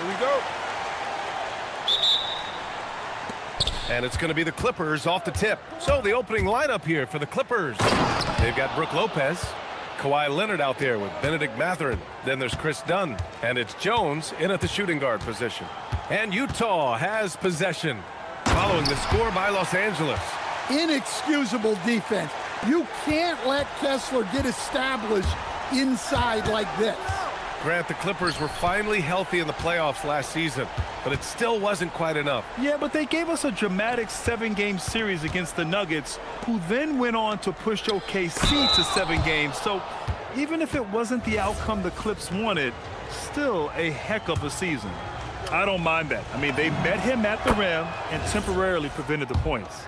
Here we go. And it's going to be the Clippers off the tip. So the opening lineup here for the Clippers. They've got Brook Lopez, Kawhi Leonard out there with Benedict Mathurin. Then there's Chris Dunn. And it's Jones in at the shooting guard position. And Utah has possession following the score by Los Angeles. Inexcusable defense. You can't let Kessler get established inside like this. Grant, the Clippers were finally healthy in the playoffs last season, but it still wasn't quite enough. Yeah, but they gave us a dramatic 7-game series against the Nuggets, who then went on to push OKC to 7 games. So even if it wasn't the outcome the Clips wanted, still a heck of a season. I don't mind that. I mean, they met him at the rim and temporarily prevented the points.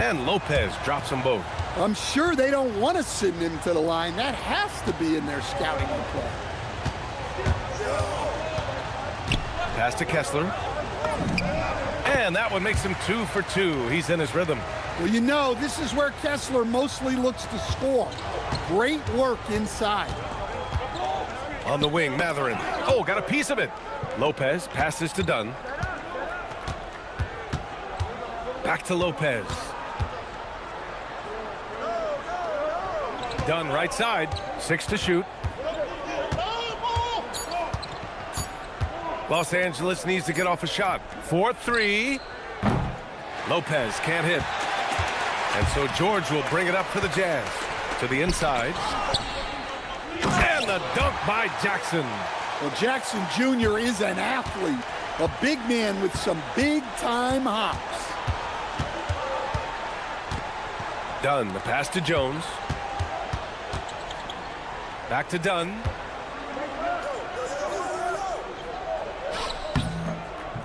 And Lopez drops them both. I'm sure they don't want to send him to the line. That has to be in their scouting report. Pass to Kessler. And that one makes him 2 for 2. He's in his rhythm. Well, you know, this is where Kessler mostly looks to score. Great work inside. On the wing, Mathurin. Oh, got a piece of it. Lopez passes to Dunn. Back to Lopez. Dunn right side, 6 to shoot. Los Angeles needs to get off a shot. 4-3. Lopez can't hit. And so George will bring it up for the Jazz. To the inside. And the dunk by Jackson. Well, Jackson Jr. is an athlete. A big man with some big-time hops. Dunn, the pass to Jones. Back to Dunn.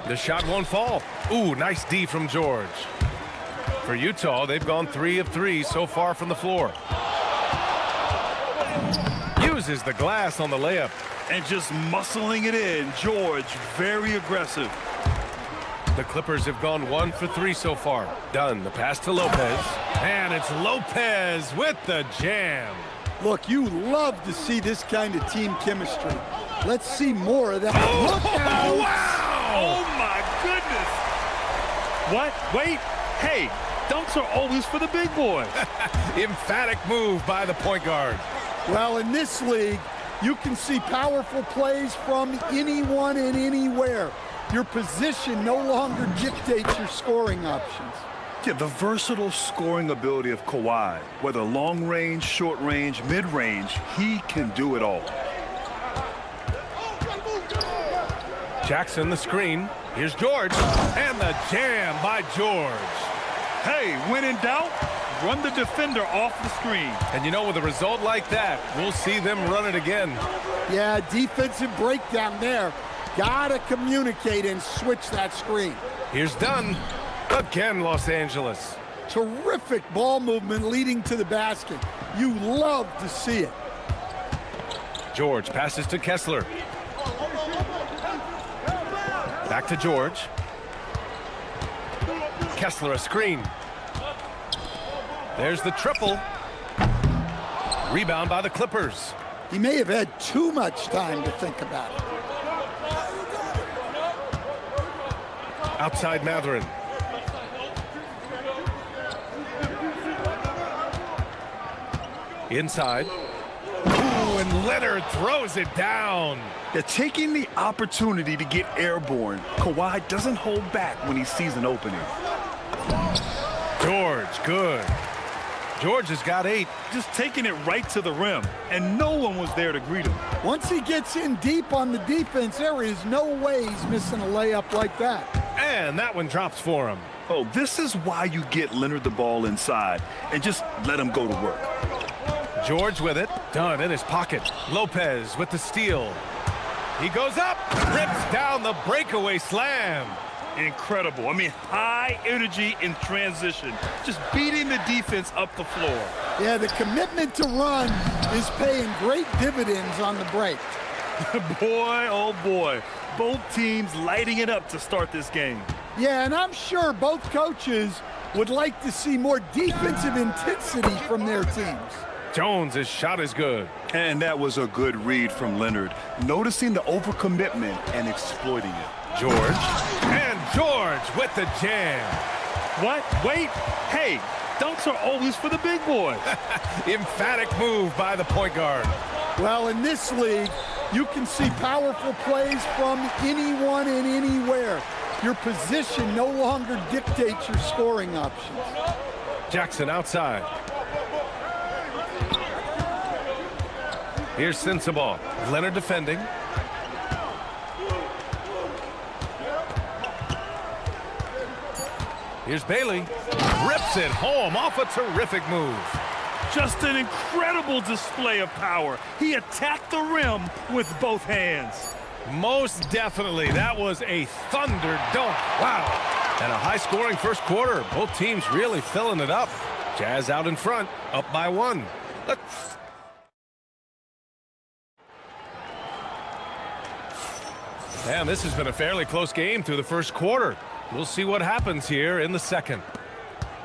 The shot won't fall. Ooh, nice D from George. For Utah, they've gone 3 of 3 so far from the floor. Uses the glass on the layup. And just muscling it in, George, very aggressive. The Clippers have gone 1 for 3 so far. Dunn, the pass to Lopez. And it's Lopez with the jam. Look, you love to see this kind of team chemistry. Let's see more of that. Oh, Look out! wow! Oh, my goodness. What? Wait. Hey, dunks are always for the big boys. Emphatic move by the point guard. Well, in this league, you can see powerful plays from anyone and anywhere. Your position no longer dictates your scoring options. Yeah, the versatile scoring ability of Kawhi, whether long range, short range, mid range, he can do it all. Jackson, the screen. Here's George. And the jam by George. Hey, when in doubt, run the defender off the screen. And you know, with a result like that, we'll see them run it again. Yeah, defensive breakdown there. Gotta communicate and switch that screen. Here's Dunn. Again, Los Angeles. Terrific ball movement leading to the basket. You love to see it. George passes to Kessler. Back to George. Kessler, a screen. There's the triple. Rebound by the Clippers. He may have had too much time to think about it. Outside Mathurin. Inside. Ooh, and Leonard throws it down. They're taking the opportunity to get airborne. Kawhi doesn't hold back when he sees an opening. George, good. George has got 8. Just taking it right to the rim, and no one was there to greet him. Once he gets in deep on the defense, there is no way he's missing a layup like that. And that one drops for him. Oh, this is why you get Leonard the ball inside and just let him go to work. George with it. Dunn in his pocket. Lopez with the steal. He goes up. Rips down the breakaway slam. Incredible. I mean, high energy in transition. Just beating the defense up the floor. Yeah, the commitment to run is paying great dividends on the break. Boy, oh boy. Both teams lighting it up to start this game. Yeah, and I'm sure both coaches would like to see more defensive intensity from their teams. Jones' shot is good. And that was a good read from Leonard, noticing the overcommitment and exploiting it. George. And George with the jam. What? Wait. Hey, dunks are always for the big boys. Emphatic move by the point guard. Well, in this league, you can see powerful plays from anyone and anywhere. Your position no longer dictates your scoring options. Jackson outside. Here's Sensabaugh. Leonard defending. Here's Bailey. Rips it home off a terrific move. Just an incredible display of power. He attacked the rim with both hands. Most definitely. That was a thunder dunk. Wow. And a high-scoring first quarter. Both teams really filling it up. Jazz out in front, up by 1. And this has been a fairly close game through the first quarter. We'll see what happens here in the second.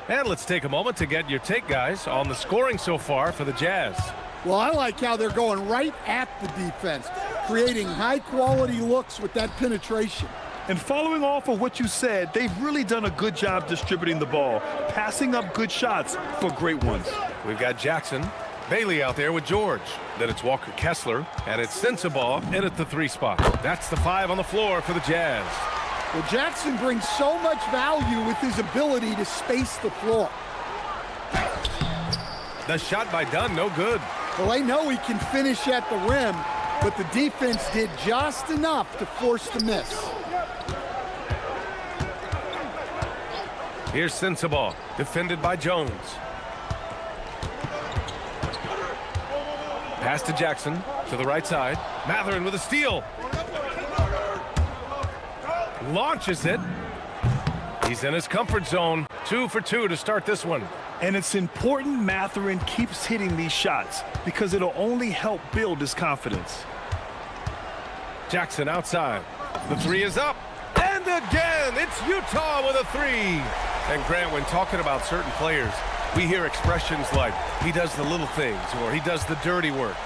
And let's take a moment to get your take, guys, on the scoring so far for the Jazz. Well, I like how they're going right at the defense, creating high-quality looks with that penetration. And following off of what you said, they've really done a good job distributing the ball, passing up good shots for great ones. We've got Jackson, Bailey out there with George. Then it's Walker Kessler, and it's Sensabaugh in at the 3 spot. That's the 5 on the floor for the Jazz. Well, Jackson brings so much value with his ability to space the floor. The shot by Dunn, no good. Well, they know he can finish at the rim, but the defense did just enough to force the miss. Here's Sensabaugh, defended by Jones. Pass to Jackson, to the right side. Mathurin with a steal. Launches it. He's in his comfort zone. 2 for 2 to start this one. And it's important Mathurin keeps hitting these shots because it'll only help build his confidence. Jackson outside. The 3 is up. And again, it's Utah with a 3. And Grant, when talking about certain players, we hear expressions like, he does the little things, or he does the dirty work.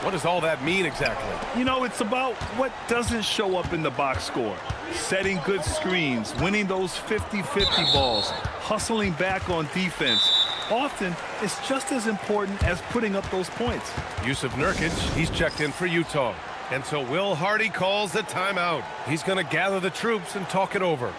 What does all that mean exactly? You know, it's about what doesn't show up in the box score. Setting good screens, winning those 50-50 balls, hustling back on defense. Often, it's just as important as putting up those points. Yusuf Nurkic, he's checked in for Utah. And so Will Hardy calls the timeout. He's going to gather the troops and talk it over.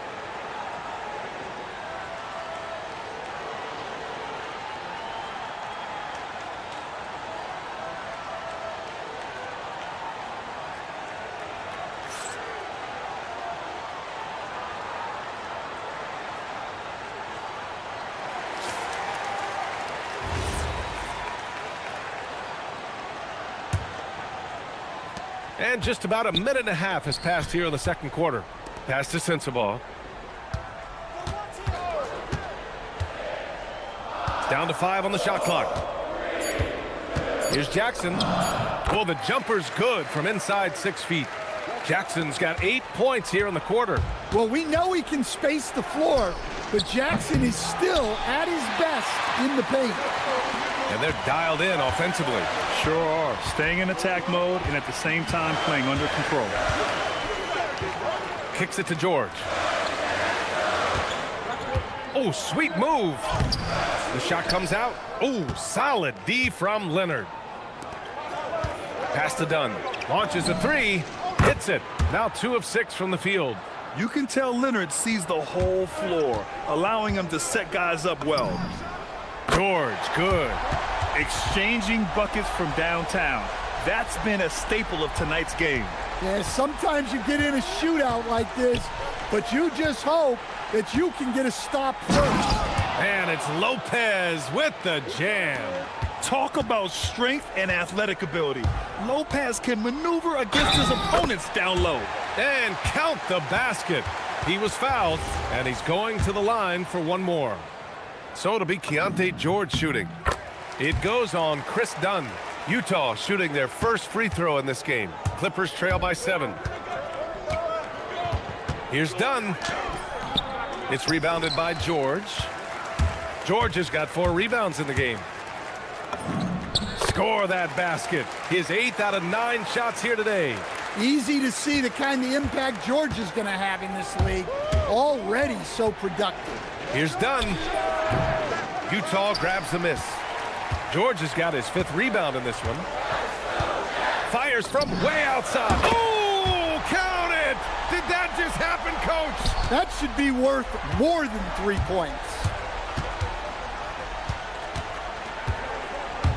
And just about a minute and a half has passed here in the second quarter. Pass to Sensabaugh. Down to 5 on the shot clock. Here's Jackson. Oh, the jumper's good from inside 6 feet. Jackson's got 8 points here in the quarter. Well, we know he can space the floor, but Jackson is still at his best in the paint. And they're dialed in offensively. Sure are. Staying in attack mode and at the same time playing under control. Kicks it to George. Oh, sweet move. The shot comes out. Oh, solid D from Leonard. Pass to Dunn. Launches a 3. Hits it. Now 2 of 6 from the field. You can tell Leonard sees the whole floor, allowing him to set guys up well. George, good. Exchanging buckets from downtown. That's been a staple of tonight's game. Yeah, sometimes you get in a shootout like this, but you just hope that you can get a stop first. And it's Lopez with the jam. Talk about strength and athletic ability. Lopez can maneuver against his opponents down low. And count the basket. He was fouled, and he's going to the line for one more. So it'll be Keontae George shooting. It goes on Chris Dunn. Utah shooting their first free throw in this game. Clippers trail by 7. Here's Dunn. It's rebounded by George. George has got 4 rebounds in the game. score that basket. His 8th out of 9 shots here today. Easy to see the kind of impact George is going to have in this league. Already so productive. Here's Dunn. Utah grabs the miss. George has got his 5th rebound in this one. Fires from way outside. Oh, count it! Did that just happen, Coach? That should be worth more than 3 points.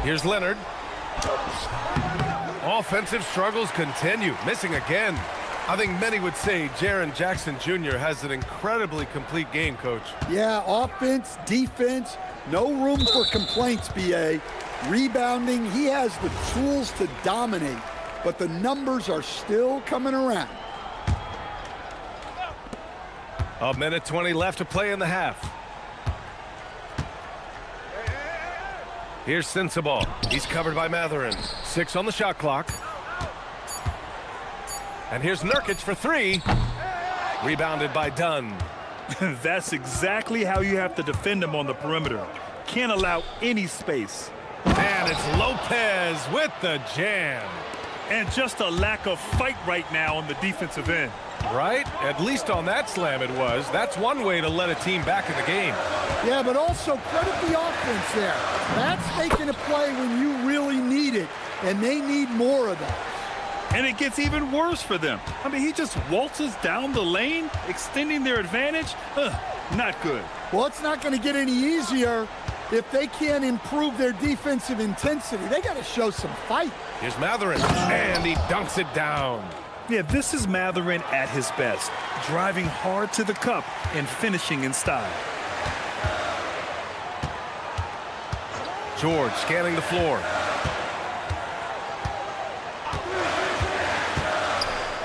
Here's Leonard. Offensive struggles continue, missing again. I think many would say Jaren Jackson Jr. has an incredibly complete game, Coach. Yeah, offense, defense, no room for complaints, BA. Rebounding, he has the tools to dominate, but the numbers are still coming around. A minute 20 left to play in the half. Here's Sensabaugh. He's covered by Matherin. 6 on the shot clock. And here's Nurkic for 3. Rebounded by Dunn. That's exactly how you have to defend him on the perimeter. Can't allow any space. And it's Lopez with the jam. And just a lack of fight right now on the defensive end. Right? At least on that slam it was. That's one way to let a team back in the game. Yeah, but also credit the offense there. That's making a play when you really need it, and they need more of that. And it gets even worse for them. I mean, he just waltzes down the lane, extending their advantage. Not good. Well, it's not going to get any easier if they can't improve their defensive intensity. They got to show some fight. Here's Matherin, and he dunks it down. Yeah, this is Matherin at his best, driving hard to the cup and finishing in style. George scanning the floor.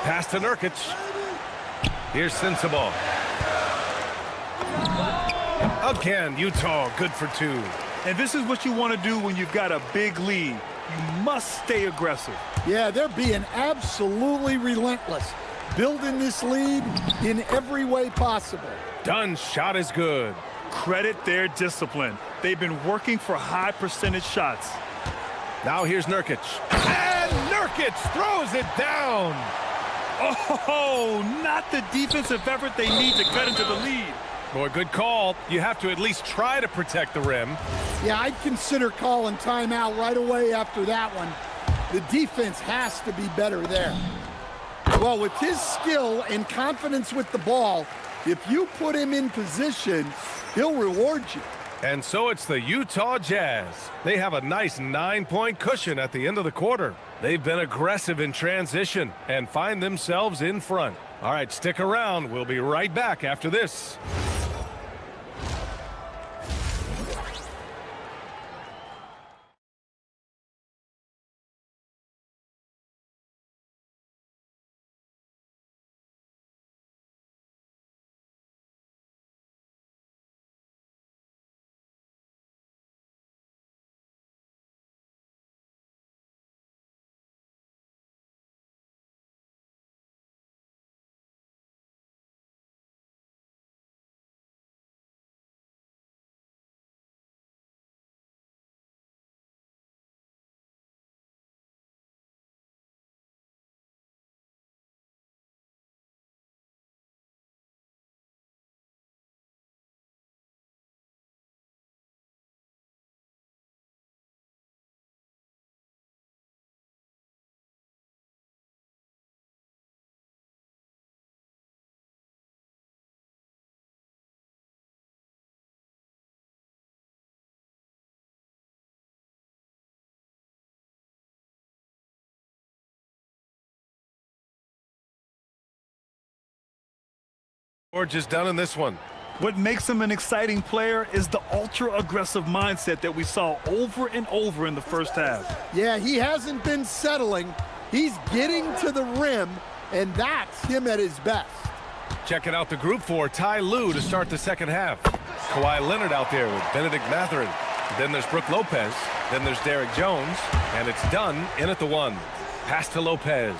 Pass to Nurkic. Here's Sensabaugh. Again, Utah good for 2. And this is what you want to do when you've got a big lead. You must stay aggressive. Yeah, they're being absolutely relentless, building this lead in every way possible. Dunn's shot is good. Credit their discipline. They've been working for high percentage shots. Now here's Nurkic. And Nurkic throws it down. Oh, not the defensive effort they need to cut into the lead. Boy, good call. You have to at least try to protect the rim. Yeah, I'd consider calling timeout right away after that one. The defense has to be better there. Well, with his skill and confidence with the ball, if you put him in position, he'll reward you. And so it's the Utah Jazz. They have a nice 9-point cushion at the end of the quarter. They've been aggressive in transition and find themselves in front. All right, stick around. We'll be right back after this. George is done in this one. What makes him an exciting player is the ultra-aggressive mindset that we saw over and over in the first half. Yeah, he hasn't been settling. He's getting to the rim, and that's him at his best. Checking out the group for Ty Lue to start the second half. Kawhi Leonard out there with Benedict Matherin. Then there's Brook Lopez. Then there's Derek Jones. And it's Dunn in at the 1. Pass to Lopez.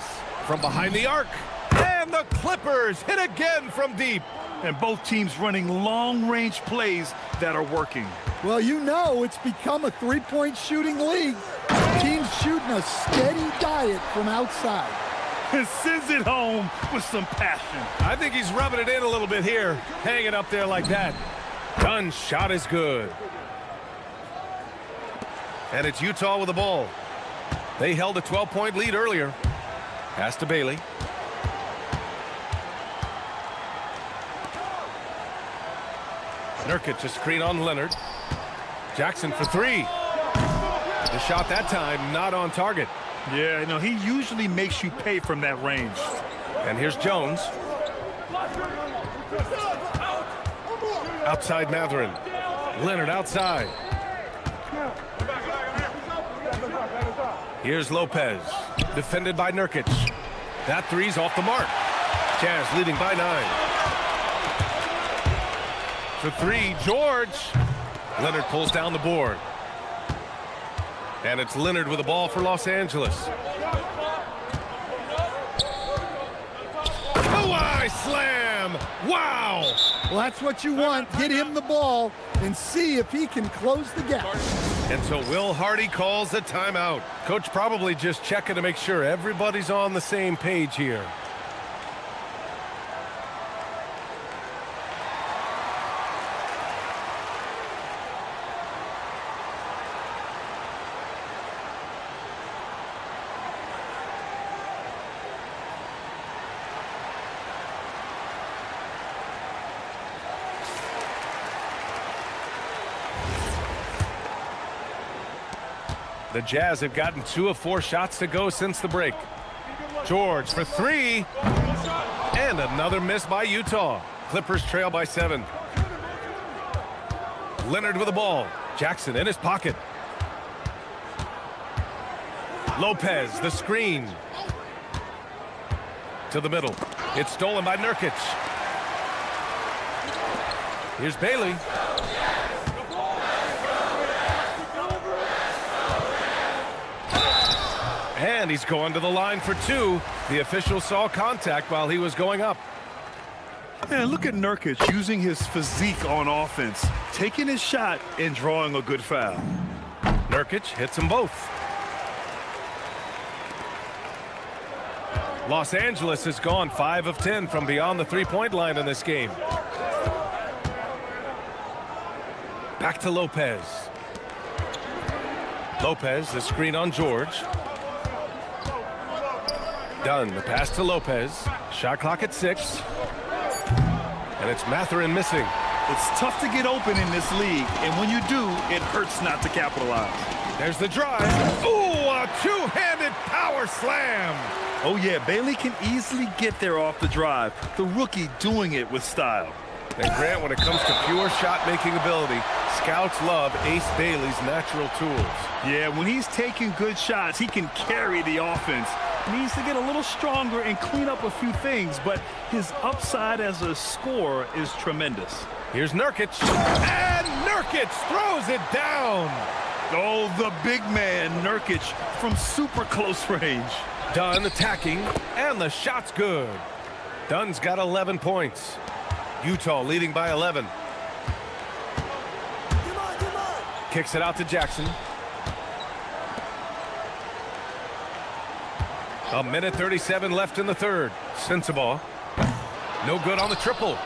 From behind the arc. And the Clippers hit again from deep. And both teams running long-range plays that are working. Well, you know it's become a three-point shooting league. Teams shooting a steady diet from outside. And sends it home with some passion. I think he's rubbing it in a little bit here, hanging up there like that. Dunn's shot is good. And it's Utah with the ball. They held a 12-point lead earlier. Pass to Bailey. Nurkic a screen on Leonard. Jackson for three. The shot that time not on target. Yeah, you know, he usually makes you pay from that range. And here's Jones. Outside Matherin. Leonard outside. Here's Lopez. Defended by Nurkic. That three's off the mark. Jazz leading by 9. For three, George. Leonard pulls down the board. And it's Leonard with the ball for Los Angeles. Kawhi slam! Wow! Well, that's what you want. Get him the ball and see if he can close the gap. And so Will Hardy calls the timeout. Coach probably just checking to make sure everybody's on the same page here. The Jazz have gotten 2 of 4 shots to go since the break. George for three. And another miss by Utah. Clippers trail by 7. Leonard with the ball. Jackson in his pocket. Lopez, the screen. To the middle. It's stolen by Nurkic. Here's Bailey. And he's going to the line for 2. The official saw contact while he was going up. Man, look at Nurkic using his physique on offense, taking his shot and drawing a good foul. Nurkic hits them both. Los Angeles has gone 5 of 10 from beyond the three-point line in this game. Back to Lopez. Lopez, the screen on George. Dunn, the pass to Lopez. Shot clock at 6. And it's Matherin missing. It's tough to get open in this league, and when you do, it hurts not to capitalize. There's the drive. Ooh, a two-handed power slam. Oh yeah, Bailey can easily get there off the drive. The rookie doing it with style. And Grant, when it comes to pure shot-making ability, scouts love Ace Bailey's natural tools. Yeah, when he's taking good shots, he can carry the offense. He needs to get a little stronger and clean up a few things, but his upside as a scorer is tremendous. Here's Nurkic. And Nurkic throws it down. Oh, the big man, Nurkic, from super close range. Dunn attacking, and the shot's good. Dunn's got 11 points. Utah leading by 11. Kicks it out to Jackson. A minute 37 left in the third. Sensabaugh. No good on the triple.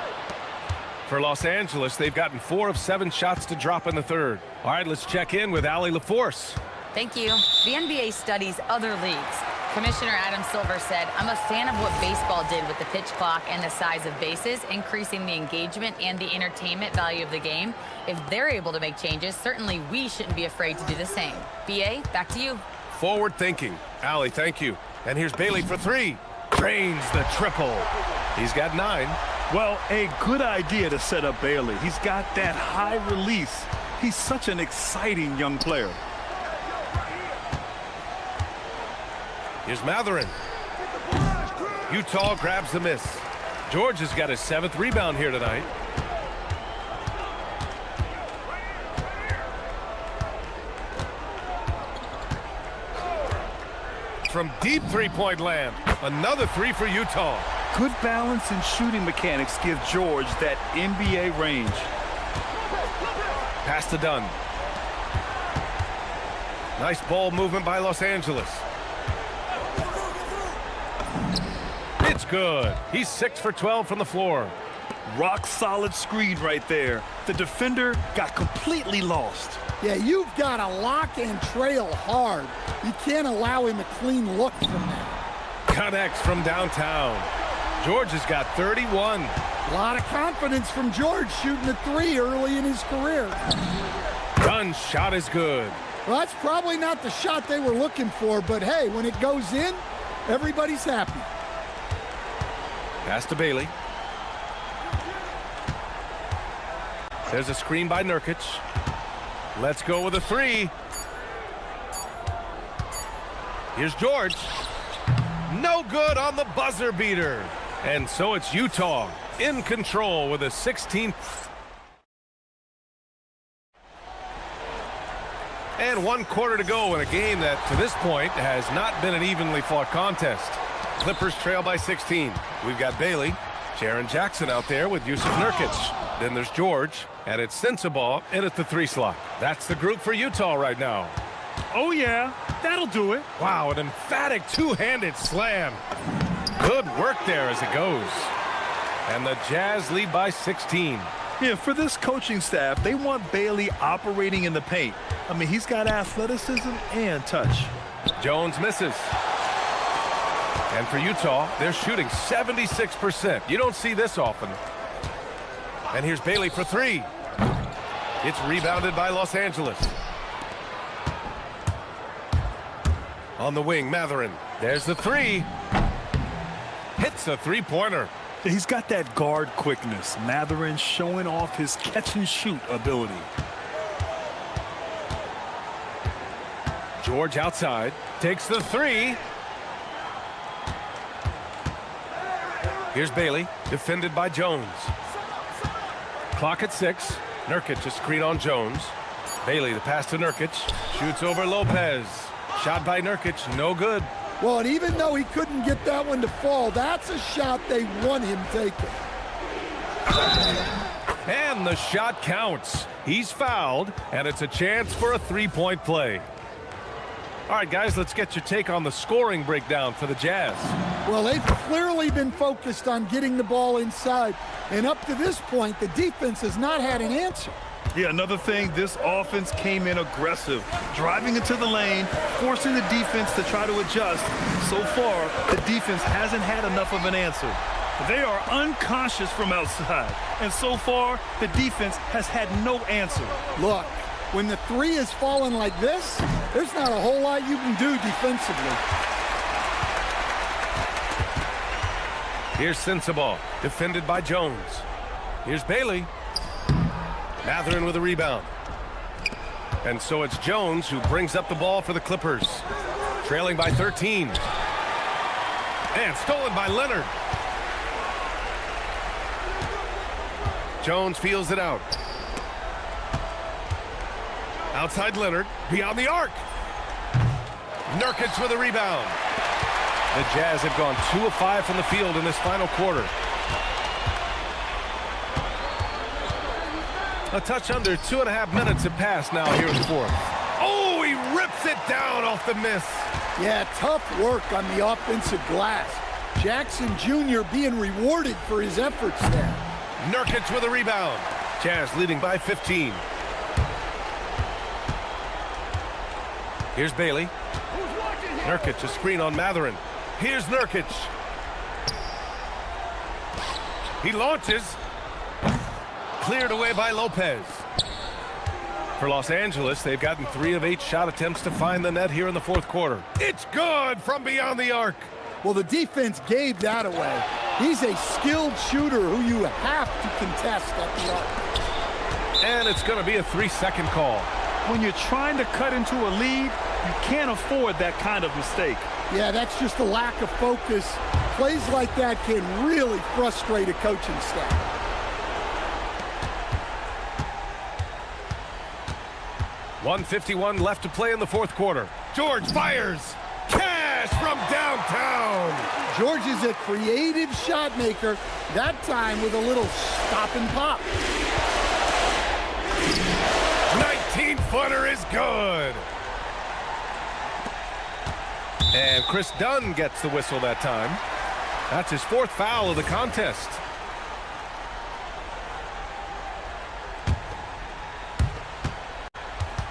For Los Angeles, they've gotten 4 of 7 shots to drop in the third. All right, let's check in with Allie LaForce. Thank you. The NBA studies other leagues. Commissioner Adam Silver said, "I'm a fan of what baseball did with the pitch clock and the size of bases, increasing the engagement and the entertainment value of the game. If they're able to make changes, certainly we shouldn't be afraid to do the same." BA, back to you. Forward thinking. Allie, thank you. And here's Bailey for 3. Drains the triple. He's got 9. Well, a good idea to set up Bailey. He's got that high release. He's such an exciting young player. Here's Matherin. Utah grabs the miss. George has got his 7th rebound here tonight. From deep three-point land, another 3 for Utah. Good balance and shooting mechanics give George that NBA range. Pass to Dunn. Nice ball movement by Los Angeles. It's good. He's 6 for 12 from the floor. Rock solid screen right there. The defender got completely lost. Yeah, you've got to lock and trail hard. You can't allow him a clean look from that. Connects from downtown. George has got 31. A lot of confidence from George shooting a three early in his career. Dunn's shot is good. Well, that's probably not the shot they were looking for, but hey, when it goes in, everybody's happy. Pass to Bailey. There's a screen by Nurkic. Let's go with a three. Here's George. No good on the buzzer beater. And so it's Utah in control with a 16th. And 1 quarter to go in a game that, to this point, has not been an evenly fought contest. Clippers trail by 16. We've got Bailey, Jaren Jackson out there with Yusuf Nurkic. Then there's George, and it's Sensabaugh in at the 3 slot. That's the group for Utah right now. Oh yeah, that'll do it. Wow, an emphatic two-handed slam. Good work there as it goes. And the Jazz lead by 16. Yeah, for this coaching staff, they want Bailey operating in the paint. I mean, he's got athleticism and touch. Jones misses. And for Utah, they're shooting 76%. You don't see this often. And here's Bailey for 3. It's rebounded by Los Angeles. On the wing, Mathurin. There's the 3. Hits a three-pointer. He's got that guard quickness. Mathurin showing off his catch-and-shoot ability. George outside. Takes the 3. Here's Bailey, defended by Jones. Clock at 6. Nurkic a screen on Jones. Bailey, the pass to Nurkic. Shoots over Lopez. Shot by Nurkic, no good. Well, and even though he couldn't get that one to fall, that's a shot they want him taking. And the shot counts. He's fouled, and it's a chance for a three-point play. All right, guys, let's get your take on the scoring breakdown for the Jazz. Well, they've clearly been focused on getting the ball inside. And up to this point, the defense has not had an answer. Yeah, another thing, this offense came in aggressive, driving into the lane, forcing the defense to try to adjust. So far, the defense hasn't had enough of an answer. They are unconscious from outside, and so far, the defense has had no answer. Look, when the 3 is falling like this, there's not a whole lot you can do defensively. Here's Sensabaugh, defended by Jones. Here's Bailey. Mathurin with a rebound. And so it's Jones who brings up the ball for the Clippers. Trailing by 13. And stolen by Leonard. Jones feels it out. Outside Leonard, beyond the arc. Nurkic with a rebound. The Jazz have gone 2 of 5 from the field in this final quarter. A touch under 2.5 minutes have passed now here in the fourth. Oh, he rips it down off the miss. Yeah, tough work on the offensive glass. Jackson Jr. being rewarded for his efforts there. Nurkic with a rebound. Jazz leading by 15. Here's Bailey. Nurkic a screen on Mathurin. Here's Nurkic. He launches. Cleared away by Lopez. For Los Angeles, they've gotten 3 of 8 shot attempts to find the net here in the fourth quarter. It's good from beyond the arc. Well, the defense gave that away. He's a skilled shooter who you have to contest at the arc. And it's going to be a 3-second call. When you're trying to cut into a lead, you can't afford that kind of mistake. Yeah, that's just a lack of focus. Plays like that can really frustrate a coaching staff. .151 left to play in the fourth quarter. George fires. Cash smash from downtown. George is a creative shot maker, that time with a little stop and pop. 19-footer is good. And Chris Dunn gets the whistle that time. That's his 4th foul of the contest.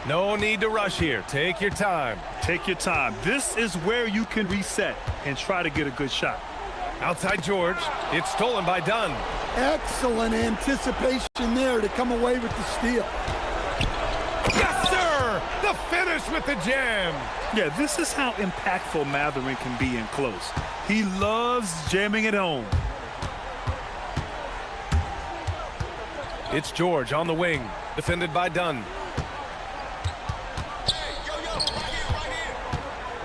No need to rush here. Take your time. Take your time. This is where you can reset and try to get a good shot. Outside George. It's stolen by Dunn. Excellent anticipation there to come away with the steal. Yes, sir! The finish with the jam. Yeah, this is how impactful Mathurin can be in close. He loves jamming it home. It's George on the wing, defended by Dunn.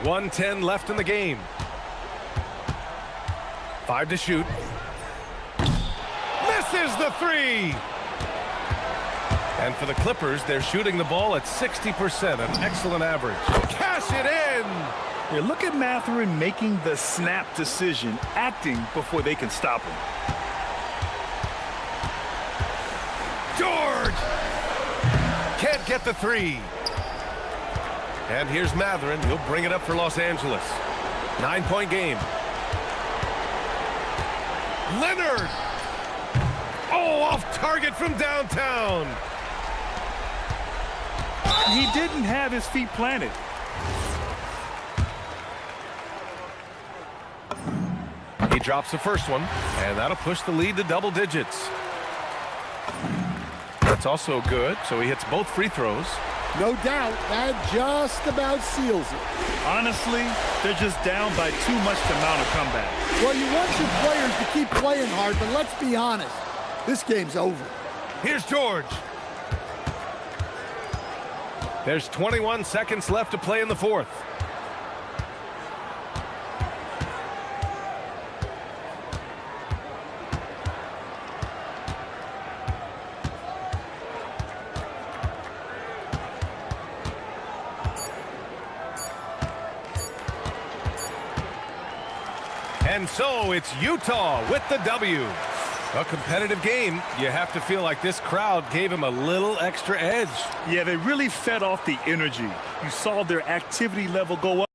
1:10 left in the game. 5 to shoot. Misses the 3! And for the Clippers, they're shooting the ball at 60%, an excellent average. Cash it in! Yeah, look at Mathurin making the snap decision, acting before they can stop him. George! Can't get the 3. And here's Mathurin. He'll bring it up for Los Angeles. 9-point game. Leonard! Oh, off target from downtown. He didn't have his feet planted. He drops the first one, and that'll push the lead to double digits. That's also good, so he hits both free throws. No doubt, that just about seals it. Honestly, they're just down by too much to mount a comeback. Well, you want your players to keep playing hard, but let's be honest, this game's over. Here's George. There's 21 seconds left to play in the 4th. And so it's Utah with the W. A competitive game. You have to feel like this crowd gave him a little extra edge. Yeah, they really fed off the energy. You saw their activity level go up.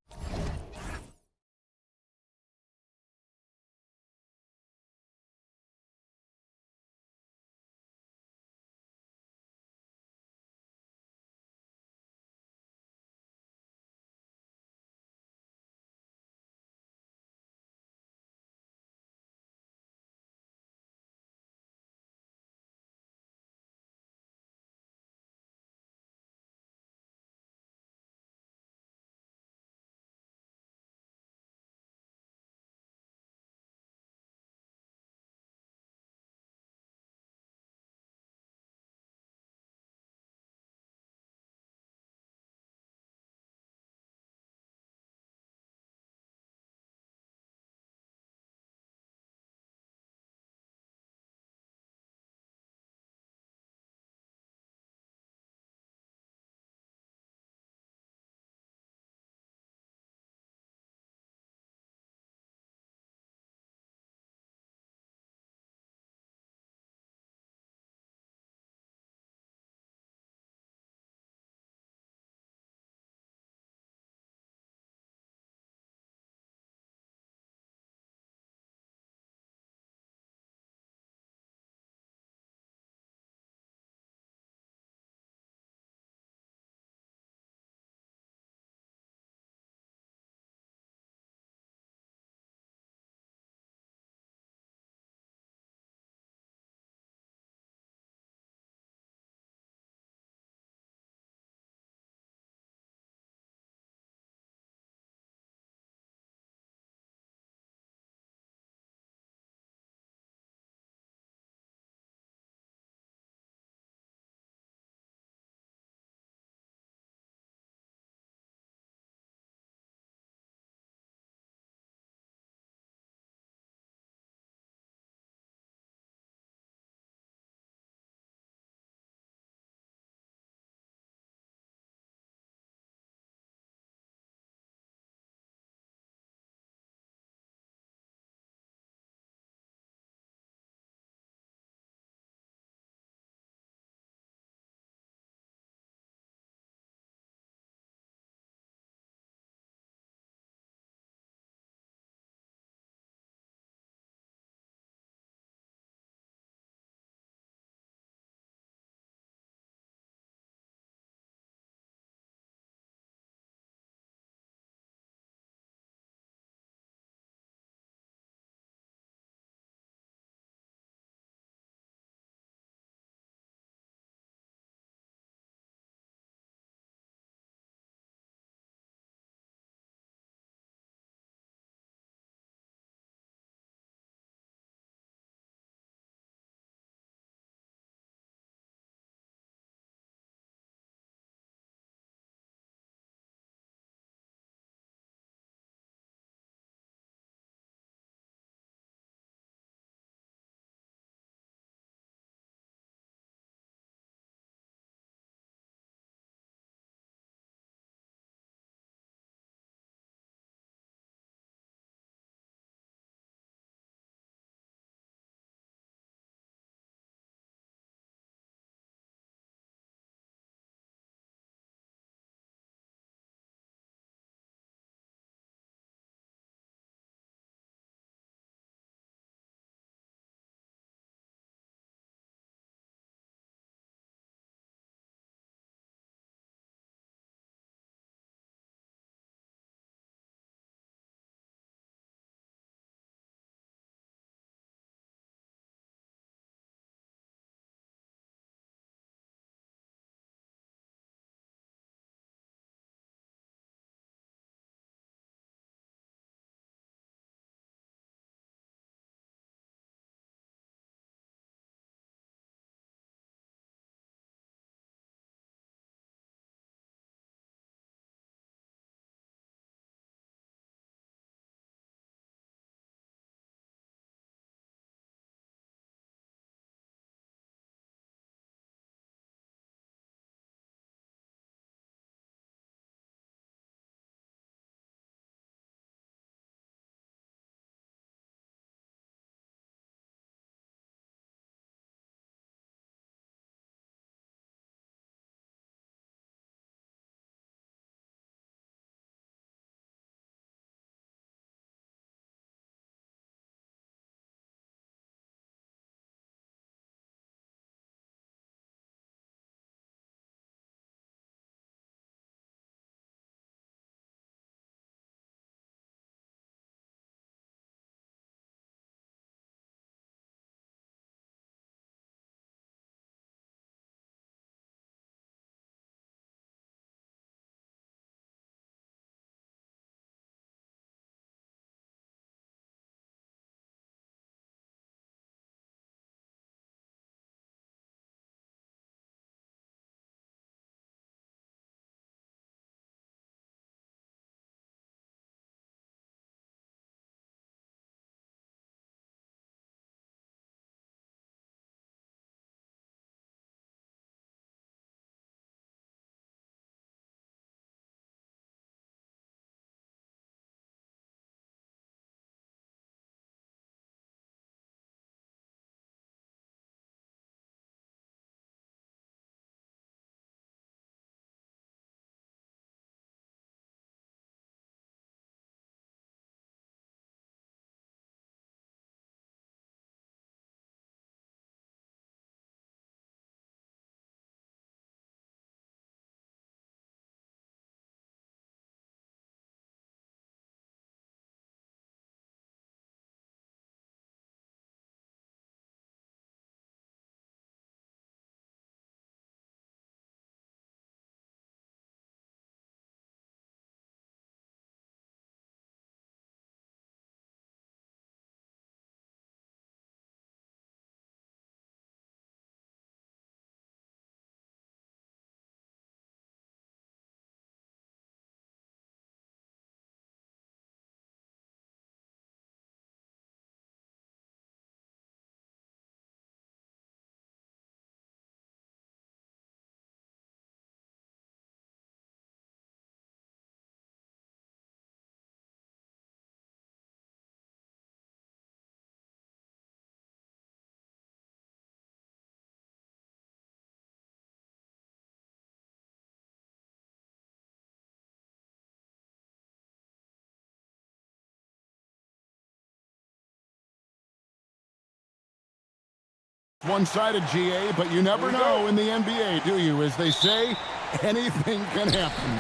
one-sided, GA, but you never know in the NBA, do you? As they say, anything can happen.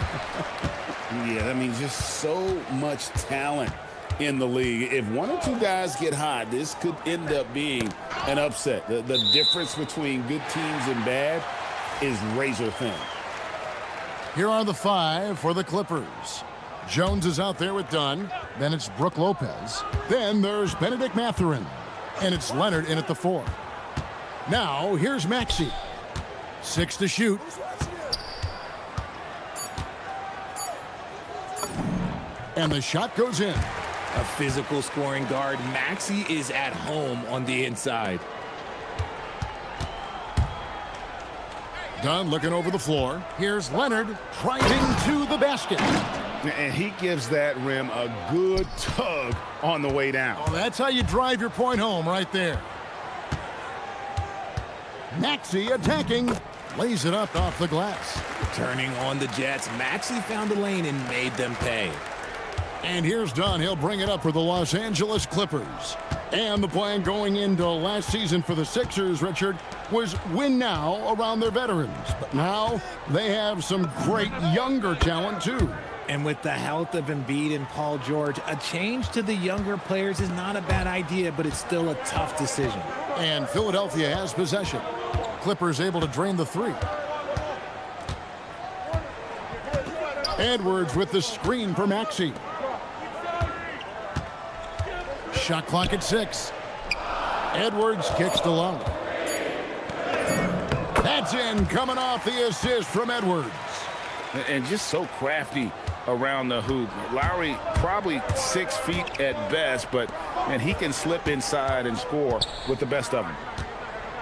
Yeah, I mean, just so much talent in the league. If one or two guys get hot, this could end up being an upset. The difference between good teams and bad is razor thin. Here are the 5 for the Clippers. Jones is out there with Dunn. Then it's Brook Lopez. Then there's Benedict Mathurin. And it's Leonard in at the 4. Now, here's Maxey. 6 to shoot. And the shot goes in. A physical scoring guard, Maxey is at home on the inside. Dunn looking over the floor. Here's Leonard driving to the basket. And he gives that rim a good tug on the way down. Oh, that's how you drive your point home right there. Maxey attacking. Lays it up off the glass. Turning on the Jets, Maxey found a lane and made them pay. And here's Dunn. He'll bring it up for the Los Angeles Clippers. And the plan going into last season for the Sixers, Richard, was win now around their veterans. But now they have some great younger talent, too. And with the health of Embiid and Paul George, a change to the younger players is not a bad idea, but it's still a tough decision. And Philadelphia has possession. Clippers able to drain the 3. Edwards with the screen for Maxey. Shot clock at 6. Edwards kicks to low. That's in, coming off the assist from Edwards. And just so crafty around the hoop. Lowry probably 6 feet at best, but man, he can slip inside and score with the best of them.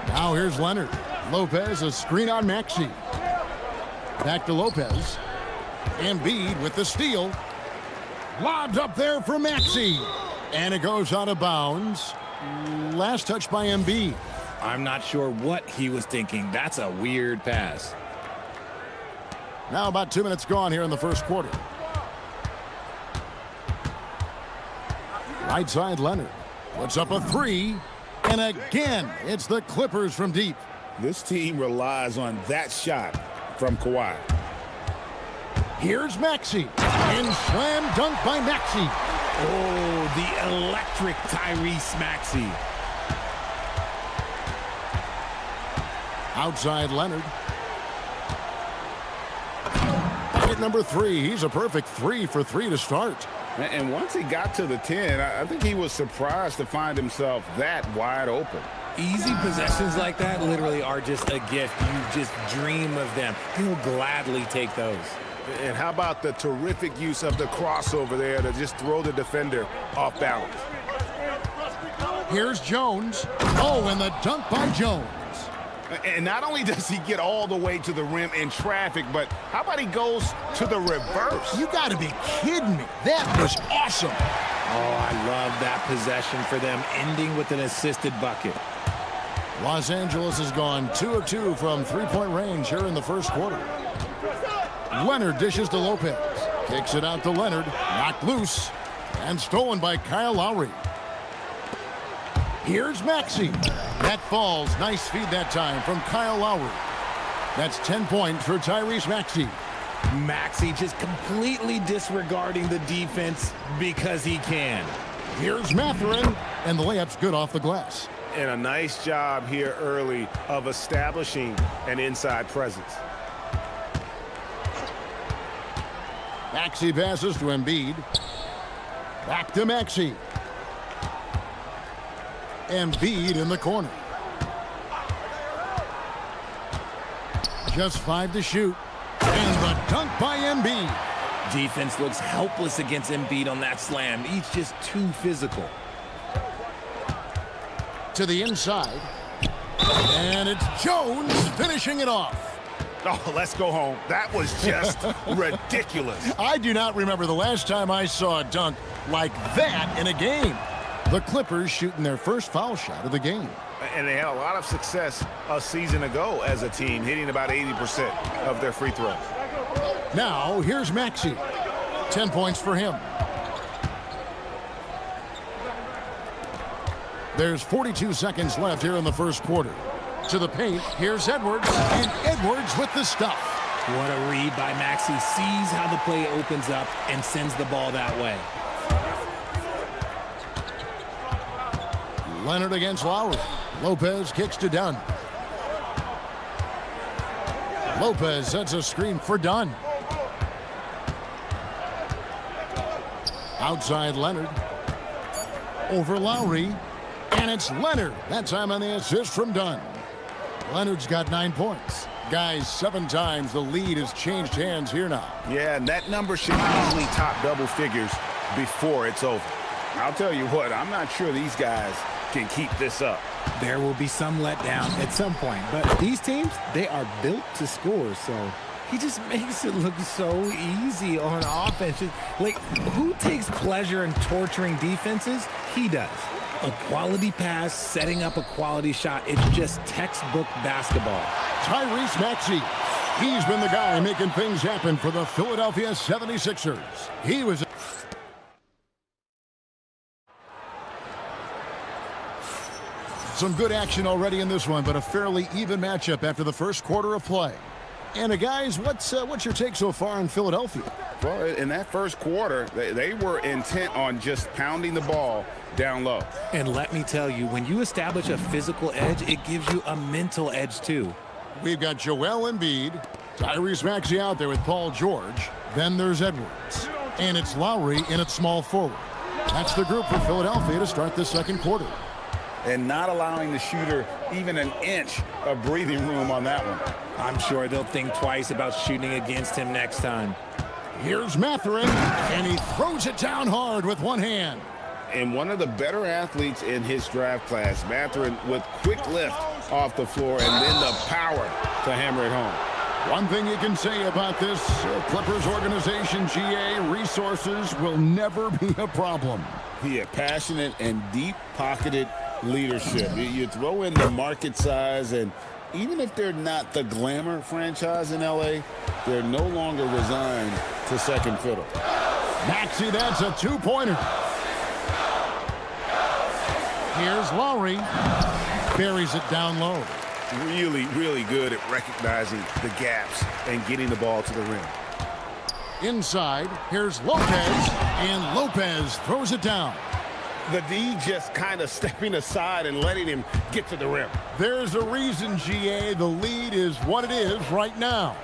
Now here's Leonard. Lopez, a screen on Maxey. Back to Lopez. Embiid with the steal. Lobs up there for Maxey. And it goes out of bounds. Last touch by Embiid. I'm not sure what he was thinking. That's a weird pass. Now about 2 minutes gone here in the first quarter. Right side Leonard. Puts up a 3. And again, it's the Clippers from deep. This team relies on that shot from Kawhi. Here's Maxey. And slam dunk by Maxey. Oh, the electric Tyrese Maxey. Outside Leonard. Bucket number 3. He's a perfect 3 for 3 to start. And once he got to the 10, I think he was surprised to find himself that wide open. Easy possessions like that literally are just a gift. You just dream of them. He'll gladly take those. And how about the terrific use of the crossover there to just throw the defender off balance? Here's Jones. Oh, and the dunk by Jones. And not only does he get all the way to the rim in traffic, but how about he goes to the reverse? You got to be kidding me. That was awesome. Oh, I love that possession for them, ending with an assisted bucket. Los Angeles has gone 2 of 2 from three-point range here in the first quarter. Leonard dishes to Lopez. Kicks it out to Leonard. Knocked loose. And stolen by Kyle Lowry. Here's Maxey. That falls. Nice feed that time from Kyle Lowry. That's 10 points for Tyrese Maxey. Maxey just completely disregarding the defense because he can. Here's Mathurin. And the layup's good off the glass. And a nice job here early of establishing an inside presence. Maxey passes to Embiid. Back to Maxey. Embiid in the corner. Just 5 to shoot. And the dunk by Embiid. Defense looks helpless against Embiid on that slam. He's just too physical. To the inside. And it's Jones finishing it off. Oh, let's go home. That was just ridiculous. I do not remember the last time I saw a dunk like that in a game. The Clippers shooting their first foul shot of the game. And they had a lot of success a season ago as a team, hitting about 80% of their free throws. Now, here's Maxey. 10 points for him. There's 42 seconds left here in the first quarter. To the paint, here's Edwards, and Edwards with the stuff. What a read by Maxey. Sees how the play opens up and sends the ball that way. Leonard against Lowry. Lopez kicks to Dunn. Lopez sets a screen for Dunn. Outside Leonard. Over Lowry. And it's Leonard. That time on the assist from Dunn. Leonard's got 9 points. Guys, 7 times the lead has changed hands here now. Yeah, and that number should easily top double figures before it's over. I'll tell you what, I'm not sure these guys can keep this up. There will be some letdown at some point, but these teams, they are built to score, so he just makes it look so easy on offense. Like, who takes pleasure in torturing defenses? He does. A quality pass, setting up a quality shot. It's just textbook basketball. Tyrese Maxey. He's been the guy making things happen for the Philadelphia 76ers. He was... Some good action already in this one, but a fairly even matchup after the first quarter of play. And guys, what's your take so far in Philadelphia? Well, in that first quarter, they were intent on just pounding the ball down low. And let me tell you, when you establish a physical edge, it gives you a mental edge too. We've got Joel Embiid, Tyrese Maxey out there with Paul George. Then there's Edwards. And it's Lowry in at small forward. That's the group for Philadelphia to start the second quarter. And not allowing the shooter even an inch of breathing room on that one. I'm sure they'll think twice about shooting against him next time. Here's Mathurin, and he throws it down hard with one hand. And one of the better athletes in his draft class, Mathurin, with quick lift off the floor and then the power to hammer it home. One thing you can say about this Clippers organization, GA, resources will never be a problem. Yeah, passionate and deep-pocketed leadership. You throw in the market size, and even if they're not the glamour franchise in LA, they're no longer resigned to second fiddle. Maxey, that's a two-pointer. Here's Lowry. Buries it down low. Really, really good at recognizing the gaps and getting the ball to the rim. Inside, here's Lopez, and Lopez throws it down. The D just kind of stepping aside and letting him get to the rim. There's a reason, GA, the lead is what it is right now.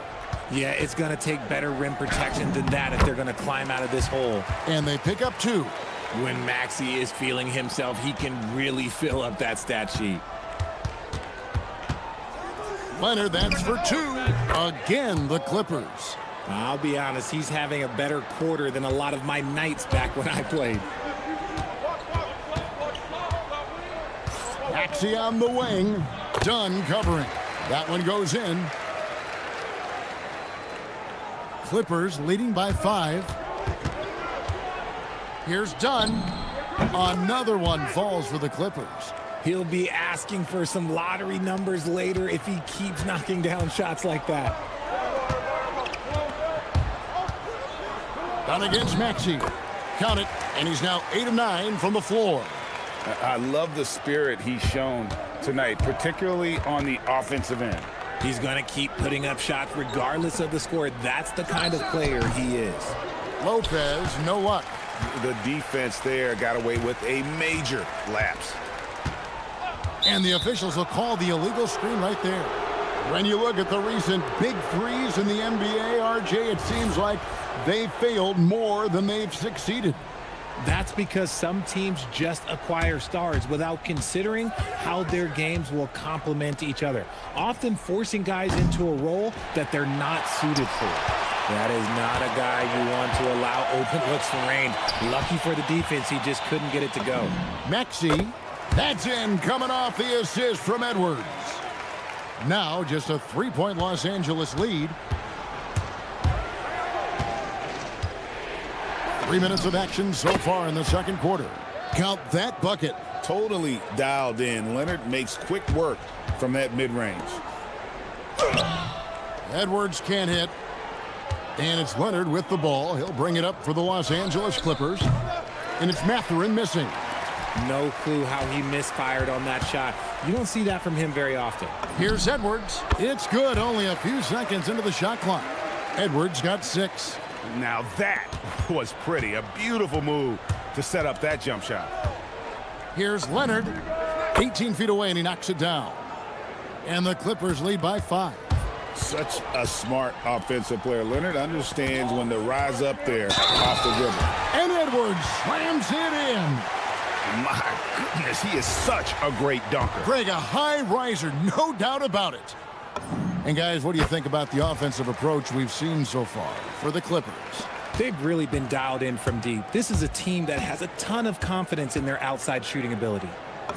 Yeah, it's going to take better rim protection than that if they're going to climb out of this hole. And they pick up 2. When Maxey is feeling himself, he can really fill up that stat sheet. Leonard, that's for 2. Again, the Clippers. I'll be honest, he's having a better quarter than a lot of my nights back when I played. Maxey on the wing. Dunn covering. That one goes in. Clippers leading by 5. Here's Dunn. Another one falls for the Clippers. He'll be asking for some lottery numbers later if he keeps knocking down shots like that. Dunn against Maxey. Count it, and he's now 8 of 9 from the floor. I love the spirit he's shown tonight, particularly on the offensive end. He's going to keep putting up shots regardless of the score. That's the kind of player he is. Lopez, no luck. The defense there got away with a major lapse. And the officials will call the illegal screen right there. When you look at the recent big threes in the NBA, RJ, it seems like they've failed more than they've succeeded. That's because some teams just acquire stars without considering how their games will complement each other, often forcing guys into a role that they're not suited for. That is not a guy you want to allow open looks for rain. Lucky for the defense, he just couldn't get it to go. Maxey, that's in, coming off the assist from Edwards. Now just a 3-point Los Angeles lead. 3 minutes of action so far in the second quarter. Count that bucket. Totally dialed in. Leonard makes quick work from that mid-range. Edwards can't hit. And it's Leonard with the ball. He'll bring it up for the Los Angeles Clippers. And it's Mathurin missing. No clue how he misfired on that shot. You don't see that from him very often. Here's Edwards. It's good. Only a few seconds into the shot clock. Edwards got 6. Now that was pretty. A beautiful move to set up that jump shot. Here's Leonard. 18 feet away, and he knocks it down. And the Clippers lead by 5. Such a smart offensive player. Leonard understands when to rise up there off the dribble. And Edwards slams it in. My goodness, he is such a great dunker. Greg, a high riser, no doubt about it. And guys, what do you think about the offensive approach we've seen so far for the Clippers? They've really been dialed in from deep. This is a team that has a ton of confidence in their outside shooting ability.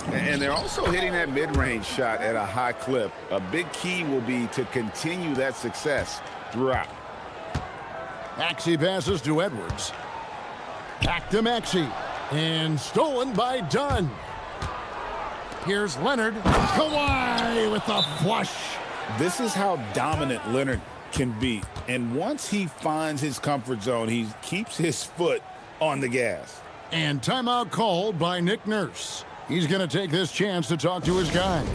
And they're also hitting that mid-range shot at a high clip. A big key will be to continue that success throughout. Maxey passes to Edwards. Back to Maxey. And stolen by Dunn. Here's Leonard. Kawhi with the flush. This is how dominant Leonard can be. And once he finds his comfort zone, he keeps his foot on the gas. And timeout called by Nick Nurse. He's going to take this chance to talk to his guys.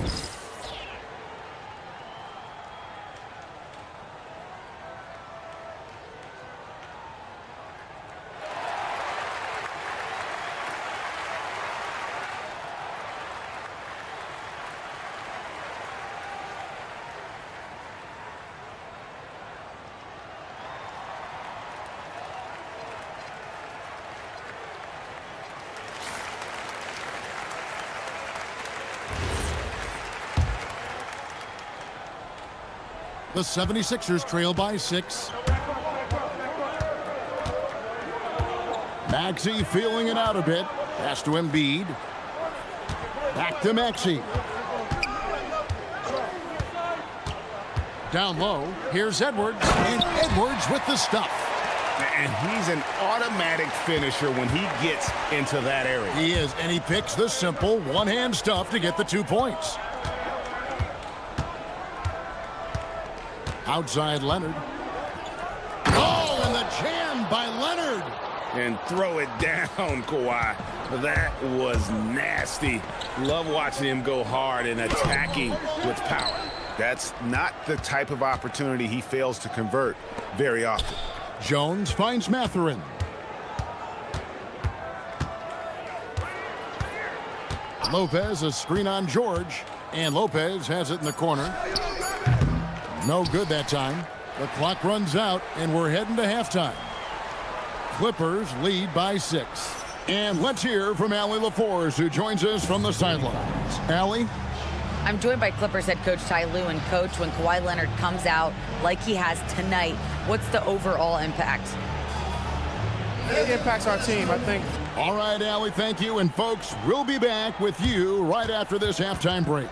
The 76ers trail by 6. Maxey feeling it out a bit. Pass to Embiid. Back to Maxey. Down low. Here's Edwards. And Edwards with the stuff. And he's an automatic finisher when he gets into that area. He is, and he picks the simple one-hand stuff to get the 2 points. Outside Leonard. Oh, and the jam by Leonard. And throw it down, Kawhi. That was nasty. Love watching him go hard and attacking with power. That's not the type of opportunity he fails to convert very often. Jones finds Mathurin. Lopez, a screen on George. And Lopez has it in the corner. No good that time. The clock runs out, and we're heading to halftime. Clippers lead by 6. And let's hear from Allie LaForce, who joins us from the sidelines. Allie? I'm joined by Clippers head coach Ty Lue. And coach, when Kawhi Leonard comes out like he has tonight, what's the overall impact? It impacts our team, I think. All right, Allie, thank you. And folks, we'll be back with you right after this halftime break.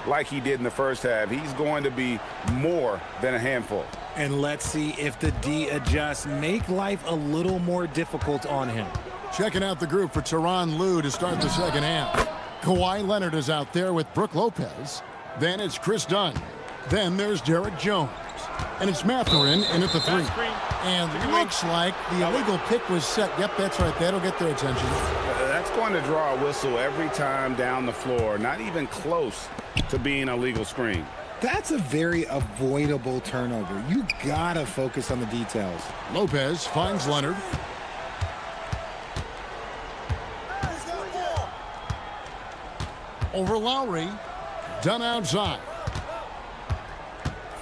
Like he did in the first half, he's going to be more than a handful. And let's see if the D adjusts, make life a little more difficult on him. Checking out the group for Tyronn Lue to start the second half. Kawhi Leonard is out there with Brook Lopez. Then it's Chris Dunn. Then there's Derek Jones. And it's Mathurin in at the three. And looks like the illegal pick was set. Yep, that's right. That'll get their attention. That's going to draw a whistle every time down the floor. Not even close to being a legal screen. That's a very avoidable turnover. You gotta focus on the details. Lopez finds Leonard. Over Lowry. Done outside.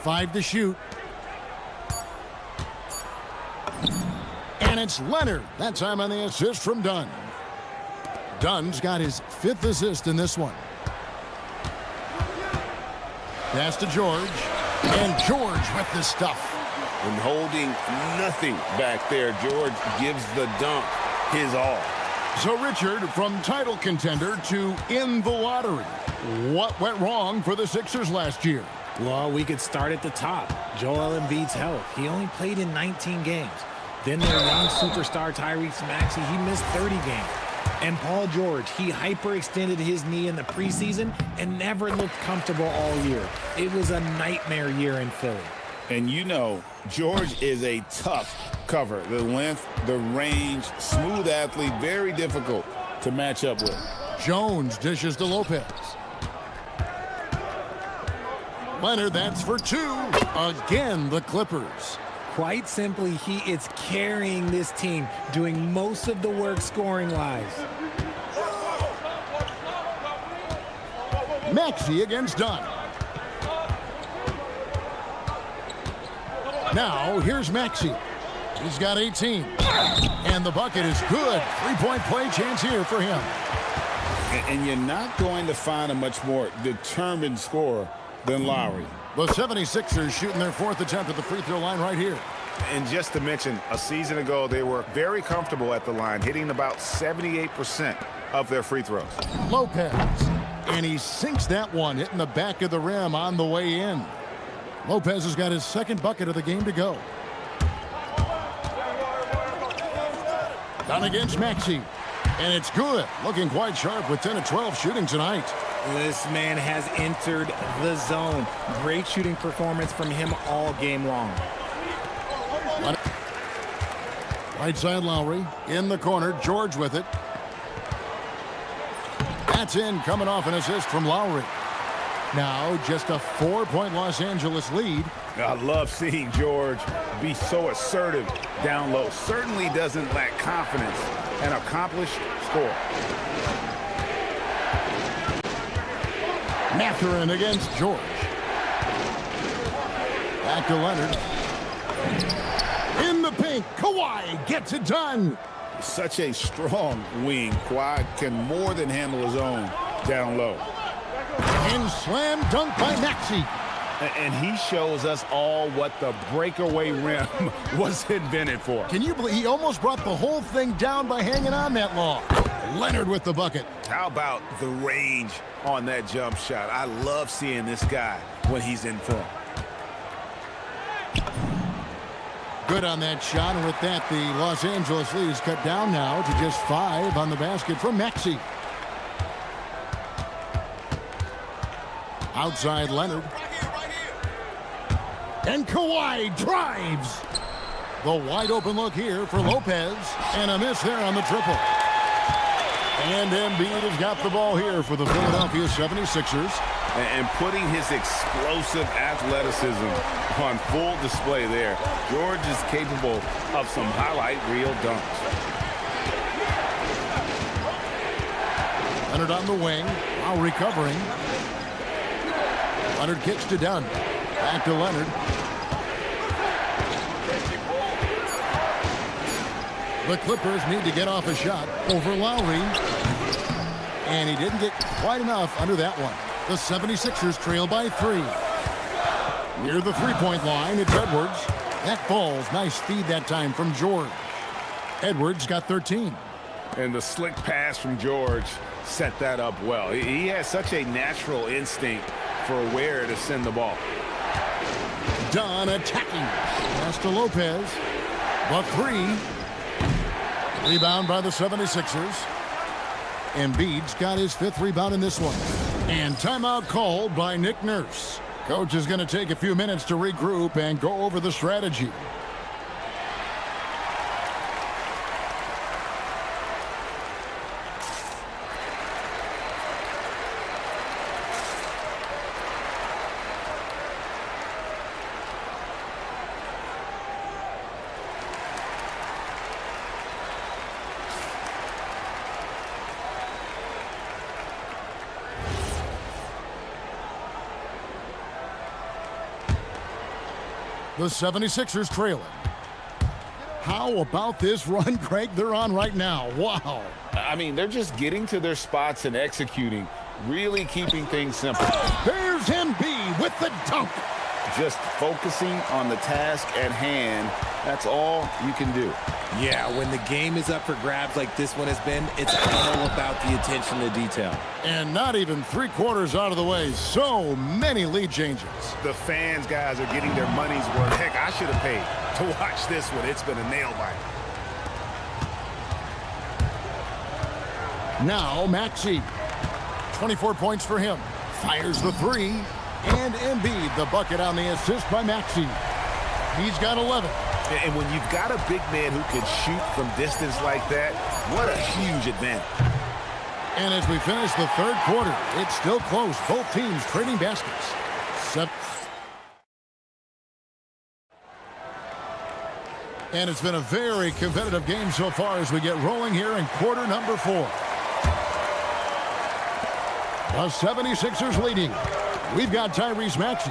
5 to shoot. And it's Leonard. That time on the assist from Dunn. Dunn's got his 5th assist in this one. Pass to George. And George with the stuff. And holding nothing back there, George gives the dunk his all. So Richard, from title contender to in the lottery, what went wrong for the Sixers last year? Well, we could start at the top. Joel Embiid's health. He only played in 19 games. Then their young superstar Tyrese Maxey, he missed 30 games. And Paul George, he hyperextended his knee in the preseason and never looked comfortable all year. It was a nightmare year in Philly. And you know, George is a tough cover. The length, the range, smooth athlete, very difficult to match up with. Jones dishes to Lopez. Leonard, that's for 2. Again, the Clippers. Quite simply, he is carrying this team, doing most of the work scoring-wise. Maxey against Dunn. Now, here's Maxey. He's got 18. And the bucket is good. 3-point play chance here for him. And you're not going to find a much more determined scorer than Lowry. The 76ers shooting their 4th attempt at the free throw line right here. And just to mention, a season ago, they were very comfortable at the line, hitting about 78% of their free throws. Lopez. And he sinks that one, hitting the back of the rim on the way in. Lopez has got his 2nd bucket of the game to go. Done against Maxey. And it's good. Looking quite sharp with 10 of 12 shooting tonight. This man has entered the zone. Great shooting performance from him all game long. Right side Lowry. In the corner. George with it. That's in. Coming off an assist from Lowry. Now just a 4-point Los Angeles lead. I love seeing George be so assertive down low. Certainly doesn't lack confidence. An accomplished scorer. Mathurin against George. Back to Leonard. In the paint, Kawhi gets it done. Such a strong wing. Kawhi can more than handle his own down low. And slam dunk by Maxey. And he shows us all what the breakaway rim was invented for. Can you believe he almost brought the whole thing down by hanging on that long? Leonard with the bucket. How about the range on that jump shot? I love seeing this guy when he's in form. Good on that shot, and with that, the Los Angeles lead is cut down now to just 5 on the basket from Maxey. Outside Leonard. And Kawhi drives. The wide open look here for Lopez. And a miss there on the triple. And Embiid has got the ball here for the Philadelphia 76ers. And putting his explosive athleticism on full display there. George is capable of some highlight reel dunks. Leonard on the wing. Now recovering. Leonard kicks to Dunn. Back to Leonard. The Clippers need to get off a shot over Lowry. And he didn't get quite enough under that one. The 76ers trail by 3. Near the three-point line, it's Edwards. That falls. Nice feed that time from George. Edwards got 13. And the slick pass from George set that up well. He has such a natural instinct for where to send the ball. Dunn attacking. Pass to Lopez. The 3. Rebound by the 76ers. Embiid's got his 5th rebound in this one. And timeout called by Nick Nurse. Coach is going to take a few minutes to regroup and go over the strategy. The 76ers trailing. How about this run, Craig, they're on right now? Wow. I mean, they're just getting to their spots and executing, really keeping things simple. There's Embiid with the dunk. Just focusing on the task at hand. That's all you can do. Yeah, when the game is up for grabs like this one has been, it's all about the attention to detail. And not even 3/4 out of the way. So many lead changes. The fans, guys, are getting their money's worth. Heck, I should have paid to watch this one. It's been a nail biter. Now Maxey. 24 points for him. Fires the three. And Embiid, the bucket on the assist by Maxey. He's got 11. And when you've got a big man who can shoot from distance like that, what a huge advantage. And as we finish the third quarter, it's still close. Both teams trading baskets. And it's been a very competitive game so far as we get rolling here in quarter number 4. The 76ers leading. We've got Tyrese Maxey.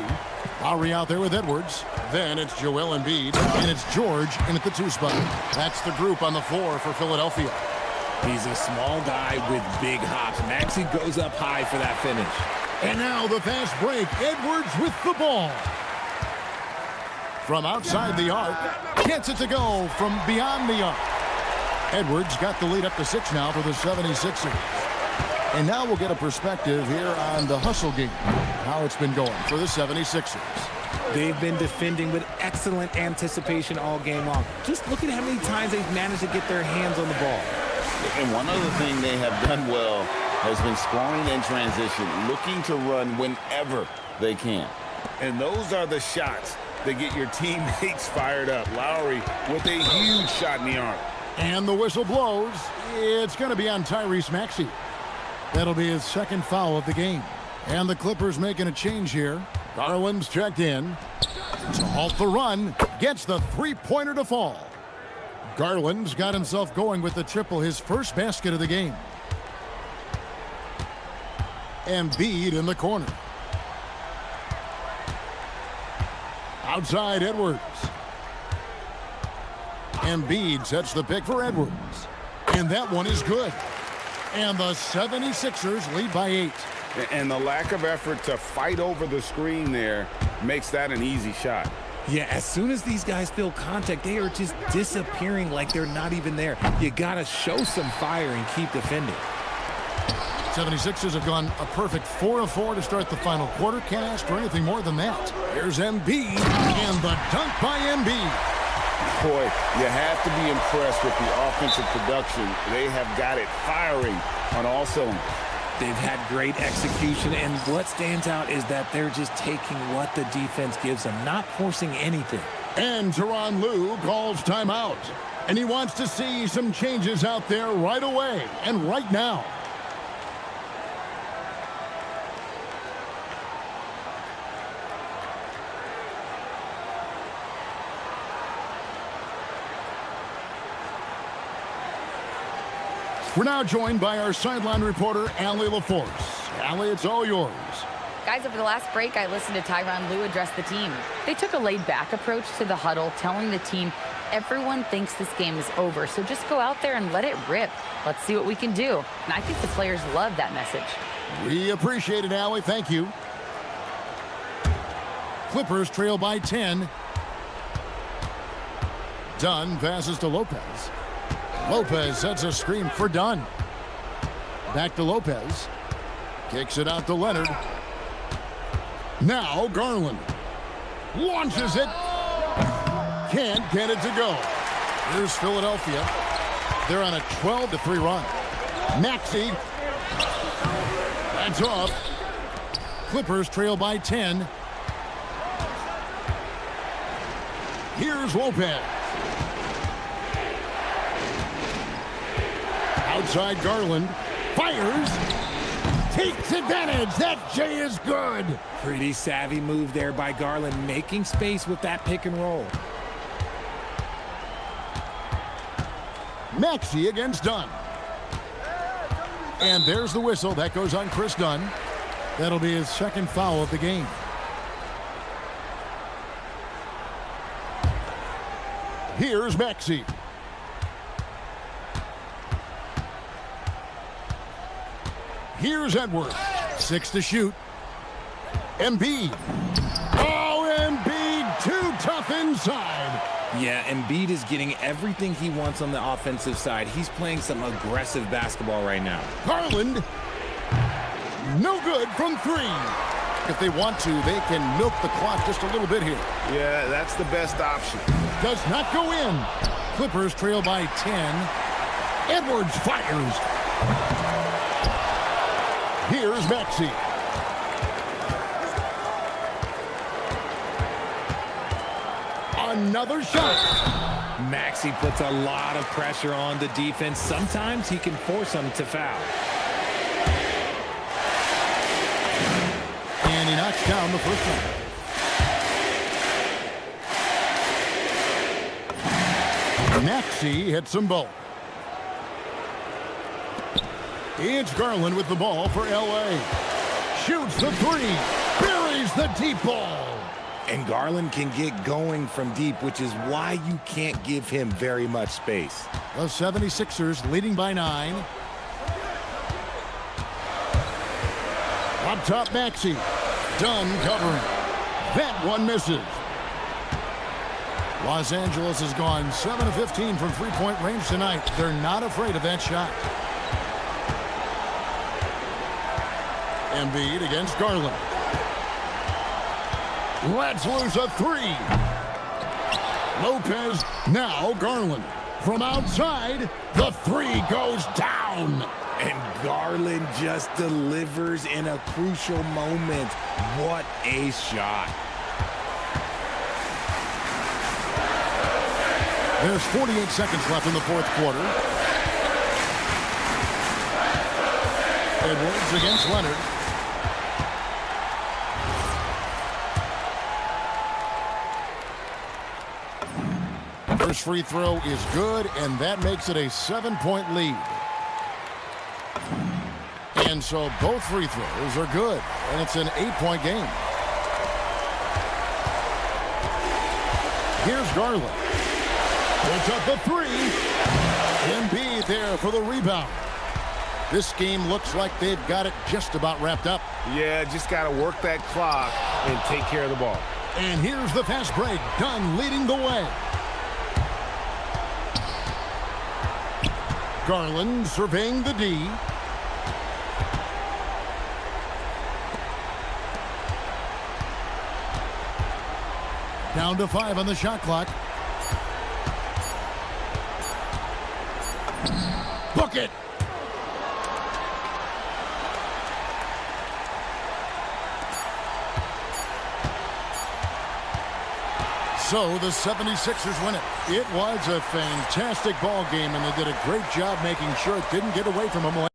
Lowry out there with Edwards. Then it's Joel Embiid. And it's George in at the 2 spot. That's the group on the floor for Philadelphia. He's a small guy with big hops. Maxey goes up high for that finish. And now the fast break. Edwards with the ball. From outside the arc. Gets it to go from beyond the arc. Edwards got the lead up to 6 now for the 76ers. And now we'll get a perspective here on the hustle game, how it's been going for the 76ers. They've been defending with excellent anticipation all game long. Just look at how many times they've managed to get their hands on the ball. And one other thing they have done well has been scoring in transition, looking to run whenever they can. And those are the shots that get your teammates fired up. Lowry with a huge shot in the arm. And the whistle blows. It's going to be on Tyrese Maxey. That'll be his second foul of the game. And the Clippers making a change here. Garland's checked in. To halt the run. Gets the three-pointer to fall. Garland's got himself going with the triple, his first basket of the game. Embiid in the corner. Outside Edwards. Embiid sets the pick for Edwards. And that one is good. And the 76ers lead by 8. And the lack of effort to fight over the screen there makes that an easy shot. Yeah, as soon as these guys feel contact, they are just disappearing like they're not even there. You got to show some fire and keep defending. 76ers have gone a perfect 4 of 4 to start the final quarter. Can't ask for anything more than that. Here's Embiid, and the dunk by Embiid. Boy, you have to be impressed with the offensive production. They have got it firing on all cylinders. They've had great execution, and what stands out is that they're just taking what the defense gives them, not forcing anything. And Tyronn Lue calls timeout. And he wants to see some changes out there right away and right now. We're now joined by our sideline reporter, Allie LaForce. Allie, it's all yours. Guys, over the last break, I listened to Tyronn Lue address the team. They took a laid-back approach to the huddle, telling the team, everyone thinks this game is over, so just go out there and let it rip. Let's see what we can do. And I think the players love that message. We appreciate it, Allie. Thank you. Clippers trail by 10. Dunn passes to Lopez. Lopez sets a screen for Dunn. Back to Lopez. Kicks it out to Leonard. Now Garland. Launches it. Can't get it to go. Here's Philadelphia. They're on a 12-3 run. Maxey. That's off. Clippers trail by 10. Here's Lopez. Outside Garland. Fires. Takes advantage. That J is good. Pretty savvy move there by Garland, making space with that pick and roll. Maxey against Dunn. And there's the whistle. That goes on Chris Dunn. That'll be his second foul of the game. Here's Maxey. Here's Edwards. 6 to shoot. Embiid. Oh, Embiid, too tough inside. Yeah, Embiid is getting everything he wants on the offensive side. He's playing some aggressive basketball right now. Garland. No good from 3. If they want to, they can milk the clock just a little bit here. Yeah, that's the best option. Does not go in. Clippers trail by 10. Edwards fires. Here's Maxey. Another shot. Maxey puts a lot of pressure on the defense. Sometimes he can force them to foul. And he knocks down the first one. Maxey hits them both. It's Garland with the ball for L.A. Shoots the 3. Buries the deep ball. And Garland can get going from deep, which is why you can't give him very much space. The 76ers leading by 9. Up top, Maxey. Dunn covering. That one misses. Los Angeles has gone 7 of 15 from three-point range tonight. They're not afraid of that shot. Embiid against Garland. Let's lose a 3. Lopez, now Garland. From outside, the 3 goes down. And Garland just delivers in a crucial moment. What a shot. There's 48 seconds left in the fourth quarter. Edwards against Leonard. First free throw is good, and that makes it a 7-point lead. And so both free throws are good, and it's an 8-point game. Here's Garland. Puts up the 3. Embiid there for the rebound. This game looks like they've got it just about wrapped up. Yeah, just got to work that clock and take care of the ball. And here's the fast break. Dunn leading the way. Garland surveying the D. Down to 5 on the shot clock. Book it. So the 76ers win it. It was a fantastic ball game, and they did a great job making sure it didn't get away from them.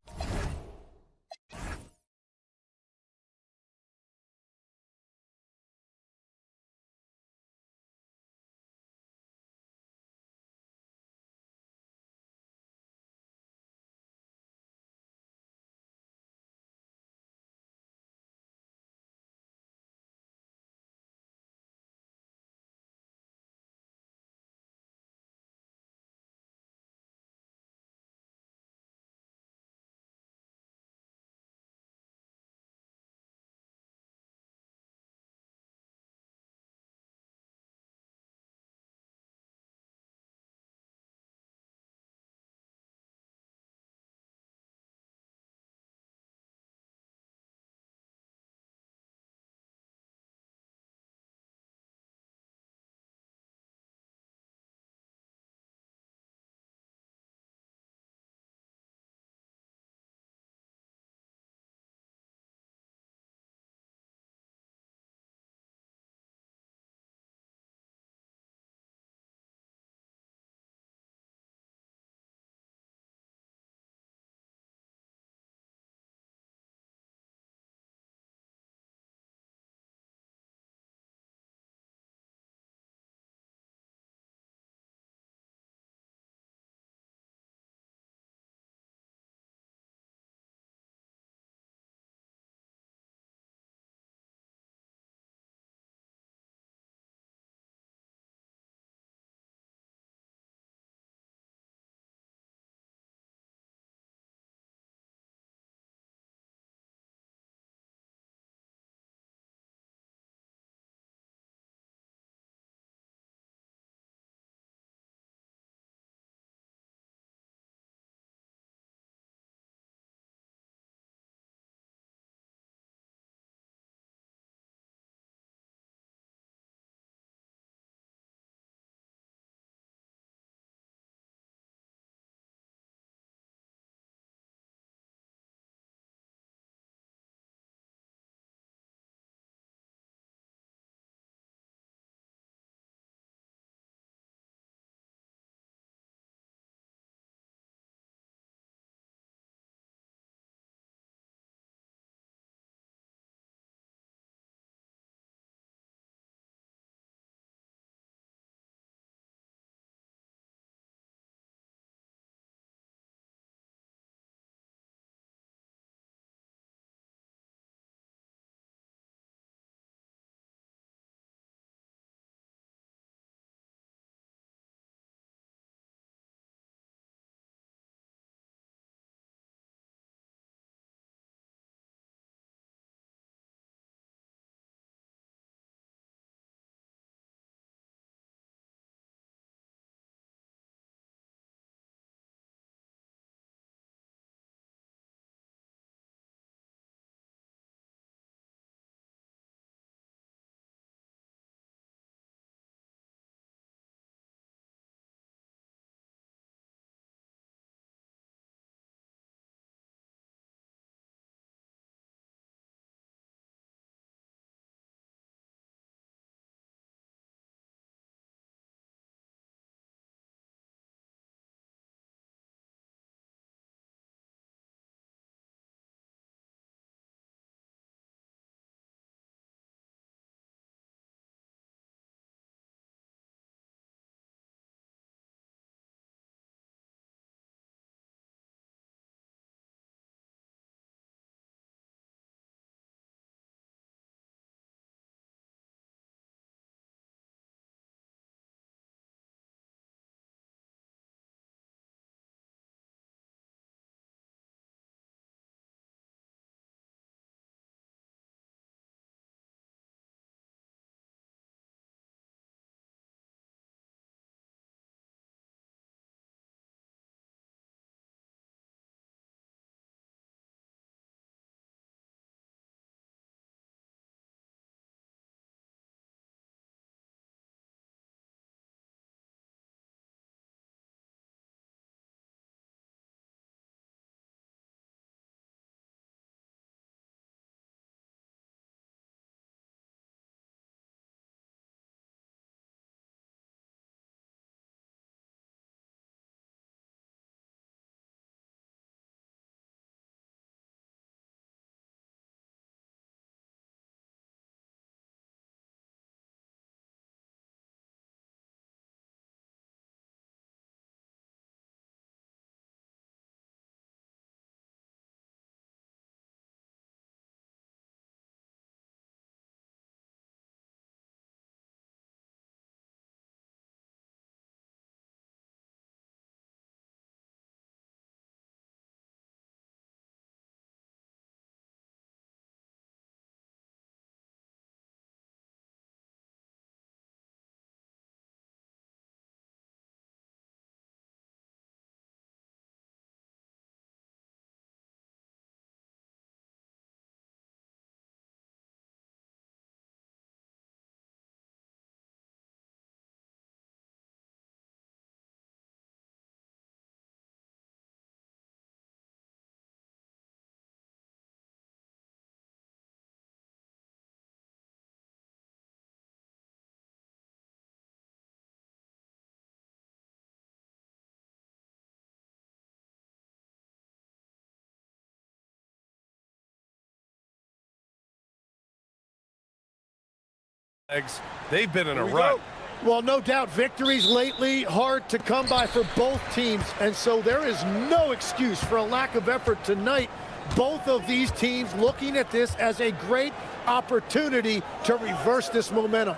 They've been in a rut. Well, no doubt victories lately hard to come by for both teams, and so there is no excuse for a lack of effort tonight. Both of these teams looking at this as a great opportunity to reverse this momentum.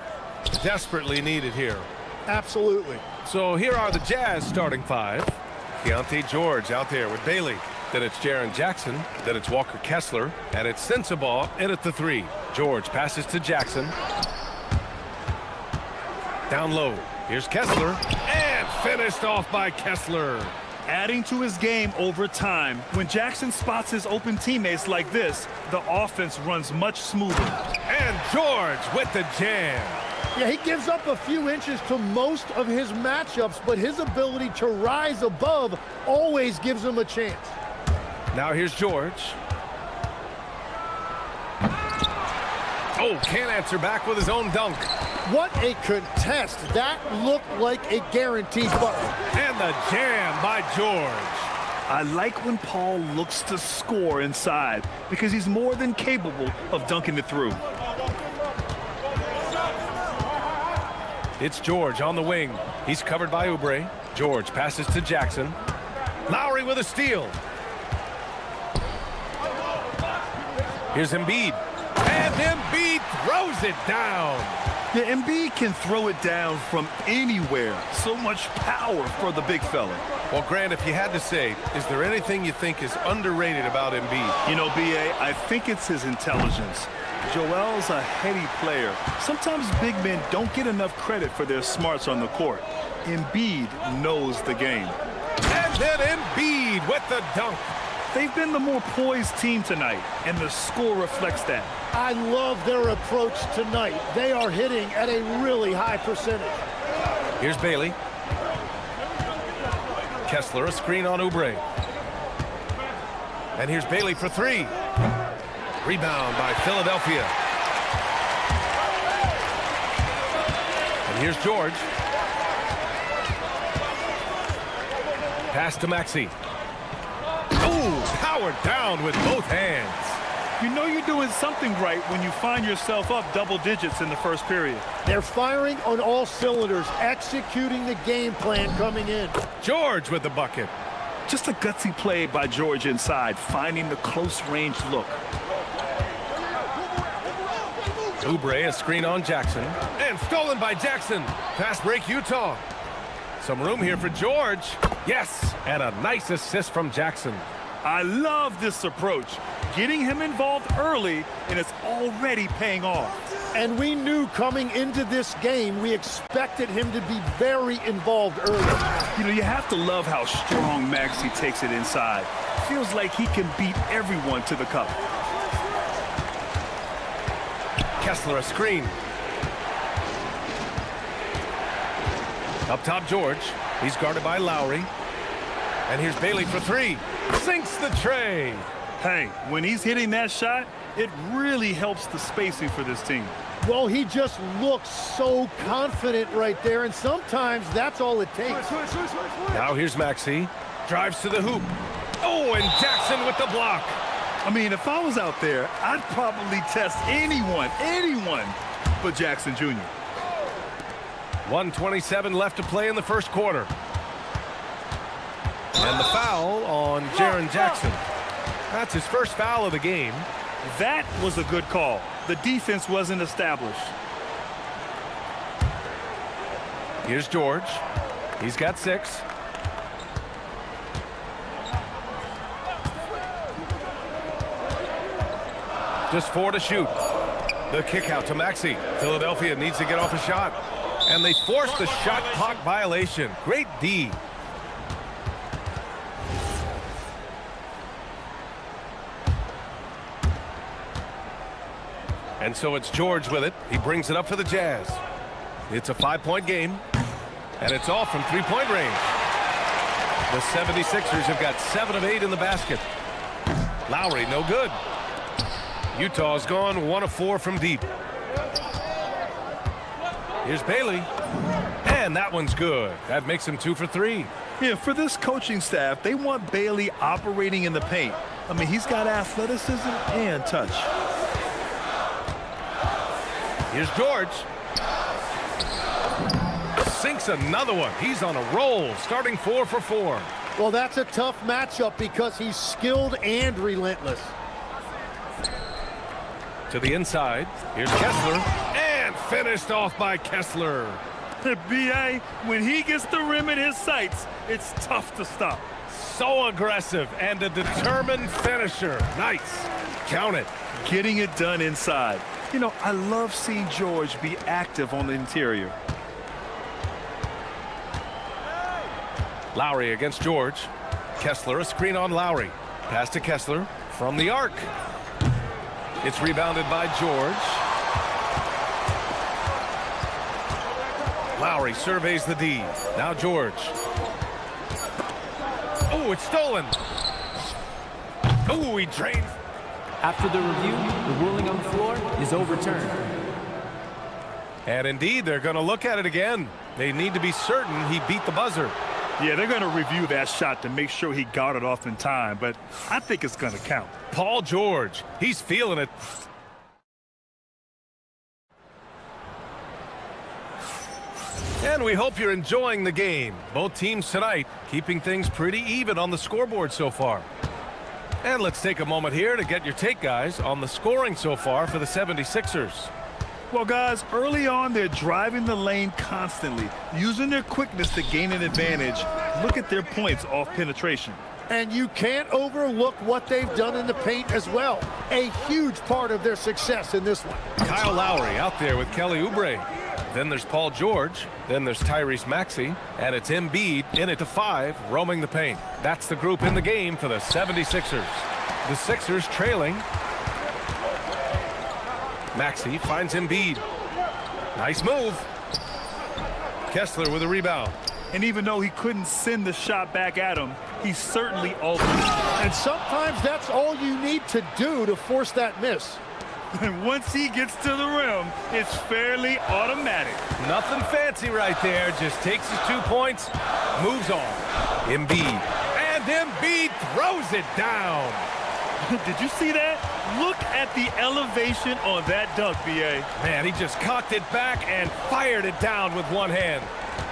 Desperately needed here. Absolutely. So here are the Jazz starting five. Keontae George out there with Bailey. Then it's Jaren Jackson. Then it's Walker Kessler. And it's Sensabaugh in at the three. George passes to Jackson. Down low. Here's Kessler. And finished off by Kessler. Adding to his game over time. When Jackson spots his open teammates like this, the offense runs much smoother. And George with the jam. Yeah, he gives up a few inches to most of his matchups, but his ability to rise above always gives him a chance. Now here's George. Oh, can't answer back with his own dunk. What a contest. That looked like a guaranteed bucket. And the jam by George. I like when Paul looks to score inside because he's more than capable of dunking it through. It's George on the wing. He's covered by Oubre. George passes to Jackson. Lowry with a steal. Here's Embiid. And Embiid throws it down. Yeah, Embiid can throw it down from anywhere. So much power for the big fella. Well, Grant, if you had to say, is there anything you think is underrated about Embiid? You know, B.A., I think it's his intelligence. Joel's a heady player. Sometimes big men don't get enough credit for their smarts on the court. Embiid knows the game. And then Embiid with the dunk. They've been the more poised team tonight, and the score reflects that. I love their approach tonight. They are hitting at a really high percentage. Here's Bailey. Kessler, a screen on Oubre. And here's Bailey for three. Rebound by Philadelphia. And here's George. Pass to Maxey. Oh, powered down with both hands. You know you're doing something right when you find yourself up double digits in the first period. They're firing on all cylinders, executing the game plan coming in. George with the bucket. Just a gutsy play by George inside, finding the close-range look. Oubre, a screen on Jackson. And stolen by Jackson. Fast break, Utah. Some room here for George. Yes, and a nice assist from Jackson. I love this approach. Getting him involved early, and it's already paying off. And we knew coming into this game, we expected him to be very involved early. You know, you have to love how strong Maxey takes it inside. Feels like he can beat everyone to the cup. Kessler, a screen. Up top, George. He's guarded by Lowry. And here's Bailey for three. Sinks the tray. Hey, when he's hitting that shot, it really helps the spacing for this team. Well, he just looks so confident right there, and sometimes that's all it takes. Now here's Maxey. Drives to the hoop. Oh, and Jackson with the block. I mean, if I was out there, I'd probably test anyone but Jackson Jr. 1:27 left to play in the first quarter. And the foul on Jaren Jackson. That's his first foul of the game. That was a good call. The defense wasn't established. Here's George. He's got 6. Just 4 to shoot. The kick out to Maxey. Philadelphia needs to get off a shot. And they force the shot clock violation. Great D. And so it's George with it. He brings it up for the Jazz. It's a 5-point game. And it's all from 3-point range. The 76ers have got 7 of 8 in the basket. Lowry, no good. Utah's gone 1 of 4 from deep. Here's Bailey. And that one's good. That makes him 2 for 3. Yeah, for this coaching staff, they want Bailey operating in the paint. I mean, he's got athleticism and touch. Here's George. sinks another one. He's on a roll, starting 4 for 4. Well, that's a tough matchup because he's skilled and relentless. To the inside. Here's Kessler. And finished off by Kessler. B.A., when he gets the rim in his sights, it's tough to stop. So aggressive and a determined finisher. Nice. Count it. Getting it done inside. You know, I love seeing George be active on the interior. Lowry against George. Kessler, a screen on Lowry. Pass to Kessler from the arc. It's rebounded by George. Lowry surveys the D. Now George. Oh, it's stolen. Oh, he drains. After the review, the ruling on the floor is overturned. And indeed, they're going to look at it again. They need to be certain he beat the buzzer. Yeah, they're going to review that shot to make sure he got it off in time, but I think it's going to count. Paul George, he's feeling it. And we hope you're enjoying the game. Both teams tonight keeping things pretty even on the scoreboard so far. And let's take a moment here to get your take, guys, on the scoring so far for the 76ers. Well, guys, early on, they're driving the lane constantly, using their quickness to gain an advantage. Look at their points off penetration. And you can't overlook what they've done in the paint as well. A huge part of their success in this one. Kyle Lowry out there with Kelly Oubre. Then there's Paul George. Then there's Tyrese Maxey. And it's Embiid in it to 5, roaming the paint. That's the group in the game for the 76ers. The Sixers trailing. Maxey finds Embiid. Nice move. Kessler with a rebound. And even though he couldn't send the shot back at him, he certainly altered. And sometimes that's all you need to do to force that miss. And once he gets to the rim, it's fairly automatic. Nothing fancy right there. Just takes his 2 points, moves on. Embiid. And Embiid throws it down. Did you see that? Look at the elevation on that dunk, B.A. Man, he just cocked it back and fired it down with one hand.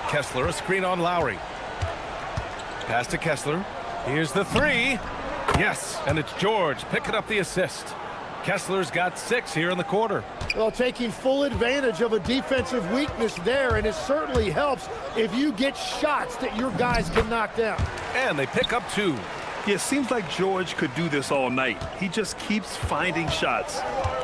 Kessler, a screen on Lowry. Pass to Kessler. Here's the 3. Yes, and it's George picking up the assist. Kessler's got 6 here in the quarter. Well, taking full advantage of a defensive weakness there, and it certainly helps if you get shots that your guys can knock down. And they pick up 2. Yeah, it seems like George could do this all night. He just keeps finding shots.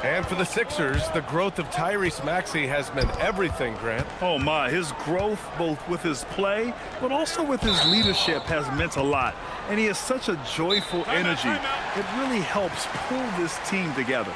And for the Sixers, the growth of Tyrese Maxey has meant everything, Grant. Oh, my. His growth, both with his play, but also with his leadership, has meant a lot. And he has such a joyful energy. It really helps pull this team together.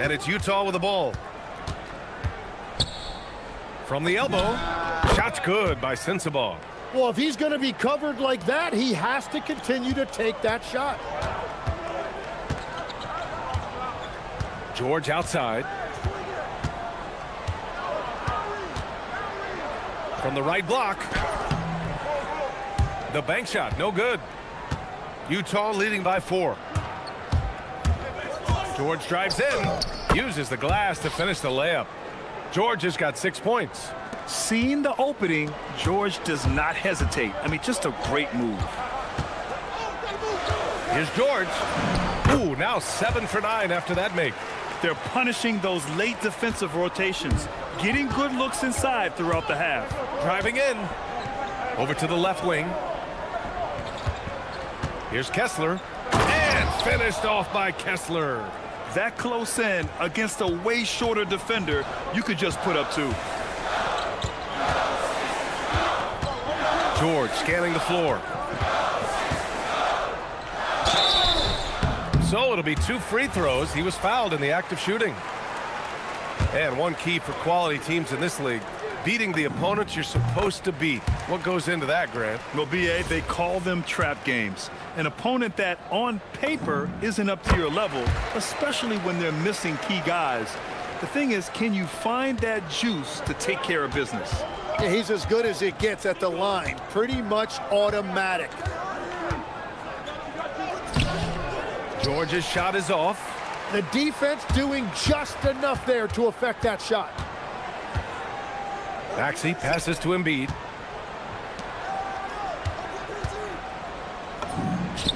And it's Utah with the ball. From the elbow. Shot's good by Sensabaugh. Well, if he's going to be covered like that, he has to continue to take that shot. George outside. From the right block. The bank shot, no good. Utah leading by 4. George drives in, uses the glass to finish the layup. George has got 6 points. Seeing the opening, George does not hesitate. I mean, just a great move. Here's George. Ooh, now 7 for 9 after that make. They're punishing those late defensive rotations, getting good looks inside throughout the half. Driving in. Over to the left wing. Here's Kessler. And finished off by Kessler. That close in against a way shorter defender, you could just put up 2. George scanning the floor. So it'll be 2 free throws. He was fouled in the act of shooting. And one key for quality teams in this league, beating the opponents you're supposed to beat. What goes into that, Grant? Well, BA, they call them trap games. An opponent that, on paper, isn't up to your level, especially when they're missing key guys. The thing is, can you find that juice to take care of business? Yeah, he's as good as it gets at the line. Pretty much automatic. George's shot is off. The defense doing just enough there to affect that shot. Maxey passes to Embiid.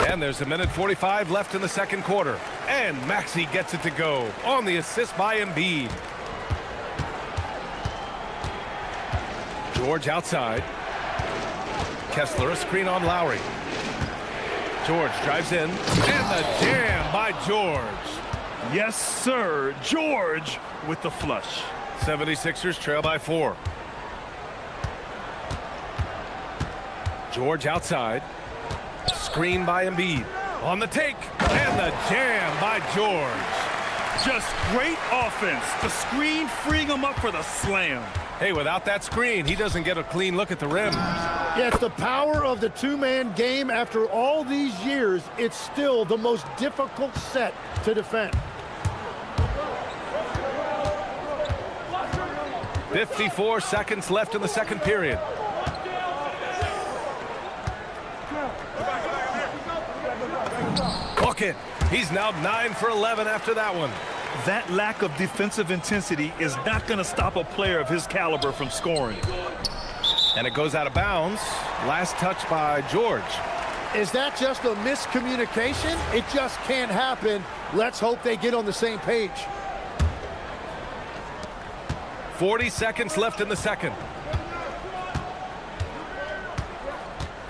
And there's a minute 45 left in the second quarter. And Maxey gets it to go on the assist by Embiid. George outside. Kessler, a screen on Lowry. George drives in. And the jam by George. Yes, sir. George with the flush. 76ers trail by 4. George outside. Screen by Embiid. On the take. And the jam by George. Just great offense. The screen freeing him up for the slam. Hey, without that screen, he doesn't get a clean look at the rim. Yeah, it's the power of the two-man game. After all these years, it's still the most difficult set to defend. 54 seconds left in the second period. Bucket. He's now 9 for 11 after that one. That lack of defensive intensity is not going to stop a player of his caliber from scoring. And it goes out of bounds. Last touch by George. Is that just a miscommunication? It just can't happen. Let's hope they get on the same page. 40 seconds left in the second.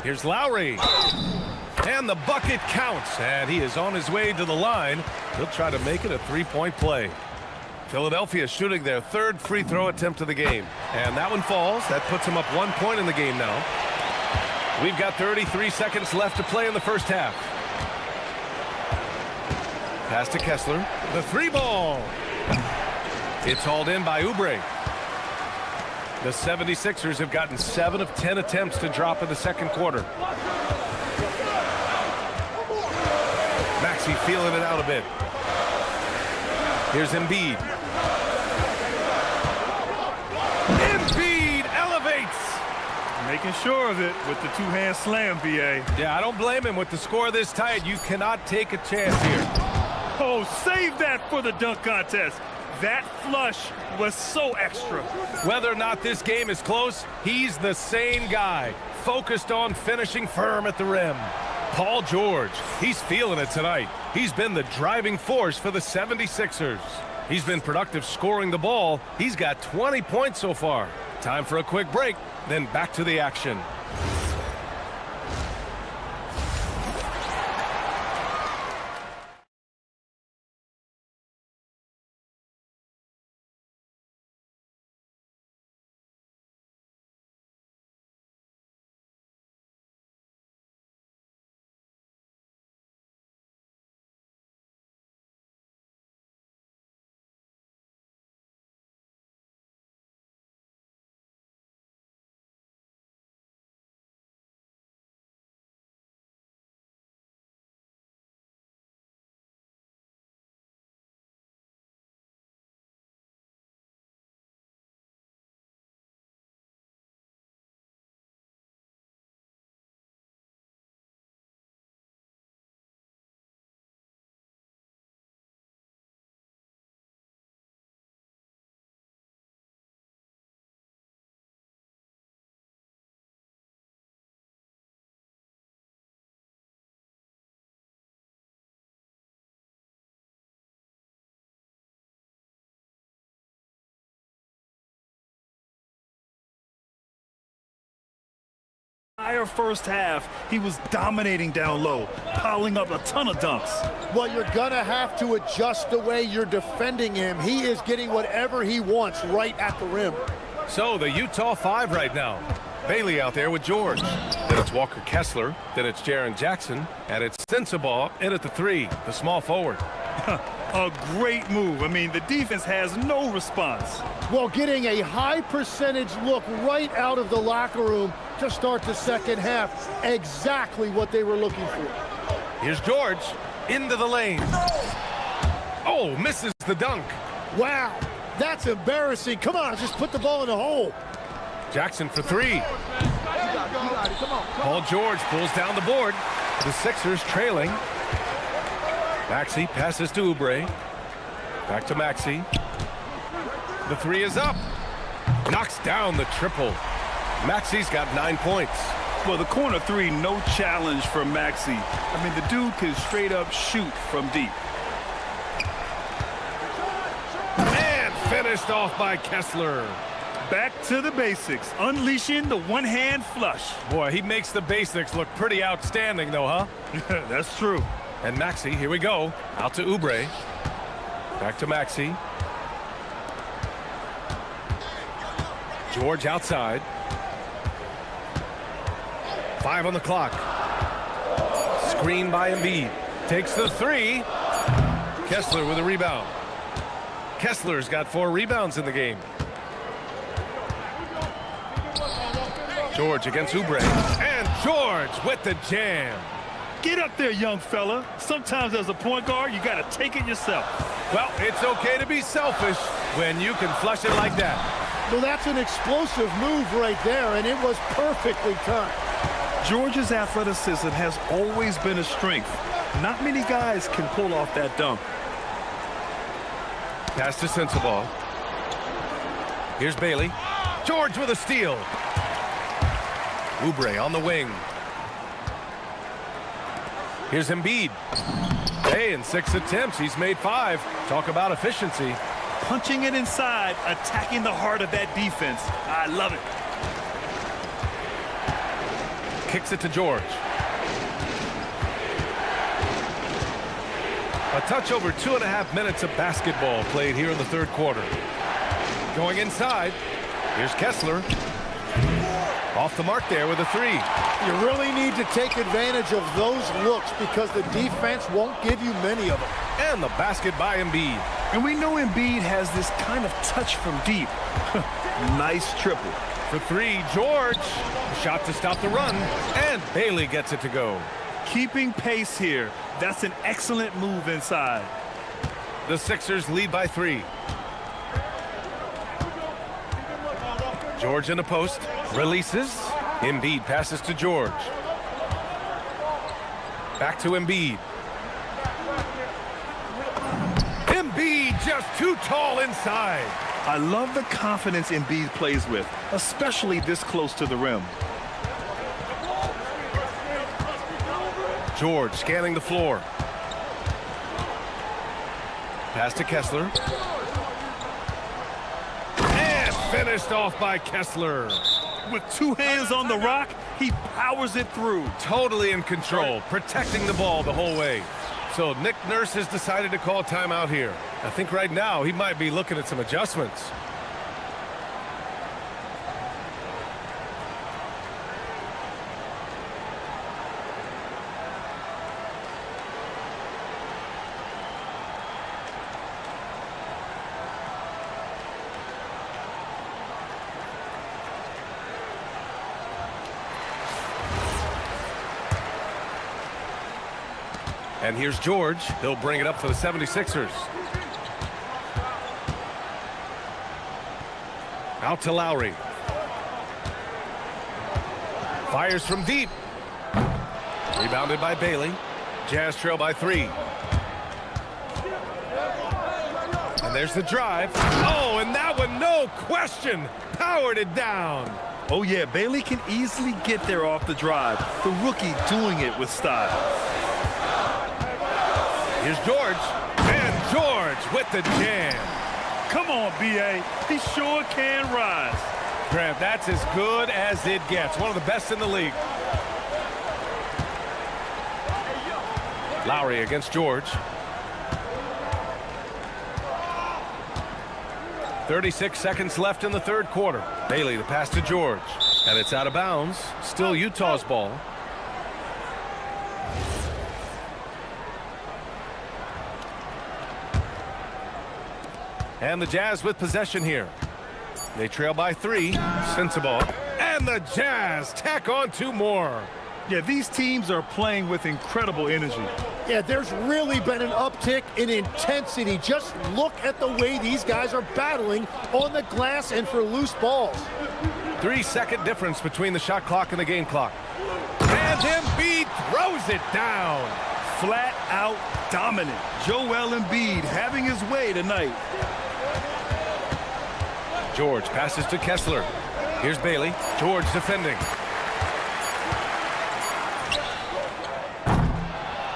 Here's Lowry. And the bucket counts. And he is on his way to the line. He'll try to make it a three-point play. Philadelphia shooting their third free throw attempt of the game. And that one falls. That puts them up 1 point in the game now. We've got 33 seconds left to play in the first half. Pass to Kessler. The three ball. It's hauled in by Oubre. The 76ers have gotten 7 of 10 attempts to drop in the second quarter. Maxey feeling it out a bit. Here's Embiid. Embiid elevates. Making sure of it with the two-hand slam, BA. Yeah, I don't blame him. With the score this tight, you cannot take a chance here. Oh, save that for the dunk contest. That flush was so extra. Whether or not this game is close, he's the same guy, focused on finishing firm at the rim. Paul George, he's feeling it tonight. He's been the driving force for the 76ers. He's been productive scoring the ball. He's got 20 points so far. Time for a quick break, then back to the action. Entire first half, he was dominating down low, piling up a ton of dunks. Well, you're gonna have to adjust the way you're defending him. He is getting whatever he wants right at the rim. So the Utah 5 right now. Bailey out there with George. Then it's Walker Kessler. Then it's Jaren Jackson. And it's Sensabaugh in at the 3, the small forward. A great move. I mean, the defense has no response. Well, getting a high percentage look right out of the locker room to start the second half. Exactly what they were looking for. Here's George into the lane. Oh, misses the dunk. Wow, that's embarrassing. Come on, just put the ball in the hole. Jackson for three. Paul George pulls down the board. The Sixers trailing. Maxey passes to Oubre. Back to Maxey. The three is up. Knocks down the triple. Maxey's got 9 points. Well, the corner three, no challenge for Maxey. I mean, the dude can straight up shoot from deep. And finished off by Kessler. Back to the basics, unleashing the one-hand flush. Boy, he makes the basics look pretty outstanding, though, huh? That's true. And Maxey, here we go. Out to Oubre. Back to Maxey. George outside. 5 on the clock. Screen by Embiid. Takes the three. Kessler with a rebound. Kessler's got 4 rebounds in the game. George against Oubre. And George with the jam. Get up there, young fella. Sometimes as a point guard, you got to take it yourself. Well, it's okay to be selfish when you can flush it like that. Well, that's an explosive move right there, and it was perfectly timed. George's athleticism has always been a strength. Not many guys can pull off that dunk. Pass to Sensabaugh. Here's Bailey. George with a steal. Oubre on the wing. Here's Embiid. Hey, in 6 attempts, he's made 5. Talk about efficiency. Punching it inside, attacking the heart of that defense. I love it. Kicks it to George. A touch over 2.5 minutes of basketball played here in the third quarter. Going inside. Here's Kessler. Off the mark there with a three. You really need to take advantage of those looks because the defense won't give you many of them. And the basket by Embiid. And we know Embiid has this kind of touch from deep. Nice triple. For three, George. A shot to stop the run. And Bailey gets it to go. Keeping pace here. That's an excellent move inside. The Sixers lead by 3. George in the post. Releases. Embiid passes to George. Back to Embiid. Embiid just too tall inside. I love the confidence Embiid plays with, especially this close to the rim. George scanning the floor. Pass to Kessler. And finished off by Kessler. With 2 hands on the rock, he powers it through. Totally in control, protecting the ball the whole way. So Nick Nurse has decided to call timeout here. I think right now he might be looking at some adjustments. And here's George. He'll bring it up for the 76ers. Out to Lowry. Fires from deep. Rebounded by Bailey. Jazz trail by 3. And there's the drive. Oh, and that one, no question, powered it down. Oh, yeah, Bailey can easily get there off the drive. The rookie doing it with style. Here's George, and George with the jam. Come on, B.A. He sure can rise. Graham, that's as good as it gets. One of the best in the league. Lowry against George. 36 seconds left in the third quarter. Bailey, the pass to George. And it's out of bounds. Still Utah's ball. And the Jazz with possession here. They trail by 3. Sensible. And the Jazz tack on 2 more. Yeah, these teams are playing with incredible energy. Yeah, there's really been an uptick in intensity. Just look at the way these guys are battling on the glass and for loose balls. 3-second difference between the shot clock and the game clock. And Embiid throws it down. Flat out dominant. Joel Embiid having his way tonight. George passes to Kessler. Here's Bailey. George defending.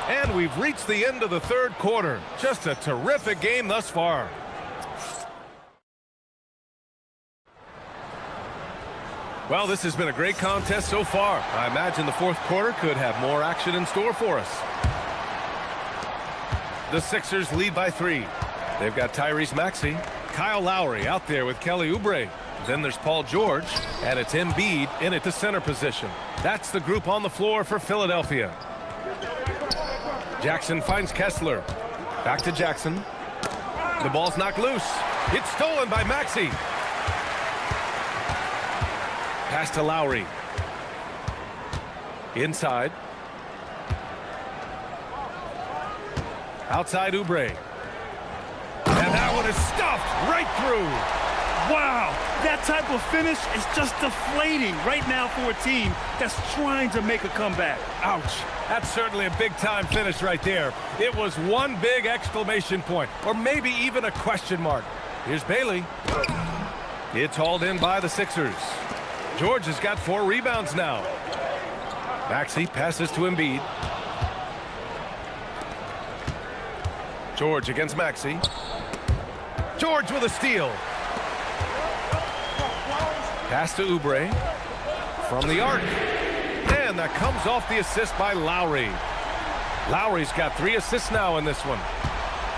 And we've reached the end of the 3rd quarter. Just a terrific game thus far. Well, this has been a great contest so far. I imagine the 4th quarter could have more action in store for us. The Sixers lead by 3. They've got Tyrese Maxey, Kyle Lowry out there with Kelly Oubre. Then there's Paul George, and it's Embiid in at the center position. That's the group on the floor for Philadelphia. Jackson finds Kessler. Back to Jackson. The ball's knocked loose. It's stolen by Maxey. Pass to Lowry. Inside. Outside Oubre. And that one is stuffed right through. Wow, that type of finish is just deflating right now for a team that's trying to make a comeback. Ouch. That's certainly a big-time finish right there. It was one big exclamation point, or maybe even a question mark. Here's Bailey. It's hauled in by the Sixers. George has got 4 rebounds now. Maxey passes to Embiid. George against Maxey. George with a steal. Pass to Oubre. From the arc. And that comes off the assist by Lowry. Lowry's got 3 assists now in this one.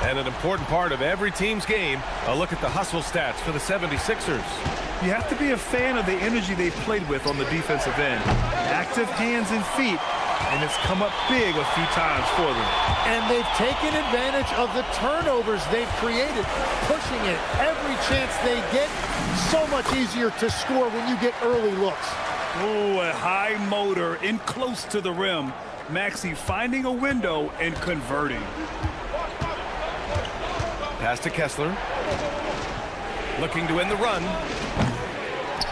And an important part of every team's game, a look at the hustle stats for the 76ers. You have to be a fan of the energy they've played with on the defensive end. Active hands and feet, and it's come up big a few times for them. And they've taken advantage of the turnovers they've created, pushing it every chance they get. So much easier to score when you get early looks. Oh, a high motor in close to the rim. Maxey finding a window and converting. Pass to Kessler. Looking to end the run.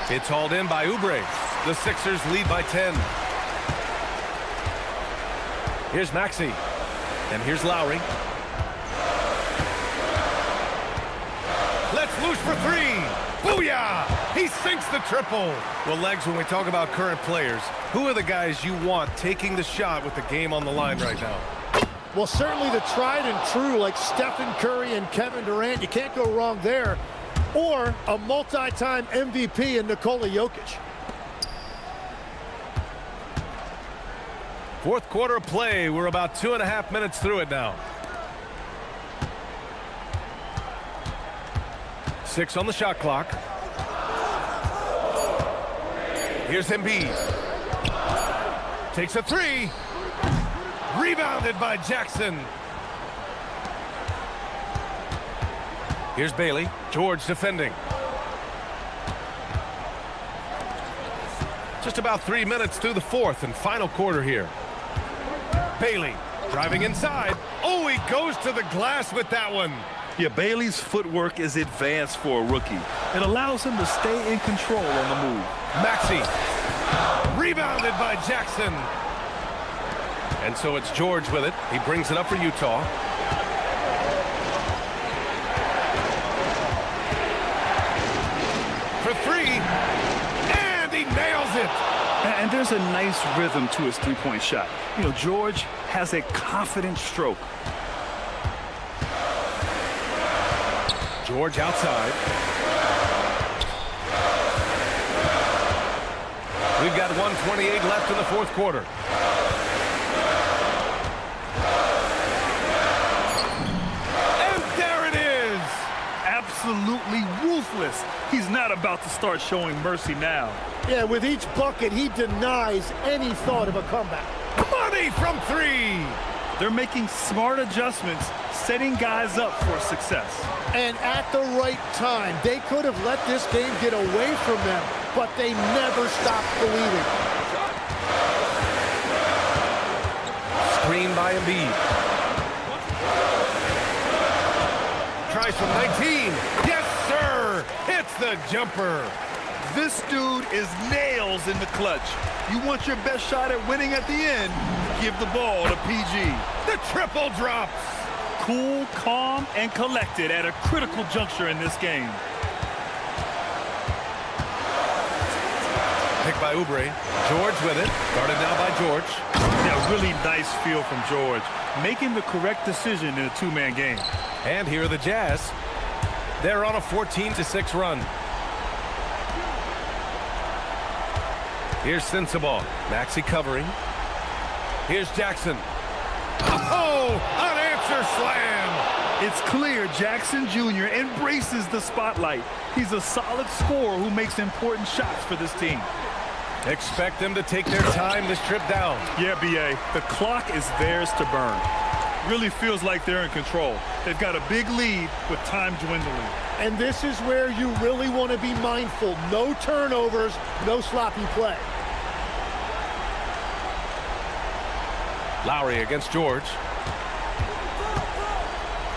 It's hauled in by Oubre. The Sixers lead by 10. Here's Maxey. And here's Lowry. Let's loose for 3. Booyah! He sinks the triple. Well, Legs, when we talk about current players, who are the guys you want taking the shot with the game on the line right now? Well, certainly the tried and true like Stephen Curry and Kevin Durant. You can't go wrong there. Or a multi-time MVP in Nikola Jokic. 4th quarter of play. We're about 2.5 minutes through it now. 6 on the shot clock. Here's Embiid. Takes a 3. Rebounded by Jackson. Here's Bailey. George defending. Just about 3 minutes through the 4th and final quarter here. Bailey driving inside. Oh, he goes to the glass with that one. Yeah, Bailey's footwork is advanced for a rookie. It allows him to stay in control on the move. Maxey. Rebounded by Jackson. And so it's George with it. He brings it up for Utah. For 3. And he nails it. And there's a nice rhythm to his three-point shot. You know, George has a confident stroke. George outside. We've got 1:28 left in the 4th quarter. And there it is. Absolutely ruthless. He's not about to start showing mercy now. Yeah, with each bucket, he denies any thought of a comeback. Money from 3. They're making smart adjustments, setting guys up for success. And at the right time, they could have let this game get away from them, but they never stopped believing. Screen by Embiid. Tries from 19. Yes, sir! Hits the jumper. This dude is nails in the clutch. You want your best shot at winning at the end? Give the ball to PG. The triple drops. Cool, calm, and collected at a critical juncture in this game. Picked by Oubre. George with it. Guarded now by George. Yeah, really nice feel from George. Making the correct decision in a two-man game. And here are the Jazz. They're on a 14-6 run. Here's Sensabaugh. Maxey covering. Here's Jackson. Oh, an answer slam. It's clear Jackson Jr. embraces the spotlight. He's a solid scorer who makes important shots for this team. Expect them to take their time this trip down. Yeah, B.A., the clock is theirs to burn. Really feels like they're in control. They've got a big lead with time dwindling. And this is where you really want to be mindful. No turnovers, no sloppy play. Lowry against George.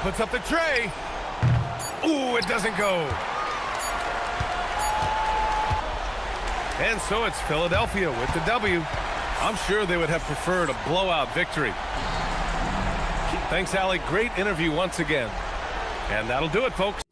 Puts up the tray. Ooh, it doesn't go. And so it's Philadelphia with the W. I'm sure they would have preferred a blowout victory. Thanks, Allie. Great interview once again. And that'll do it, folks.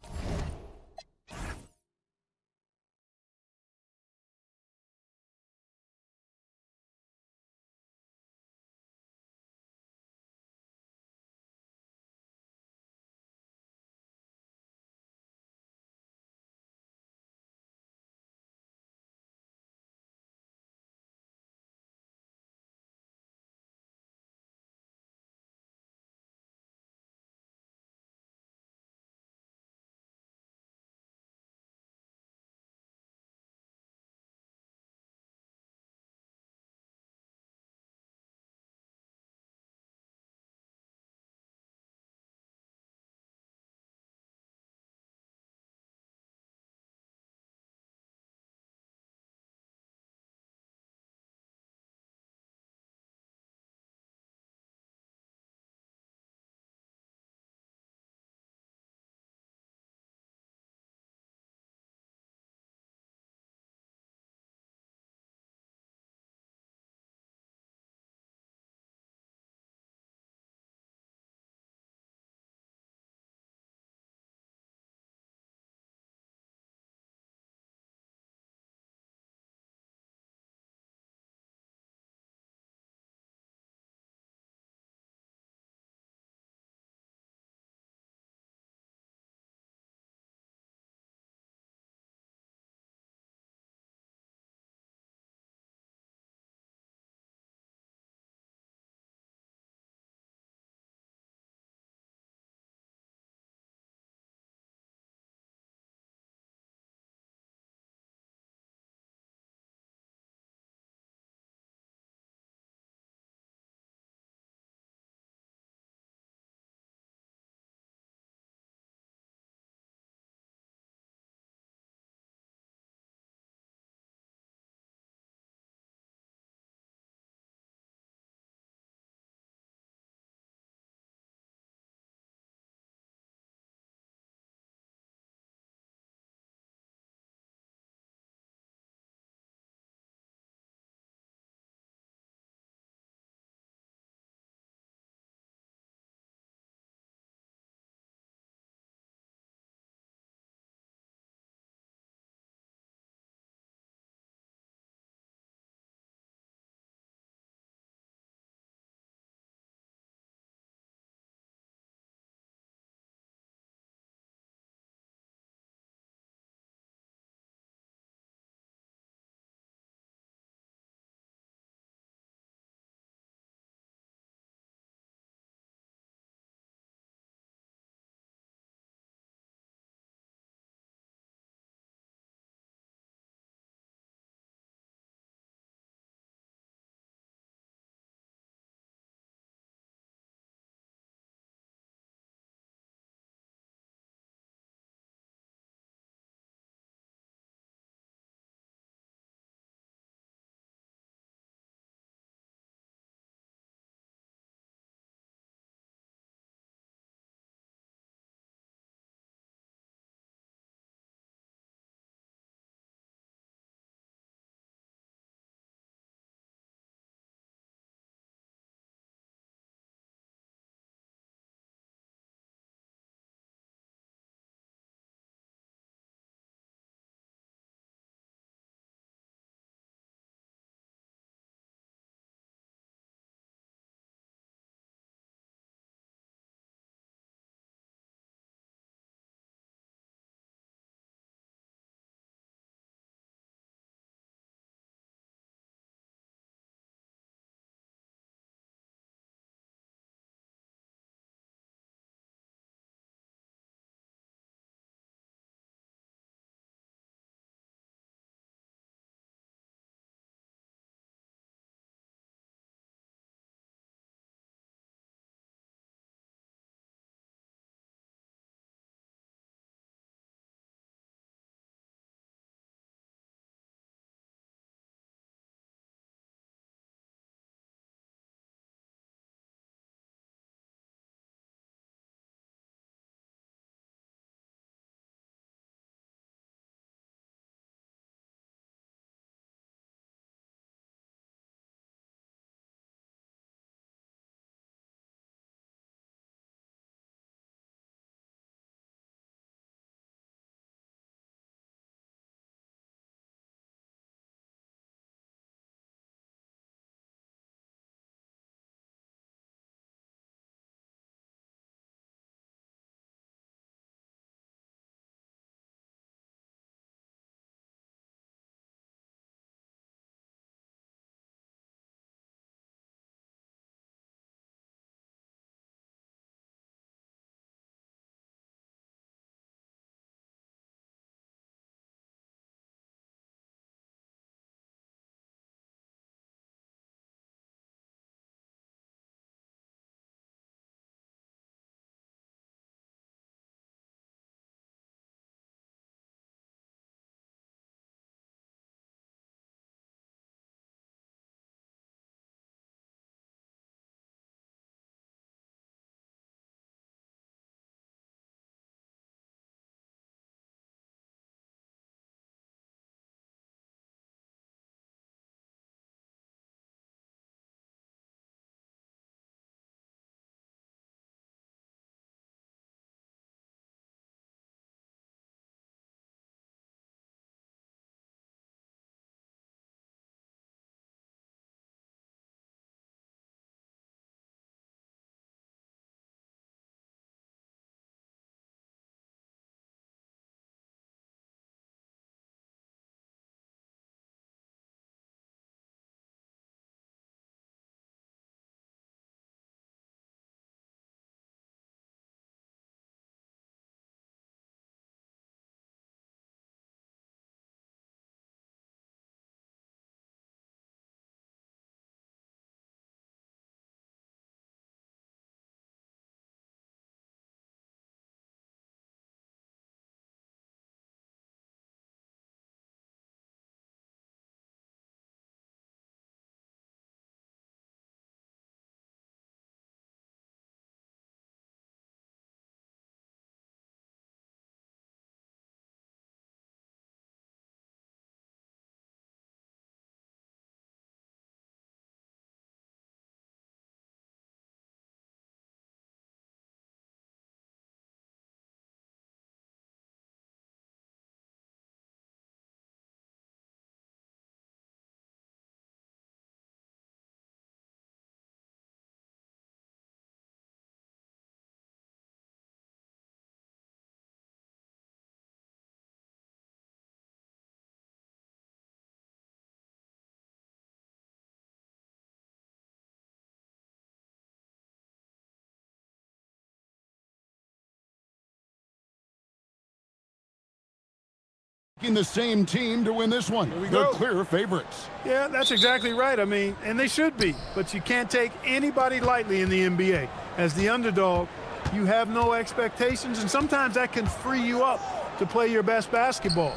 The same team to win this one. we The go. clear favorites. Yeah, that's exactly right. I mean, and they should be. But you can't take anybody lightly in the NBA. As the underdog, you have no expectations, and sometimes that can free you up to play your best basketball,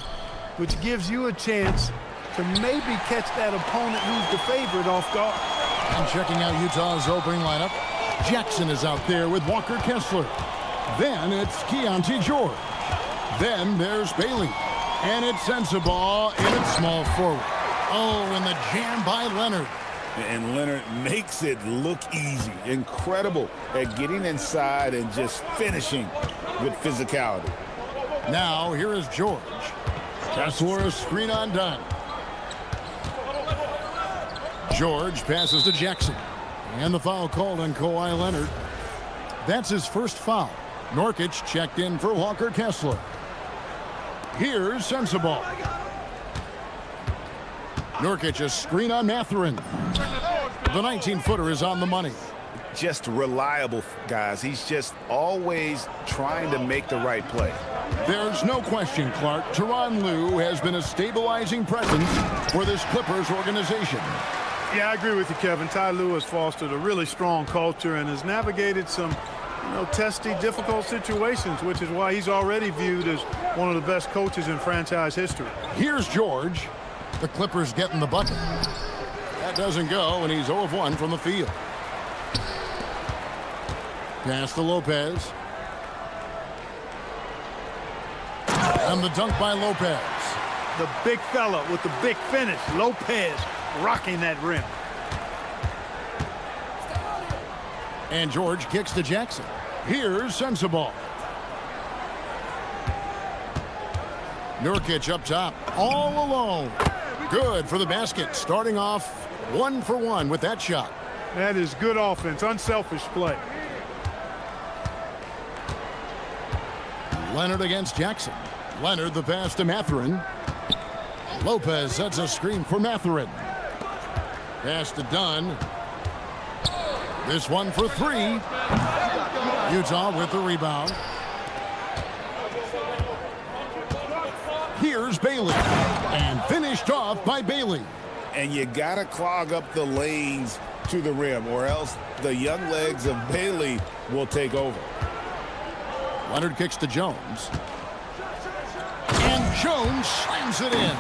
which gives you a chance to maybe catch that opponent who's the favorite off guard. And checking out Utah's opening lineup, Jackson is out there with Walker Kessler. Then it's Keontae George. Then there's Bailey. And it's Sensabaugh in its small forward. Oh, and the jam by Leonard. And Leonard makes it look easy. Incredible at getting inside and just finishing with physicality. Now, here is George. Kessler, screen on done. George passes to Jackson. And the foul called on Kawhi Leonard. That's his first foul. Nurkic checked in for Walker Kessler. Here's Sensabaugh. Nurkic, a screen on Mathurin. The 19-footer is on the money. Just reliable, guys. He's just always trying to make the right play. There's no question, Clark. Tyronn Lue has been a stabilizing presence for this Clippers organization. Yeah, I agree with you, Kevin. Ty Lue has fostered a really strong culture and has navigated some testy, difficult situations, which is why he's already viewed as one of the best coaches in franchise history. Here's George. The Clippers getting the bucket. That doesn't go, and he's 0 of 1 from the field. Pass to Lopez. And the dunk by Lopez. The big fella with the big finish, Lopez, rocking that rim. And George kicks to Jackson. Here's Sensabaugh. Nurkic up top, all alone. Good for the basket, starting off 1 for 1 with that shot. That is good offense, unselfish play. Leonard against Jackson. Leonard the pass to Mathurin. Lopez sets a screen for Mathurin. Pass to Dunn. This one for 3. Utah with the rebound. Here's Bailey. And finished off by Bailey. And you got to clog up the lanes to the rim, or else the young legs of Bailey will take over. Leonard kicks to Jones. And Jones slams it in.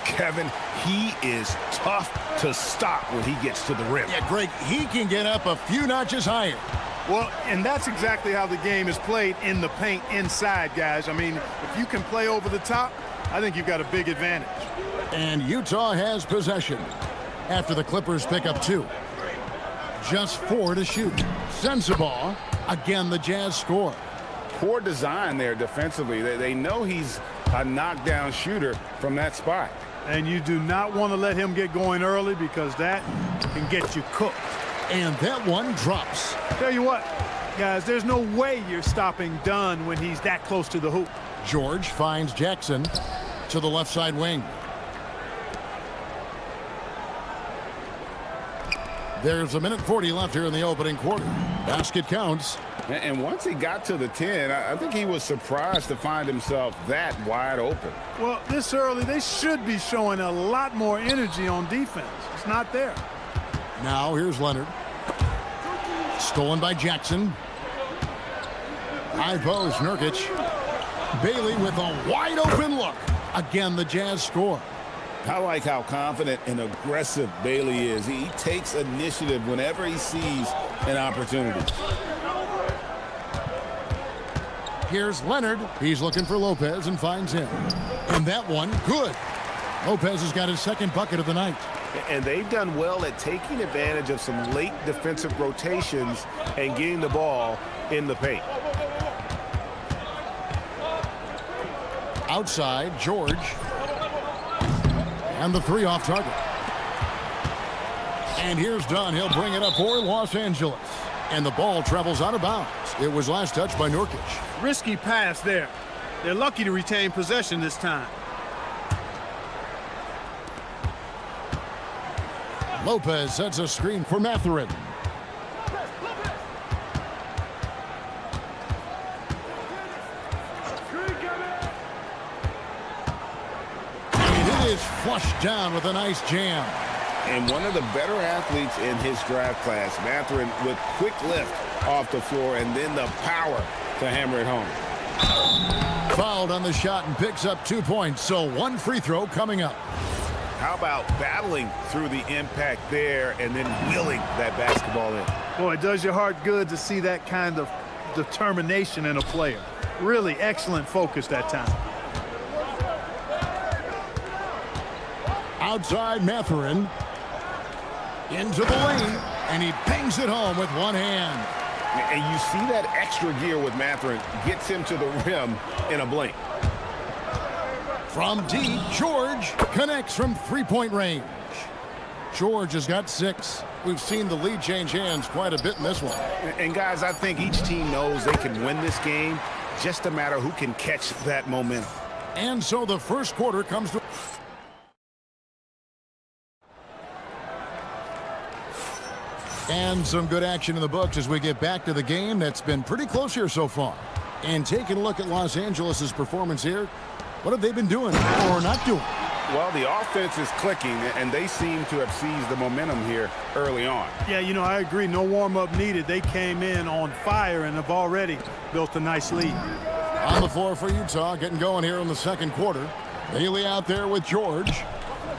Kevin, he is tough to stop when he gets to the rim. Yeah, Greg, he can get up a few notches higher. Well, and that's exactly how the game is played in the paint inside, guys. I mean, if you can play over the top, I think you've got a big advantage. And Utah has possession after the Clippers pick up 2. Just 4 to shoot. Sensabaugh, again the Jazz score. Poor design there defensively. They know he's a knockdown shooter from that spot. And you do not want to let him get going early because that can get you cooked. And that one drops. Tell you what, guys, there's no way you're stopping Dunn when he's that close to the hoop. George finds Jackson to the left side wing. There's 1:40 left here in the opening quarter. Basket counts. And once he got to the 10, I think he was surprised to find himself that wide open. Well, this early, they should be showing a lot more energy on defense. It's not there. Now here's Leonard. Stolen by Jackson. High post, Nurkic. Bailey with a wide open look. Again, the Jazz score. I like how confident and aggressive Bailey is. He takes initiative whenever he sees an opportunity. Here's Leonard. He's looking for Lopez and finds him. And that one, good. Lopez has got his second bucket of the night. And they've done well at taking advantage of some late defensive rotations and getting the ball in the paint. Outside, George. And the 3 off target. And here's Dunn. He'll bring it up for Los Angeles. And the ball travels out of bounds. It was last touched by Nurkic. Risky pass there. They're lucky to retain possession this time. Lopez sets a screen for Mathurin. flushed down with a nice jam. And one of the better athletes in his draft class, Mathurin, with quick lift off the floor and then the power to hammer it home. Fouled on the shot and picks up 2 points, so one free throw coming up. How about battling through the impact there and then wheeling that basketball in? Boy, it does your heart good to see that kind of determination in a player. Really excellent focus that time. Outside Mathurin. Into the lane, and he bangs it home with one hand. And you see that extra gear with Mathurin gets him to the rim in a blink. From deep, George connects from three-point range. George has got 6. We've seen the lead change hands quite a bit in this one. And guys, I think each team knows they can win this game. Just a matter who can catch that momentum. And so the first quarter comes to... And some good action in the books as we get back to the game that's been pretty close here so far. And taking a look at Los Angeles' performance here, what have they been doing or not doing? Well, the offense is clicking, and they seem to have seized the momentum here early on. Yeah, you know, I agree. No warm-up needed. They came in on fire and have already built a nice lead. On the floor for Utah, getting going here in the second quarter. Bailey out there with George.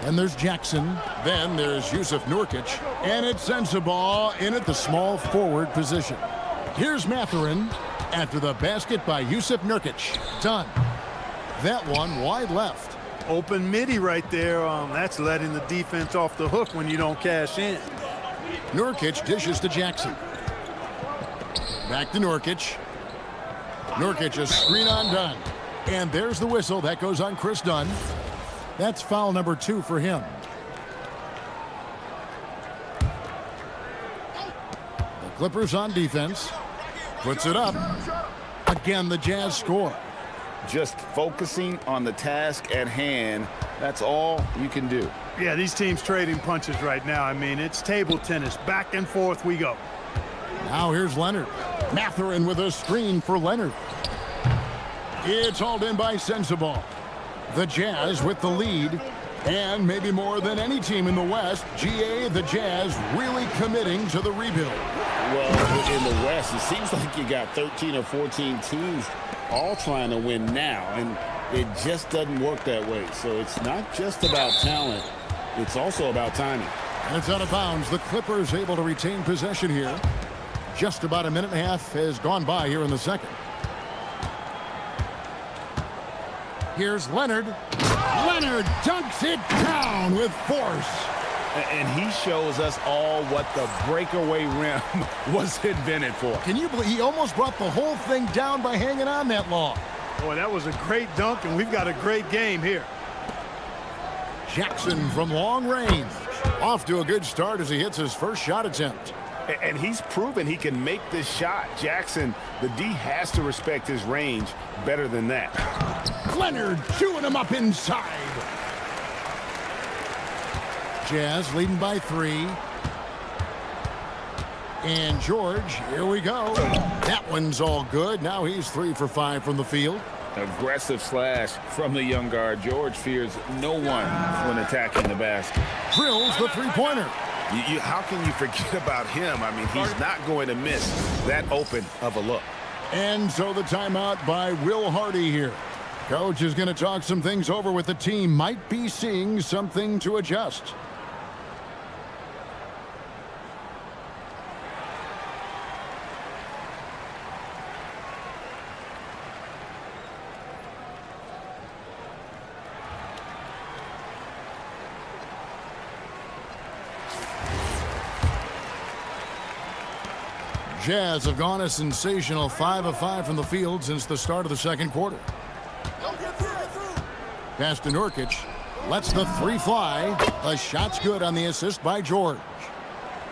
Then there's Jackson. Then there's Yusuf Nurkic. And it sends the ball in at the small forward position. Here's Mathurin after the basket by Yusuf Nurkic. Done. That one wide left. Open midi right there. That's letting the defense off the hook when you don't cash in. Nurkic dishes to Jackson. Back to Nurkic. Nurkic a screen on Dunn. And there's the whistle. That goes on Chris Dunn. That's foul number 2 for him. The Clippers on defense. Puts it up. Again, the Jazz score. Just focusing on the task at hand, that's all you can do. Yeah, these teams trading punches right now. I mean, it's table tennis. Back and forth we go. Now here's Leonard. Mathurin with a screen for Leonard. It's hauled in by Sensabaugh. The Jazz with the lead. And maybe more than any team in the West, GA, the Jazz, really committing to the rebuild. Well, in the West, it seems like you got 13 or 14 teams all trying to win now, and it just doesn't work that way. So it's not just about talent, it's also about timing. And it's out of bounds. The Clippers able to retain possession here. Just about a minute and a half has gone by here in the second. Here's Leonard. Leonard dunks it down with force. And he shows us all what the breakaway rim was invented for. Can you believe he almost brought the whole thing down by hanging on that long? Boy, that was a great dunk, and we've got a great game here. Jackson from long range. Off to a good start as he hits his first shot attempt. And he's proven he can make this shot. Jackson, the D has to respect his range better than that. Leonard chewing him up inside. Jazz leading by 3. And George, here we go. That one's all good. Now he's 3 for 5 from the field. Aggressive slash from the young guard. George fears no one when attacking the basket. Drills the three-pointer. How can you forget about him? I mean, he's not going to miss that open of a look. And so the timeout by Will Hardy here. Coach is going to talk some things over with the team. Might be seeing something to adjust. Jazz have gone a sensational 5 of 5 from the field since the start of the second quarter. Pass to Nurkic. Lets the 3 fly. The shot's good on the assist by George.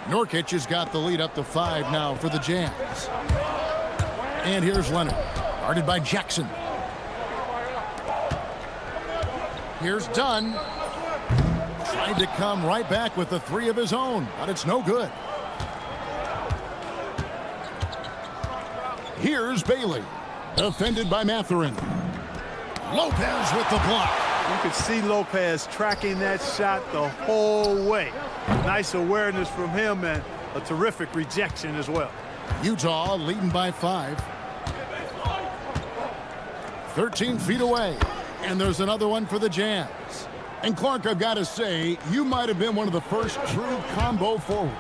Nurkic has got the lead up to 5 now for the Jazz. And here's Leonard. Guarded by Jackson. Here's Dunn. Tried to come right back with the 3 of his own, but it's no good. Here's Bailey, defended by Mathurin. Lopez with the block. You could see Lopez tracking that shot the whole way. Nice awareness from him and a terrific rejection as well. Utah leading by 5. 13 feet away. And there's another one for the Jazz. And Clark, I've got to say, you might have been one of the first true combo forwards.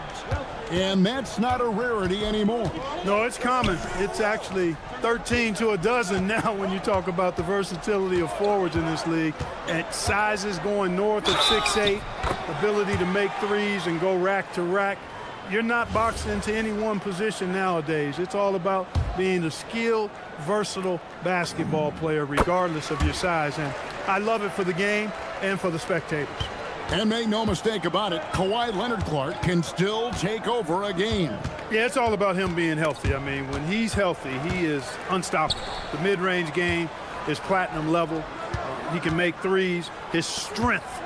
And that's not a rarity anymore. No, it's common. It's actually 13 to a dozen now when you talk about the versatility of forwards in this league. At sizes going north of 6'8", ability to make threes and go rack to rack. You're not boxed into any one position nowadays. It's all about being a skilled, versatile basketball player regardless of your size. And I love it for the game and for the spectators. And make no mistake about it, Kawhi Leonard, Clark, can still take over a game. Yeah, it's all about him being healthy. I mean, when he's healthy, he is unstoppable. The mid-range game is platinum level. He can make threes. His strength,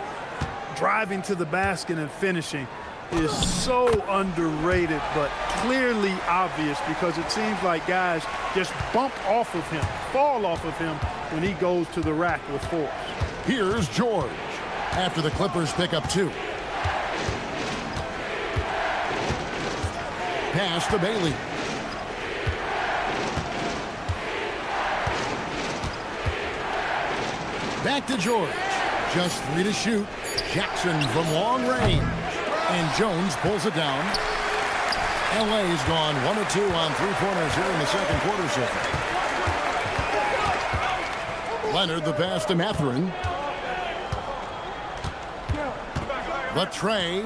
driving to the basket and finishing, is so underrated, but clearly obvious because it seems like guys just bump off of him, fall off of him when he goes to the rack with force. Here's George after the Clippers pick up 2. Pass to Bailey. Back to George. Just 3 to shoot. Jackson from long range. And Jones pulls it down. LA's gone 1 of 2 on 3-pointers here in the second quarter so far. Leonard the pass to Mathurin. The tray.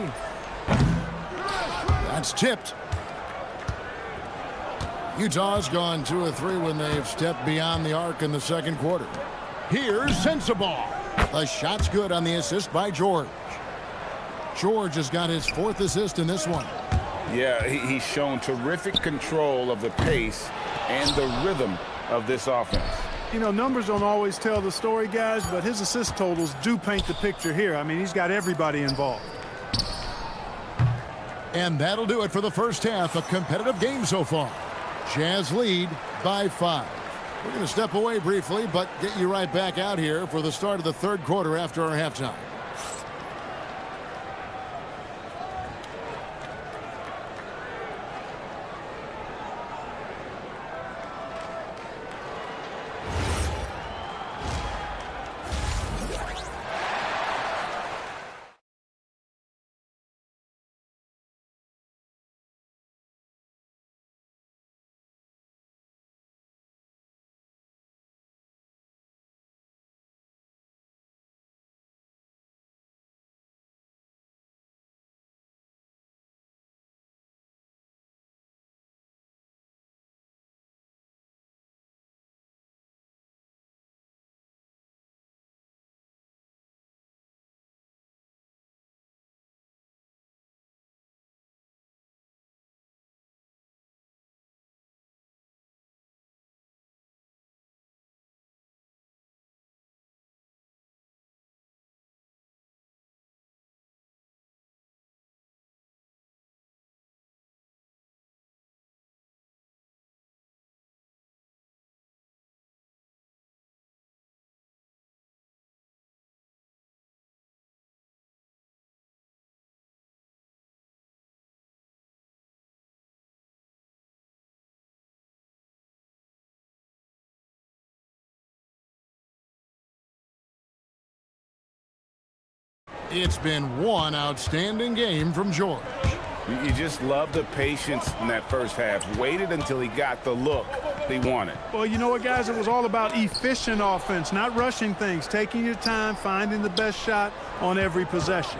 That's tipped. Utah's gone 2 of 3 when they've stepped beyond the arc in the second quarter. Here's Sensabaugh. The shot's good on the assist by George. George has got his 4th assist in this one. Yeah, he's shown terrific control of the pace and the rhythm of this offense. You know, numbers don't always tell the story, guys, but his assist totals do paint the picture here. I mean, he's got everybody involved. And that'll do it for the first half. A competitive game so far. Jazz lead by 5. We're going to step away briefly, but get you right back out here for the start of the third quarter after our halftime. It's been one outstanding game from George. You just love the patience in that first half. Waited until he got the look he wanted. Well, you know what, guys? It was all about efficient offense, not rushing things, taking your time, finding the best shot on every possession.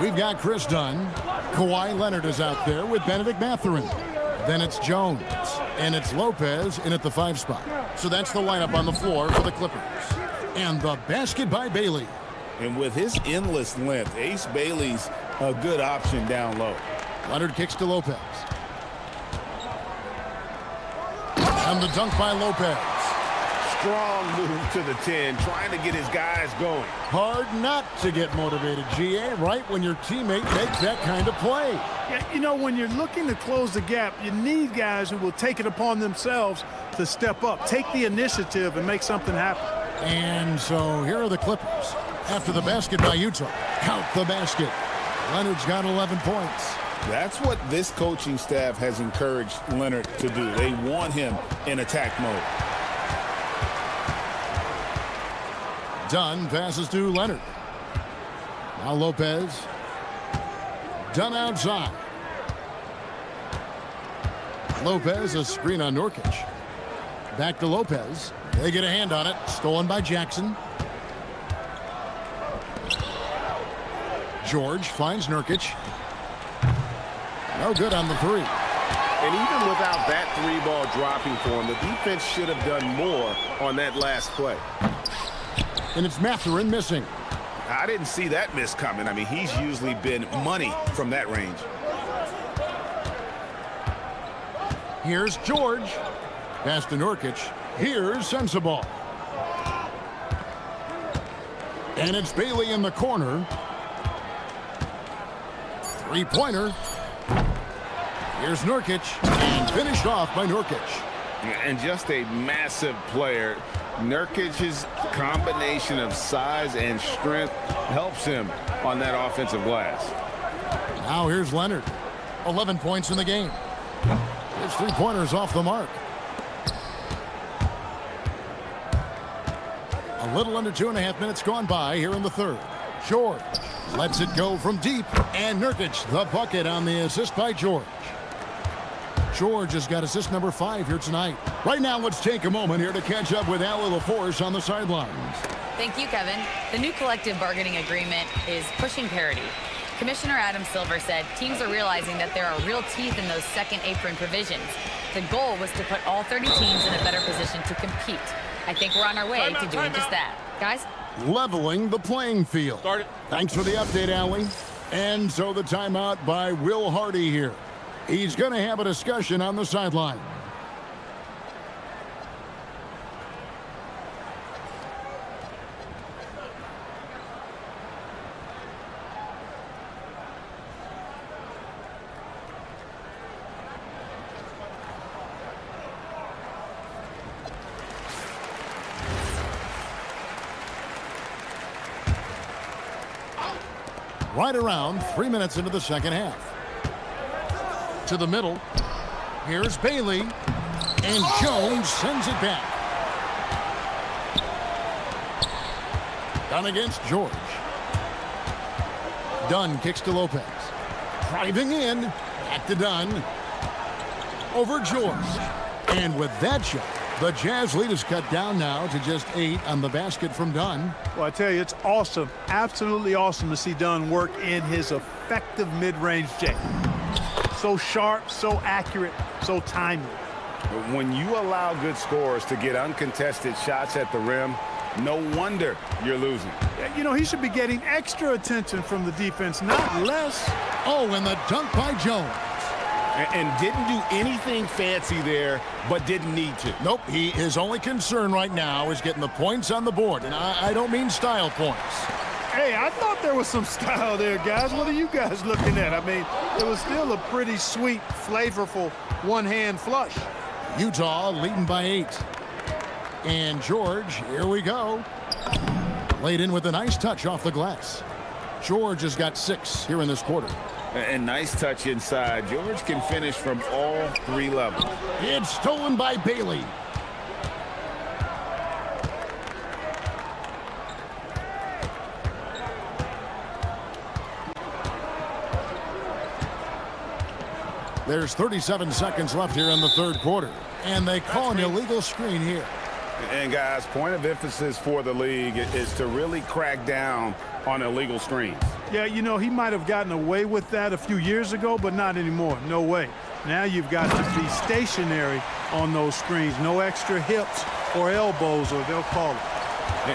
We've got Chris Dunn. Kawhi Leonard is out there with Benedict Mathurin. Then it's Jones. And it's Lopez in at the 5 spot. So that's the lineup on the floor for the Clippers. And the basket by Bailey. And with his endless length, Ace Bailey's a good option down low. Leonard kicks to Lopez. And the dunk by Lopez. Strong move to the 10, trying to get his guys going. Hard not to get motivated, GA, right when your teammate makes that kind of play. Yeah, you know, when you're looking to close the gap, you need guys who will take it upon themselves to step up, take the initiative and make something happen. And so here are the Clippers. After the basket by Utah. Count the basket. Leonard's got 11 points. That's what this coaching staff has encouraged Leonard to do. They want him in attack mode. Dunn passes to Leonard. Now Lopez. Dunn outside. Lopez, a screen on Nurkic. Back to Lopez. They get a hand on it. Stolen by Jackson. George finds Nurkic. No good on the three. And even without that three ball dropping for him, the defense should have done more on that last play. And it's Mathurin missing. I didn't see that miss coming. I mean, he's usually been money from that range. Here's George. Pass to Nurkic. Here's Sensabaugh. And it's Bailey in the corner. Three-pointer. Here's Nurkic. And finished off by Nurkic. And just a massive player. Nurkic's combination of size and strength helps him on that offensive glass. Now here's Leonard. 11 points in the game. His three-pointers off the mark. A little under 2.5 minutes gone by here in the third. George lets it go from deep. And Nurkic, the bucket on the assist by George. George has got assist number 5 here tonight. Right now, let's take a moment here to catch up with Allie LaForce on the sidelines. Thank you, Kevin. The new collective bargaining agreement is pushing parity. Commissioner Adam Silver said teams are realizing that there are real teeth in those second apron provisions. The goal was to put all 30 teams in a better position to compete. I think we're on our way to doing just that. Guys? Leveling the playing field. Thanks for the update, Allie. And so the timeout by Will Hardy here. He's going to have a discussion on the sideline. Right around 3 minutes into the second half. To the middle. Here's Bailey. And Jones sends it back. Dunn against George. Dunn kicks to Lopez. Driving in. Back to Dunn. Over George. And with that shot, the Jazz lead is cut down now to just 8 on the basket from Dunn. Well, I tell you, it's awesome, absolutely awesome to see Dunn work in his effective mid-range jam. So sharp, so accurate, so timely. When you allow good scorers to get uncontested shots at the rim, no wonder you're losing. You know, he should be getting extra attention from the defense, not less. Oh, and the dunk by Jones. And didn't do anything fancy there, but didn't need to. Nope, his only concern right now is getting the points on the board. And I don't mean style points. Hey, I thought there was some style there, guys. What are you guys looking at? I mean, it was still a pretty sweet, flavorful one-hand flush. Utah leading by 8. And George, here we go. Laid in with a nice touch off the glass. George has got 6 here in this quarter. And nice touch inside. George can finish from all 3 levels. It's stolen by Bailey. There's 37 seconds left here in the third quarter. And they call an illegal screen here. And guys, point of emphasis for the league is to really crack down on illegal screens. Yeah, you know, he might have gotten away with that a few years ago, but not anymore. No way. Now you've got to be stationary on those screens. No extra hips or elbows, or they'll call it.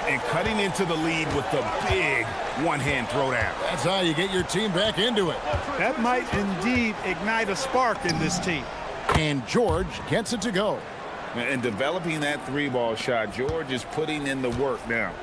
And cutting into the lead with the big one-hand throwdown. That's how you get your team back into it. That might indeed ignite a spark in this team. And George gets it to go. And developing that 3-ball shot, George is putting in the work now.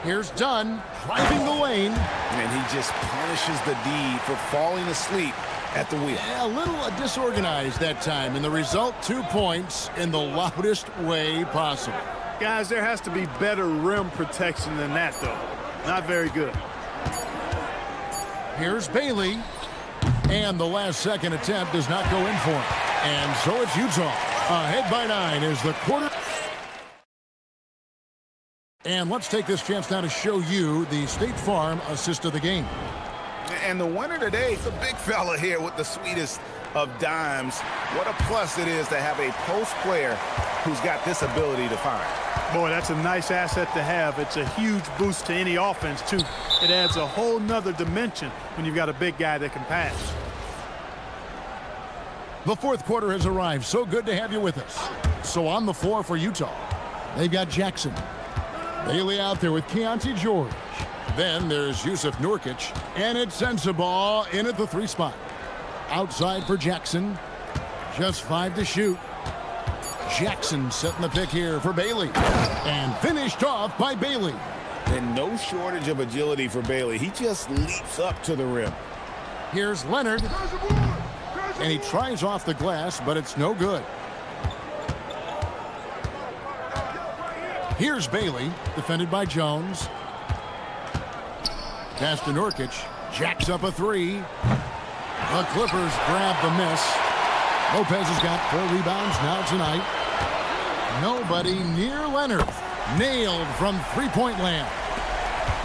Here's Dunn, driving the lane. And he just punishes the D for falling asleep at the wheel. Yeah, a little disorganized that time, and the result, 2 points in the loudest way possible. Guys, there has to be better rim protection than that, though. Not very good. Here's Bailey. And the last second attempt does not go in for him. And so it's Utah. Ahead by 9 is the quarter. And let's take this chance now to show you the State Farm assist of the game. And the winner today is a big fella here with the sweetest of dimes. What a plus it is to have a post player who's got this ability to find. Boy, that's a nice asset to have. It's a huge boost to any offense, too. It adds a whole nother dimension when you've got a big guy that can pass. The fourth quarter has arrived. So good to have you with us. So on the floor for Utah, they've got Jackson. Bailey out there with Keontae George. Then there's Yusuf Nurkic. And it's Sensabaugh in at the 3 spot. Outside for Jackson. Just 5 to shoot. Jackson setting the pick here for Bailey. And finished off by Bailey. And no shortage of agility for Bailey. He just leaps up to the rim. Here's Leonard. And he tries off the glass, but it's no good. Here's Bailey, defended by Jones. Pass to Nurkic. Jacks up a 3. The Clippers grab the miss. Lopez has got 4 rebounds now tonight. Nobody near Leonard. Nailed from three-point land.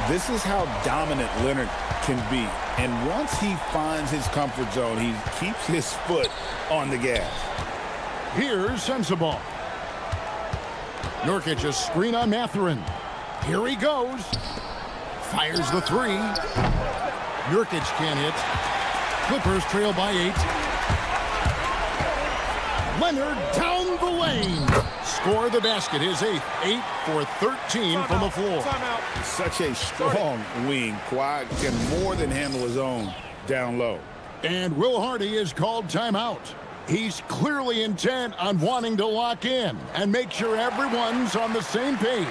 This is how dominant Leonard can be. And once he finds his comfort zone, he keeps his foot on the gas. Here's Sensabaugh. Nurkic a screen on Mathurin. Here he goes. Fires the 3. Nurkic can't hit. Clippers trail by 8. Leonard down the lane. Score the basket. His 8th. 8 for 13 from the floor. Such a strong wing. Kawhi can more than handle his own down low. And Will Hardy is called timeout. He's clearly intent on wanting to lock in and make sure everyone's on the same page.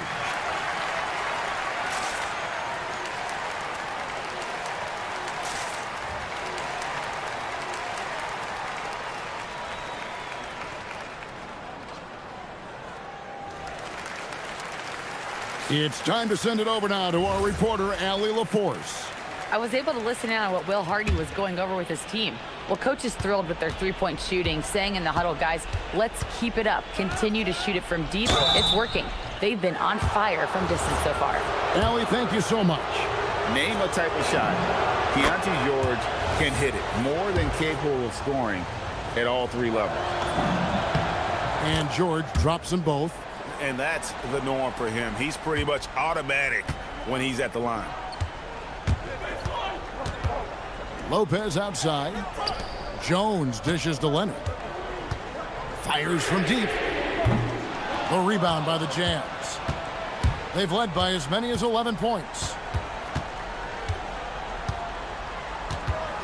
It's time to send it over now to our reporter, Allie LaForce. I was able to listen in on what Will Hardy was going over with his team. Well, coach is thrilled with their three-point shooting, saying in the huddle, guys, let's keep it up. Continue to shoot it from deep. It's working. They've been on fire from distance so far. Allie, thank you so much. Name a type of shot. Keontae George can hit it. More than capable of scoring at all 3 levels. And George drops them both. And that's the norm for him. He's pretty much automatic when he's at the line. Lopez outside. Jones dishes to Leonard. Fires from deep. The rebound by the Jazz. They've led by as many as 11 points.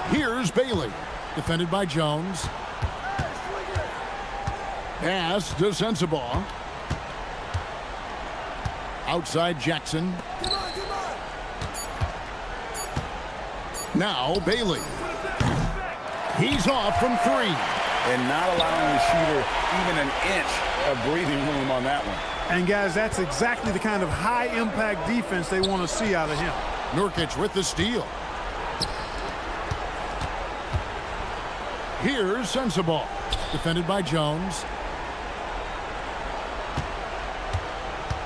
Here's Bailey, defended by Jones. Pass to Sensabaugh. Outside Jackson. Now Bailey. He's off from 3. And not allowing the shooter even an inch of breathing room on that one. And guys, that's exactly the kind of high-impact defense they want to see out of him. Nurkic with the steal. Here's Sensabaugh, defended by Jones.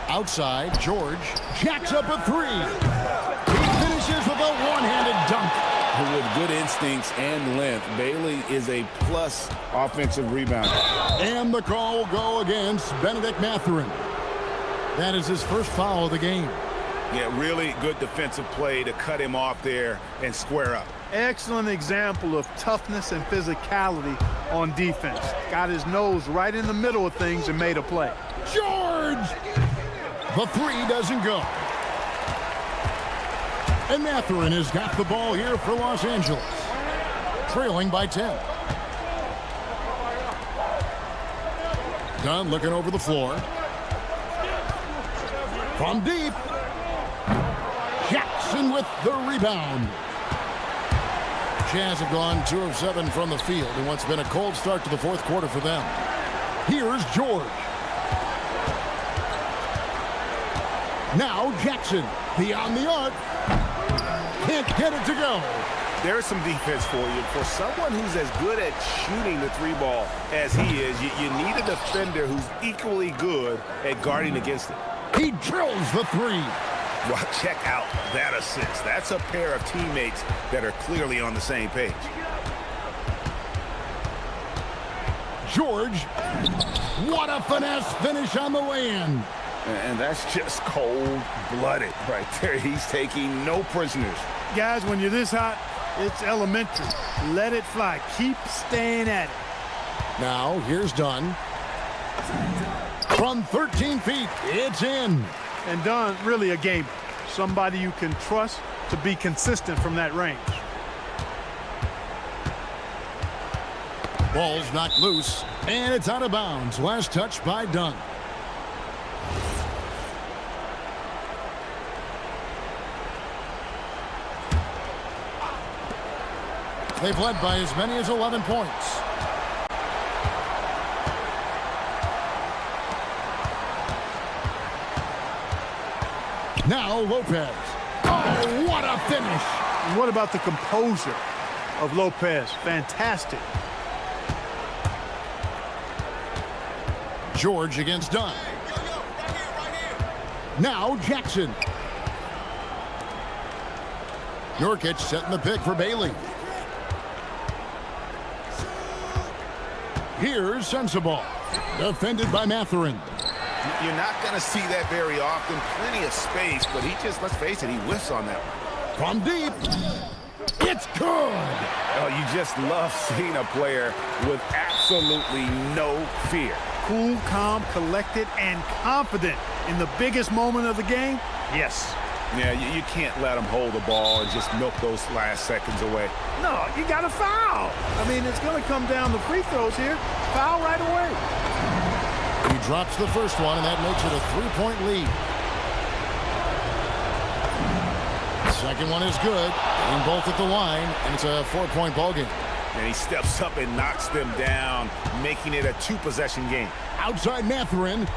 Outside, George jacks up a 3. He finishes with a one-handed dunk. With good instincts and length, Bailey is a plus offensive rebounder. And the call will go against Benedict Mathurin. That is his first foul of the game. Yeah, really good defensive play to cut him off there and square up. Excellent example of toughness and physicality on defense. Got his nose right in the middle of things and made a play. George! The 3 doesn't go. And Mathurin has got the ball here for Los Angeles. Trailing by 10. Dunn looking over the floor. From deep. Jackson with the rebound. Jazz have gone 2 of 7 from the field in what's been a cold start to the fourth quarter for them. Here's George. Now Jackson, beyond the arc. Can't get it to go. There's some defense for you. For someone who's as good at shooting the three ball as he is, you need a defender who's equally good at guarding against it. He drills the three. Well, check out that assist. That's a pair of teammates that are clearly on the same page. George, what a finesse finish on the lay-in. And that's just cold-blooded right there. He's taking no prisoners. Guys, when you're this hot, it's elementary. Let it fly. Keep staying at it. Now, here's Dunn. From 13 feet, it's in. And Dunn, really a gamer. Somebody you can trust to be consistent from that range. Ball's knocked loose, and it's out of bounds. Last touch by Dunn. They've led by as many as 11 points. Now Lopez. Oh, what a finish. And what about the composure of Lopez? Fantastic. George against Dunn. Now Jackson. Nurkic setting the pick for Bailey. Here's Sensible. Defended by Mathurin. You're not going to see that very often. Plenty of space, but he just, let's face it, he whiffs on that one. From deep. It's good. Oh, you just love seeing a player with absolutely no fear. Cool, calm, collected, and confident in the biggest moment of the game? Yes. Yeah, you can't let him hold the ball and just milk those last seconds away. No, you got to foul. I mean, it's going to come down to free throws here. Foul right away. He drops the first one, and that makes it a three-point lead. The second one is good. Getting both at the line, and it's a four-point ball game. And he steps up and knocks them down, making it a two-possession game. Outside Mathurin.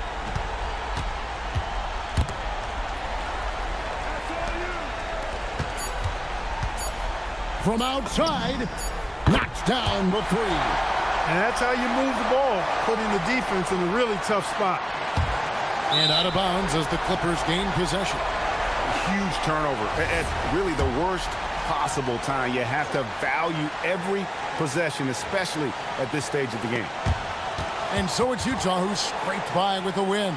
From outside, knocks down the three. And that's how you move the ball, putting the defense in a really tough spot. And out of bounds as the Clippers gain possession. Huge turnover at really the worst possible time. You have to value every possession, especially at this stage of the game. And so it's Utah who scraped by with a win.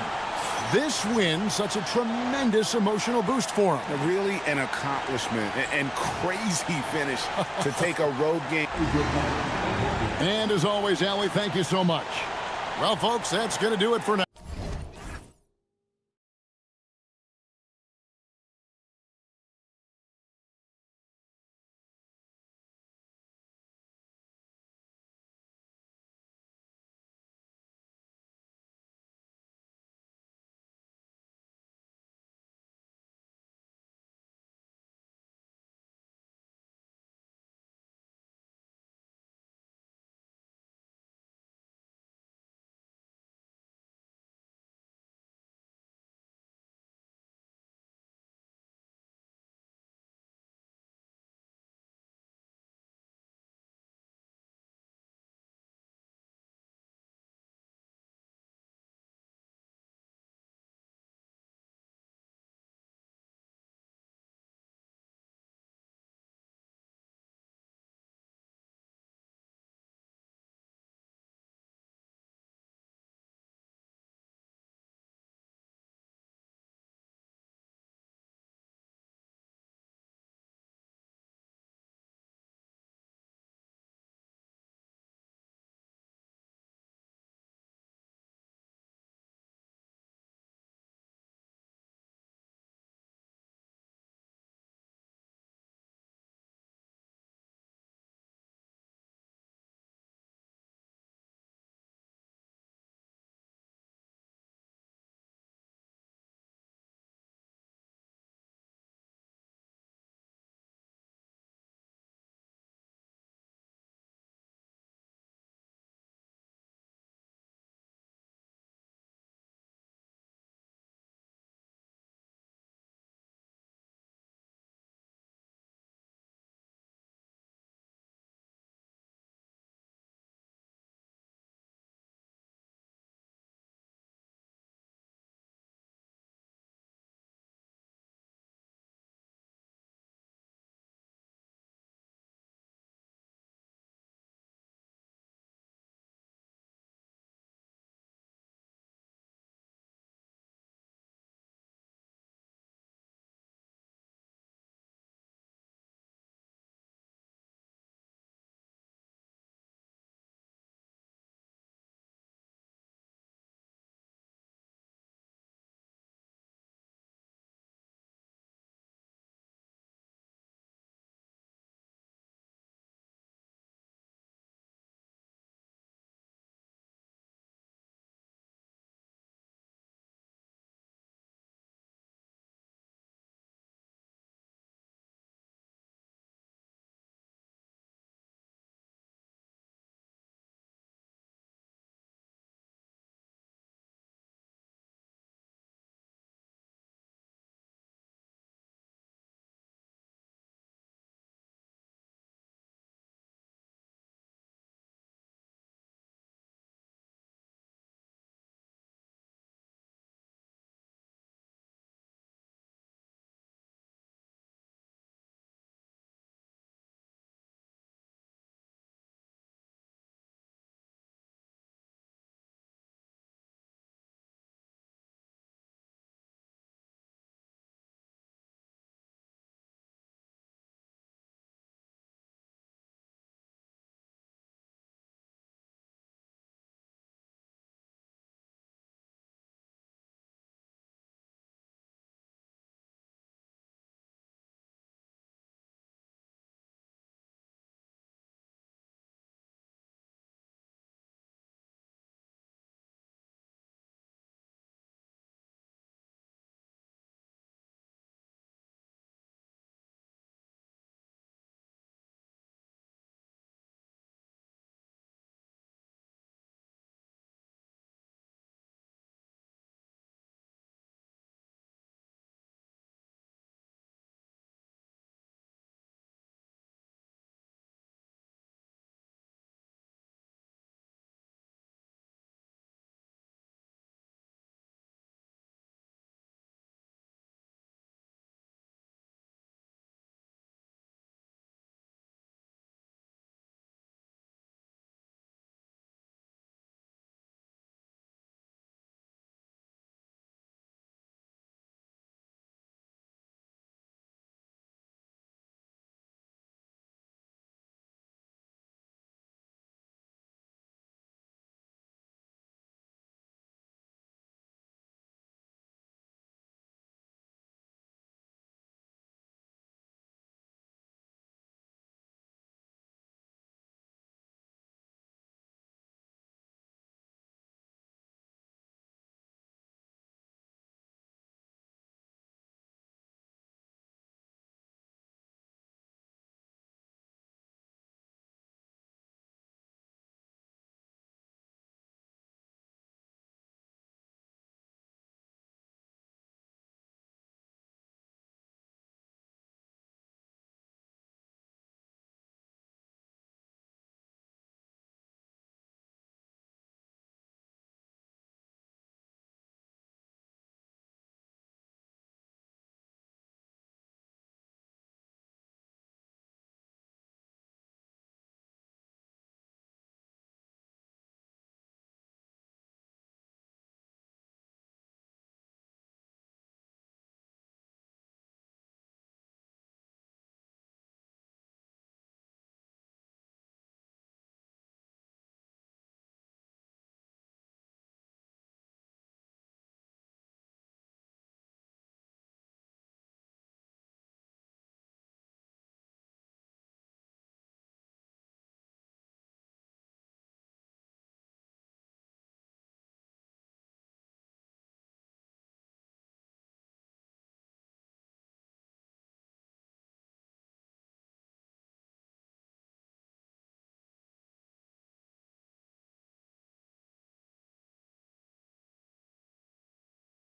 This win, such a tremendous emotional boost for them. Really an accomplishment and crazy finish to take a road game. And as always, Allie, thank you so much. Well, folks, that's going to do it for now.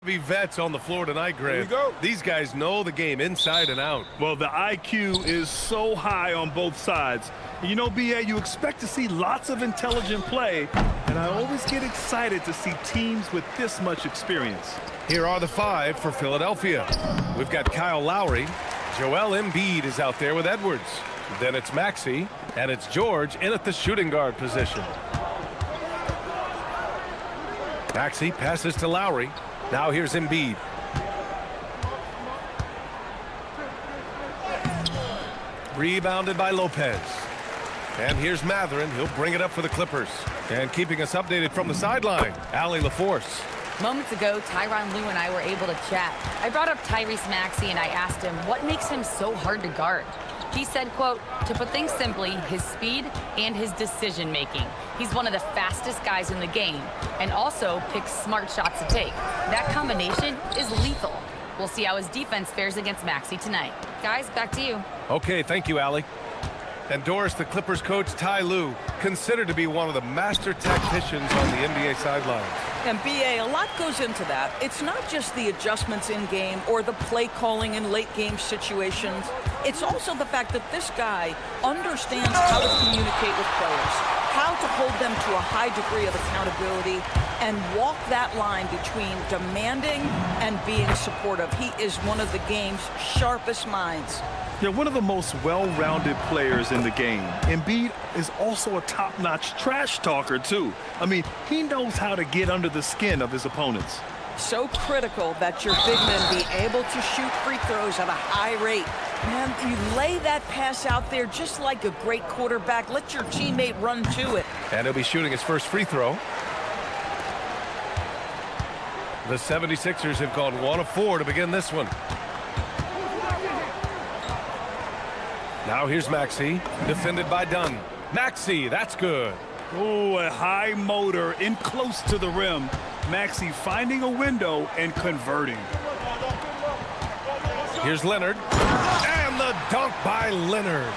Vets on the floor tonight, Grant. These guys know the game inside and out. Well, the IQ is so high on both sides. You know, BA, you expect to see lots of intelligent play, and I always get excited to see teams with this much experience. Here are the 5 for Philadelphia. We've got Kyle Lowry. Joel Embiid is out there with Edwards. Then it's Maxey, and it's George in at the shooting guard position. Maxey passes to Lowry. Now here's Embiid. Rebounded by Lopez. And here's Mathurin. He'll bring it up for the Clippers. And keeping us updated from the sideline, Allie LaForce. Moments ago, Tyronn Lue and I were able to chat. I brought up Tyrese Maxey and I asked him what makes him so hard to guard. He said, quote, to put things simply, his speed and his decision making. He's one of the fastest guys in the game and also picks smart shots to take. That combination is lethal. We'll see how his defense fares against Maxey tonight. Guys, back to you. Okay, thank you, Allie. And Doris, the Clippers coach, Ty Lue, considered to be one of the master tacticians on the NBA sidelines. And BA, a lot goes into that. It's not just the adjustments in game or the play calling in late game situations. It's also the fact that this guy understands how to communicate with players, how to hold them to a high degree of accountability, and walk that line between demanding and being supportive. He is one of the game's sharpest minds. Yeah, one of the most well-rounded players in the game. Embiid is also a top-notch trash talker, too. I mean, he knows how to get under the skin of his opponents. So critical that your big men be able to shoot free throws at a high rate. Man, you lay that pass out there just like a great quarterback. Let your teammate run to it. And he'll be shooting his first free throw. The 76ers have gone 1 of 4 to begin this one. Now here's Maxey, defended by Dunn. Maxey, that's good. Oh, a high motor in close to the rim. Maxey finding a window and converting. Here's Leonard. And the dunk by Leonard.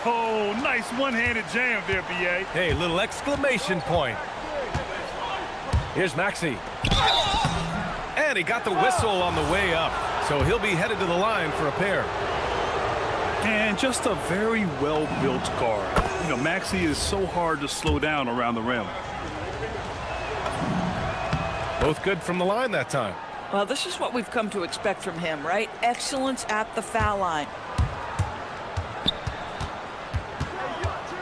Oh, nice one-handed jam there, BA. Hey, little exclamation point. Here's Maxey. And he got the whistle on the way up. So he'll be headed to the line for a pair. And just a very well-built guard. You know, Maxey is so hard to slow down around the rim. Both good from the line that time. Well, this is what we've come to expect from him, right? Excellence at the foul line.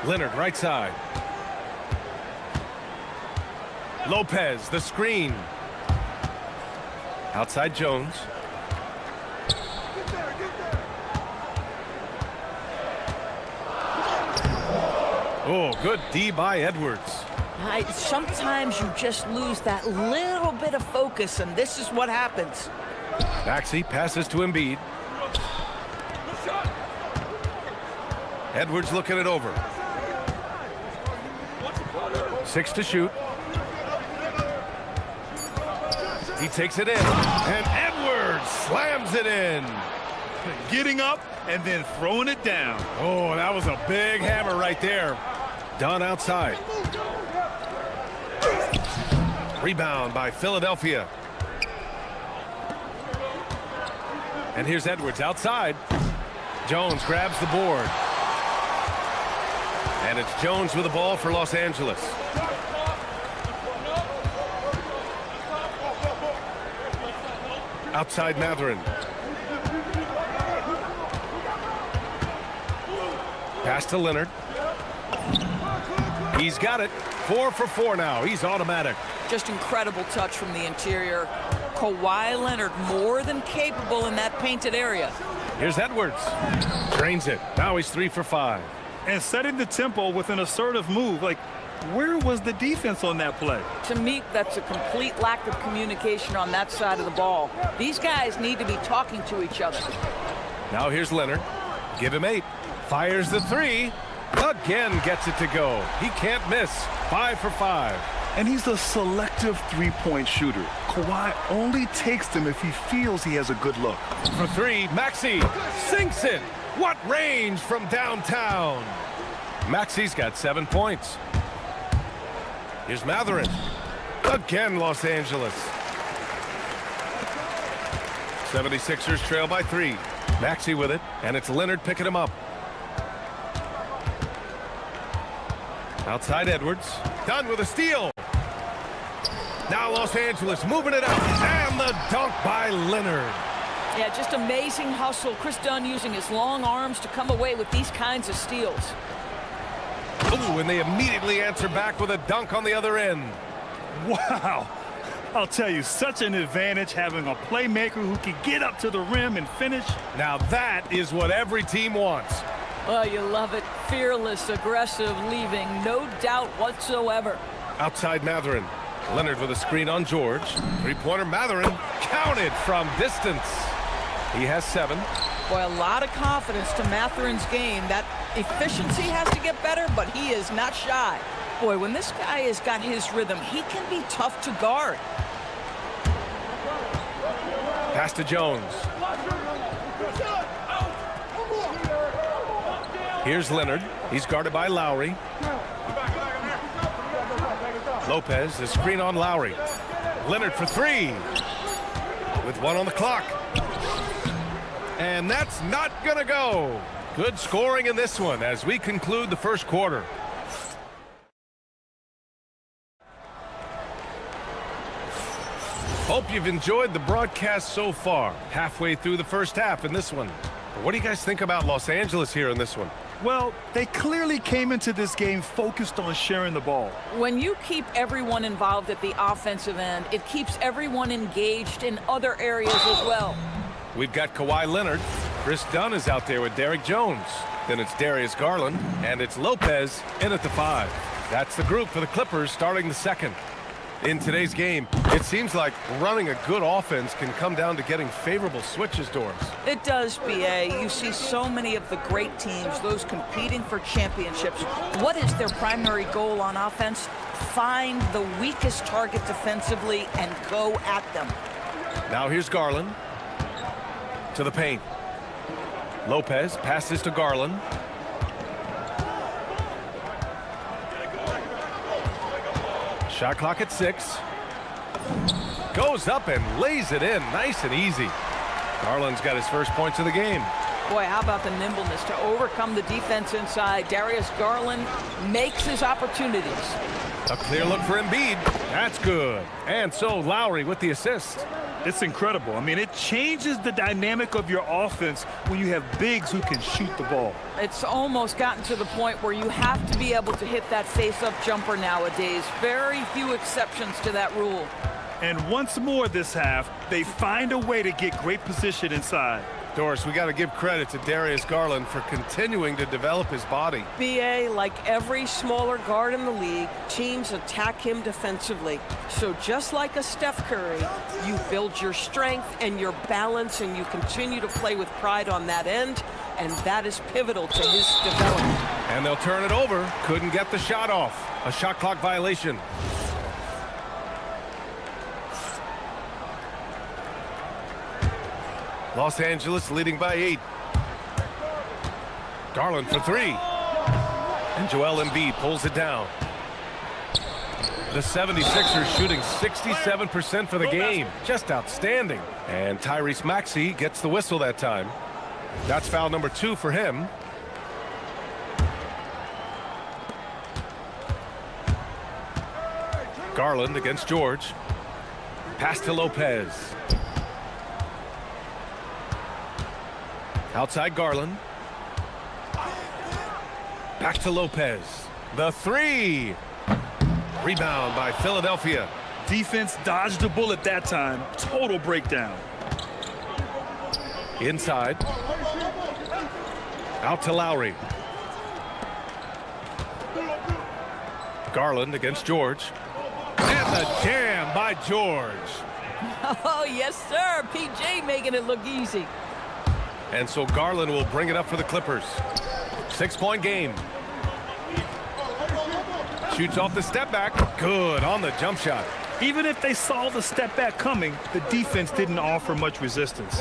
Leonard, right side. Lopez, the screen. Outside Jones. Oh, good D by Edwards. Sometimes you just lose that little bit of focus, and this is what happens. Maxey passes to Embiid. Edwards looking it over. 6 to shoot. He takes it in, and Edwards slams it in. Getting up and then throwing it down. Oh, that was a big hammer right there. Dunn outside. Rebound by Philadelphia. And here's Edwards outside. Jones grabs the board. And it's Jones with the ball for Los Angeles. Outside Mathurin. Pass to Leonard. He's got it. 4 for 4 now. He's automatic. Just incredible touch from the interior. Kawhi Leonard more than capable in that painted area. Here's Edwards. Drains it. Now he's 3 for 5. And setting the tempo with an assertive move. Like, where was the defense on that play? To me, that's a complete lack of communication on that side of the ball. These guys need to be talking to each other. Now here's Leonard. Give him 8. Fires the 3. Again gets it to go. He can't miss. 5 for 5. And he's a selective three-point shooter. Kawhi only takes them if he feels he has a good look. For 3, Maxey sinks it. What range from downtown. Maxey's got 7 points. Here's Mathurin. Again, Los Angeles. 76ers trail by 3. Maxey with it, and it's Leonard picking him up. Outside Edwards. Dunn with a steal. Now Los Angeles moving it up, and the dunk by Leonard. Yeah, just amazing hustle. Chris Dunn using his long arms to come away with these kinds of steals. Ooh, and they immediately answer back with a dunk on the other end. Wow. I'll tell you, such an advantage having a playmaker who can get up to the rim and finish. Now that is what every team wants. Oh, you love it. Fearless, aggressive, leaving no doubt whatsoever. Outside Matherin. Leonard with a screen on George. Three-pointer Matherin. Counted from distance. He has 7. Boy, a lot of confidence to Matherin's game. That efficiency has to get better, but he is not shy. Boy, when this guy has got his rhythm, he can be tough to guard. Pass to Jones. Here's Leonard. He's guarded by Lowry. Lopez, the screen on Lowry. Leonard for 3. With 1 on the clock. And that's not gonna go. Good scoring in this one as we conclude the first quarter. Hope you've enjoyed the broadcast so far. Halfway through the first half in this one. What do you guys think about Los Angeles here in this one? Well, they clearly came into this game focused on sharing the ball. When you keep everyone involved at the offensive end, it keeps everyone engaged in other areas as well. We've got Kawhi Leonard. Chris Dunn is out there with Derek Jones. Then it's Darius Garland, and it's Lopez in at the 5. That's the group for the Clippers starting the second. In today's game, it seems like running a good offense can come down to getting favorable switches, Doris. It does, BA. You see so many of the great teams, those competing for championships. What is their primary goal on offense? Find the weakest target defensively and go at them. Now here's Garland. To the paint. Lopez passes to Garland. Shot clock at 6. Goes up and lays it in nice and easy. Garland's got his first points of the game. Boy, how about the nimbleness to overcome the defense inside. Darius Garland makes his opportunities. A clear look for Embiid. That's good. And so Lowry with the assist. It's incredible. I mean, it changes the dynamic of your offense when you have bigs who can shoot the ball. It's almost gotten to the point where you have to be able to hit that face-up jumper nowadays. Very few exceptions to that rule. And once more this half, they find a way to get great position inside. Doris, we got to give credit to Darius Garland for continuing to develop his body. BA, like every smaller guard in the league, teams attack him defensively. So just like a Steph Curry, you build your strength and your balance, and you continue to play with pride on that end, and that is pivotal to his development. And they'll turn it over. Couldn't get the shot off. A shot clock violation. Los Angeles leading by 8. Garland for 3. And Joel Embiid pulls it down. The 76ers shooting 67% for the game. Just outstanding. And Tyrese Maxey gets the whistle that time. That's foul number 2 for him. Garland against George. Pass to Lopez. Outside Garland. Back to Lopez. The 3. Rebound by Philadelphia. Defense dodged the bullet that time. Total breakdown. Inside. Out to Lowry. Garland against George. And the jam by George. Oh, yes, sir. PJ making it look easy. And so Garland will bring it up for the Clippers. 6-point game. Shoots off the step back. Good on the jump shot. Even if they saw the step back coming, the defense didn't offer much resistance.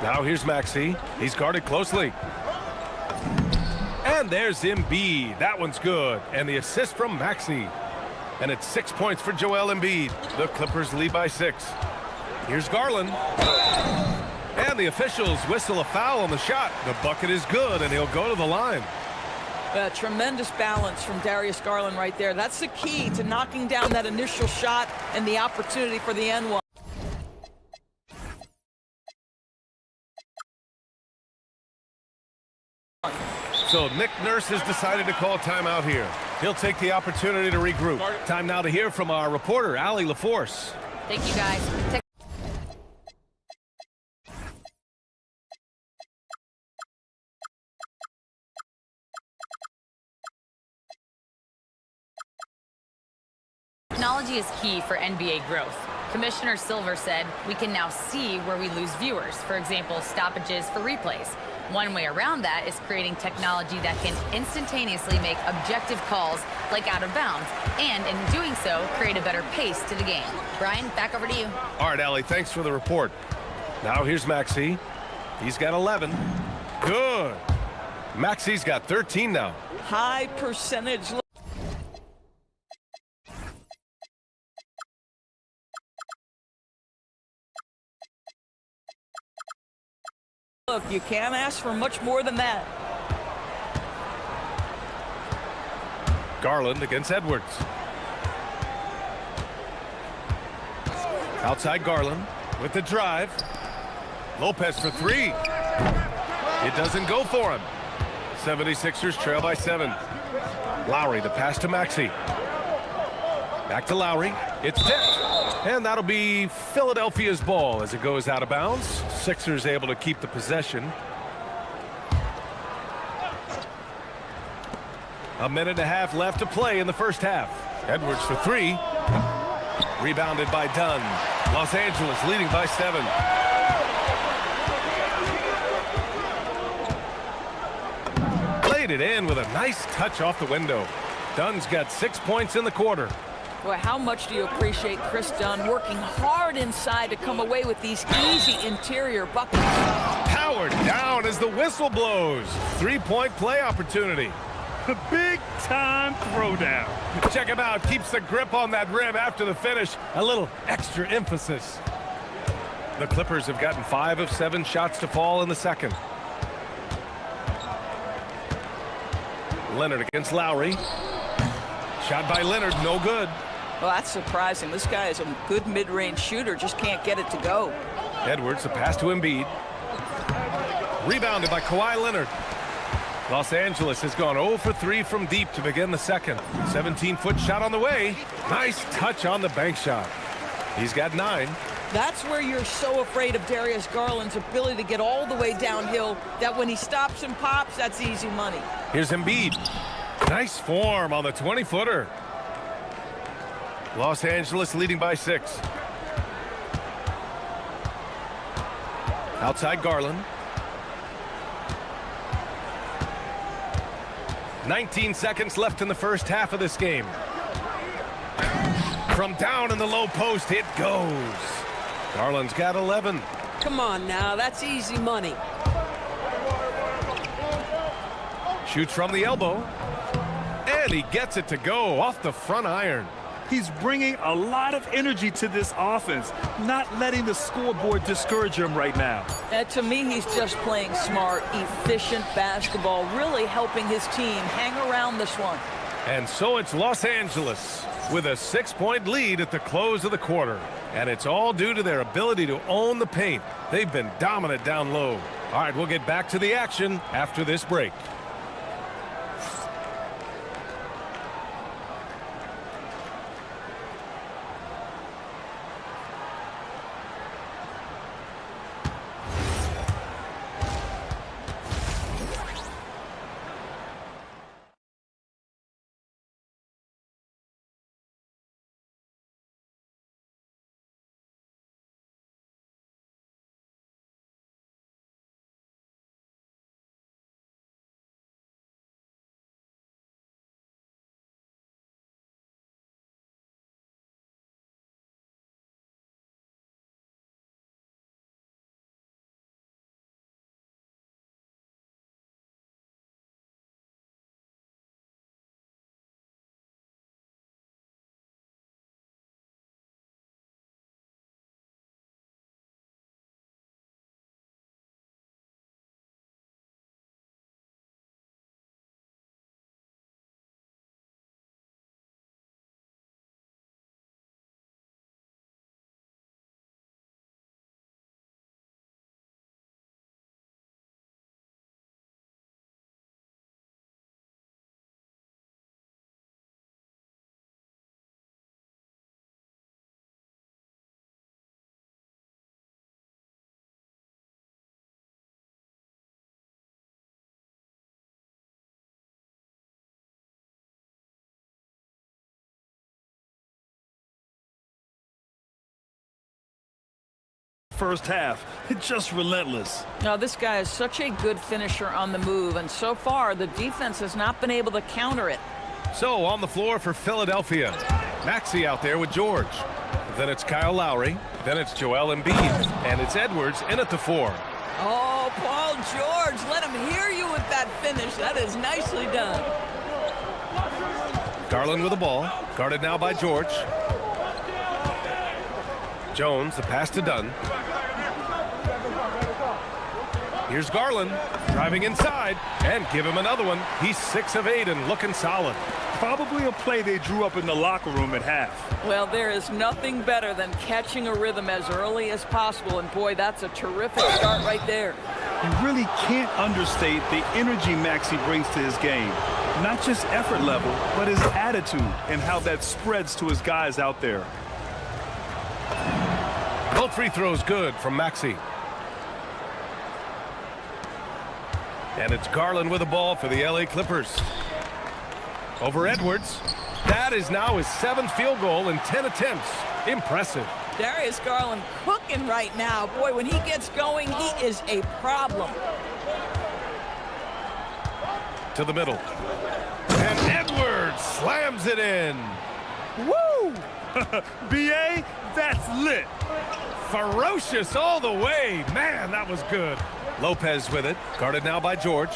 Now here's Maxey. He's guarded closely. And there's Embiid. That one's good. And the assist from Maxey. And it's 6 points for Joel Embiid. The Clippers lead by 6. Here's Garland. And the officials whistle a foul on the shot. The bucket is good, and he'll go to the line. Tremendous balance from Darius Garland right there. That's the key to knocking down that initial shot and the opportunity for the N1. So Nick Nurse has decided to call timeout here. He'll take the opportunity to regroup. Time now to hear from our reporter, Allie LaForce. Thank you, guys. Technology is key for NBA growth. Commissioner Silver said we can now see where we lose viewers. For example, stoppages for replays. One way around that is creating technology that can instantaneously make objective calls like out of bounds, and in doing so, create a better pace to the game. Brian, back over to you. All right, Allie, thanks for the report. Now here's Maxey. He's got 11. Good. Maxey's got 13 now. High percentage. Look, you can't ask for much more than that. Garland against Edwards. Outside Garland with the drive. Lopez for 3. It doesn't go for him. 76ers trail by 7. Lowry, the pass to Maxey. Back to Lowry. It's tipped. And that'll be Philadelphia's ball as it goes out of bounds. Sixers able to keep the possession. A minute and a half left to play in the first half. Edwards for 3. Rebounded by Dunn. Los Angeles leading by 7. Played it in with a nice touch off the window. Dunn's got 6 points in the quarter. Boy, how much do you appreciate Chris Dunn working hard inside to come away with these easy interior buckets? Powered down as the whistle blows. 3-point play opportunity. The big-time throwdown. Check him out. Keeps the grip on that rim after the finish. A little extra emphasis. The Clippers have gotten 5 of 7 shots to fall in the second. Leonard against Lowry. Shot by Leonard, no good. Well, that's surprising. This guy is a good mid-range shooter, just can't get it to go. Edwards, the pass to Embiid. Rebounded by Kawhi Leonard. Los Angeles has gone 0 for 3 from deep to begin the second. 17-foot shot on the way. Nice touch on the bank shot. He's got 9. That's where you're so afraid of Darius Garland's ability to get all the way downhill, that when he stops and pops, that's easy money. Here's Embiid. Nice form on the 20-footer. Los Angeles leading by 6. Outside Garland. 19 seconds left in the first half of this game. From down in the low post, it goes. Garland's got 11. Come on now, that's easy money. Shoots from the elbow. And he gets it to go off the front iron. He's bringing a lot of energy to this offense, not letting the scoreboard discourage him right now. To me, he's just playing smart, efficient basketball, really helping his team hang around this one. And so it's Los Angeles with a 6-point lead at the close of the quarter. And it's all due to their ability to own the paint. They've been dominant down low. All right, we'll get back to the action after this break. first half. It's just relentless. Now, this guy is such a good finisher on the move, and so far, the defense has not been able to counter it. So, on the floor for Philadelphia, Maxey out there with George. Then it's Kyle Lowry. Then it's Joel Embiid. And it's Edwards in at the 4. Oh, Paul George, let him hear you with that finish. That is nicely done. Garland with the ball. Guarded now by George. Jones, the pass to Dunn. Here's Garland, driving inside, and give him another one. He's 6 of 8 and looking solid. Probably a play they drew up in the locker room at half. Well, there is nothing better than catching a rhythm as early as possible, and boy, that's a terrific start right there. You really can't understate the energy Maxey brings to his game. Not just effort level, but his attitude and how that spreads to his guys out there. Both free throws good from Maxey. And it's Garland with the ball for the LA Clippers. Over Edwards. That is now his 7th field goal in 10 attempts. Impressive. Darius Garland cooking right now. Boy, when he gets going, he is a problem. To the middle. And Edwards slams it in. Woo! BA, that's lit. Ferocious all the way. Man, that was good. Lopez with it. Guarded now by George.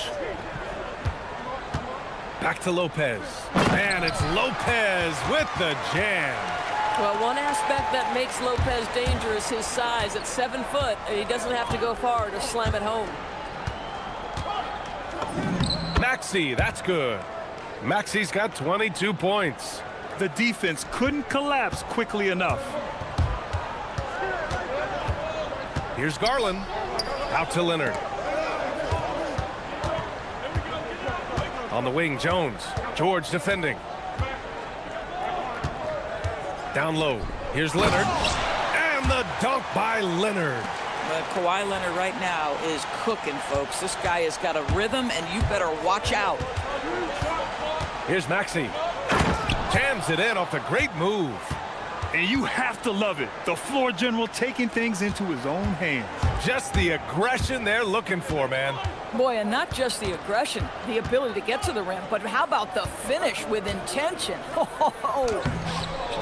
Back to Lopez. And it's Lopez with the jam. Well, one aspect that makes Lopez dangerous, his size. At 7 foot, he doesn't have to go far to slam it home. Maxey, that's good. Maxey's got 22 points. The defense couldn't collapse quickly enough. Here's Garland. Out to Leonard. On the wing, Jones. George defending. Down low. Here's Leonard. And the dunk by Leonard. But Kawhi Leonard right now is cooking, folks. This guy has got a rhythm, and you better watch out. Here's Maxey. Jams it in off the great move. And you have to love it. The floor general taking things into his own hands. Just the aggression they're looking for, man. Boy, and not just the aggression, the ability to get to the rim, but how about the finish with intention?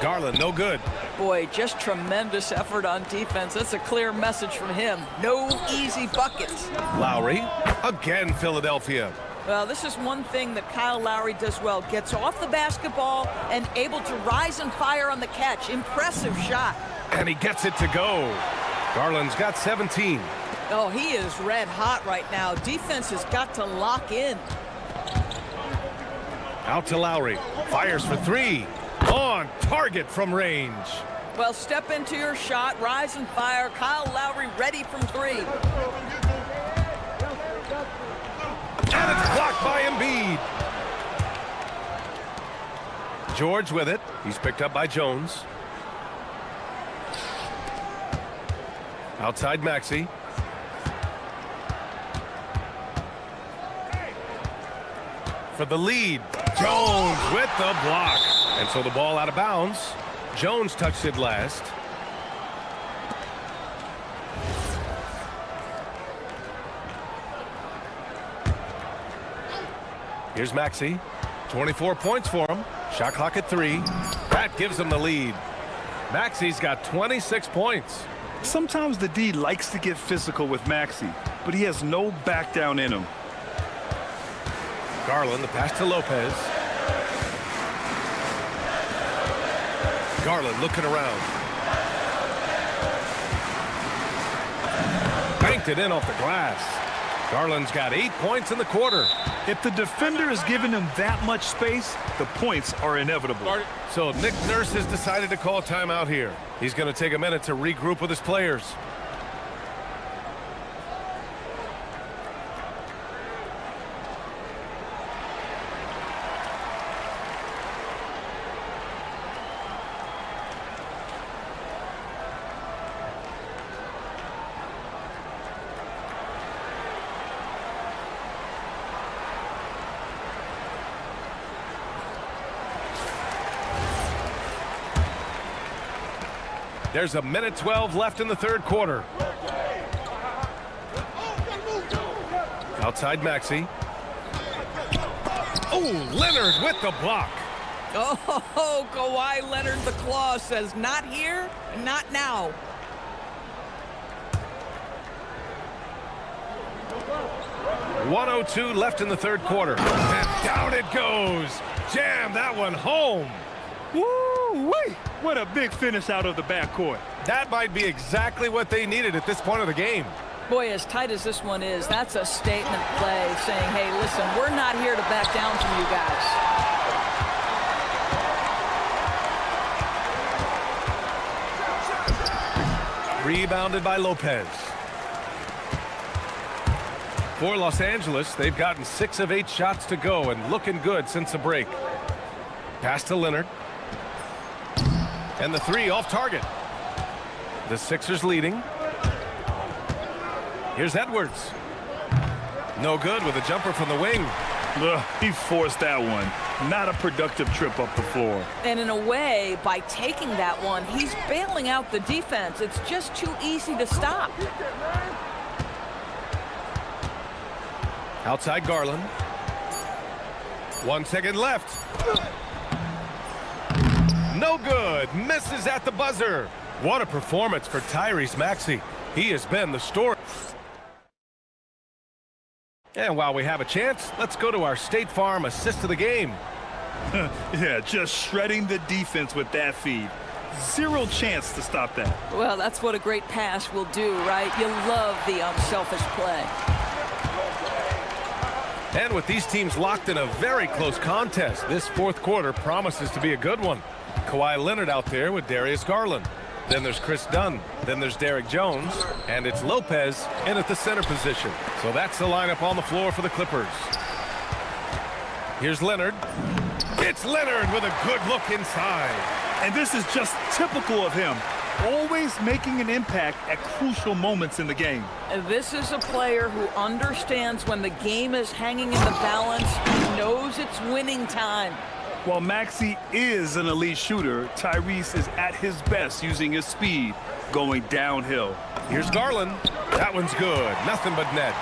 Garland, no good. Boy, just tremendous effort on defense. That's a clear message from him. No easy buckets. Lowry, again Philadelphia. Well, this is one thing that Kyle Lowry does well. Gets off the basketball and able to rise and fire on the catch. Impressive shot. And he gets it to go. Garland's got 17. Oh, he is red hot right now. Defense has got to lock in. Out to Lowry. Fires for 3. On target from range. Well, step into your shot, rise and fire. Kyle Lowry ready from 3. And it's blocked by Embiid. George with it. He's picked up by Jones. Outside Maxey. For the lead. Jones with the block. And so the ball out of bounds. Jones touched it last. Here's Maxey. 24 points for him. Shot clock at 3. That gives him the lead. Maxey's got 26 points. Sometimes the D likes to get physical with Maxey, but he has no back down in him. Garland, the pass to Lopez. Garland looking around. Banked it in off the glass. Garland's got 8 points in the quarter. If the defender is giving him that much space, the points are inevitable. So Nick Nurse has decided to call timeout here. He's going to take a minute to regroup with his players. There's a minute 12 left in the third quarter. Outside Maxey. Oh, Leonard with the block. Oh, Kawhi Leonard, the claw, says not here, not now. .102 left in the third quarter. And down it goes. Jam that one home. Woo-wee! What a big finish out of the backcourt. That might be exactly what they needed at this point of the game. Boy, as tight as this one is, that's a statement play saying, hey, listen, we're not here to back down from you guys. Rebounded by Lopez. For Los Angeles, they've gotten 6 of 8 shots to go and looking good since the break. Pass to Leonard. And the 3 off target. The Sixers leading. Here's Edwards. No good with a jumper from the wing. He forced that one. Not a productive trip up the floor. And in a way, by taking that one, he's bailing out the defense. It's just too easy to stop. Outside Garland. 1 second left. No good. Misses at the buzzer. What a performance for Tyrese Maxey. He has been the story. And while we have a chance, let's go to our State Farm assist of the game. Yeah, just shredding the defense with that feed. Zero chance to stop that. Well, that's what a great pass will do, right? You love the unselfish play. And with these teams locked in a very close contest, this fourth quarter promises to be a good one. Kawhi Leonard out there with Darius Garland. Then there's Chris Dunn. Then there's Derek Jones. And it's Lopez in at the center position. So that's the lineup on the floor for the Clippers. Here's Leonard. It's Leonard with a good look inside. And this is just typical of him. Always making an impact at crucial moments in the game. This is a player who understands when the game is hanging in the balance. He knows it's winning time. While Maxey is an elite shooter, Tyrese is at his best using his speed, going downhill. Here's Garland. That one's good. Nothing but net.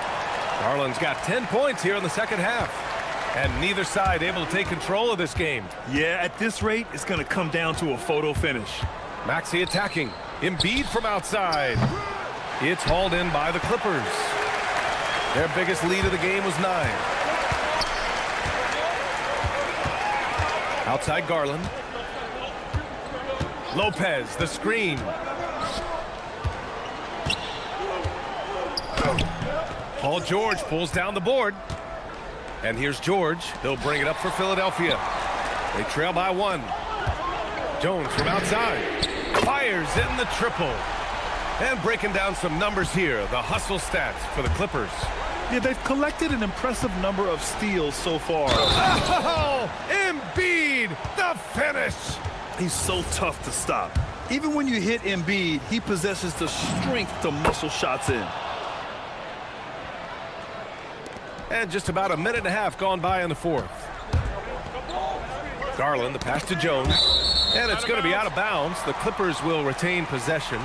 Garland's got 10 points here in the second half. And neither side able to take control of this game. Yeah, at this rate, it's going to come down to a photo finish. Maxey attacking. Embiid from outside. It's hauled in by the Clippers. Their biggest lead of the game was 9. Outside Garland. Lopez, the screen. Paul George pulls down the board. And here's George. He'll bring it up for Philadelphia. They trail by 1. Jones from outside. Fires in the triple. And breaking down some numbers here, the hustle stats for the Clippers. Yeah, they've collected an impressive number of steals so far. Oh, Embiid, the finish. He's so tough to stop. Even when you hit Embiid, he possesses the strength to muscle shots in. And just about a minute and a half gone by in the fourth. Garland, the pass to Jones. And it's going to be out of bounds. The Clippers will retain possession.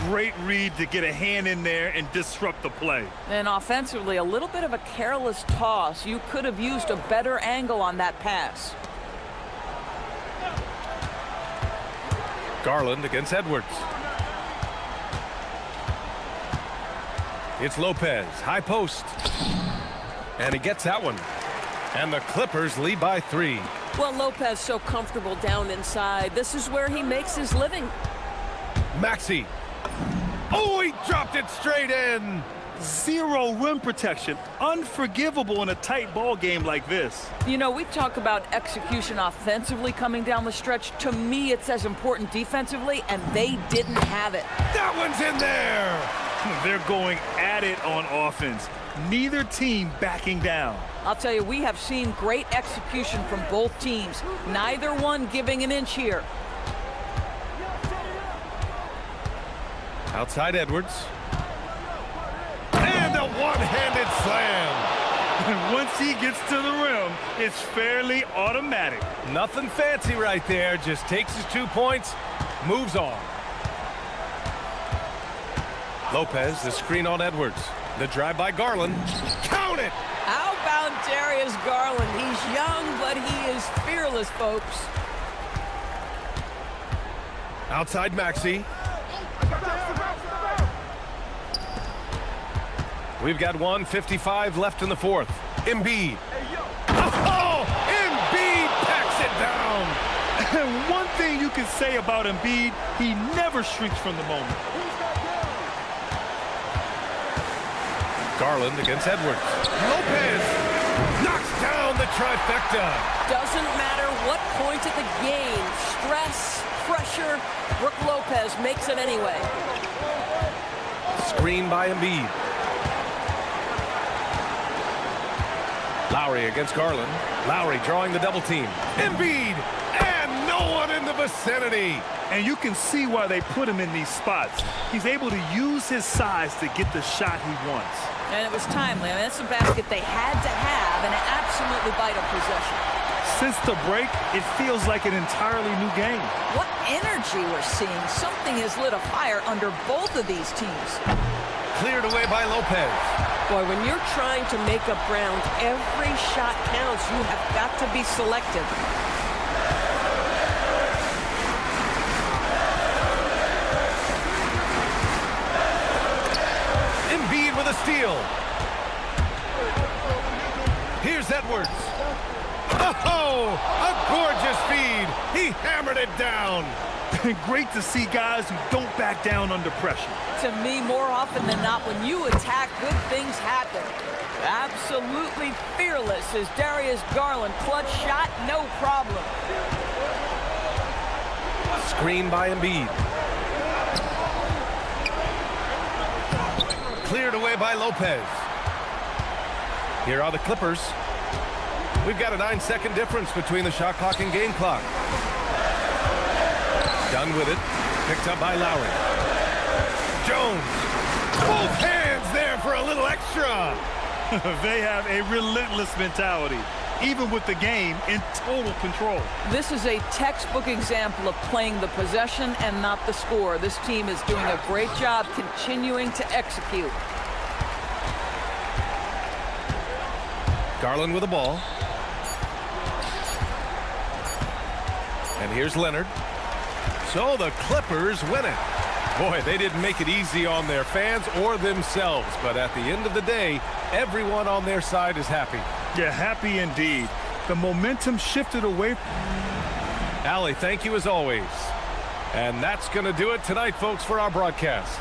Great read to get a hand in there and disrupt the play. And offensively, a little bit of a careless toss. You could have used a better angle on that pass. Garland against Edwards. It's Lopez, high post. And he gets that one. And the Clippers lead by 3. Well, Lopez so comfortable down inside. This is where he makes his living. Maxey. Oh, he dropped it straight in. Zero rim protection. Unforgivable in a tight ball game like this. You know, we talk about execution offensively coming down the stretch. To me, it's as important defensively, and they didn't have it. That one's in there. They're going at it on offense. Neither team backing down. I'll tell you, we have seen great execution from both teams. Neither one giving an inch here. Outside Edwards. And a one-handed slam. Once he gets to the rim, it's fairly automatic. Nothing fancy right there. Just takes his 2 points, moves on. Lopez, the screen on Edwards. The drive by Garland. Count it! How about Darius Garland? He's young, but he is fearless, folks. Outside Maxey. We've got 1:55 left in the fourth. Embiid. Oh! Embiid packs it down! And one thing you can say about Embiid, he never shrinks from the moment. Garland against Edwards. Lopez knocks down the trifecta. Doesn't matter what point of the game, stress, pressure, Brook Lopez makes it anyway. Screen by Embiid. Lowry against Garland. Lowry drawing the double team. Embiid, and no one in the vicinity. And you can see why they put him in these spots. He's able to use his size to get the shot he wants. And it was timely. I mean, that's a basket they had to have, and an absolutely vital possession. Since the break, it feels like an entirely new game. What energy we're seeing. Something has lit a fire under both of these teams. Cleared away by Lopez. Boy, when you're trying to make up ground, every shot counts. You have got to be selective. Embiid with a steal. Here's Edwards. Oh, a gorgeous feed. He hammered it down. Great to see guys who don't back down under pressure. To me, more often than not, when you attack, good things happen. Absolutely fearless is Darius Garland. Clutch shot, no problem. Screen by Embiid. Cleared away by Lopez. Here are the Clippers. We've got a 9-second difference between the shot clock and game clock. Done with it. Picked up by Lowry. Jones. Both hands there for a little extra. They have a relentless mentality, even with the game in total control. This is a textbook example of playing the possession and not the score. This team is doing a great job continuing to execute. Garland with the ball. And here's Leonard. So the Clippers win it. Boy, they didn't make it easy on their fans or themselves, but at the end of the day, everyone on their side is happy. Yeah, happy indeed. The momentum shifted away. Allie, thank you as always. And that's going to do it tonight, folks, for our broadcast.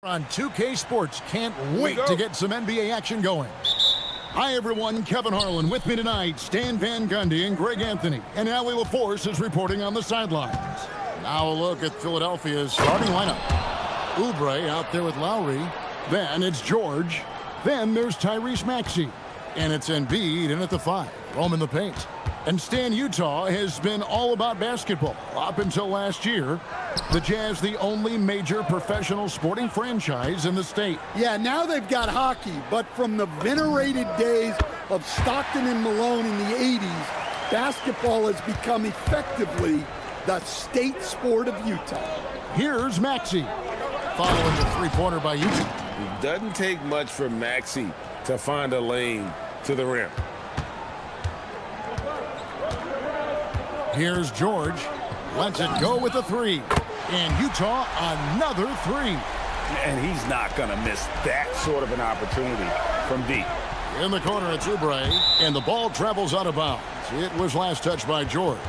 On 2K Sports, can't wait to get some NBA action going. Hi everyone, Kevin Harlan with me tonight, Stan Van Gundy and Greg Anthony, and Allie LaForce is reporting on the sidelines. Now a look at Philadelphia's starting lineup. Oubre out there with Lowry, then it's George, then there's Tyrese Maxey, and it's Embiid in at the 5, roaming the paint. And Stan, Utah has been all about basketball up until last year. The Jazz, the only major professional sporting franchise in the state. Yeah, now they've got hockey, but from the venerated days of Stockton and Malone in the 80s, basketball has become effectively the state sport of Utah. Here's Maxey, following the three-pointer by Utah. It doesn't take much for Maxey to find a lane to the rim. Here's George, lets it go with a 3. And Utah, another 3. And he's not going to miss that sort of an opportunity from deep. In the corner, it's Oubre, and the ball travels out of bounds. It was last touched by George.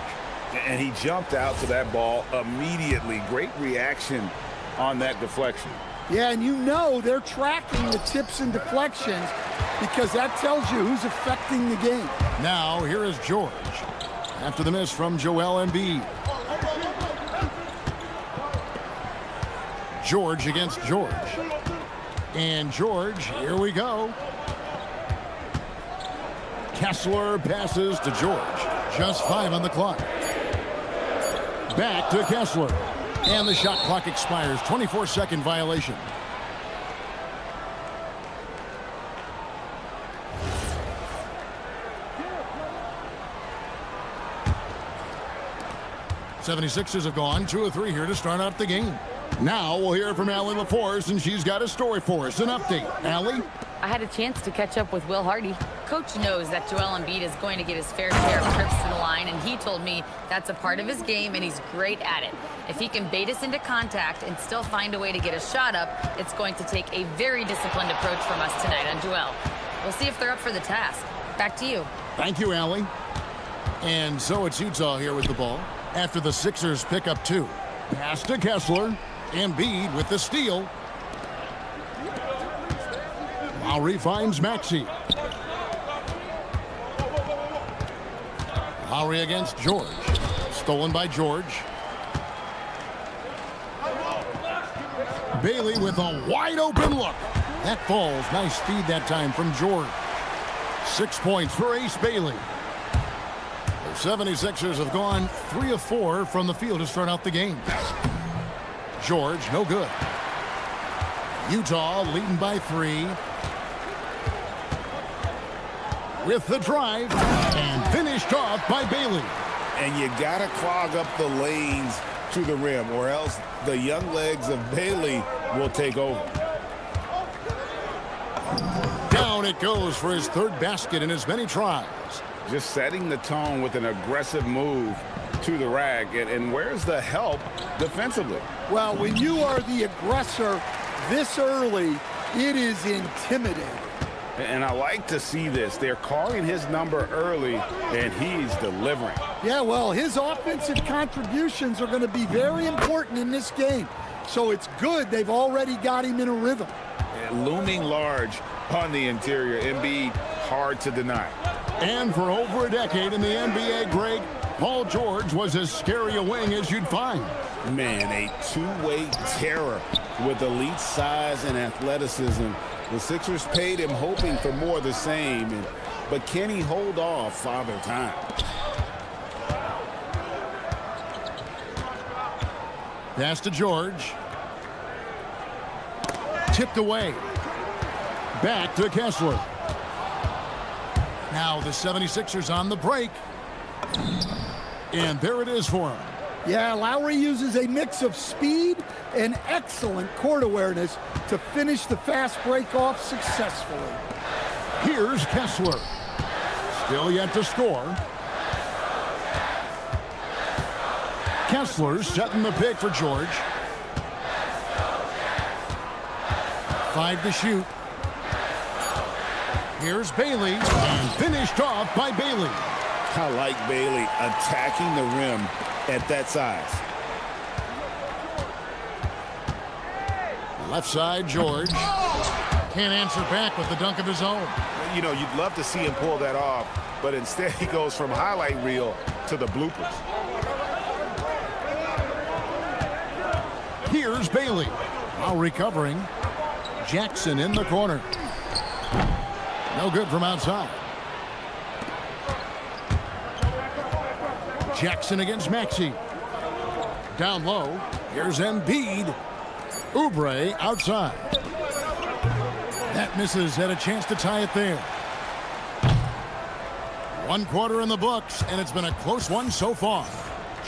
And he jumped out to that ball immediately. Great reaction on that deflection. Yeah, and you know they're tracking the tips and deflections because that tells you who's affecting the game. Now, here is George. After the miss from Joel Embiid. George against George. And George, here we go. Kessler passes to George. Just 5 on the clock. Back to Kessler. And the shot clock expires. 24-second violation. '76ers have gone 2 of 3 here to start out the game. Now we'll hear from Allie LaForce, and she's got a story for us. An update. Allie? I had a chance to catch up with Will Hardy. Coach knows that Joel Embiid is going to get his fair share of trips to the line, and he told me that's a part of his game, and he's great at it. If he can bait us into contact and still find a way to get a shot up, it's going to take a very disciplined approach from us tonight on Joel. We'll see if they're up for the task. Back to you. Thank you, Allie. And so it's Utah here with the ball. After the Sixers pick up 2. Pass to Kessler. Embiid with the steal. Lowry finds Maxey. Lowry against George. Stolen by George. Bailey with a wide open look. That falls. Nice feed that time from George. 6 points for Ace Bailey. 76ers have gone 3 of 4 from the field to start out the game. George, no good. Utah leading by 3. With the drive, and finished off by Bailey. And you got to clog up the lanes to the rim, or else the young legs of Bailey will take over. Down it goes for his 3rd basket in as many tries. Just setting the tone with an aggressive move to the rack. And where's the help defensively? Well, when you are the aggressor this early, it is intimidating. And I like to see this. They're calling his number early, and he's delivering. Yeah, well, his offensive contributions are going to be very important in this game. So it's good they've already got him in a rhythm. And looming large on the interior. Embiid, hard to deny. And for over a decade in the NBA, Greg, Paul George was as scary a wing as you'd find. Man, a two-way terror with elite size and athleticism. The Sixers paid him hoping for more of the same, but can he hold off Father Time? Pass to George. Tipped away. Back to Kessler. Now the 76ers on the break. And there it is for him. Yeah, Lowry uses a mix of speed and excellent court awareness to finish the fast break off successfully. Here's Kessler. Still yet to score. Kessler setting the pick for George. 5 to shoot. Here's Bailey, and finished off by Bailey. I like Bailey attacking the rim at that size. Left side, George. Can't answer back with the dunk of his own. You know, you'd love to see him pull that off, but instead he goes from highlight reel to the bloopers. Here's Bailey. Now recovering. Jackson in the corner. No good from outside. Jackson against Maxey. Down low. Here's Embiid. Oubre outside. That misses. Had a chance to tie it there. 1 quarter in the books, and it's been a close one so far.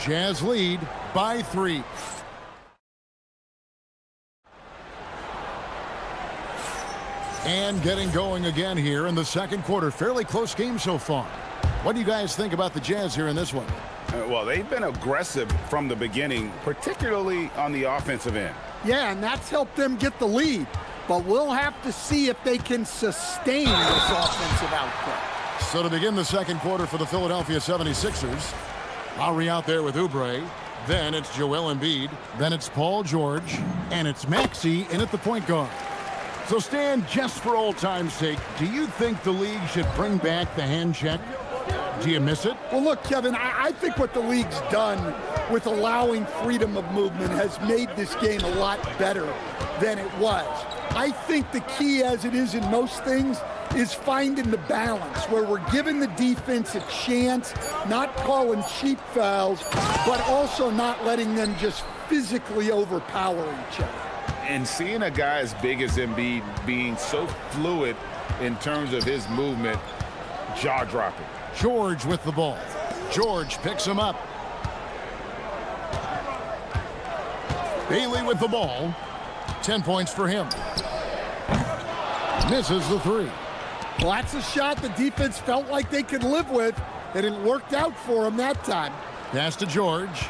Jazz lead by 3. And getting going again here in the second quarter. Fairly close game so far. What do you guys think about the Jazz here in this one? Well, they've been aggressive from the beginning, particularly on the offensive end. Yeah, and that's helped them get the lead. But we'll have to see if they can sustain this offensive output. So to begin the second quarter for the Philadelphia 76ers, Lowry out there with Oubre. Then it's Joel Embiid. Then it's Paul George. And it's Maxey in at the point guard. So Stan, just for old time's sake, do you think the league should bring back the hand check? Do you miss it? Well, look, Kevin, I think what the league's done with allowing freedom of movement has made this game a lot better than it was. I think the key, as it is in most things, is finding the balance where we're giving the defense a chance, not calling cheap fouls, but also not letting them just physically overpower each other. And seeing a guy as big as Embiid being so fluid in terms of his movement, jaw-dropping. George with the ball. George picks him up. Bailey with the ball. 10 points for him. Misses the 3. Well, that's a shot the defense felt like they could live with, and it worked out for them that time. Pass to George.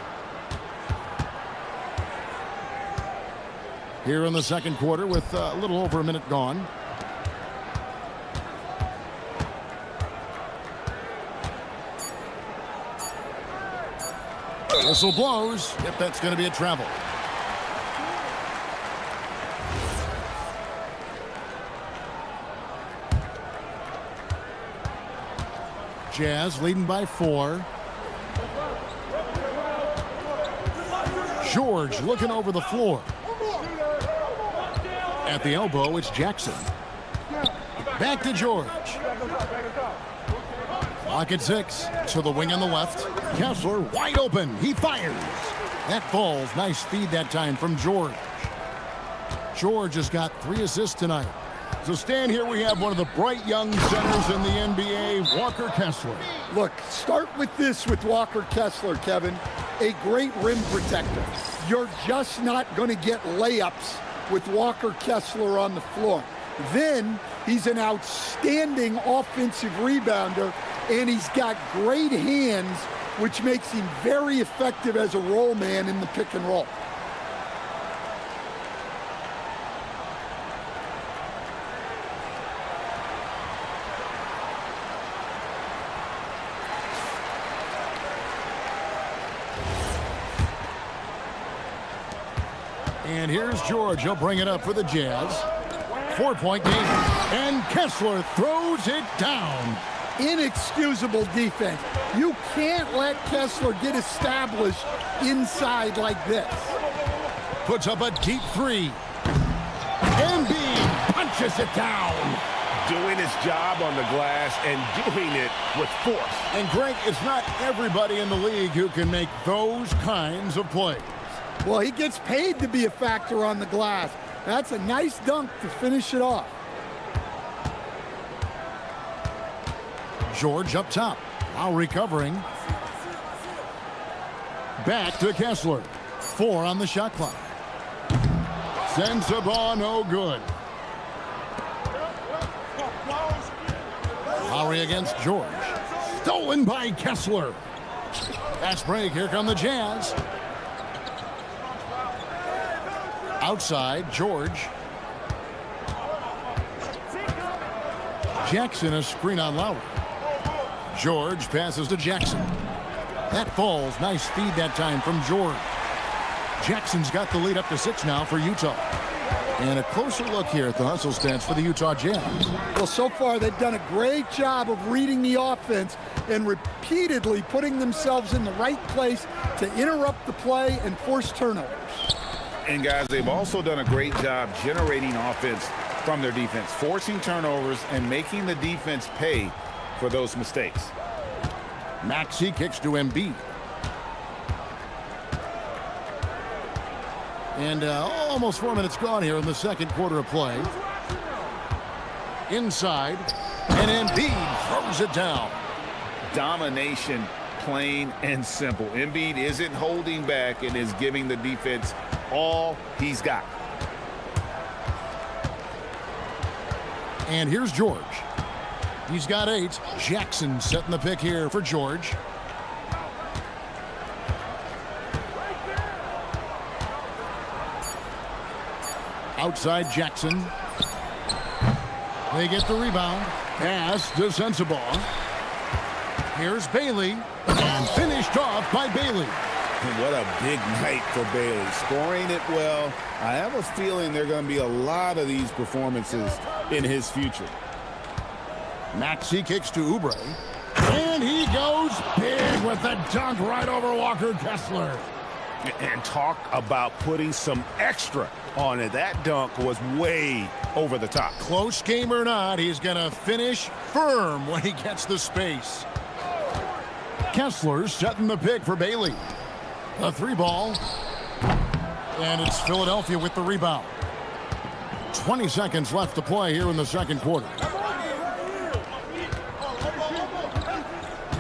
Here in the second quarter with a little over a minute gone. Whistle blows. If that's going to be a travel. Jazz leading by 4. George looking over the floor. At the elbow, it's Jackson. Back to George. Clock at 6. To the wing on the left. Kessler wide open. He fires. That falls. Nice feed that time from George. George has got 3 assists tonight. So Stan, here we have one of the bright young centers in the NBA, Walker Kessler. Look, start with this with Walker Kessler, Kevin. A great rim protector. You're just not going to get layups with Walker Kessler on the floor. Then he's an outstanding offensive rebounder, and he's got great hands, which makes him very effective as a roll man in the pick and roll. And here's George. He'll bring it up for the Jazz. 4-point game. And Kessler throws it down. Inexcusable defense. You can't let Kessler get established inside like this. Puts up a deep 3. Embiid punches it down. Doing his job on the glass and doing it with force. And Greg, it's not everybody in the league who can make those kinds of plays. Well, he gets paid to be a factor on the glass. That's a nice dunk to finish it off. George up top. Now recovering. Back to Kessler. 4 on the shot clock. Sends the ball, no good. Lowry against George. Stolen by Kessler. Fast break. Here come the Jazz. Outside, George. Jackson, a screen on Lowry. George passes to Jackson. That falls. Nice feed that time from George. Jackson's got the lead up to 6 now for Utah. And a closer look here at the hustle stats for the Utah Jazz. Well, so far they've done a great job of reading the offense and repeatedly putting themselves in the right place to interrupt the play and force turnovers. And guys, they've also done a great job generating offense from their defense, forcing turnovers and making the defense pay for those mistakes. Maxey kicks to Embiid. And almost 4 minutes gone here in the second quarter of play. Inside, and Embiid throws it down. Domination, plain and simple. Embiid isn't holding back and is giving the defense all he's got. And here's George. He's got 8. Jackson setting the pick here for George. Outside Jackson. They get the rebound. Pass to Sensabaugh. Here's Bailey. And finished off by Bailey. And what a big night for Bailey. Scoring it well. I have a feeling there are going to be a lot of these performances in his future. Maxey kicks to Oubre. And he goes big with the dunk right over Walker Kessler. And talk about putting some extra on it. That dunk was way over the top. Close game or not, he's going to finish firm when he gets the space. Kessler setting the pick for Bailey. A 3-ball. And it's Philadelphia with the rebound. 20 seconds left to play here in the second quarter.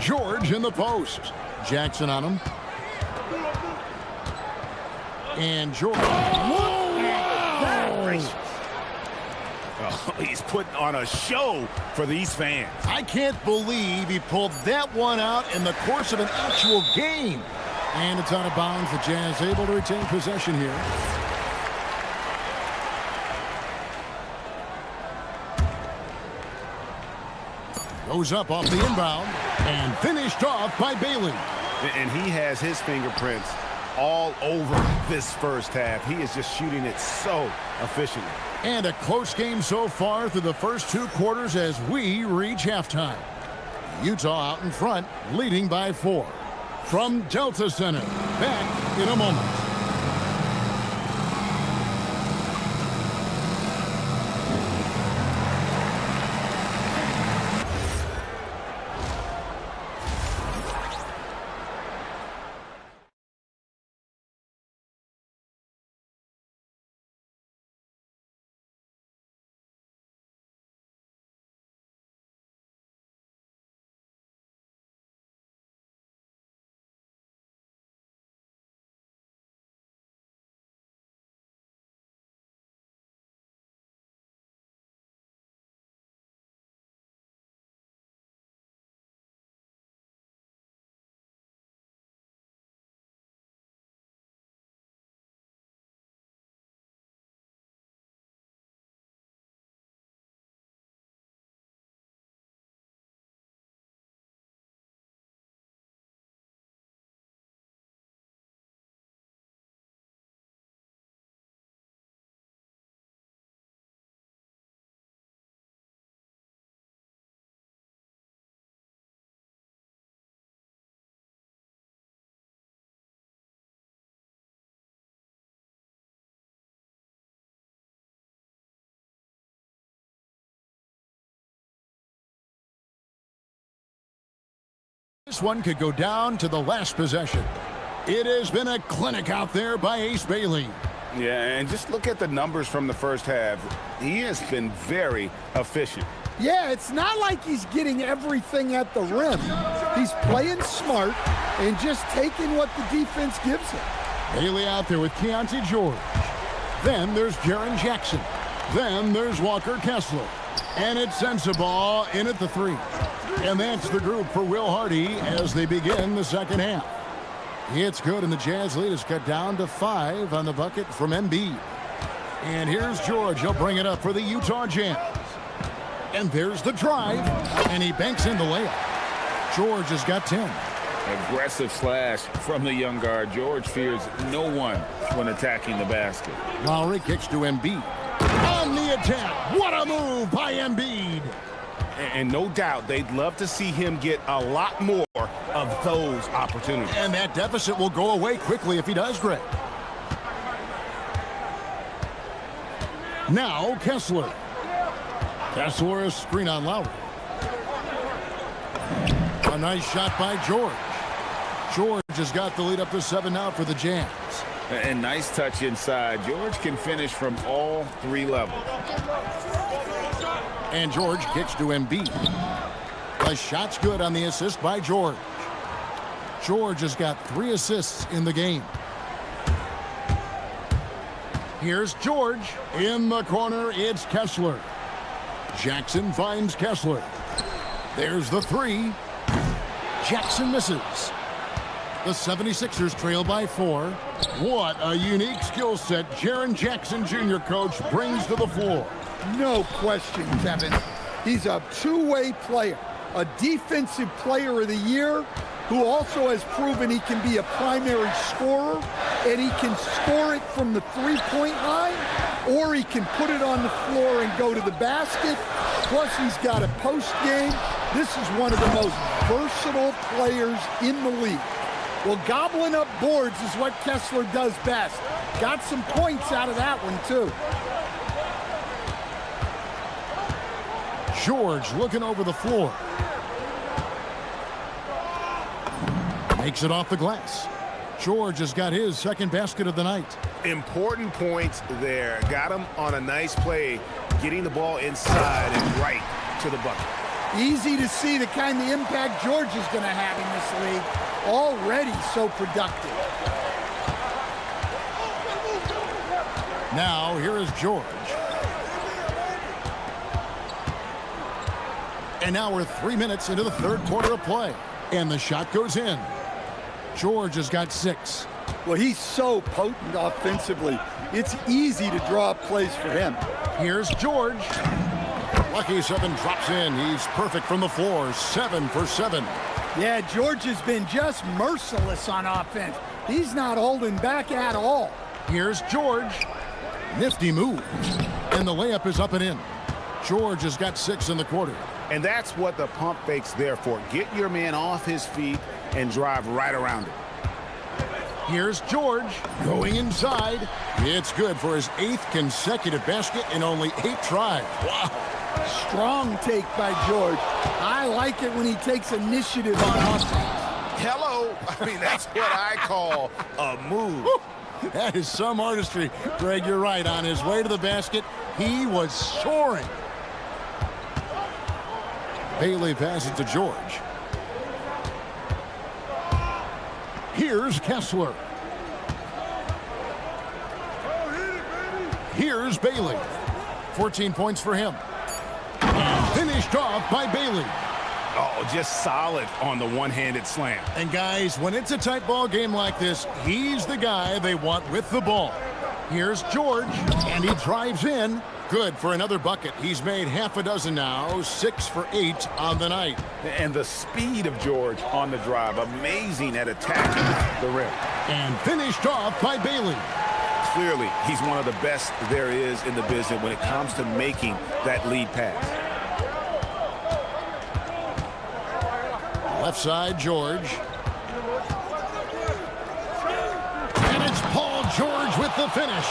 George in the post. Jackson on him. And George. Whoa! Oh, he's putting on a show for these fans. I can't believe he pulled that one out in the course of an actual game. And it's out of bounds. The Jazz able to retain possession here. Goes up off the inbound and finished off by Bailey. And he has his fingerprints all over this first half. He is just shooting it so efficiently. And a close game so far through the first 2 quarters as we reach halftime. Utah out in front, leading by 4. From Delta Center, back in a moment. This one could go down to the last possession. It has been a clinic out there by Ace Bailey. Yeah, and just look at the numbers from the first half. He has been very efficient. Yeah, it's not like he's getting everything at the rim. He's playing smart and just taking what the defense gives him. Bailey out there with Keontae George. Then there's Jaren Jackson. Then there's Walker Kessler. And it's Sensabaugh in at the 3. And that's the group for Will Hardy as they begin the second half. It's good, and the Jazz lead is cut down to 5 on the bucket from Embiid. And here's George. He'll bring it up for the Utah Jazz. And there's the drive, and he banks in the layup. George has got 10. Aggressive slash from the young guard. George fears no one when attacking the basket. Lowry kicks to Embiid. on the attack. What a move by Embiid. And no doubt they'd love to see him get a lot more of those opportunities. And that deficit will go away quickly if he does, Greg. Now Kessler. Kessler, a screen on Lowry. A nice shot by George. George has got the lead up to 7 now for the Jazz. And nice touch inside. George can finish from all 3 levels. And George kicks to Embiid. The shot's good on the assist by George. George has got 3 assists in the game. Here's George. In the corner, it's Kessler. Jackson finds Kessler. There's the 3. Jackson misses. The 76ers trail by 4. What a unique skill set Jaren Jackson Jr., coach, brings to the floor. No question, Kevin. He's a two-way player, a defensive player of the year who also has proven he can be a primary scorer, and he can score it from the three-point line, or he can put it on the floor and go to the basket. Plus, he's got a post game. This is one of the most versatile players in the league. Well, gobbling up boards is what Kessler does best. Got some points out of that one, too. George looking over the floor. Makes it off the glass. George has got his second basket of the night. Important points there. Got him on a nice play, getting the ball inside and right to the bucket. Easy to see the kind of impact George is going to have in this league. Already so productive. Now, here is George. And now we're 3 minutes into the third quarter of play. And the shot goes in. George has got 6. Well, he's so potent offensively. It's easy to draw up plays for him. Here's George. Lucky 7 drops in. He's perfect from the floor. 7 for 7. Yeah, George has been just merciless on offense. He's not holding back at all. Here's George. Nifty move. And the layup is up and in. George has got 6 in the quarter. And that's what the pump fake's there for. Get your man off his feet and drive right around him. Here's George going inside. It's good for his 8th consecutive basket in only 8 tries. Wow. Strong take by George. I like it when he takes initiative on offense. Hello. I mean, that's what I call a move. That is some artistry. Greg, you're right. On his way to the basket, he was soaring. Bailey passes to George. Here's Kessler. Here's Bailey. 14 points for him. And finished off by Bailey. Oh, just solid on the one-handed slam. And guys, when it's a tight ball game like this, he's the guy they want with the ball. Here's George, and he drives in. Good for another bucket. He's made half a dozen now, 6 for 8 on the night. And the speed of George on the drive, amazing at attacking the rim. And finished off by Bailey. Clearly, he's one of the best there is in the business when it comes to making that lead pass. Left side, George. And it's Paul George with the finish.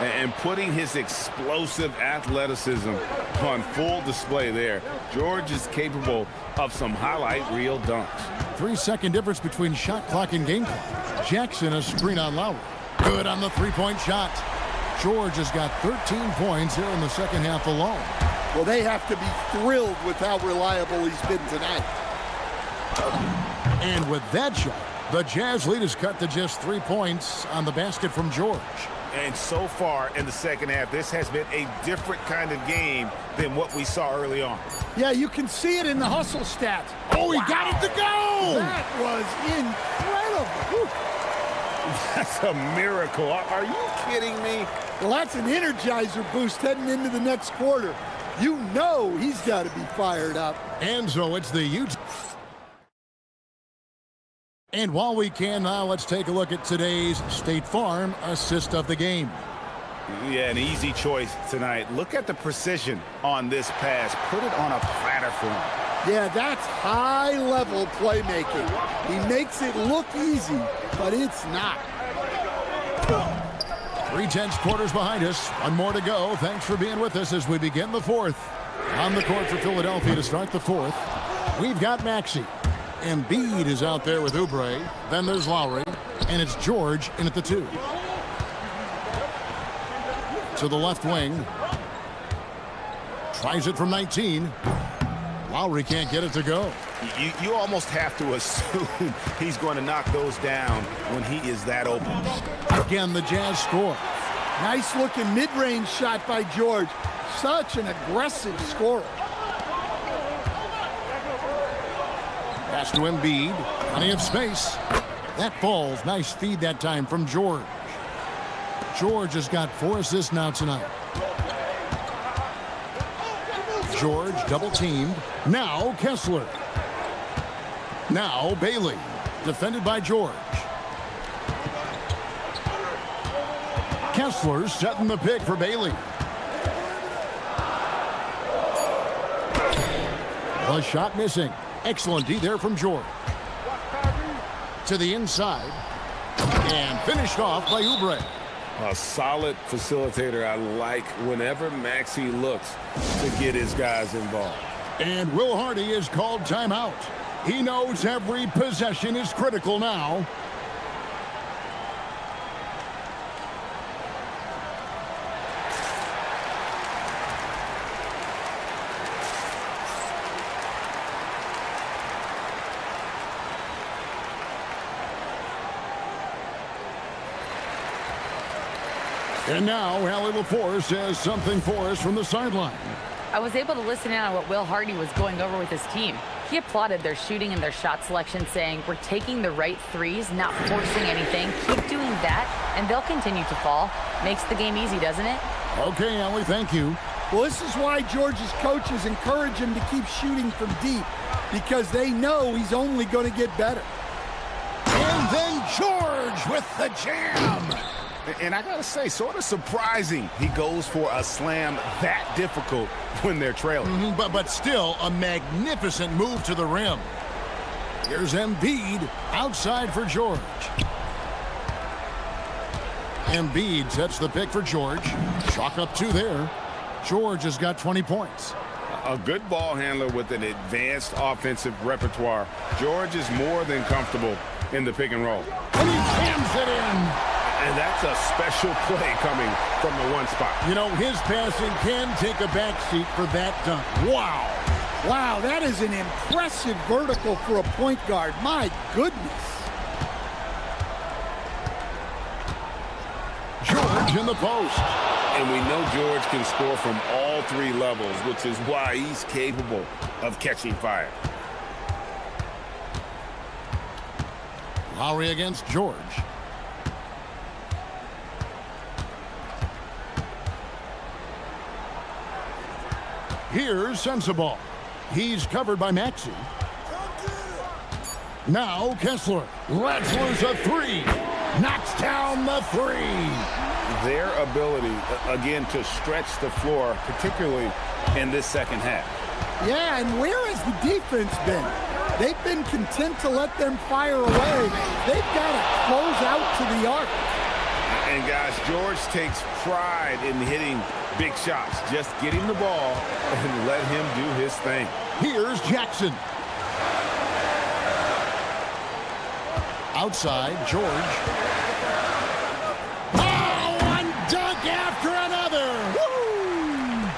And putting his explosive athleticism on full display there. George is capable of some highlight reel dunks. 3-second difference between shot clock and game clock. Jackson a screen on Lowry. Good on the three-point shot. George has got 13 points here in the second half alone. Well, they have to be thrilled with how reliable he's been tonight. And with that shot, the Jazz lead is cut to just 3 points on the basket from George. And so far in the second half, this has been a different kind of game than what we saw early on. Yeah, you can see it in the hustle stats. Oh, he got it to go! That was incredible. That's a miracle. Are you kidding me? Well, that's an energizer boost heading into the next quarter. You know he's got to be fired up. And so it's the Utes. And while we can now, let's take a look at today's State Farm assist of the game. Yeah, an easy choice tonight. Look at the precision on this pass. Put it on a platter for him. Yeah, that's high-level playmaking. He makes it look easy, but it's not. 3/10 quarters behind us. One more to go. Thanks for being with us as we begin the fourth. On the court for Philadelphia to start the fourth, we've got Maxey. Embiid is out there with Oubre. Then there's Lowry. And it's George in at the 2. To the left wing. Tries it from 19. Lowry can't get it to go. You almost have to assume he's going to knock those down when he is that open. Again, the Jazz score. Nice looking mid-range shot by George. Such an aggressive scorer. Pass to Embiid. Plenty of space. That falls. Nice feed that time from George. George has got 4 assists now tonight. George double teamed. Now Kessler. Now Bailey. Defended by George. Kessler setting the pick for Bailey. The shot missing. Excellent D there from George. To the inside. And finished off by Oubre. A solid facilitator. I like whenever Maxey looks to get his guys involved. And Will Hardy is called timeout. He knows every possession is critical now. And now, Allie LaForce has something for us from the sideline. I was able to listen in on what Will Hardy was going over with his team. He applauded their shooting and their shot selection, saying, "We're taking the right threes, not forcing anything. Keep doing that, and they'll continue to fall." Makes the game easy, doesn't it? Okay, Allie, thank you. Well, this is why George's coaches encourage him to keep shooting from deep, because they know he's only going to get better. And then George with the jam. And I got to say, sort of surprising he goes for a slam that difficult when they're trailing. But still a magnificent move to the rim. Here's Embiid outside for George. Embiid sets the pick for George. Chalk up 2 there. George has got 20 points. A good ball handler with an advanced offensive repertoire. George is more than comfortable in the pick and roll. And he jams it in. And that's a special play coming from the one spot. You know, his passing can take a backseat for that dunk. Wow. Wow, that is an impressive vertical for a point guard. My goodness. George in the post. And we know George can score from all 3 levels, which is why he's capable of catching fire. Lowry against George. Here's Sensabaugh. He's covered by Maxey. Now Kessler. Lets loose a 3. Knocks down the 3. Their ability, again, to stretch the floor, particularly in this second half. Yeah, and where has the defense been? They've been content to let them fire away. They've got to close out to the arc. And guys, George takes pride in hitting big shots. Just get him the ball and let him do his thing. Here's Jackson. Outside, George. Oh, one dunk after another. Woo!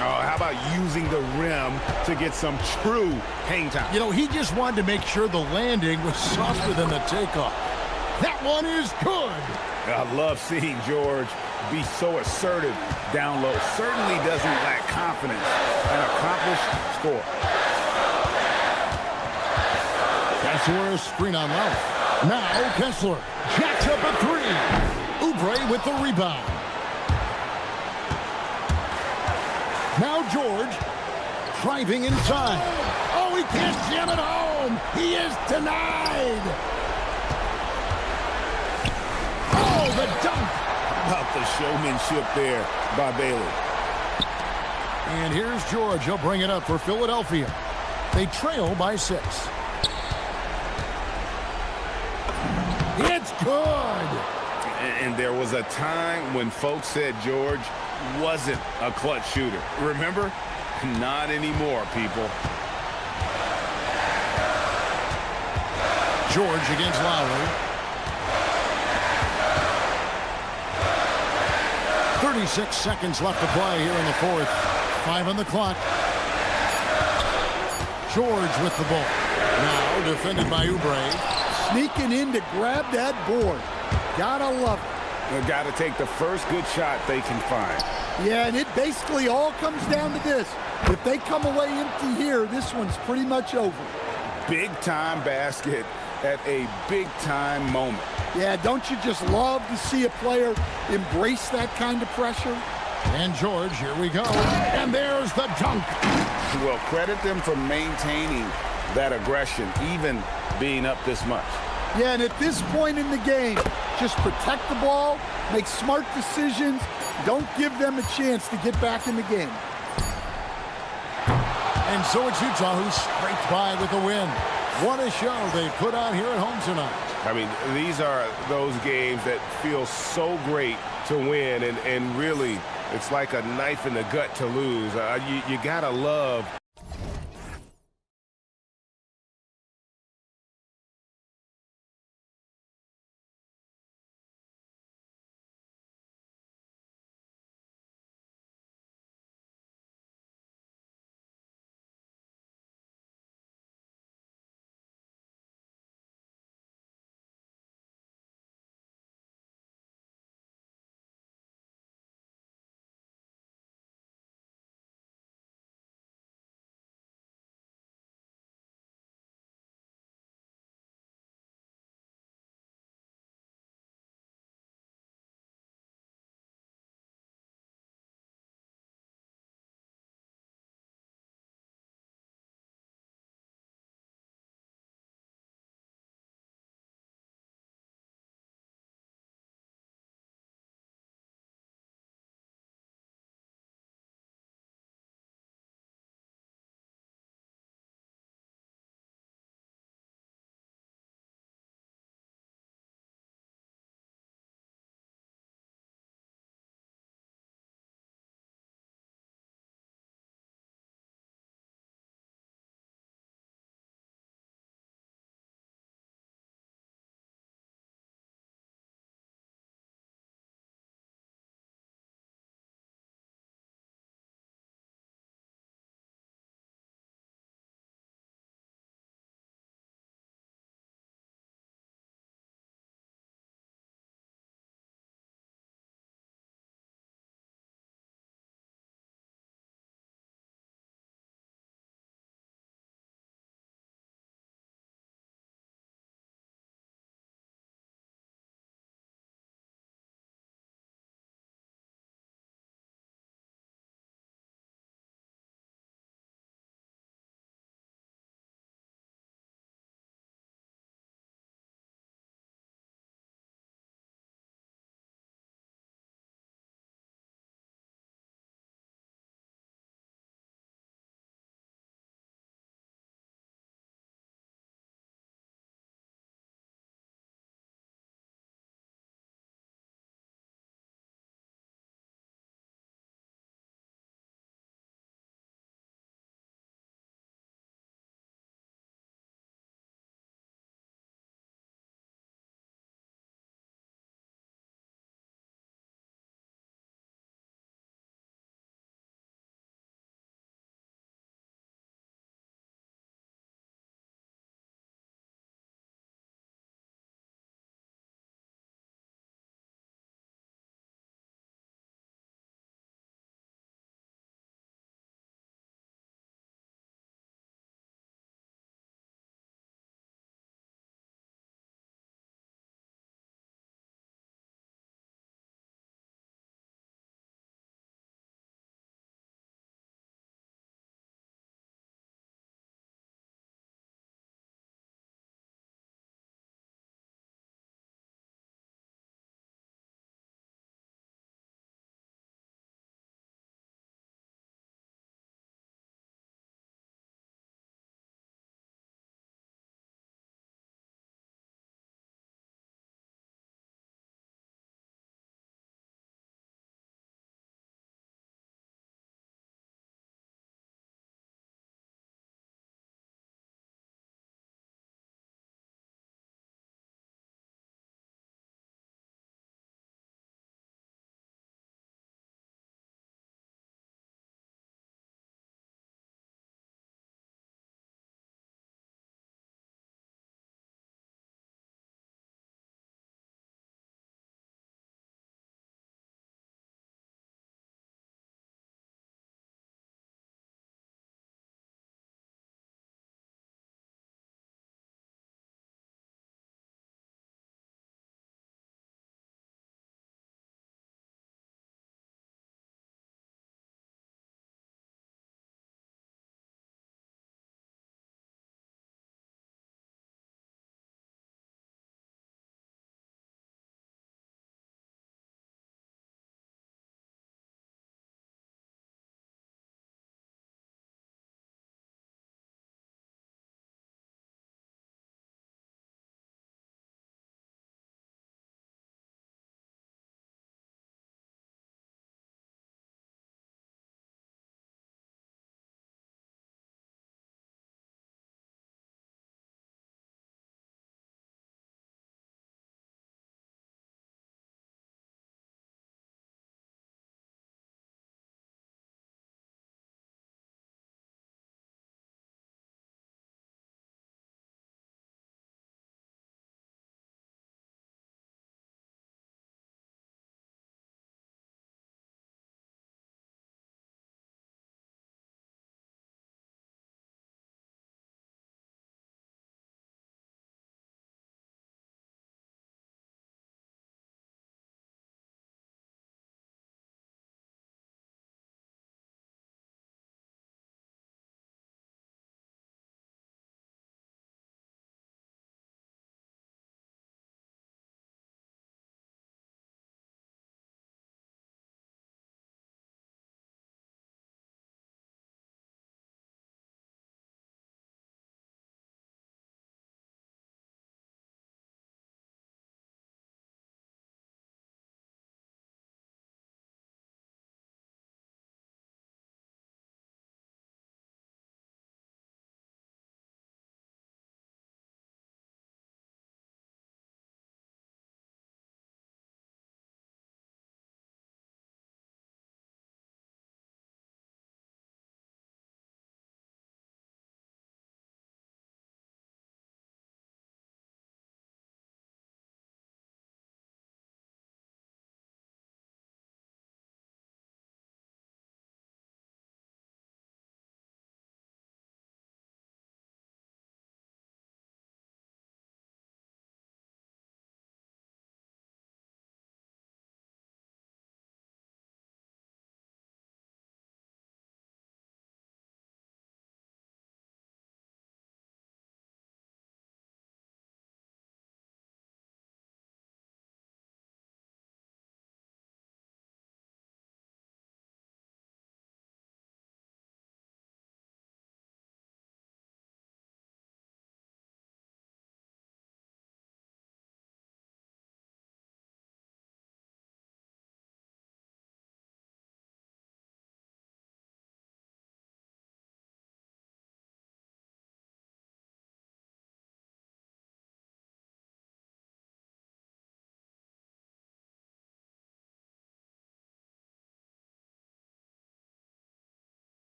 Oh, how about using the rim to get some true hang time? You know, he just wanted to make sure the landing was softer than the takeoff. That one is good. I love seeing George be so assertive down low. Certainly doesn't lack confidence. An accomplished score. Kessler is screen on left. Now Kessler jacks up a 3. Oubre with the rebound. Now George driving inside. Oh, he can't jam it home. He is denied. Oh, the dunk. about the showmanship there by Bailey? And here's George. He'll bring it up for Philadelphia. They trail by 6. It's good. And there was a time when folks said George wasn't a clutch shooter. Remember? Not anymore, people. George against Lowry. 36 seconds left to play here in the 4th. 5 on the clock. George with the ball. Now defended by Oubre. Sneaking in to grab that board. Gotta love it. They've got to take the first good shot they can find. Yeah, and it basically all comes down to this. If they come away empty here, this one's pretty much over. Big-time basket at a big-time moment. Yeah, don't you just love to see a player embrace that kind of pressure? And George, here we go. And there's the dunk. Well, credit them for maintaining that aggression, even being up this much. Yeah, and at this point in the game, just protect the ball, make smart decisions, don't give them a chance to get back in the game. And so it's Utah who scraped by with the win. What a show they put on here at home tonight. I mean, these are those games that feel so great to win, and really, it's like a knife in the gut to lose. You gotta love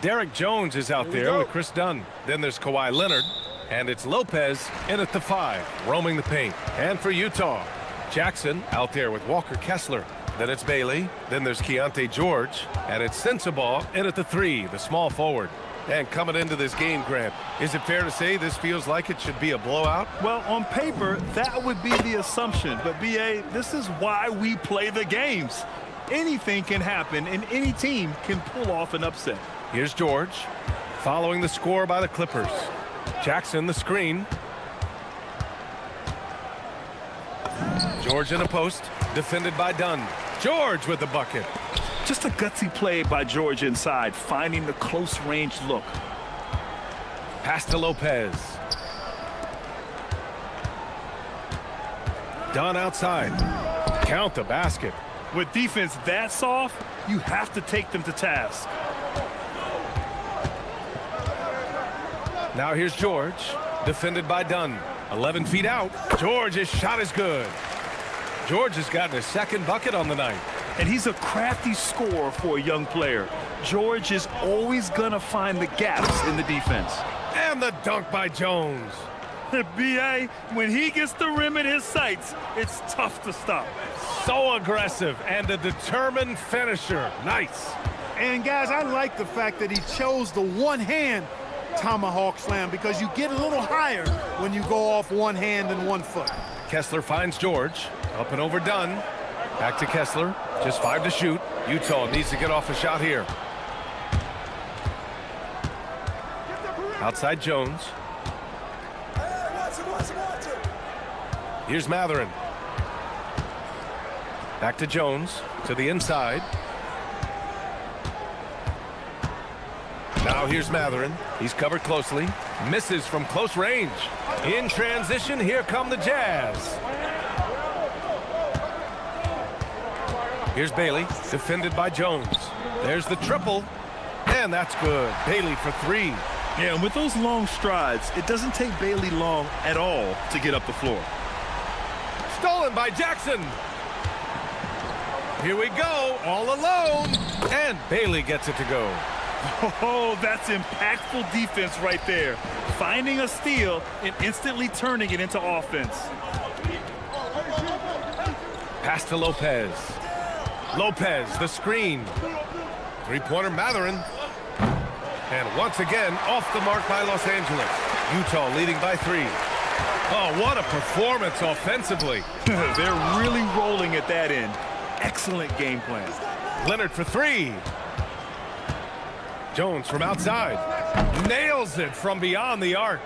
Derek Jones is out there with Chris Dunn. Then there's Kawhi Leonard. And it's Lopez in at the 5, roaming the paint. And for Utah, Jackson out there with Walker Kessler. Then it's Bailey. Then there's Keontae George. And it's Sensabaugh in at the 3, the small forward. And coming into this game, Grant, is it fair to say this feels like it should be a blowout? Well, on paper, that would be the assumption. But, B.A., this is why we play the games. Anything can happen, and any team can pull off an upset. Here's George, following the score by the Clippers. Jackson, the screen. George in a post, defended by Dunn. George with the bucket. Just a gutsy play by George inside, finding the close-range look. Pass to Lopez. Dunn outside. Count the basket. With defense that soft, you have to take them to task. Now here's George, defended by Dunn. 11 feet out. George's shot is good. George has gotten his second bucket on the night. And he's a crafty scorer for a young player. George is always gonna find the gaps in the defense. And the dunk by Jones. B.A., when he gets the rim in his sights, it's tough to stop. So aggressive and a determined finisher. Nice. And, guys, I like the fact that he chose the one-hand tomahawk slam because you get a little higher when you go off one hand and 1 foot. Kessler finds George. Up and over Dunn. Back to Kessler. Just 5 to shoot. Utah needs to get off a shot here. Outside Jones. Here's Matherin. Back to Jones. To the inside. Now here's Matherin. He's covered closely. Misses from close range. In transition, here come the Jazz. Here's Bailey, defended by Jones. There's the triple, and that's good. Bailey for 3. Yeah, and with those long strides, it doesn't take Bailey long at all to get up the floor. Stolen by Jackson. Here we go, all alone, and Bailey gets it to go. Oh, that's impactful defense right there. Finding a steal and instantly turning it into offense. Pass to Lopez. Lopez, the screen. 3-pointer Matherin. And once again, off the mark by Los Angeles. Utah leading by 3. Oh, what a performance offensively. They're really rolling at that end. Excellent game plan. Leonard for 3. Jones from outside. Nails it from beyond the arc.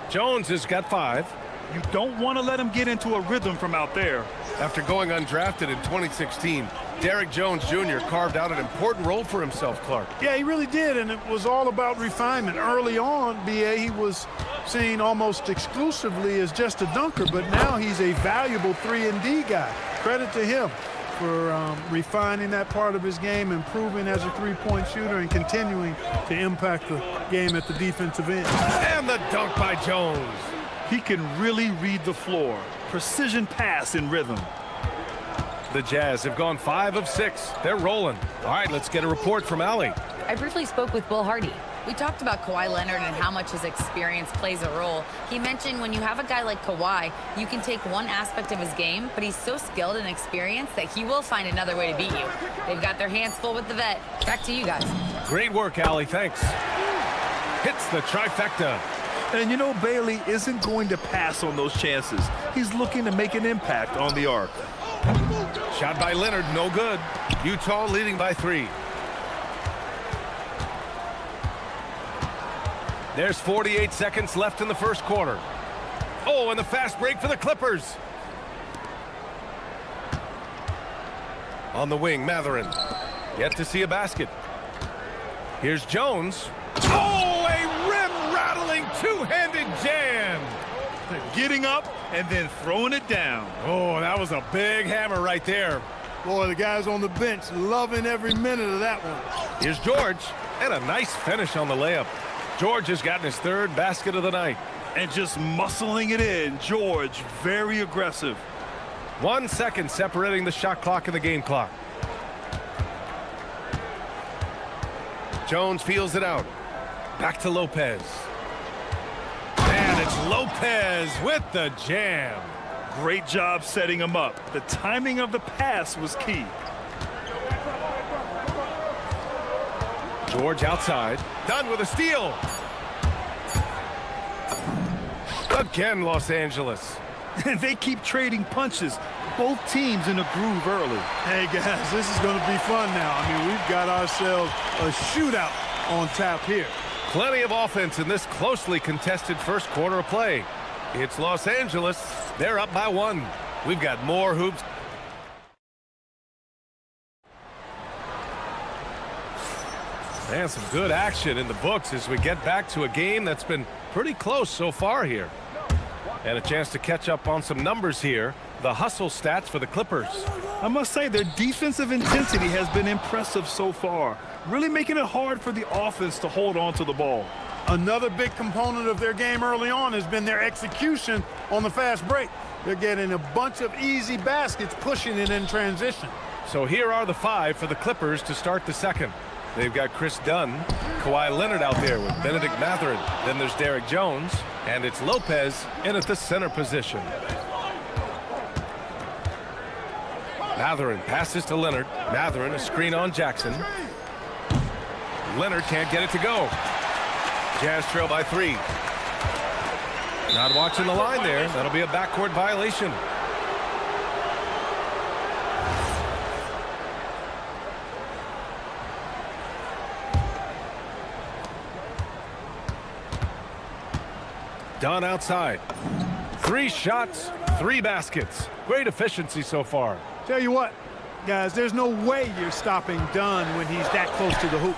Jones has got 5. You don't want to let him get into a rhythm from out there. After going undrafted in 2016, Derek Jones Jr. carved out an important role for himself, Clark. Yeah, he really did, and it was all about refinement. Early on, B.A., he was seen almost exclusively as just a dunker, but now he's a valuable 3-and-D guy. Credit to him for refining that part of his game, improving as a three-point shooter, and continuing to impact the game at the defensive end. And the dunk by Jones. He can really read the floor. Precision pass in rhythm. The Jazz have gone 5 of 6. They're rolling. All right, let's get a report from Allie. I briefly spoke with Will Hardy. We talked about Kawhi Leonard and how much his experience plays a role. He mentioned when you have a guy like Kawhi, you can take one aspect of his game, but he's so skilled and experienced that he will find another way to beat you. They've got their hands full with the vet. Back to you guys. Great work, Allie. Thanks. Hits the trifecta. And you know, Bailey isn't going to pass on those chances. He's looking to make an impact on the arc. Shot by Leonard, no good. Utah leading by 3. There's 48 seconds left in the first quarter. Oh, and the fast break for the Clippers. On the wing, Matherin. Yet to see a basket. Here's Jones. Oh, a rim-rattling two-handed jam. Getting up and then throwing it down. Oh, that was a big hammer right there. Boy, the guys on the bench loving every minute of that one. Here's George, and a nice finish on the layup. George has gotten his 3rd basket of the night. And just muscling it in. George, very aggressive. 1 second separating the shot clock and the game clock. Jones feels it out. Back to Lopez. And it's Lopez with the jam. Great job setting him up. The timing of the pass was key. George outside. Done with a steal. Again, Los Angeles. And they keep trading punches. Both teams in a groove early. Hey, guys, this is going to be fun now. I mean, we've got ourselves a shootout on tap here. Plenty of offense in this closely contested first quarter of play. It's Los Angeles. They're up by 1. We've got more hoops. And some good action in the books as we get back to a game that's been pretty close so far here. And a chance to catch up on some numbers here. The hustle stats for the Clippers. I must say their defensive intensity has been impressive so far, really making it hard for the offense to hold on to the ball. Another big component of their game early on has been their execution on the fast break. They're getting a bunch of easy baskets, pushing it in transition. So here are the 5 for the Clippers to start the second. They've got Chris Dunn, Kawhi Leonard out there with Benedict Mathurin. Then there's Derek Jones, and it's Lopez in at the center position. Mathurin passes to Leonard. Mathurin, a screen on Jackson. Leonard can't get it to go. Jazz trail by 3. Not watching the line there. That'll be a backcourt violation. Dunn outside. 3 shots, 3 baskets. Great efficiency so far. Tell you what, guys, there's no way you're stopping Dunn when he's that close to the hoop.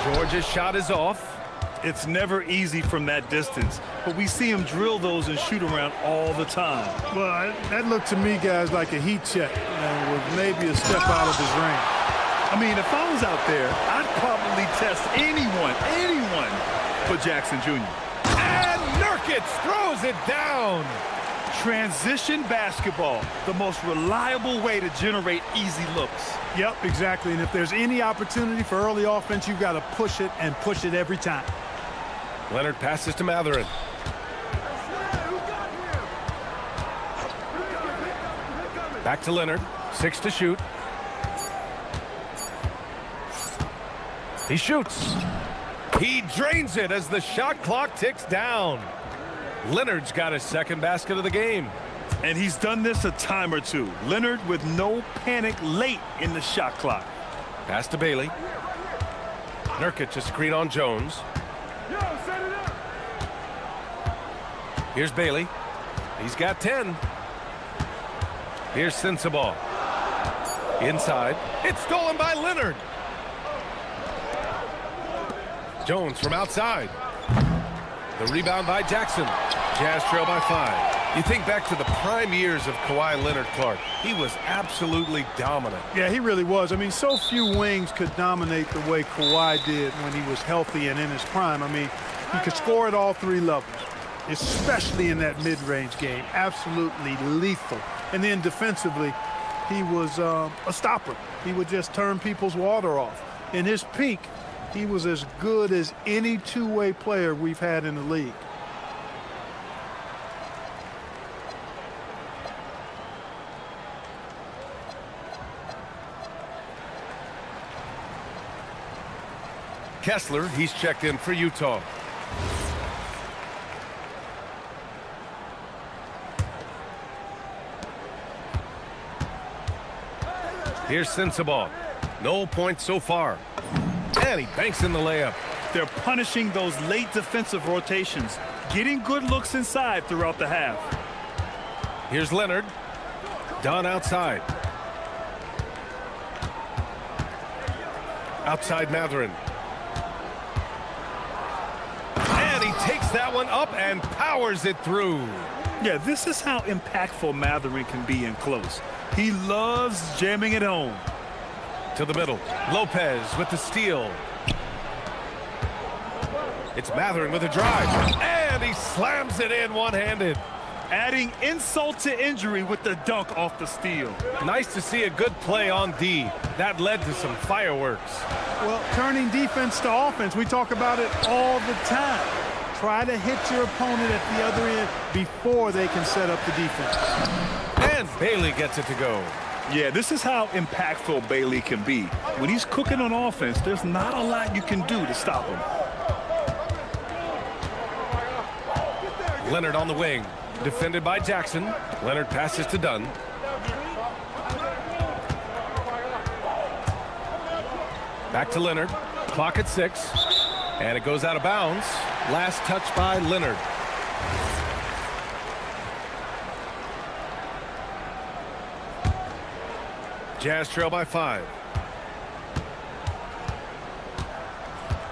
George's shot is off. It's never easy from that distance, but we see him drill those and shoot around all the time. Well, that looked to me, guys, like a heat check with maybe a step out of his range. I mean, if I was out there, I'd probably test anyone but Jackson Jr. And Nurkic throws it down. Transition basketball, the most reliable way to generate easy looks. Yep, exactly. And if there's any opportunity for early offense, you've got to push it and push it every time. Leonard passes to Mathurin. Back to Leonard. 6 to shoot. He shoots. He drains it as the shot clock ticks down. Leonard's got his second basket of the game. And he's done this a time or two. Leonard with no panic late in the shot clock. Pass to Bailey. Nurkic a screen on Jones. Here's Bailey. He's got 10. Here's Sensabaugh. Inside. It's stolen by Leonard. Jones from outside. The rebound by Jackson. Jazz trail by 5. You think back to the prime years of Kawhi Leonard, Clark. He was absolutely dominant. Yeah, he really was. I mean, so few wings could dominate the way Kawhi did when he was healthy and in his prime. I mean, he could score at all 3 levels, especially in that mid-range game. Absolutely lethal. And then defensively, he was a stopper. He would just turn people's water off. In his peak, he was as good as any two-way player we've had in the league. Kessler, he's checked in for Utah. Here's Sensabaugh. No points so far. And he banks in the layup. They're punishing those late defensive rotations, getting good looks inside throughout the half. Here's Leonard. Dunn outside. Outside Mathurin. And he takes that one up and powers it through. Yeah, this is how impactful Mathurin can be in close. He loves jamming it home. To the middle. Lopez with the steal. It's Mathurin with a drive. And he slams it in one-handed. Adding insult to injury with the dunk off the steal. Nice to see a good play on D. That led to some fireworks. Well, turning defense to offense, we talk about it all the time. Try to hit your opponent at the other end before they can set up the defense. And Bailey gets it to go. Yeah, this is how impactful Bailey can be. When he's cooking on offense, there's not a lot you can do to stop him. Leonard on the wing. Defended by Jackson. Leonard passes to Dunn. Back to Leonard. Clock at 6. And it goes out of bounds. Last touch by Leonard. Jazz trail by 5.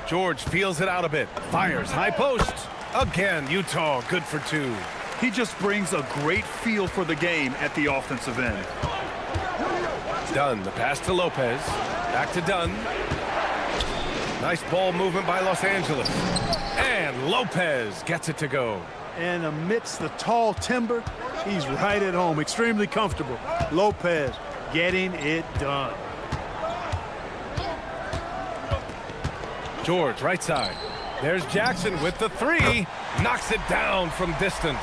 George feels it out a bit. Fires high post. Again, Utah good for 2. He just brings a great feel for the game at the offensive end. Dunn, the pass to Lopez. Back to Dunn. Nice ball movement by Los Angeles. And Lopez gets it to go. And amidst the tall timber, he's right at home, extremely comfortable. Lopez getting it done. George, right side. There's Jackson with the 3. Knocks it down from distance.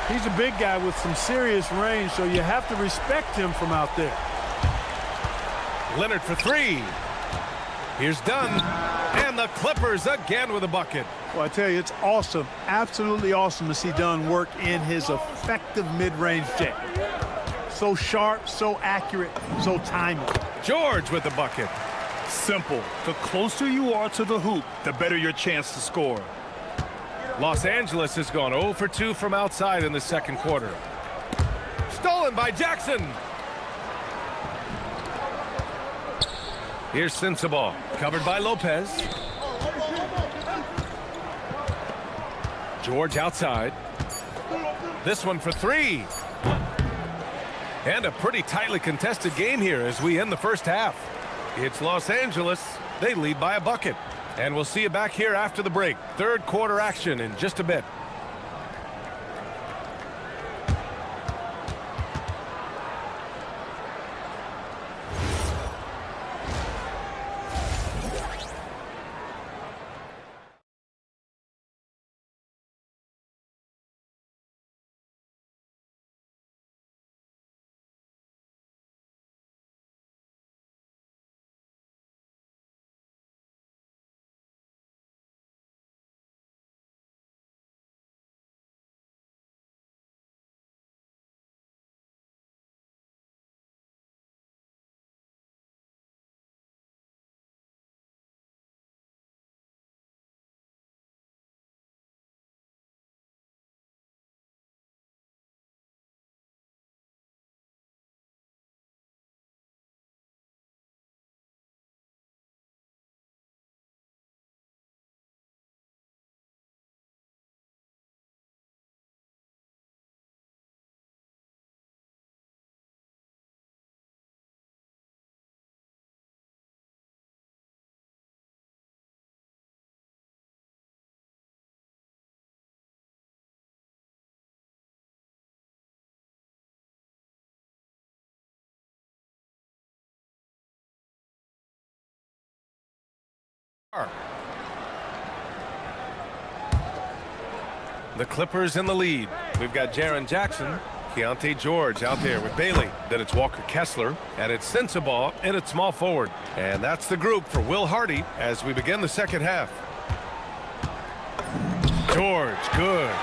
He's a big guy with some serious range, so you have to respect him from out there. Leonard for 3. Here's Dunn. And the Clippers again with a bucket. Well, I tell you, it's awesome, absolutely awesome to see Dunn work in his effective mid-range jam. So sharp, so accurate, so timely. George with the bucket. Simple. The closer you are to the hoop, the better your chance to score. Los Angeles has gone 0 for 2 from outside in the second quarter. Stolen by Jackson. Here's Sensabaugh, covered by Lopez. George outside. This one for 3. And a pretty tightly contested game here as we end the first half. It's Los Angeles. They lead by a bucket. And we'll see you back here after the break. Third quarter action in just a bit. The Clippers in the lead. We've got Jaren Jackson, Keontae George out there with Bailey. Then it's Walker Kessler, and it's Sensabaugh, and it's small forward. And that's the group for Will Hardy as we begin the second half. George, good.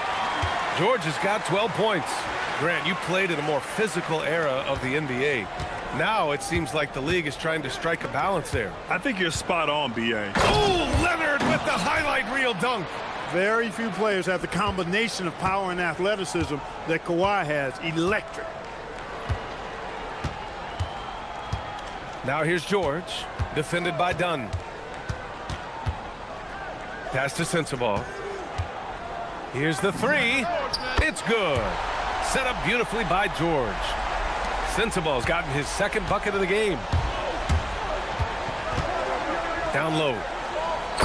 George has got 12 points. Grant, you played in a more physical era of the NBA. Now it seems like the league is trying to strike a balance there. I think you're spot on, B.A. Oh, Leonard with the highlight reel dunk. Very few players have the combination of power and athleticism that Kawhi has. Electric. Now here's George, defended by Dunn. Pass to Sensabaugh. Here's the 3. It's good. Set up beautifully by George. Sensabaugh's gotten his second bucket of the game. Down low.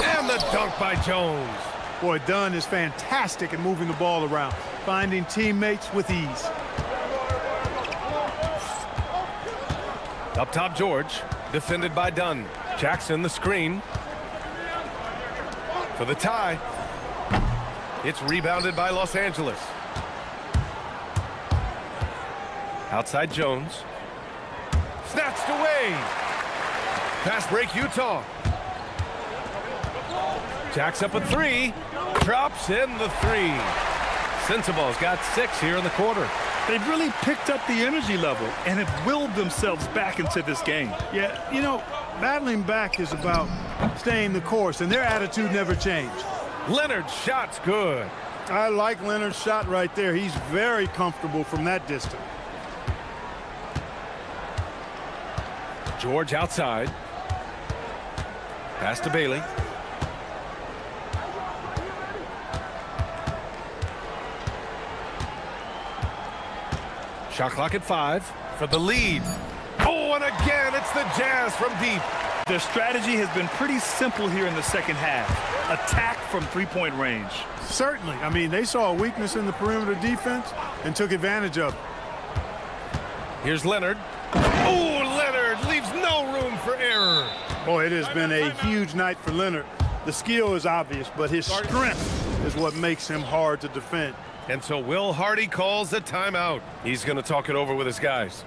And the dunk by Jones. Boy, Dunn is fantastic at moving the ball around. finding teammates with ease. Up top, George, defended by Dunn. Jackson, the screen. For the tie. It's rebounded by Los Angeles. Outside Jones. Snatched away. Fast break, Utah. Jacks up a three. Drops in the three. Sensable's got 6 here in the quarter. They've really picked up the energy level and have willed themselves back into this game. Yeah, you know, battling back is about staying the course, and their attitude never changed. Leonard's shot's good. I like Leonard's shot right there. He's very comfortable from that distance. George outside. Pass to Bailey. Shot clock at 5 for the lead. Oh, and again, it's the Jazz from deep. Their strategy has been pretty simple here in the second half. Attack from three-point range. Certainly. I mean, they saw a weakness in the perimeter defense and took advantage of it. Here's Leonard. Oh, Leonard leaves no room for error. Boy, it has been a huge night for Leonard. The skill is obvious, but his strength is what makes him hard to defend. And so Will Hardy calls a timeout. He's going to talk it over with his guys.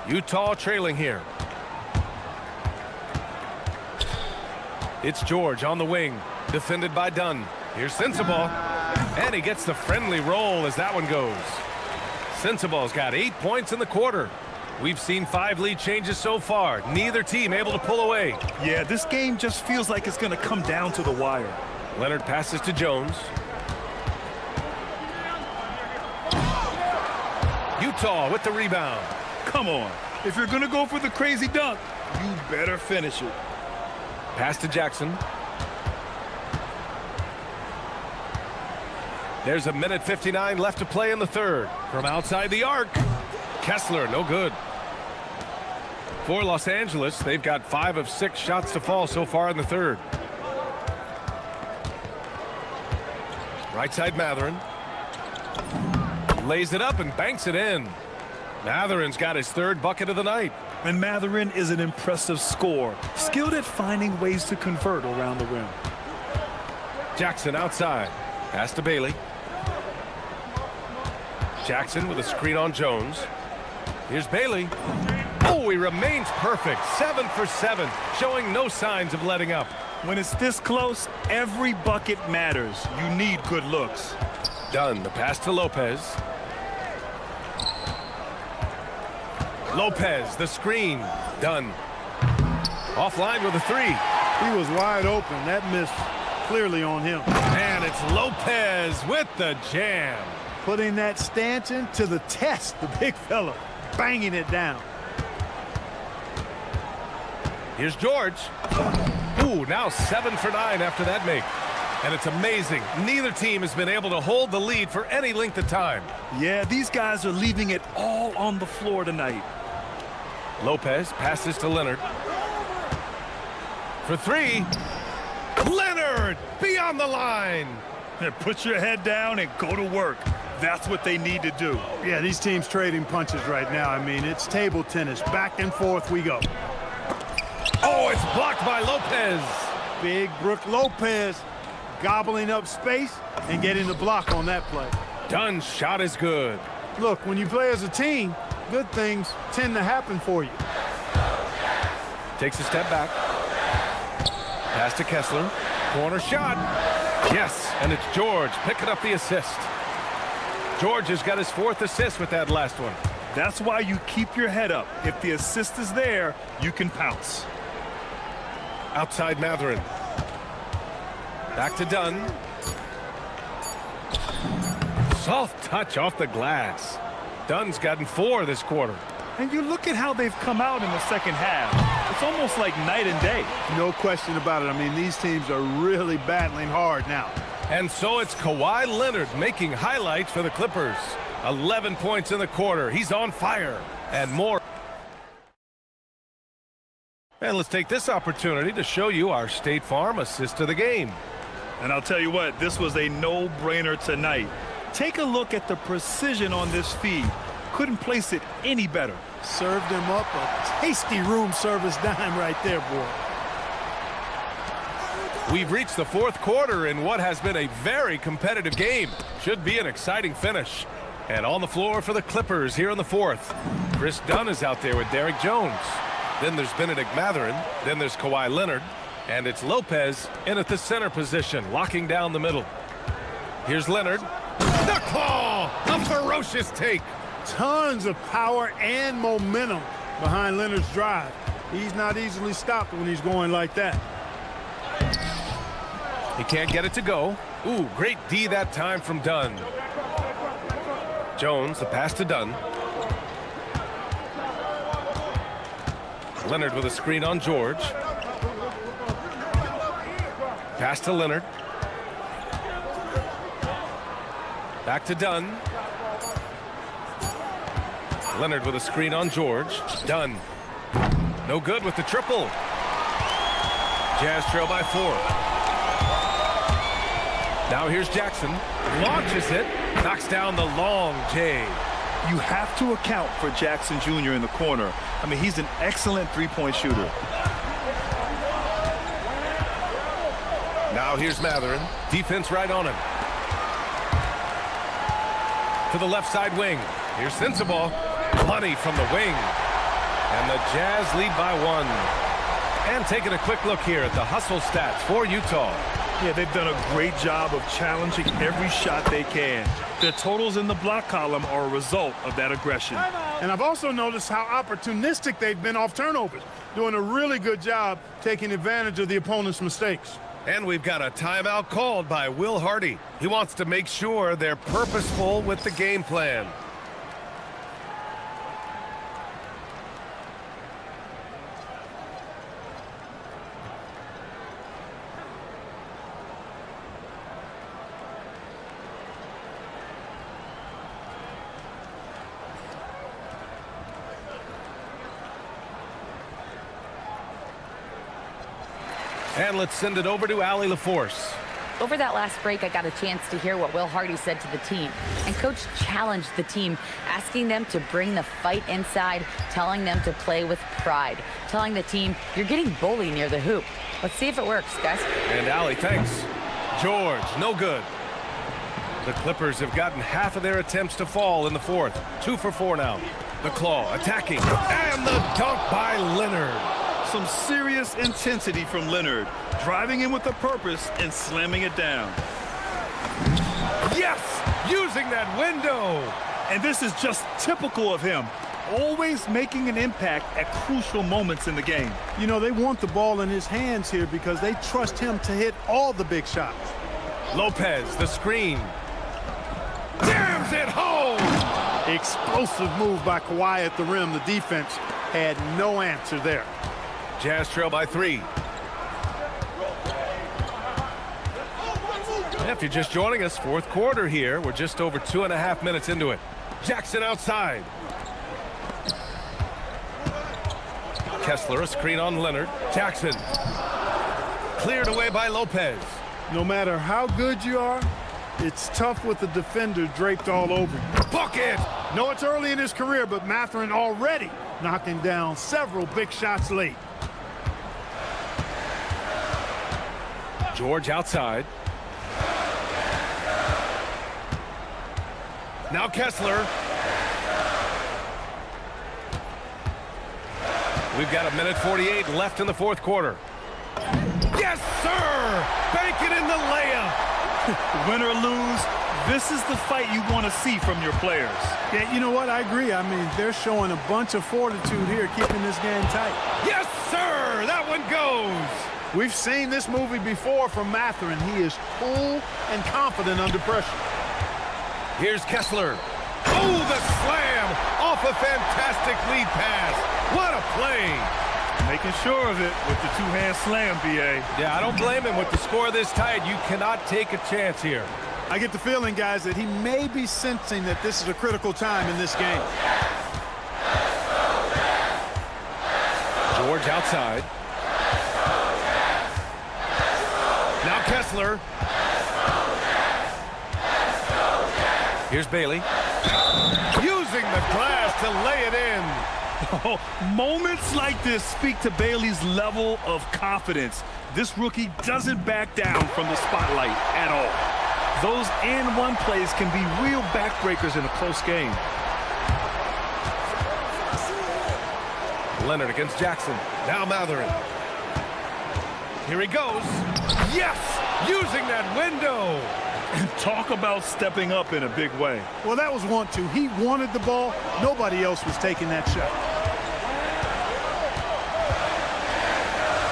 Utah trailing here. It's George on the wing, defended by Dunn. Here's Sensabaugh, and he gets the friendly roll as that one goes. Sensabaugh's got 8 points in the quarter. We've seen 5 lead changes so far. Neither team able to pull away. Yeah, this game just feels like it's going to come down to the wire. Leonard passes to Jones. Utah with the rebound. Come on. If you're going to go for the crazy dunk, you better finish it. Pass to Jackson. There's 1:59 left to play in the third. From outside the arc. Kessler, no good. For Los Angeles, they've got 5 of 6 shots to fall so far in the third. Right side Matherin. Lays it up and banks it in. Matherin's got his 3rd bucket of the night. And Matherin is an impressive scorer, skilled at finding ways to convert around the rim. Jackson outside. Pass to Bailey. Jackson with a screen on Jones. Here's Bailey. Oh, he remains perfect. 7 for 7, showing no signs of letting up. When it's this close, every bucket matters. You need good looks. Dunn, the pass to Lopez. Lopez, the screen. Dunn. Offline with a 3. He was wide open. That missed clearly on him. And it's Lopez with the jam. Putting that stanchion to the test, the big fella. Banging it down. Here's George. Ooh, now 7 for 9 after that make. And it's amazing. Neither team has been able to hold the lead for any length of time. Yeah, these guys are leaving it all on the floor tonight. Lopez passes to Leonard. For 3. Leonard beyond the line. Put your head down and go to work. That's what they need to do. Yeah, these teams trading punches right now. I mean, it's table tennis. Back and forth we go. Oh, it's blocked by Lopez. Big Brook Lopez gobbling up space and getting the block on that play. Dunn's shot is good. Look, when you play as a team, good things tend to happen for you. Takes a step back. Pass to Kessler. Corner shot. Yes, and it's George picking up the assist. George has got his 4th assist with that last one. That's why you keep your head up. If the assist is there, you can pounce. Outside Matherin. Back to Dunn. Soft touch off the glass. Dunn's gotten 4 this quarter. And you look at how they've come out in the second half. It's almost like night and day. No question about it. I mean, these teams are really battling hard now. And so it's Kawhi Leonard making highlights for the Clippers. 11 points in the quarter. He's on fire. And more. And let's take this opportunity to show you our State Farm assist of the game. And I'll tell you what, this was a no-brainer tonight. Take a look at the precision on this feed. Couldn't place it any better. Served him up a tasty room service dime right there, boy. We've reached the 4th quarter in what has been a very competitive game. Should be an exciting finish. And on the floor for the Clippers here in the 4th. Chris Dunn is out there with Derek Jones. Then there's Benedict Mathurin. Then there's Kawhi Leonard. And it's Lopez in at the center position, locking down the middle. Here's Leonard. The claw! A ferocious take. Tons of power and momentum behind Leonard's drive. He's not easily stopped when he's going like that. He can't get it to go. Ooh, great D that time from Dunn. Jones, the pass to Dunn. Leonard with a screen on George. Pass to Leonard. Back to Dunn. Leonard with a screen on George. Dunn. No good with the triple. Jazz trail by 4. Now here's Jackson. Launches it. Knocks down the long J. You have to account for Jackson Jr. in the corner. I mean, he's an excellent three-point shooter. Now here's Mathurin. Defense right on him. To the left side wing. Here's Sensabaugh. Money from the wing. And the Jazz lead by 1. And taking a quick look here at the hustle stats for Utah. Yeah, they've done a great job of challenging every shot they can. Their totals in the block column are a result of that aggression. And I've also noticed how opportunistic they've been off turnovers, doing a really good job taking advantage of the opponent's mistakes. And we've got a timeout called by Will Hardy. He wants to make sure they're purposeful with the game plan. And let's send it over to Allie LaForce. Over that last break, I got a chance to hear what Will Hardy said to the team. And Coach challenged the team, asking them to bring the fight inside, telling them to play with pride, telling the team, you're getting bullied near the hoop. Let's see if it works, guys. And Allie, thanks. George, no good. The Clippers have gotten half of their attempts to fall in the 4th. 2 for 4 now. The claw attacking. And the dunk by Leonard. Some serious intensity from Leonard, driving in with a purpose and slamming it down. Yes! Using that window! And this is just typical of him, always making an impact at crucial moments in the game. You know, they want the ball in his hands here because they trust him to hit all the big shots. Lopez, the screen. Jams it home! Explosive move by Kawhi at the rim. The defense had no answer there. Jazz trail by 3. If you're just joining us, 4th quarter here. We're just over 2.5 minutes into it. Jackson outside. Kessler, a screen on Leonard. Jackson. Cleared away by Lopez. No matter how good you are, it's tough with the defender draped all over you. Bucket! No, it's early in his career, but Mathurin already knocking down several big shots late. George outside. Now Kessler. We've got 1:48 left in the 4th quarter. Yes, sir! Bank it in the layup. Win or lose, this is the fight you want to see from your players. Yeah, you know what? I agree. I mean, they're showing a bunch of fortitude here, keeping this game tight. Yes, sir! That one goes! We've seen this movie before from Mathurin. He is cool and confident under pressure. Here's Kessler. Oh, the slam! a fantastic lead pass. What a play. Making sure of it with the two-hand slam, B.A. Yeah, I don't blame him. With the score this tight, you cannot take a chance here. I get the feeling, guys, that he may be sensing that this is a critical time in this game. George outside. Now Kessler. Here's Bailey. Using the glass to lay it in. Oh, moments like this speak to Bailey's level of confidence. This rookie doesn't back down from the spotlight at all. Those and-one plays can be real backbreakers in a close game. Leonard against Jackson. Now Matherin. Here he goes. Yes! Using that window. Talk about stepping up in a big way. Well, that was 1-2. He wanted the ball. Nobody else was taking that shot.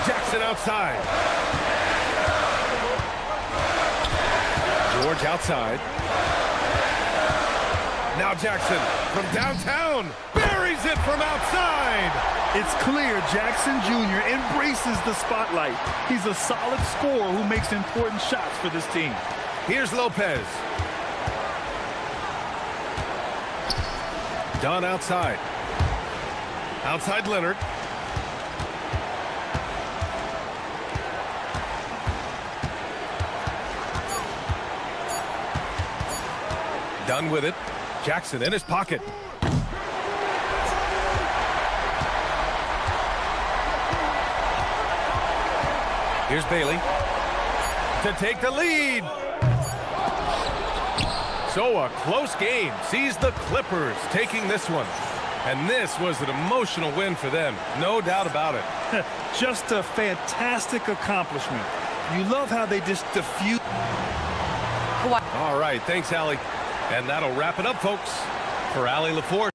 Jackson outside. George outside. Now Jackson from downtown buries it from outside. It's clear Jackson Jr. embraces the spotlight. He's a solid scorer who makes important shots for this team. Here's Lopez. Dunn outside. Outside Leonard. Dunn with it. Jackson in his pocket. Here's Bailey to take the lead. So a close game sees the Clippers taking this one. And this was an emotional win for them, no doubt about it. Just a fantastic accomplishment. You love how they just diffuse. All right, thanks, Allie. And that'll wrap it up, folks. For Allie LaForce.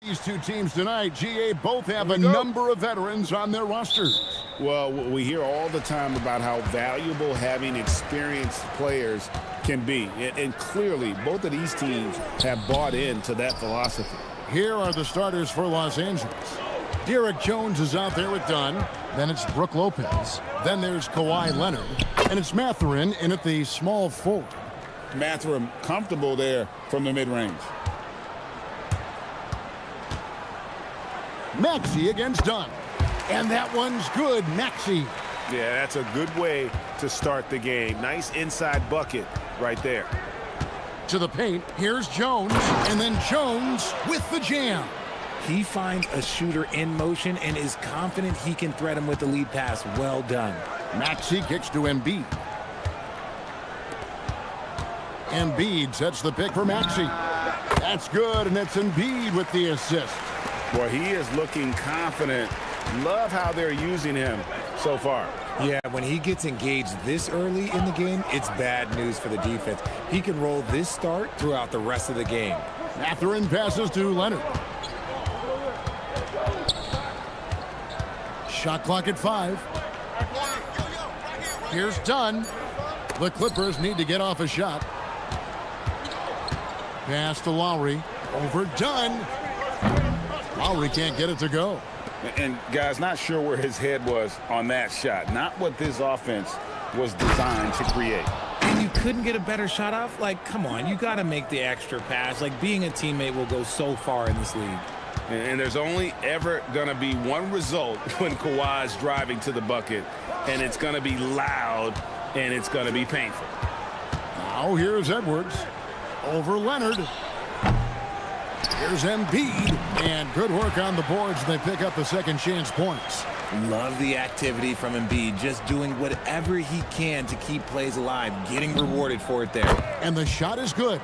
These two teams tonight, GA, both have a number of veterans on their rosters. Well, we hear all the time about how valuable having experienced players can be. And clearly, both of these teams have bought into that philosophy. Here are the starters for Los Angeles. Derek Jones is out there with Dunn. Then it's Brook Lopez. Then there's Kawhi Leonard. And it's Mathurin in at the small forward. Mathurin comfortable there from the mid-range. Maxey against Dunn. And that one's good, Maxey. Yeah, that's a good way to start the game. Nice inside bucket right there. To the paint, here's Jones, and then Jones with the jam. He finds a shooter in motion and is confident he can thread him with the lead pass. Well done. Maxey kicks to Embiid. Embiid sets the pick for Maxey. That's good, and it's Embiid with the assist. Boy, he is looking confident. Love how they're using him so far. Yeah, when he gets engaged this early in the game, it's bad news for the defense. He can roll this start throughout the rest of the game. Mathurin passes to Leonard. Shot clock at 5. Here's Dunn. The Clippers need to get off a shot. Pass to Lowry. Over Dunn. Lowry can't get it to go. And guys, not sure where his head was on that shot. Not what this offense was designed to create. And you couldn't get a better shot off? Like, come on, you got to make the extra pass. Like, being a teammate will go so far in this league. And there's only ever going to be one result when Kawhi's driving to the bucket, and it's going to be loud, and it's going to be painful. Now here's Edwards. Over Leonard. Here's Embiid, and good work on the boards. They pick up the second chance points. Love the activity from Embiid, just doing whatever he can to keep plays alive, getting rewarded for it there. And the shot is good.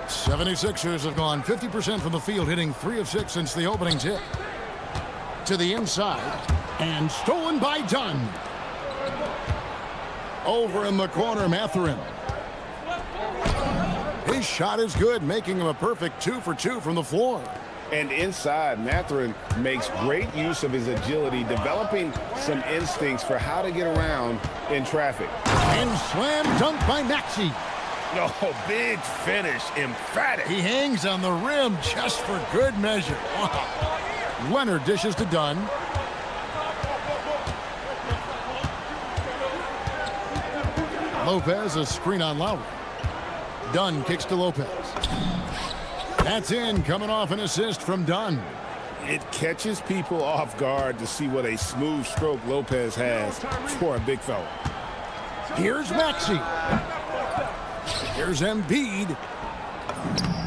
76ers have gone 50% from the field, hitting 3 of 6 since the opening tip. To the inside, and stolen by Dunn. Over in the corner, Mathurin. His shot is good, making him a perfect 2 for 2 from the floor. And inside, Mathurin makes great use of his agility, developing some instincts for how to get around in traffic. And slam dunk by Maxey. No, big finish, emphatic. He hangs on the rim just for good measure. Wow. Leonard dishes to Dunn. Lopez, a screen on Lowry. Dunn kicks to Lopez. That's in, coming off an assist from Dunn. It catches people off guard to see what a smooth stroke Lopez has for a big fella. Here's Maxey. Here's Embiid.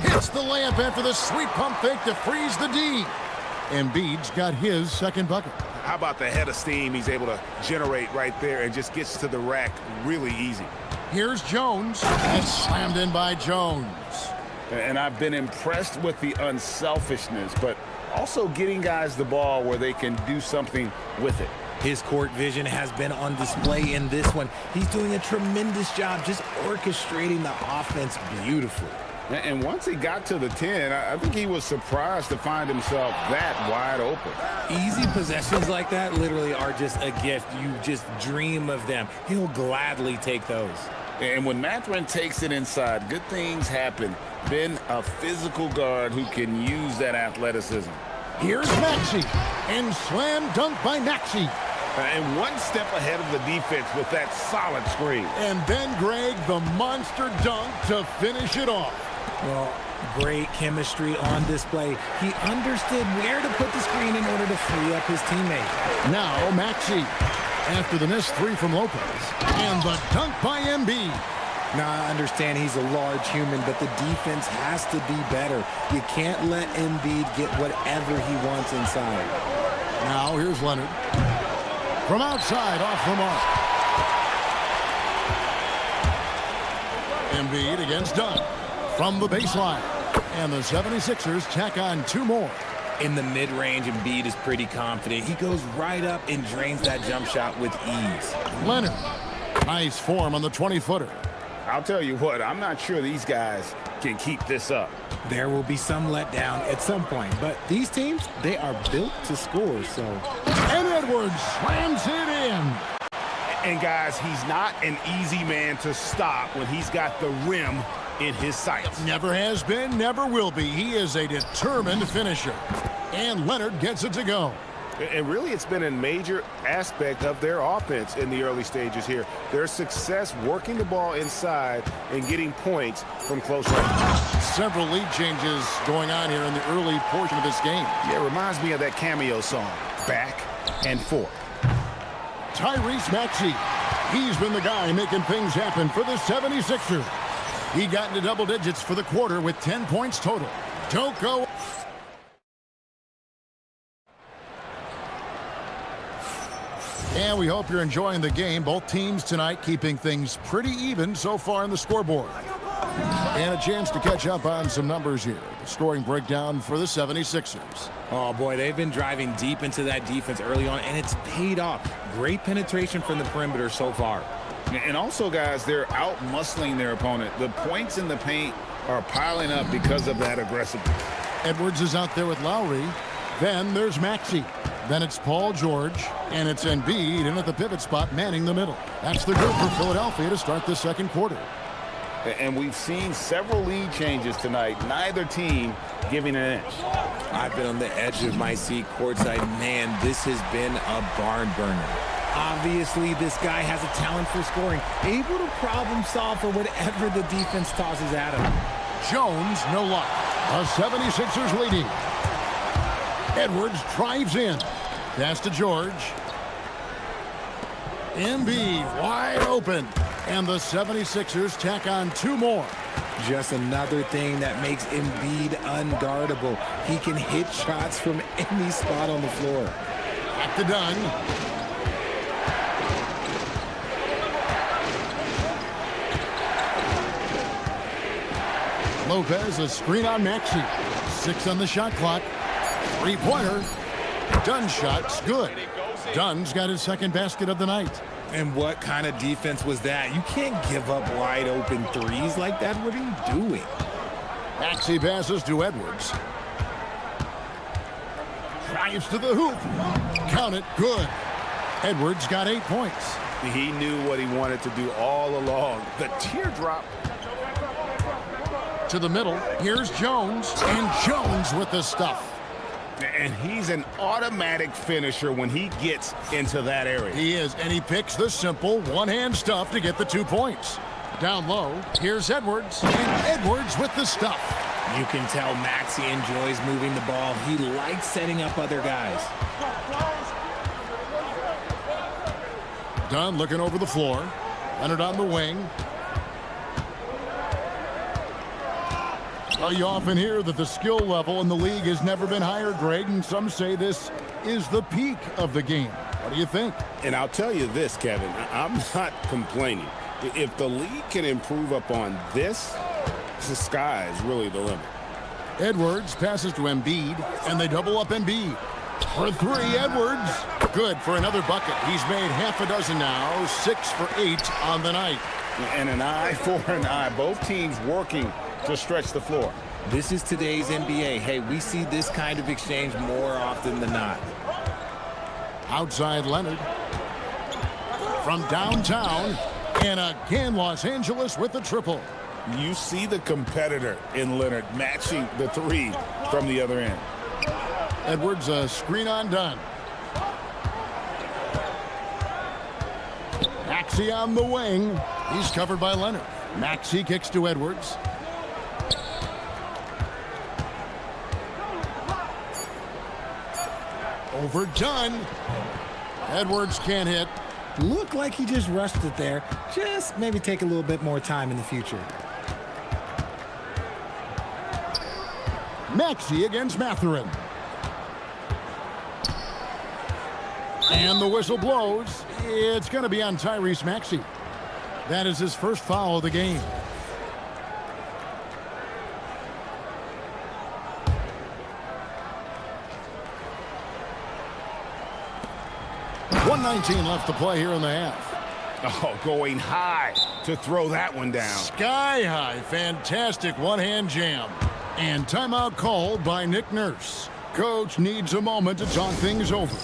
Hits the layup after the sweet pump fake to freeze the D. Embiid's got his second bucket. How about the head of steam he's able to generate right there and just gets to the rack really easy. Here's Jones. And slammed in by Jones. And I've been impressed with the unselfishness, but also getting guys the ball where they can do something with it. His court vision has been on display in this one. He's doing a tremendous job just orchestrating the offense beautifully. And once he got to the 10, I think he was surprised to find himself that wide open. Easy possessions like that literally are just a gift. You just dream of them. He'll gladly take those. And when Mathurin takes it inside, good things happen. Been a physical guard who can use that athleticism. Here's Maxey. And slam dunk by Maxey. And one step ahead of the defense with that solid screen. And then Greg, the monster dunk to finish it off. Well, great chemistry on display. He understood where to put the screen in order to free up his teammate. Now Maxey after the missed 3 from Lopez. And the dunk by Embiid. Now, I understand he's a large human, but the defense has to be better. You can't let Embiid get whatever he wants inside. Now here's Leonard. From outside, off the mark. Embiid against Dunn. From the baseline. And the 76ers tack on 2 more. In the mid-range, Embiid is pretty confident. He goes right up and drains that jump shot with ease. Leonard. Nice form on the 20-footer. I'll tell you what, I'm not sure these guys can keep this up. There will be some letdown at some point, but these teams, they are built to score, so. And Edwards slams it in. And guys, he's not an easy man to stop when he's got the rim in his sights. Never has been, never will be. He is a determined finisher. And Leonard gets it to go. And really, it's been a major aspect of their offense in the early stages here. Their success working the ball inside and getting points from close range. Several lead changes going on here in the early portion of this game. Yeah, it reminds me of that cameo song, Back and Forth. Tyrese Maxey. He's been the guy making things happen for the 76ers. He got into double digits for the quarter with 10 points total. Don't go. And we hope you're enjoying the game. Both teams tonight keeping things pretty even so far on the scoreboard. And a chance to catch up on some numbers here. The scoring breakdown for the 76ers. Oh, boy, they've been driving deep into that defense early on, and it's paid off. Great penetration from the perimeter so far. And also, guys, they're out-muscling their opponent. The points in the paint are piling up because of that aggressiveness. Edwards is out there with Lowry. Then there's Maxey. Then it's Paul George. And it's Embiid in at the pivot spot, manning the middle. That's the group for Philadelphia to start the second quarter. And we've seen several lead changes tonight. Neither team giving an inch. I've been on the edge of my seat courtside. Man, this has been a barn burner. Obviously, this guy has a talent for scoring, able to problem solve for whatever the defense tosses at him. Jones, no luck. The 76ers leading. Edwards drives in. Pass to George. Embiid wide open. And the 76ers tack on two more. Just another thing that makes Embiid unguardable. He can hit shots from any spot on the floor. Back to Dunn. Lopez, a screen on Maxey. 6 on the shot clock. Three-pointer. Dunn's shot's good. Dunn's got his second basket of the night. And what kind of defense was that? You can't give up wide open threes like that. What are you doing? Maxey passes to Edwards. Drives to the hoop. Count it. Good. Edwards got 8 points. He knew what he wanted to do all along. The teardrop. To the middle. Here's Jones. And Jones with the stuff. And he's an automatic finisher when he gets into that area. He is, and he picks the simple one-hand stuff to get the 2 points. Down low, here's Edwards, and Edwards with the stuff. You can tell Maxey enjoys moving the ball. He likes setting up other guys. Dunn looking over the floor. Leonard on the wing. Well, you often hear that the skill level in the league has never been higher, Greg, and some say this is the peak of the game. What do you think? And I'll tell you this, Kevin, I'm not complaining. If the league can improve upon this, the sky is really the limit. Edwards passes to Embiid, and they double up Embiid. For 3, Edwards. Good for another bucket. He's made half a dozen now, 6 for 8 on the night. And an eye for an eye. Both teams working to stretch the floor. This is today's NBA. Hey, we see this kind of exchange more often than not. Outside Leonard. From downtown. And again, Los Angeles with the triple. You see the competitor in Leonard matching the 3 from the other end. Edwards, a screen on Dunn. Maxey on the wing. He's covered by Leonard. Maxey kicks to Edwards. Overdone. Edwards can't hit. Looked like he just rushed it there. Just maybe take a little bit more time in the future. Maxey against Mathurin. And the whistle blows. It's going to be on Tyrese Maxey. That is his first foul of the game. .119 left to play here in the half. Oh, going high to throw that one down. Sky high. Fantastic one-hand jam. And timeout called by Nick Nurse. Coach needs a moment to talk things over.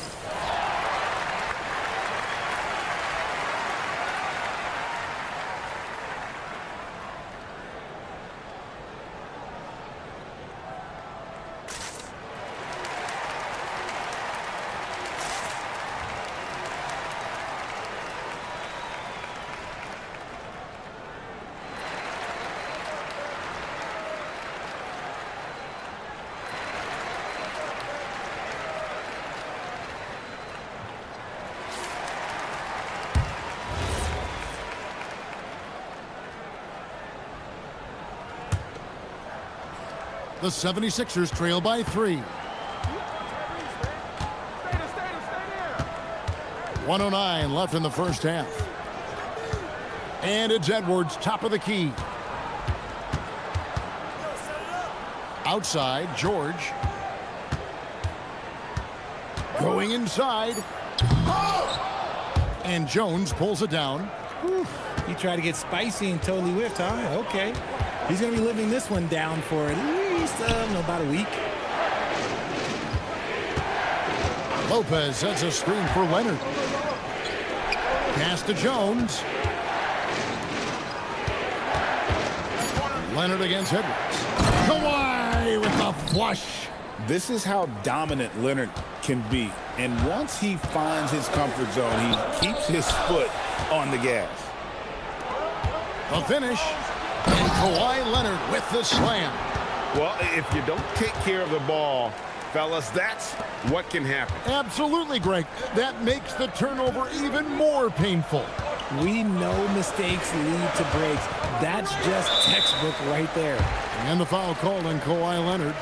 The 76ers trail by 3. 1:09 left in the first half. And it's Edwards, top of the key. Outside, George. Going inside. And Jones pulls it down. Whew. He tried to get spicy and totally whiffed, huh? Okay. He's going to be living this one down for at least about a week. Lopez sets a screen for Leonard. Pass to Jones. Leonard against Edwards. Kawhi with the flush. This is how dominant Leonard can be. And once he finds his comfort zone, he keeps his foot on the gas. The finish. And Kawhi Leonard with the slam. Well, if you don't take care of the ball, fellas, that's what can happen. Absolutely, Greg. That makes the turnover even more painful. We know mistakes lead to breaks. That's just textbook right there. And the foul called on Kawhi Leonard.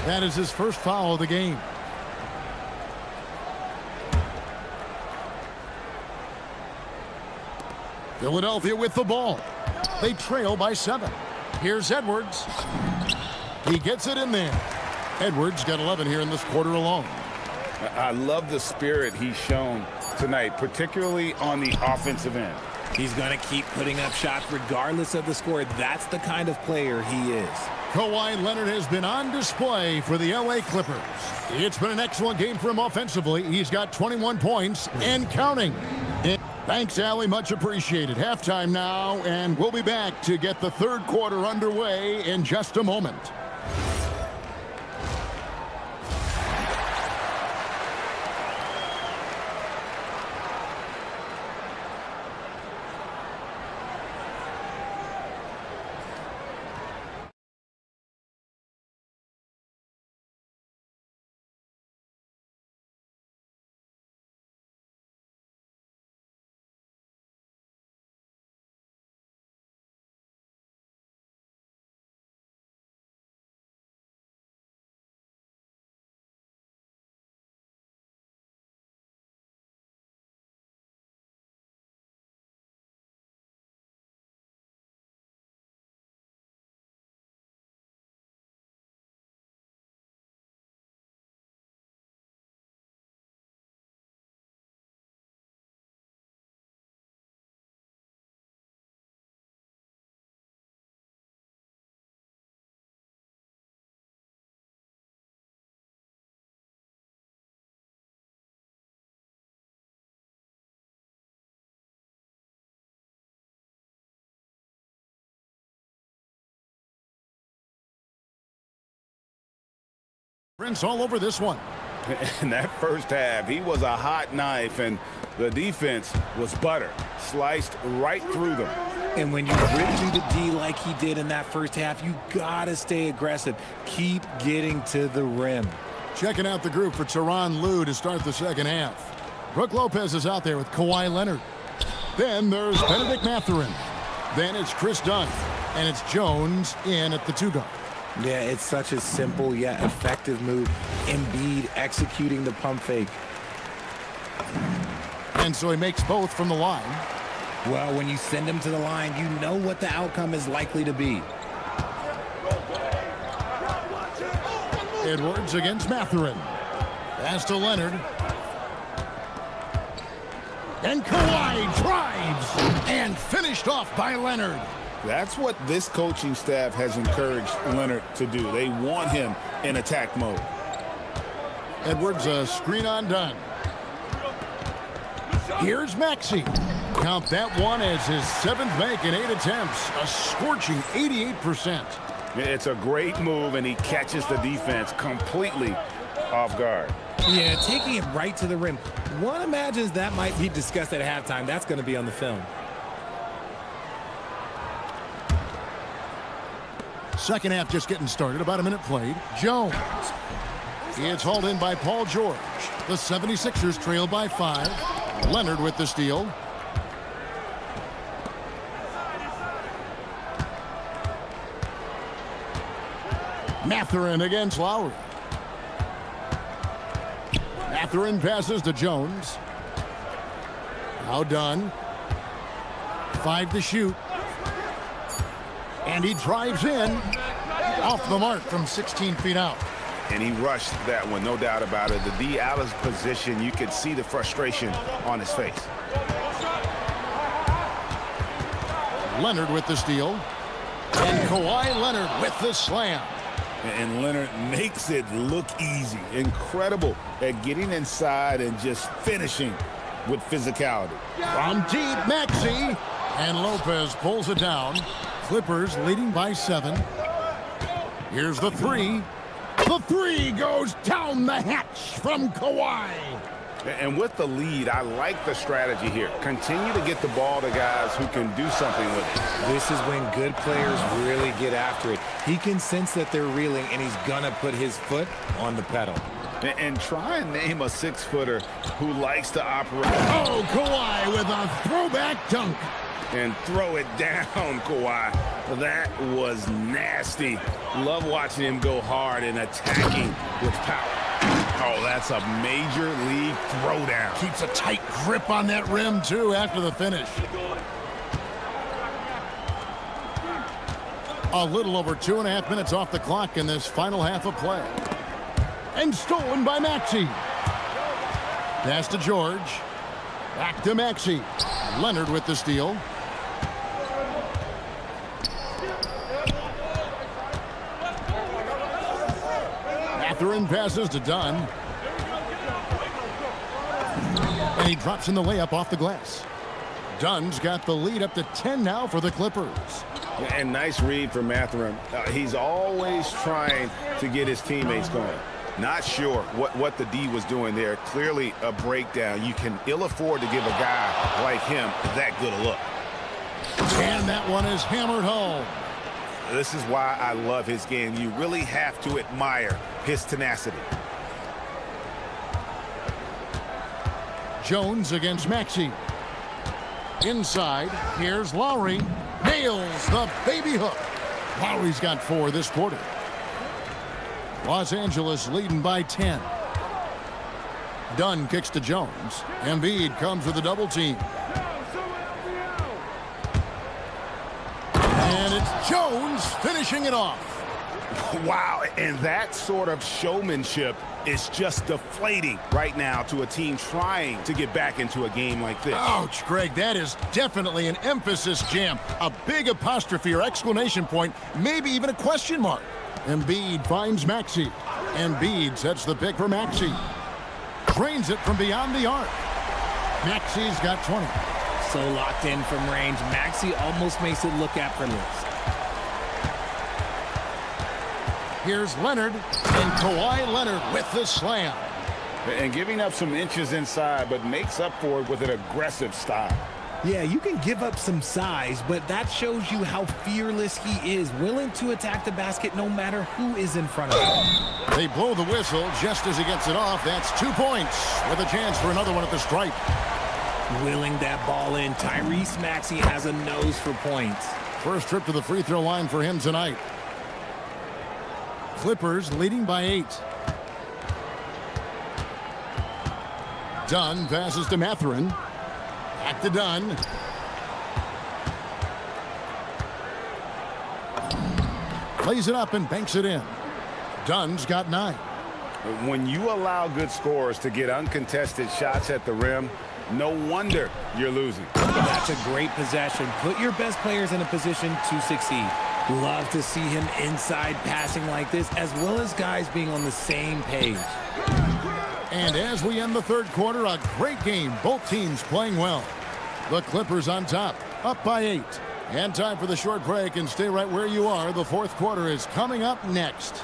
That is his first foul of the game. Philadelphia with the ball. They trail by 7. Here's Edwards. He gets it in there. Edwards got 11 here in this quarter alone. I love the spirit he's shown tonight, particularly on the offensive end. He's going to keep putting up shots regardless of the score. That's the kind of player he is. Kawhi Leonard has been on display for the LA Clippers. It's been an excellent game for him offensively. He's got 21 points and counting. Thanks, Allie. Much appreciated. Halftime now, and we'll be back to get the third quarter underway in just a moment. Prince all over this one. In that first half, he was a hot knife, and the defense was butter. Sliced right through them. And when you rip through the D like he did in that first half, you got to stay aggressive. Keep getting to the rim. Checking out the group for Tyronn Lue to start the second half. Brook Lopez is out there with Kawhi Leonard. Then there's Benedict Mathurin. Then it's Chris Dunn. And it's Jones in at the 2-guard. Yeah, it's such a simple yet effective move. Embiid executing the pump fake. And so he makes both from the line. Well, when you send him to the line, you know what the outcome is likely to be. Edwards against Mathurin. Pass to Leonard. And Kawhi drives and finished off by Leonard. That's what this coaching staff has encouraged Leonard to do. They want him in attack mode. Edwards, a screen on done. Here's Maxey. Count that one as his 7th make in 8 attempts. A scorching 88%. It's a great move, and he catches the defense completely off guard. Yeah, taking it right to the rim. One imagines that might be discussed at halftime. That's going to be on the film. Second half just getting started. About a minute played. Jones. It's hauled in by Paul George. The 76ers trail by 5. Leonard with the steal. Mathurin against Lowry. Mathurin passes to Jones. Now done. 5 to shoot. And he drives in. Off the mark from 16 feet out. And he rushed that one, no doubt about it. The D. Allen's position, you could see the frustration on his face. Leonard with the steal. And Kawhi Leonard with the slam. And Leonard makes it look easy. Incredible at getting inside and just finishing with physicality. From deep, Maxey. And Lopez pulls it down. Clippers leading by 7. Here's the 3. The 3 goes down the hatch from Kawhi. And with the lead, I like the strategy here. Continue to get the ball to guys who can do something with it. This is when good players really get after it. He can sense that they're reeling, and he's going to put his foot on the pedal. And try and name a 6-footer who likes to operate. Oh, Kawhi with a throwback dunk. And throw it down, Kawhi. That was nasty. Love watching him go hard and attacking with power. Oh, that's a major league throwdown. Keeps a tight grip on that rim, too, after the finish. A little over 2.5 minutes off the clock in this final half of play. And stolen by Maxey. Pass to George. Back to Maxey. Leonard with the steal. Mathurin passes to Dunn. And he drops in the layup off the glass. Dunn's got the lead up to 10 now for the Clippers. And nice read for Mathurin. He's always trying to get his teammates going. Not sure what the D was doing there. Clearly a breakdown. You can ill afford to give a guy like him that good a look. And that one is hammered home. This is why I love his game. You really have to admire his tenacity. Jones against Maxey. Inside, here's Lowry. Nails the baby hook. Lowry's got 4 this quarter. Los Angeles leading by 10. Dunn kicks to Jones. Embiid comes with a double team. And it's Jones finishing it off. Wow, and that sort of showmanship is just deflating right now to a team trying to get back into a game like this. Ouch, Greg, that is definitely an emphasis jam. A big apostrophe or exclamation point, maybe even a question mark. Embiid finds Maxey. Embiid sets the pick for Maxey. Drains it from beyond the arc. Maxey's got 20. So locked in from range. Maxey almost makes it look effortless. Here's Leonard, and Kawhi Leonard with the slam. And giving up some inches inside, but makes up for it with an aggressive style. Yeah, you can give up some size, but that shows you how fearless he is, willing to attack the basket no matter who is in front of him. They blow the whistle just as he gets it off. That's 2 points with a chance for another one at the stripe. Willing that ball in. Tyrese Maxey has a nose for points. First trip to the free throw line for him tonight. Clippers leading by 8. Dunn passes to Mathurin. Back to Dunn. Plays it up and banks it in. Dunn's got 9. When you allow good scorers to get uncontested shots at the rim, No wonder you're losing. That's a great possession. Put your best players in a position to succeed. Love to see him inside passing like this, as well as guys being on the same page. And as we end the third quarter, a great game. Both teams playing well. The Clippers on top, up by 8. And time for the short break, and stay right where you are. The fourth quarter is coming up next.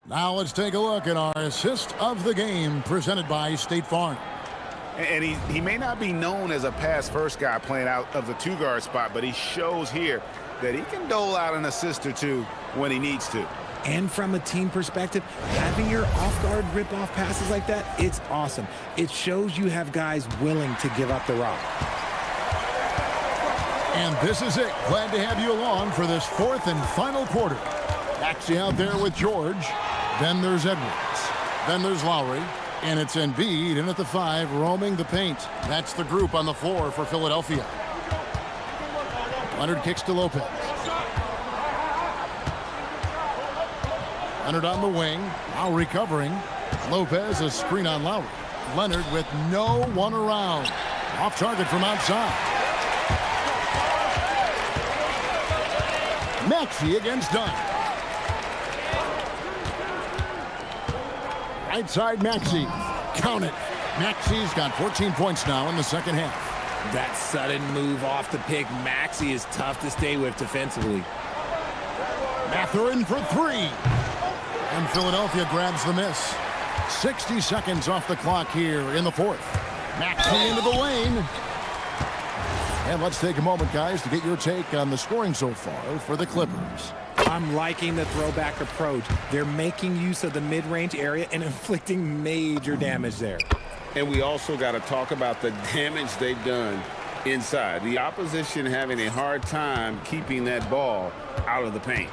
Now let's take a look at our assist of the game presented by State Farm. And he may not be known as a pass-first guy playing out of the two-guard spot, but he shows here that he can dole out an assist or two when he needs to. And from a team perspective, having your off-guard rip-off passes like that, it's awesome. It shows you have guys willing to give up the rock. And this is it. Glad to have you along for this fourth and final quarter. Maxey out there with George. Then there's Edwards. Then there's Lowry. And it's Embiid in at the 5, roaming the paint. That's the group on the floor for Philadelphia. Leonard kicks to Lopez. Leonard on the wing. Lowry covering. Lopez, a screen on Lowry. Leonard with no one around. Off target from outside. Maxey against Dunn. Right side, Maxey. Count it. Maxey's got 14 points now in the second half. That sudden move off the pick, Maxey is tough to stay with defensively. Mathurin for 3. And Philadelphia grabs the miss. 60 seconds off the clock here in the fourth. Maxey into the lane. And let's take a moment, guys, to get your take on the scoring so far for the Clippers. I'm liking the throwback approach. They're making use of the mid-range area and inflicting major damage there. And we also got to talk about the damage they've done inside. The opposition having a hard time keeping that ball out of the paint.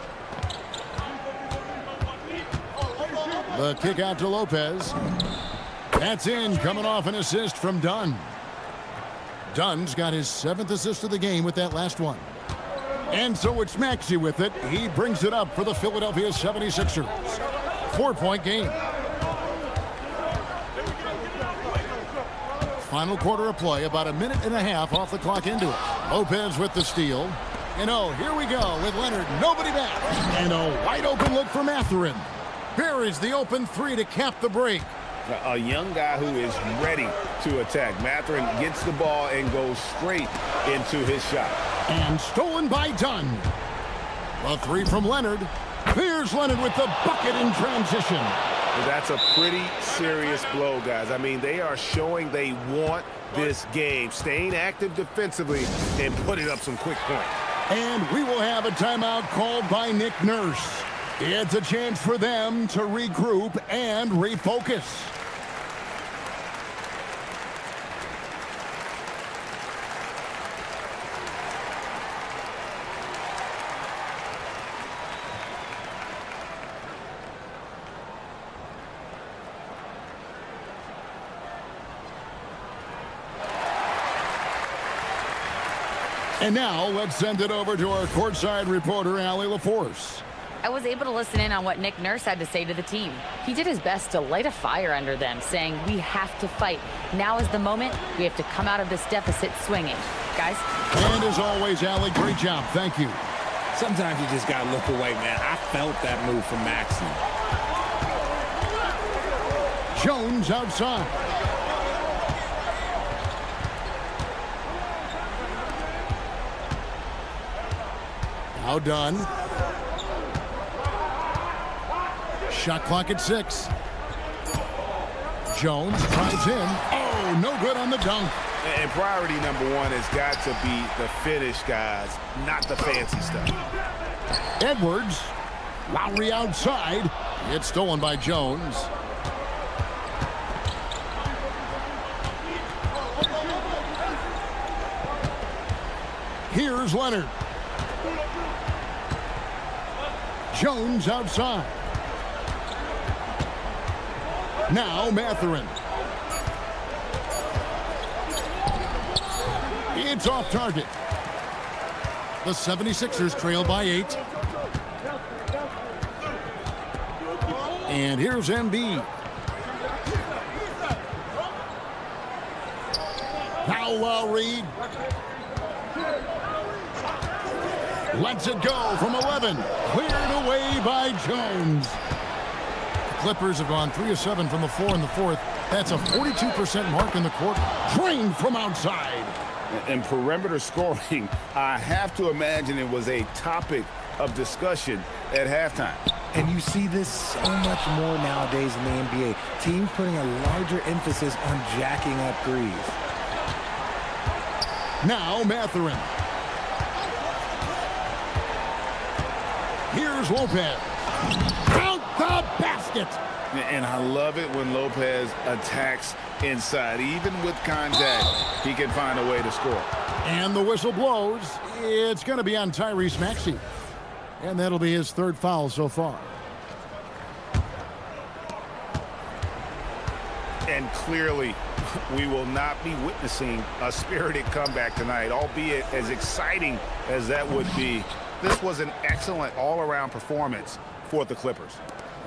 The kick out to Lopez. That's in, coming off an assist from Dunn. Dunn's got his 7th assist of the game with that last one. And so it's Maxey with it. He brings it up for the Philadelphia 76ers. 4-point game. Final quarter of play, about a minute and a half off the clock into it. Lopez with the steal. And oh, here we go with Leonard. Nobody back. And a wide open look for Mathurin. Here is the open 3 to cap the break. A young guy who is ready to attack. Mathurin gets the ball and goes straight into his shot. And stolen by Dunn. A 3 from Leonard. Here's Leonard with the bucket in transition. That's a pretty serious blow, guys. I mean, they are showing they want this game, staying active defensively and putting up some quick points. And we will have a timeout called by Nick Nurse. It's a chance for them to regroup and refocus. And now let's send it over to our courtside reporter, Allie LaForce. I was able to listen in on what Nick Nurse had to say to the team. He did his best to light a fire under them, saying, we have to fight. Now is the moment. We have to come out of this deficit swinging. Guys? And as always, Allie, great job. Thank you. Sometimes you just got to look away, man. I felt that move from Maxey. Jones outside. Now done. Shot clock at 6. Jones drives in. Oh, no good on the dunk. And priority number 1 has got to be the finish, guys, not the fancy stuff. Edwards. Lowry outside. It's stolen by Jones. Here's Leonard. Jones outside. Now Mathurin. It's off target. The 76ers trail by 8. And here's Embiid. Now Lowry lets it go from 11. Cleared away by Jones. The Clippers have gone 3 of 7 from the floor in the fourth. That's a 42% mark in the quarter. Drained from outside. And perimeter scoring, I have to imagine it was a topic of discussion at halftime. And you see this so much more nowadays in the NBA. Teams putting a larger emphasis on jacking up threes. Now Mathurin. Here's Lopez. Count the basket. And I love it when Lopez attacks inside. Even with contact, he can find a way to score. And the whistle blows. It's going to be on Tyrese Maxey. And that'll be his third foul so far. And clearly, we will not be witnessing a spirited comeback tonight, albeit as exciting as that would be. This was an excellent all-around performance for the Clippers.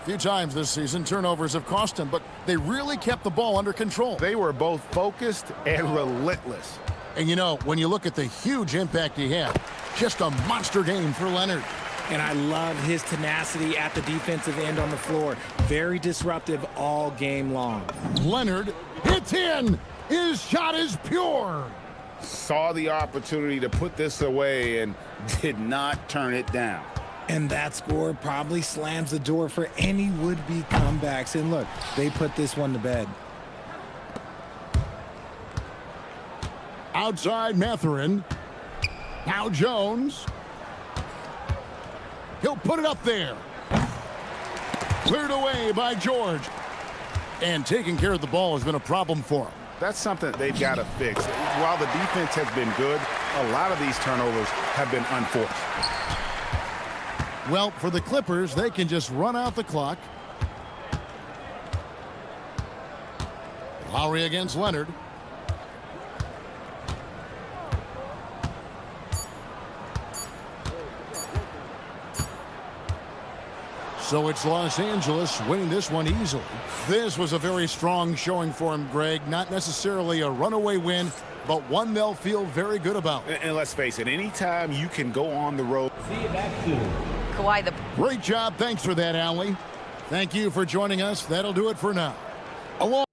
A few times this season, turnovers have cost them, but they really kept the ball under control. They were both focused and relentless. And you know, when you look at the huge impact he had, just a monster game for Leonard. And I love his tenacity at the defensive end on the floor. Very disruptive all game long. Leonard hits in. His shot is pure. Saw the opportunity to put this away and did not turn it down. And that score probably slams the door for any would-be comebacks. And look, they put this one to bed. Outside Mathurin. Now Jones. He'll put it up there. Cleared away by George. And taking care of the ball has been a problem for him. That's something they've got to fix. While the defense has been good, a lot of these turnovers have been unforced. Well, for the Clippers, they can just run out the clock. Lowry against Leonard. So it's Los Angeles winning this one easily. This was a very strong showing for him, Greg. Not necessarily a runaway win, but one they'll feel very good about. And let's face it, anytime you can go on the road. See you back soon. Kawhi, Great job. Thanks for that, Allie. Thank you for joining us. That'll do it for now. Along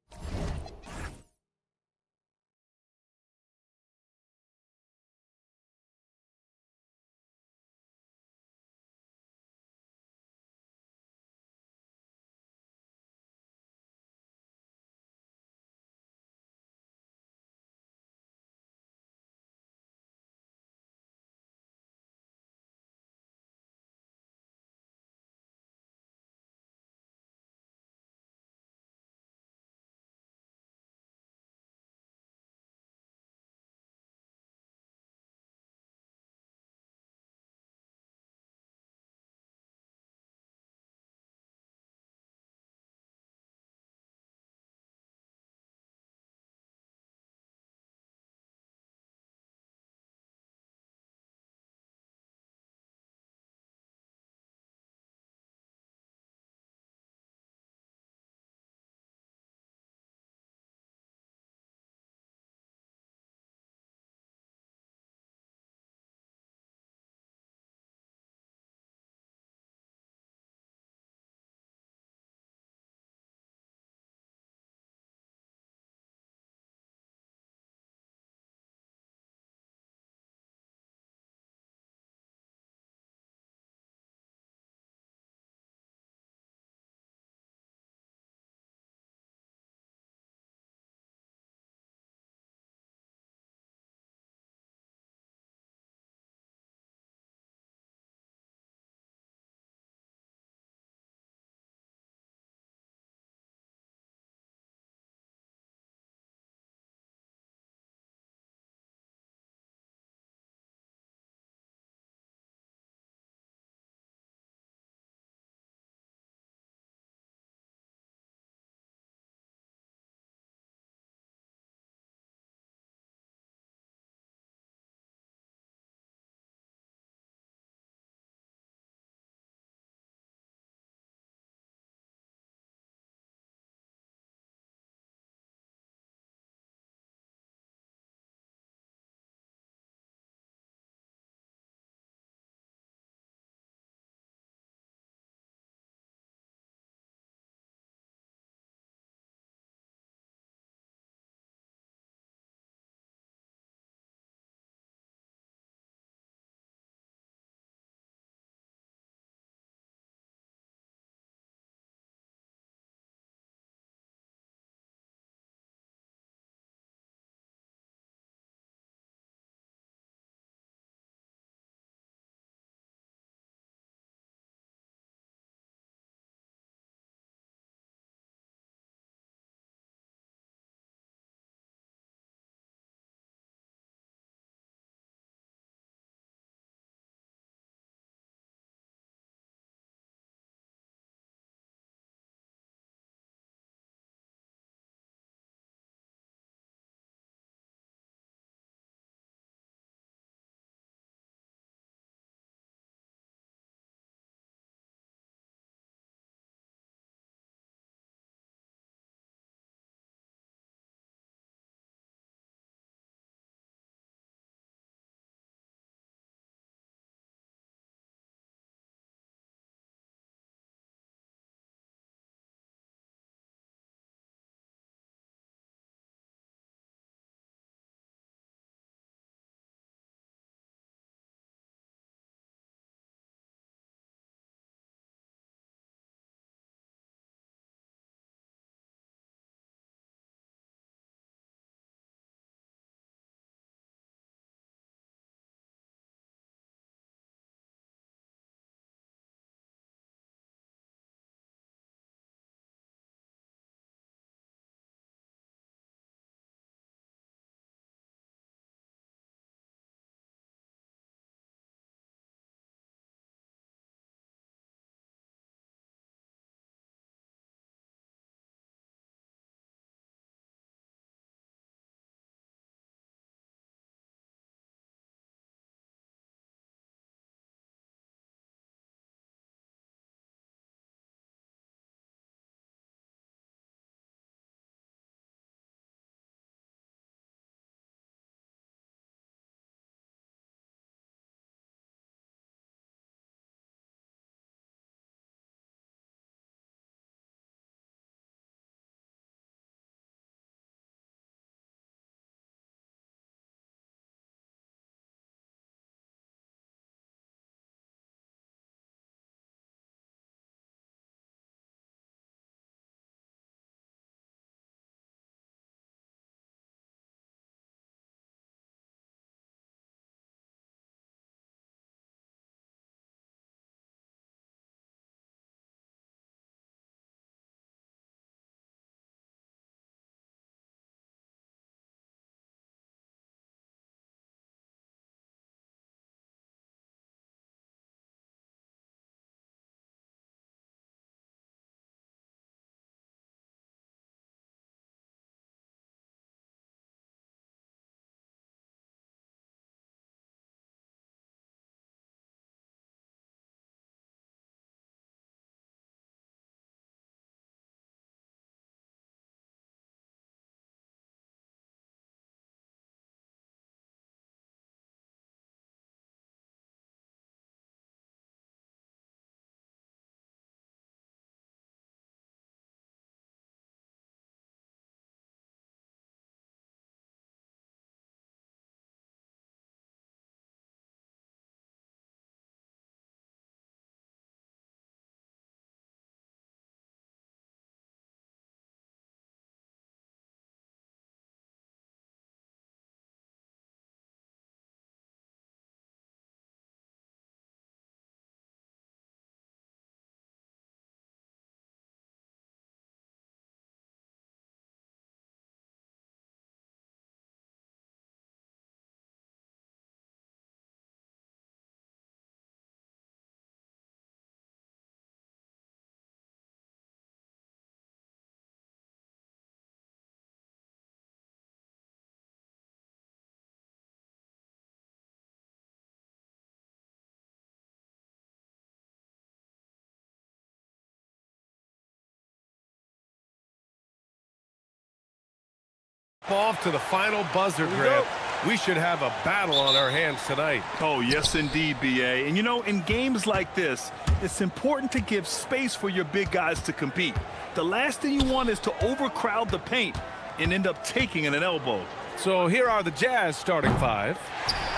tip-off to the final buzzer, Grant. We should have a battle on our hands tonight. Oh, yes, indeed, B.A. And, you know, in games like this, it's important to give space for your big guys to compete. The last thing you want is to overcrowd the paint and end up taking an elbow. So here are the Jazz starting five.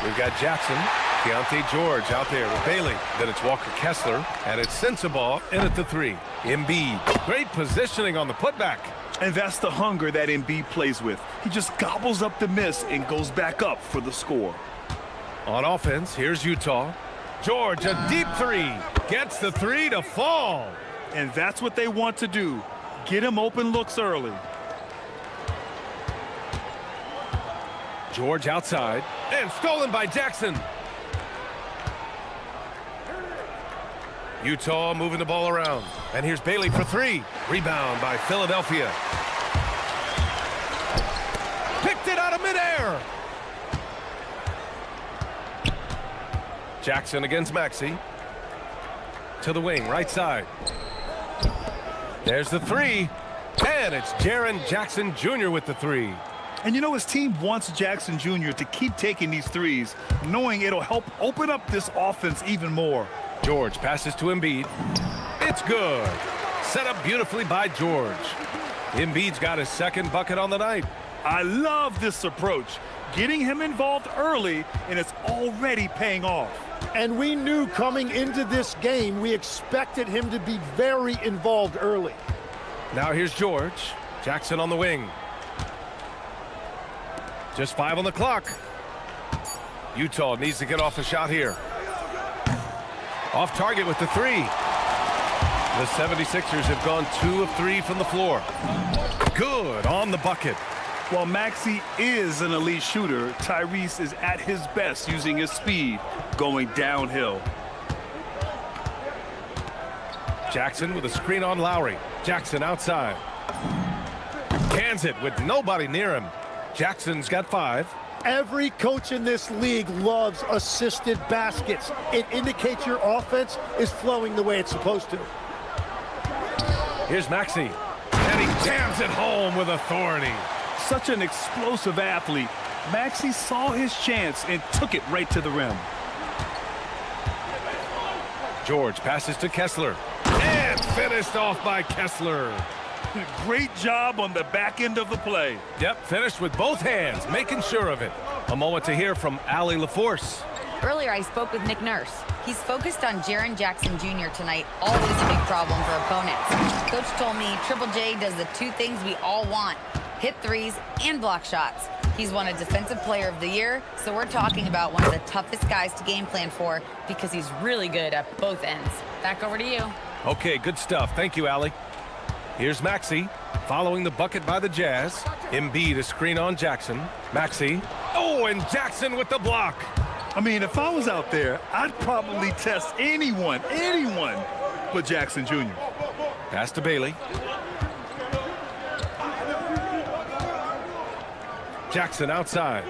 We've got Jackson, Keontae George out there with Bailey. Then it's Walker Kessler, and it's Sensabaugh in at the three. Embiid, great positioning on the putback. And that's the hunger that Embiid plays with. He just gobbles up the miss and goes back up for the score. On offense, here's Utah. George, a deep three. Gets the three to fall. And that's what they want to do. Get him open looks early. George outside. And stolen by Jackson. Utah moving the ball around. And here's Bailey for three. Rebound by Philadelphia. Picked it out of midair. Jackson against Maxey. To the wing, right side. There's the three. And it's Jaren Jackson Jr. with the three. And you know, his team wants Jackson Jr. to keep taking these threes, knowing it'll help open up this offense even more. George passes to Embiid. It's good. Set up beautifully by George. Embiid's got his second bucket on the night. I love this approach. Getting him involved early, and it's already paying off. And we knew coming into this game, we expected him to be very involved early. Now here's George. Jackson on the wing. Just 5 on the clock. Utah needs to get off a shot here. Off target with the three. The 76ers have gone 2 of 3 from the floor. Good on the bucket. While Maxey is an elite shooter, Tyrese is at his best using his speed, going downhill. Jackson with a screen on Lowry. Jackson outside. Cans it with nobody near him. Jackson's got 5. Every coach in this league loves assisted baskets. It indicates your offense is flowing the way it's supposed to. Here's Maxey. And he jams it home with authority. Such an explosive athlete. Maxey saw his chance and took it right to the rim. George passes to Kessler. And finished off by Kessler. Great job on the back end of the play. Yep, finished with both hands, making sure of it. A moment to hear from Allie LaForce. Earlier, I spoke with Nick Nurse. He's focused on Jaren Jackson Jr. tonight, always a big problem for opponents. Coach told me Triple J does the 2 things we all want, hit threes and block shots. He's won a Defensive Player of the Year, so we're talking about one of the toughest guys to game plan for because he's really good at both ends. Back over to you. Okay, good stuff. Thank you, Allie. Here's Maxey, following the bucket by the Jazz. Embiid a screen on Jackson. Maxey. Oh, and Jackson with the block. I mean, if I was out there, I'd probably test anyone but Jackson Jr. Pass to Bailey. Jackson outside.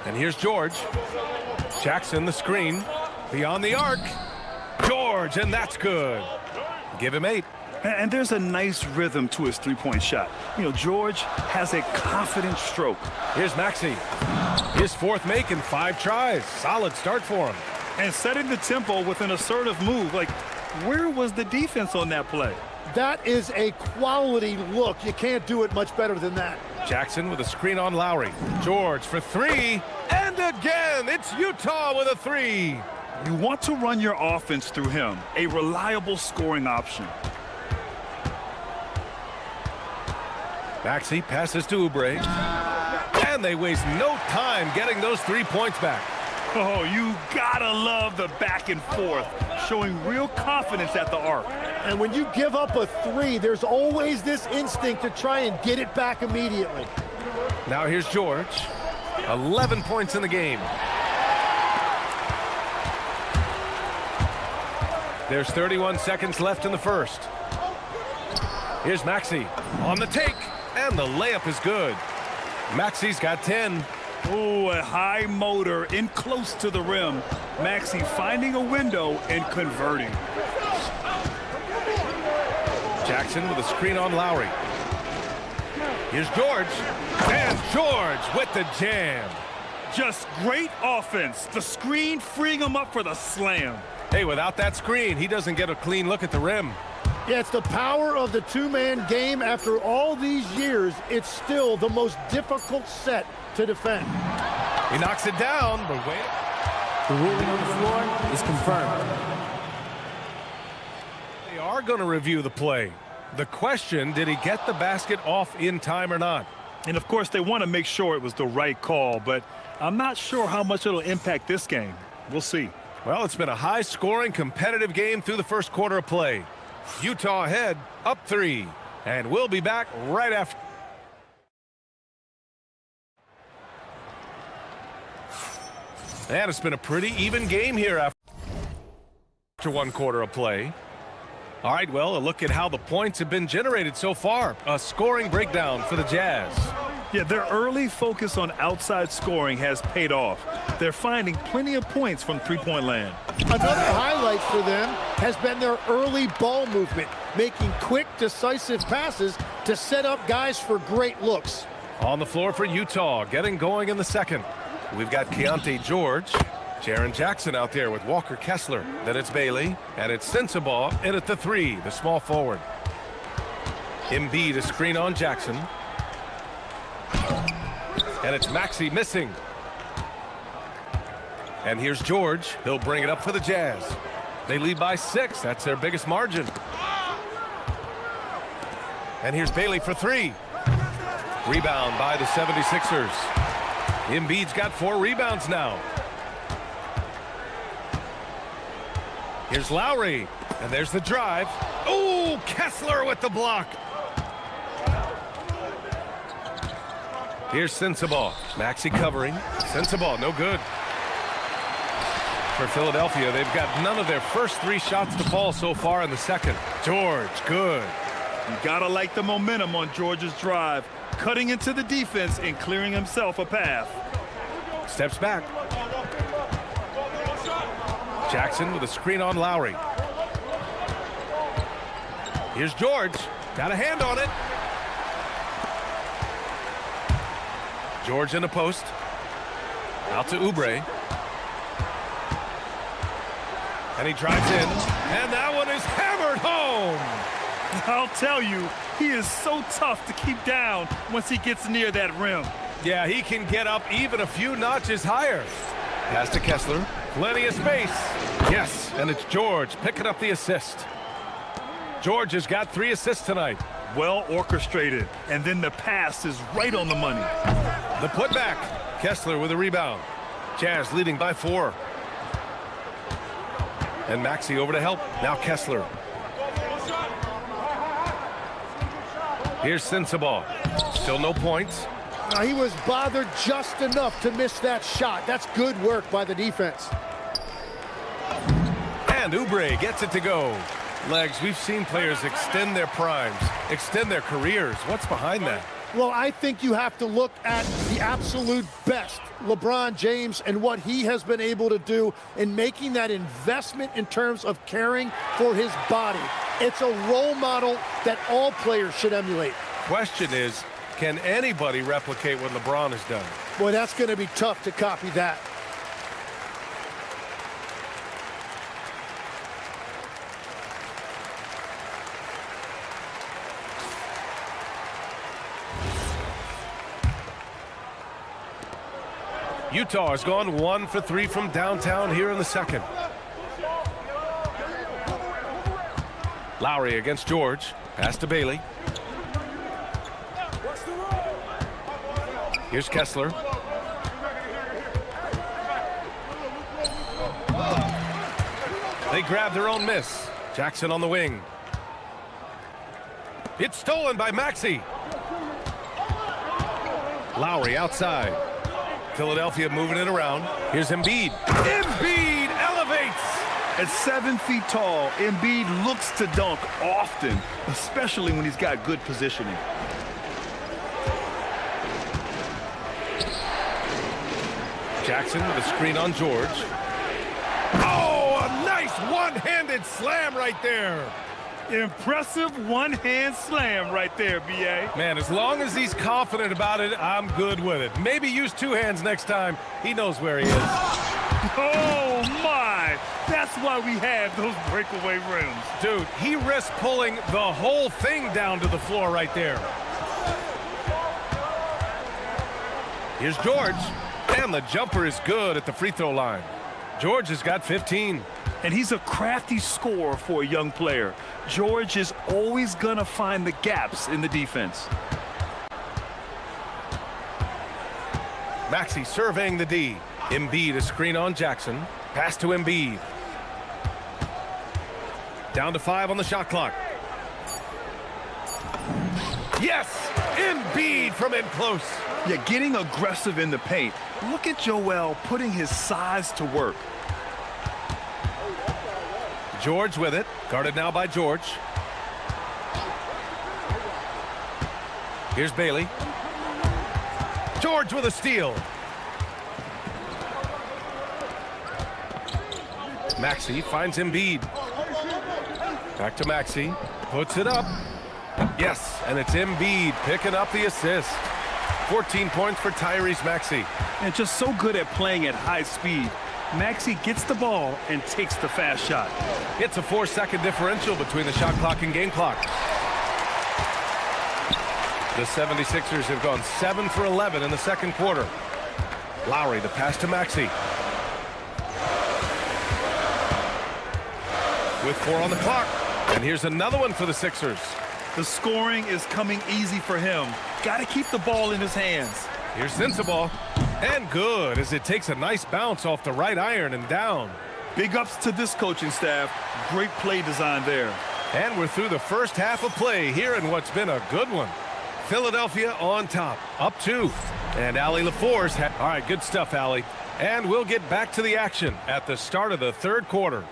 And here's George. Jackson the screen. Beyond the arc. George, and that's good. Give him 8. And there's a nice rhythm to his three-point shot. You know, George has a confident stroke. Here's Maxey. His 4th make in 5 tries. Solid start for him. And setting the tempo with an assertive move. Like, where was the defense on that play? That is a quality look. You can't do it much better than that. Jackson with a screen on Lowry. George for 3. And again, it's Utah with a 3. You want to run your offense through him, a reliable scoring option. Maxey passes to Oubre. And they waste no time getting those 3 points back. Oh, you gotta love the back and forth, showing real confidence at the arc. And when you give up a 3, there's always this instinct to try and get it back immediately. Now here's George. 11 points in the game. There's 31 seconds left in the first. Here's Maxey on the take, and the layup is good. Maxey's got 10. Ooh, a high motor in close to the rim. Maxey finding a window and converting. Jackson with a screen on Lowry. Here's George. And George with the jam. Just great offense. The screen freeing him up for the slam. Hey, without that screen, he doesn't get a clean look at the rim. Yeah, it's the power of the two-man game. After all these years, it's still the most difficult set to defend. He knocks it down, but wait. The ruling on the floor is confirmed. They are going to review the play. The question, did he get the basket off in time or not? And of course, they want to make sure it was the right call, but I'm not sure how much it'll impact this game. We'll see. Well, it's been a high-scoring, competitive game through the first quarter of play. Utah ahead, up 3. And we'll be back right after. And it's been a pretty even game here after one quarter of play. All right, well, a look at how the points have been generated so far. A scoring breakdown for the Jazz. Yeah, their early focus on outside scoring has paid off. They're finding plenty of points from three-point land. Another highlight for them has been their early ball movement, making quick, decisive passes to set up guys for great looks. On the floor for Utah, getting going in the second. We've got Keontae George, Jaren Jackson out there with Walker Kessler. Then it's Bailey, and it's Sensabaugh in at the 3, the small forward. Embiid a screen on Jackson. And it's Maxey missing. And here's George. He'll bring it up for the Jazz. They lead by 6. That's their biggest margin. And here's Bailey for 3. Rebound by the 76ers. Embiid's got 4 rebounds now. Here's Lowry. And there's the drive. Ooh, Kessler with the block. Here's Sensabaugh. Maxey covering. Sensabaugh, no good. For Philadelphia, they've got none of their first 3 shots to fall so far in the second. George, good. You gotta like the momentum on George's drive, cutting into the defense and clearing himself a path. Steps back. Jackson with a screen on Lowry. Here's George. Got a hand on it. George in the post. Out to Oubre. And he drives in. And that one is hammered home. I'll tell you, he is so tough to keep down once he gets near that rim. Yeah, he can get up even a few notches higher. Pass to Kessler. Plenty of space. Yes, and it's George picking up the assist. George has got 3 assists tonight. Well orchestrated, and then the pass is right on the money. The putback. Kessler with a rebound. Jazz leading by 4. And Maxey over to help. Now Kessler. Here's Sensabaugh. Still no points. He was bothered just enough to miss that shot. That's good work by the defense. And Oubre gets it to go. Legs, we've seen players extend their primes, extend their careers. What's behind that? Well, I think you have to look at the absolute best, LeBron James, and what he has been able to do in making that investment in terms of caring for his body. It's a role model that all players should emulate. Question is, can anybody replicate what LeBron has done? Boy, that's going to be tough to copy that. Utah has gone 1 for 3 from downtown here in the second. Lowry against George. Pass to Bailey. Here's Kessler. They grab their own miss. Jackson on the wing. It's stolen by Maxey. Lowry outside. Philadelphia moving it around. Here's Embiid. Embiid elevates. At 7 feet tall, Embiid looks to dunk often, especially when he's got good positioning. Jackson with a screen on George. Oh, a nice one-handed slam right there. Impressive one-hand slam right there, B.A. Man, as long as he's confident about it, I'm good with it. Maybe use two hands next time. He knows where he is. Oh, my! That's why we have those breakaway rims. Dude, he risked pulling the whole thing down to the floor right there. Here's George, and the jumper is good at the free throw line. George has got 15. And he's a crafty scorer for a young player. George is always going to find the gaps in the defense. Maxey surveying the D. Embiid a screen on Jackson. Pass to Embiid. Down to 5 on the shot clock. Yes! Embiid from in close. Yeah, getting aggressive in the paint. Look at Joel putting his size to work. George with it. Guarded now by George. Here's Bailey. George with a steal. Maxey finds Embiid. Back to Maxey. Puts it up. Yes, and it's Embiid picking up the assist. 14 points for Tyrese Maxey. And just so good at playing at high speed. Maxey gets the ball and takes the fast shot. It's a 4-second differential between the shot clock and game clock. The 76ers have gone 7 for 11 in the second quarter. Lowry, the pass to Maxey. With 4 on the clock. And here's another one for the Sixers. The scoring is coming easy for him. Got to keep the ball in his hands. Here's Sensabaugh. And good, as it takes a nice bounce off the right iron and down. Big ups to this coaching staff. Great play design there. And we're through the first half of play here in what's been a good one. Philadelphia on top, up 2. And Allie LaForce. All right, good stuff, Allie. And we'll get back to the action at the start of the third quarter.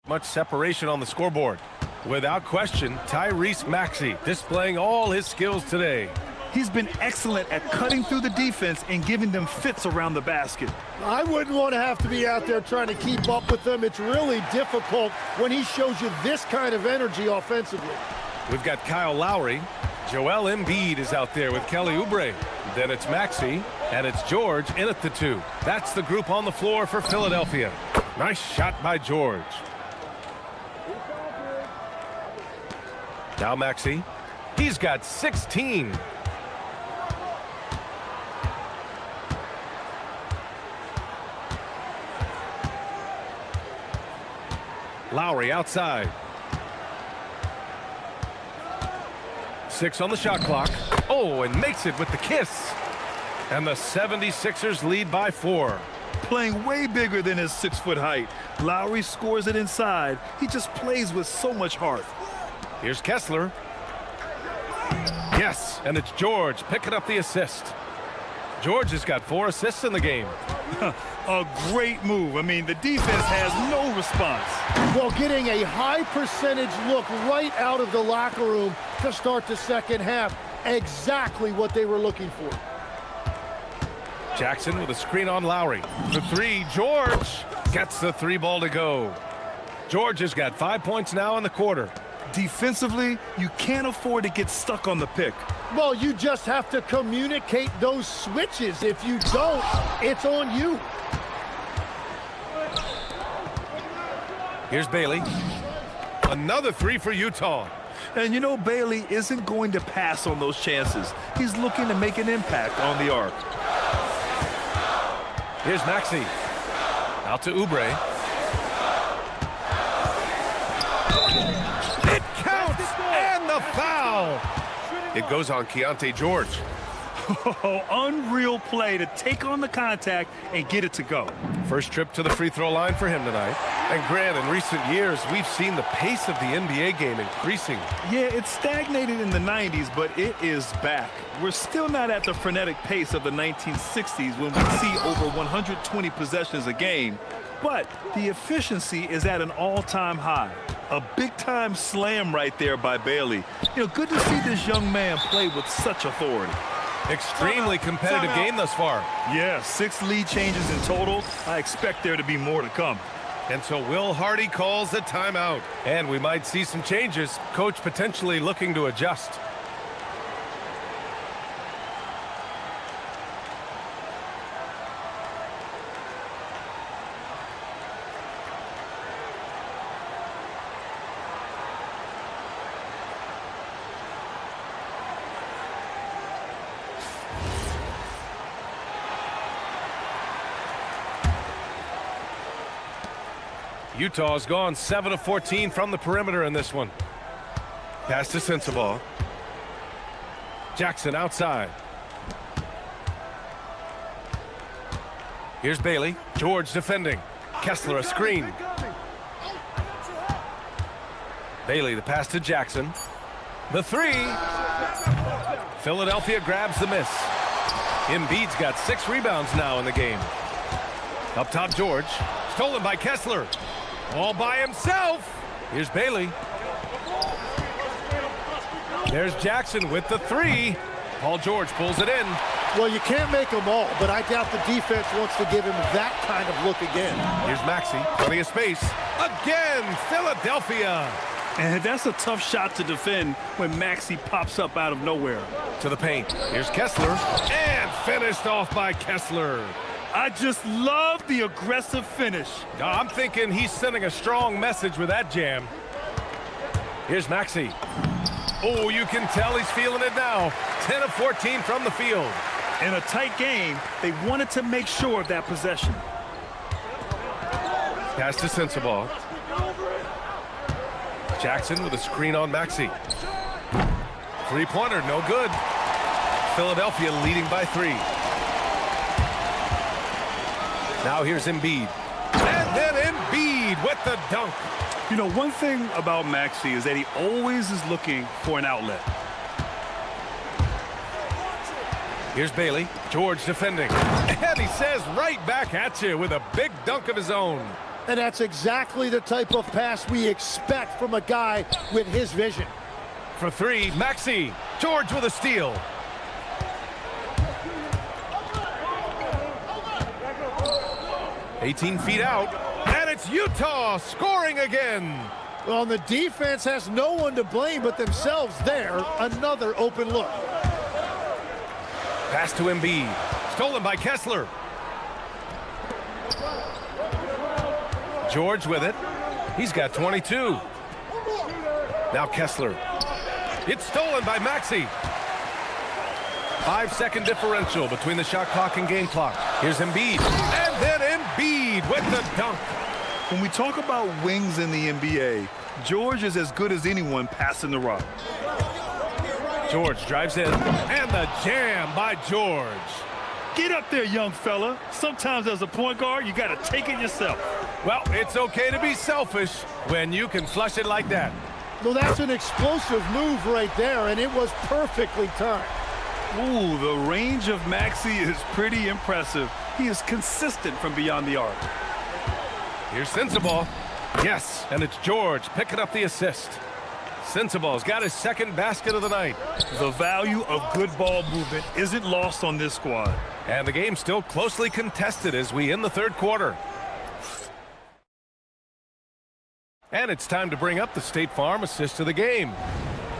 Much separation on the scoreboard. Without question, Tyrese Maxey displaying all his skills today. He's been excellent at cutting through the defense and giving them fits around the basket. I wouldn't want to have to be out there trying to keep up with them. It's really difficult when he shows you this kind of energy offensively. We've got Kyle Lowry. Joel Embiid is out there with Kelly Oubre. Then it's Maxey, and it's George in at the 2. That's the group on the floor for Philadelphia. Nice shot by George. Now Maxey. He's got 16. Lowry outside. 6 on the shot clock. Oh, and makes it with the kiss. And the 76ers lead by 4. Playing way bigger than his 6-foot height. Lowry scores it inside. He just plays with so much heart. Here's Kessler. Yes, and it's George picking up the assist. George has got 4 assists in the game. A great move. I mean, the defense has no response. Well, getting a high percentage look right out of the locker room to start the second half. Exactly what they were looking for. Jackson with a screen on Lowry. For 3, George gets the 3 ball to go. George has got 5 points now in the quarter. Defensively, you can't afford to get stuck on the pick. Well, you just have to communicate those switches. If you don't, it's on you. Here's Bailey. Another three for Utah. And you know Bailey isn't going to pass on those chances. He's looking to make an impact on the arc. Here's Maxey. Out to Oubre. It counts! And the foul! It goes on Keontae George. Oh, unreal play to take on the contact and get it to go. First trip to the free throw line for him tonight. And Grant, in recent years, we've seen the pace of the NBA game increasing. Yeah, it stagnated in the 90s, but it is back. We're still not at the frenetic pace of the 1960s when we see over 120 possessions a game, but the efficiency is at an all-time high. A big-time slam right there by Bailey. You know, good to see this young man play with such authority. Extremely competitive game thus far. Yeah, 6 lead changes in total. I expect there to be more to come. And so Will Hardy calls the timeout. And we might see some changes. Coach potentially looking to adjust. Utah's gone 7 of 14 from the perimeter in this one. Pass to Sensabaugh. Jackson outside. Here's Bailey. George defending. Kessler a screen. Bailey the pass to Jackson. The three. Philadelphia grabs the miss. Embiid's got 6 rebounds now in the game. Up top George. Stolen by Kessler. All by himself. Here's Bailey. There's Jackson with the three. Paul George pulls it in. Well, you can't make them all, but I doubt the defense wants to give him that kind of look again. Here's Maxey. Plenty of space. Again, Philadelphia. And that's a tough shot to defend when Maxey pops up out of nowhere. To the paint. Here's Kessler. And finished off by Kessler. I just love the aggressive finish. I'm thinking he's sending a strong message with that jam. Here's Maxey. Oh, you can tell he's feeling it now. 10 of 14 from the field. In a tight game, they wanted to make sure of that possession. Pass to Sensabaugh. Jackson with a screen on Maxey. Three-pointer, no good. Philadelphia leading by 3. Now here's Embiid. And then Embiid with the dunk. You know, one thing about Maxey is that he always is looking for an outlet. Here's Bailey. George defending. And he says right back at you with a big dunk of his own. And that's exactly the type of pass we expect from a guy with his vision. For 3, Maxey. George with a steal. "18 feet out, and it's Utah scoring again." Well, the defense has no one to blame but themselves there. Another open look. Pass to Embiid. Stolen by Kessler. George with it. He's got 22. Now Kessler. It's stolen by Maxey. 5-second differential between the shot clock and game clock. Here's Embiid. And then Embiid with the dunk. When we talk about wings in the NBA, George is as good as anyone passing the rock. George drives in. And the jam by George. Get up there, young fella. Sometimes as a point guard, you got to take it yourself. Well, it's okay to be selfish when you can flush it like that. Well, that's an explosive move right there, and it was perfectly timed. Ooh, the range of Maxey is pretty impressive. He is consistent from beyond the arc. Here's Sensabaugh. Yes, and it's George picking up the assist. Sensabaugh's got his second basket of the night. The value of good ball movement isn't lost on this squad. And the game's still closely contested as we end the third quarter. And it's time to bring up the State Farm assist of the game.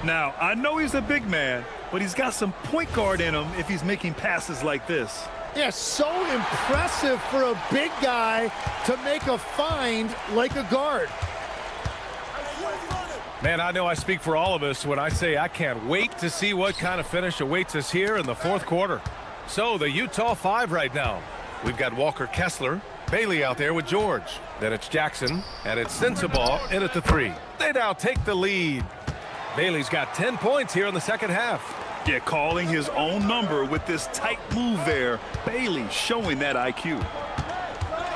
Now, I know he's a big man, but he's got some point guard in him if he's making passes like this. Yeah, so impressive for a big guy to make a find like a guard. Man, I know I speak for all of us when I say I can't wait to see what kind of finish awaits us here in the fourth quarter. So the Utah 5 right now. We've got Walker Kessler, Bailey out there with George. Then it's Jackson, and it's Sensabaugh in at the 3. They now take the lead. Bailey's got 10 points here in the second half. Yeah, calling his own number with this tight move there. Bailey showing that IQ.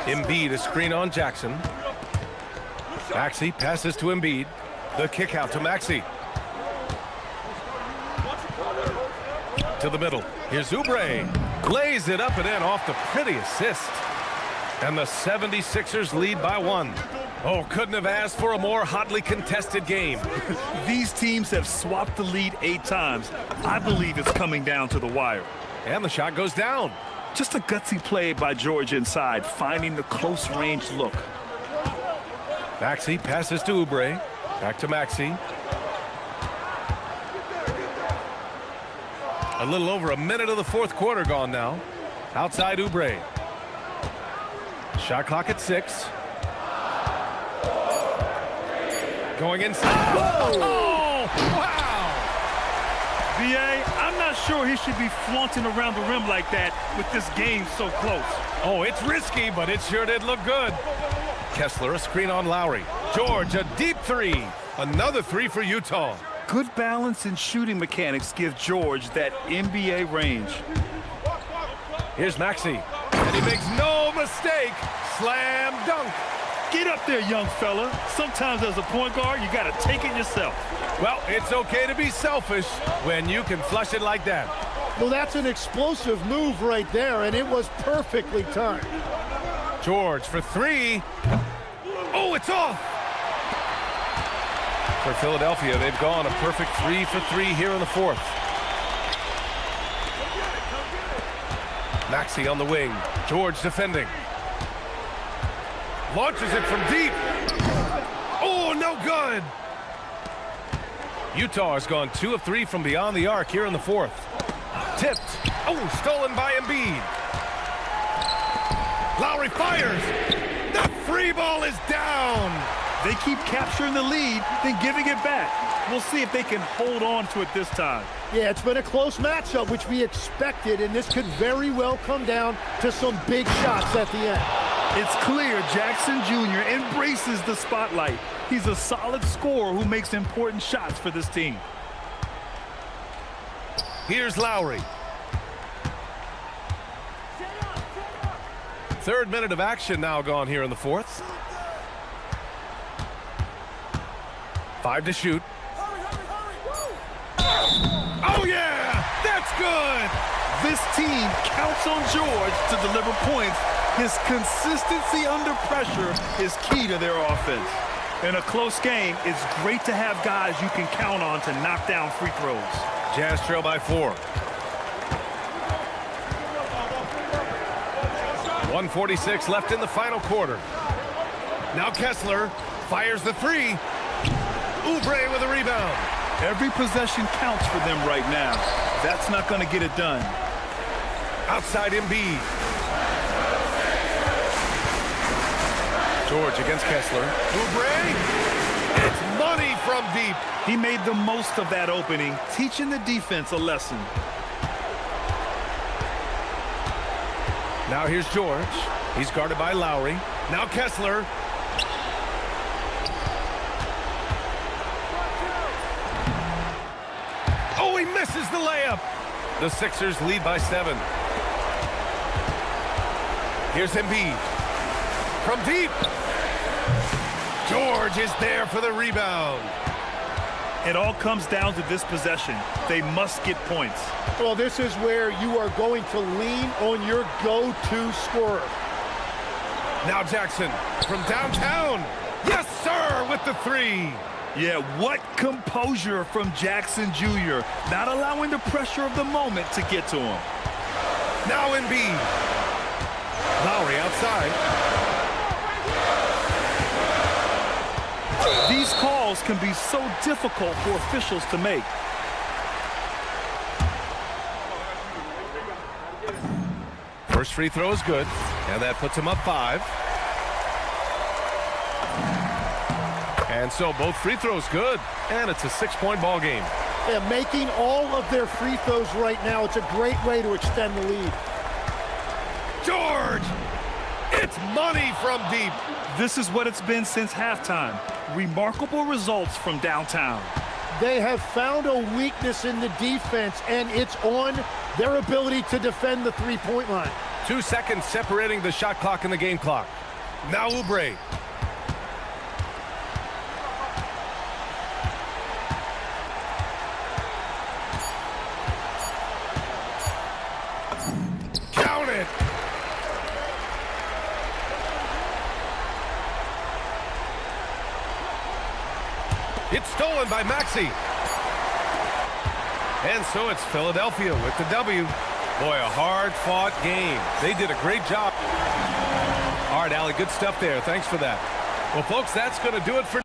Embiid a screen on Jackson. Maxey passes to Embiid. The kick out to Maxey. To the middle. Here's Oubre. Lays it up and in off the pretty assist. And the 76ers lead by 1. Oh, couldn't have asked for a more hotly contested game. These teams have swapped the lead 8 times. I believe it's coming down to the wire. And the shot goes down. Just a gutsy play by George inside, finding the close range look. Maxey passes to Oubre. Back to Maxey. A little over a minute of the fourth quarter gone now. Outside Oubre. Shot clock at 6. Going inside. Whoa! Oh, wow! B.A., I'm not sure he should be flaunting around the rim like that with this game so close. Oh, it's risky, but it sure did look good. Kessler, a screen on Lowry. George, a deep 3. Another 3 for Utah. Good balance and shooting mechanics give George that NBA range. Here's Maxey. And he makes no mistake. Slam dunk. Get up there, young fella. Sometimes as a point guard, you got to take it yourself. Well, it's okay to be selfish when you can flush it like that. Well, that's an explosive move right there, and it was perfectly timed. George for 3. Oh, it's off. For Philadelphia, they've gone a perfect 3 for 3 here in the fourth. Maxey on the wing. George defending. Launches it from deep. Oh, no good. Utah has gone 2 of 3 from beyond the arc here in the fourth. Tipped. Oh, stolen by Embiid. Lowry fires. The free ball is down. They keep capturing the lead, then giving it back. We'll see if they can hold on to it this time. Yeah, it's been a close matchup, which we expected, and this could very well come down to some big shots at the end. It's clear Jackson Jr. embraces the spotlight. He's a solid scorer who makes important shots for this team. Here's Lowry. Third minute of action now gone here in the fourth. 5 to shoot. Oh, yeah! That's good! This team counts on George to deliver points. His consistency under pressure is key to their offense. In a close game, it's great to have guys you can count on to knock down free throws. Jazz trail by 4. 1:46 left in the final quarter. Now Kessler fires the 3. Oubre with a rebound. Every possession counts for them right now. That's not going to get it done. Outside Embiid. George against Kessler. Oubre. It's money from deep. He made the most of that opening, teaching the defense a lesson. Now here's George. He's guarded by Lowry. Now Kessler. Oh, he misses the layup. The Sixers lead by 7. Here's Embiid. From deep. George is there for the rebound. It all comes down to this possession. They must get points. Well, this is where you are going to lean on your go-to scorer. Now Jackson from downtown. Yes, sir, with the 3. Yeah, what composure from Jackson Jr. Not allowing the pressure of the moment to get to him. Now Embiid. Lowry outside. These calls can be so difficult for officials to make. First free throw is good, and that puts him up 5. And so both free throws good, and it's a 6-point ball game. Yeah, making all of their free throws right now, it's a great way to extend the lead. George! It's money from deep. This is what it's been since halftime. Remarkable results from downtown. They have found a weakness in the defense, and it's on their ability to defend the three-point line. 2 seconds separating the shot clock and the game clock. Now Oubre. Count it. It's stolen by Maxey. And so it's Philadelphia with the W. Boy, a hard-fought game. They did a great job. All right, Allie, good stuff there. Thanks for that. Well, folks, that's going to do it for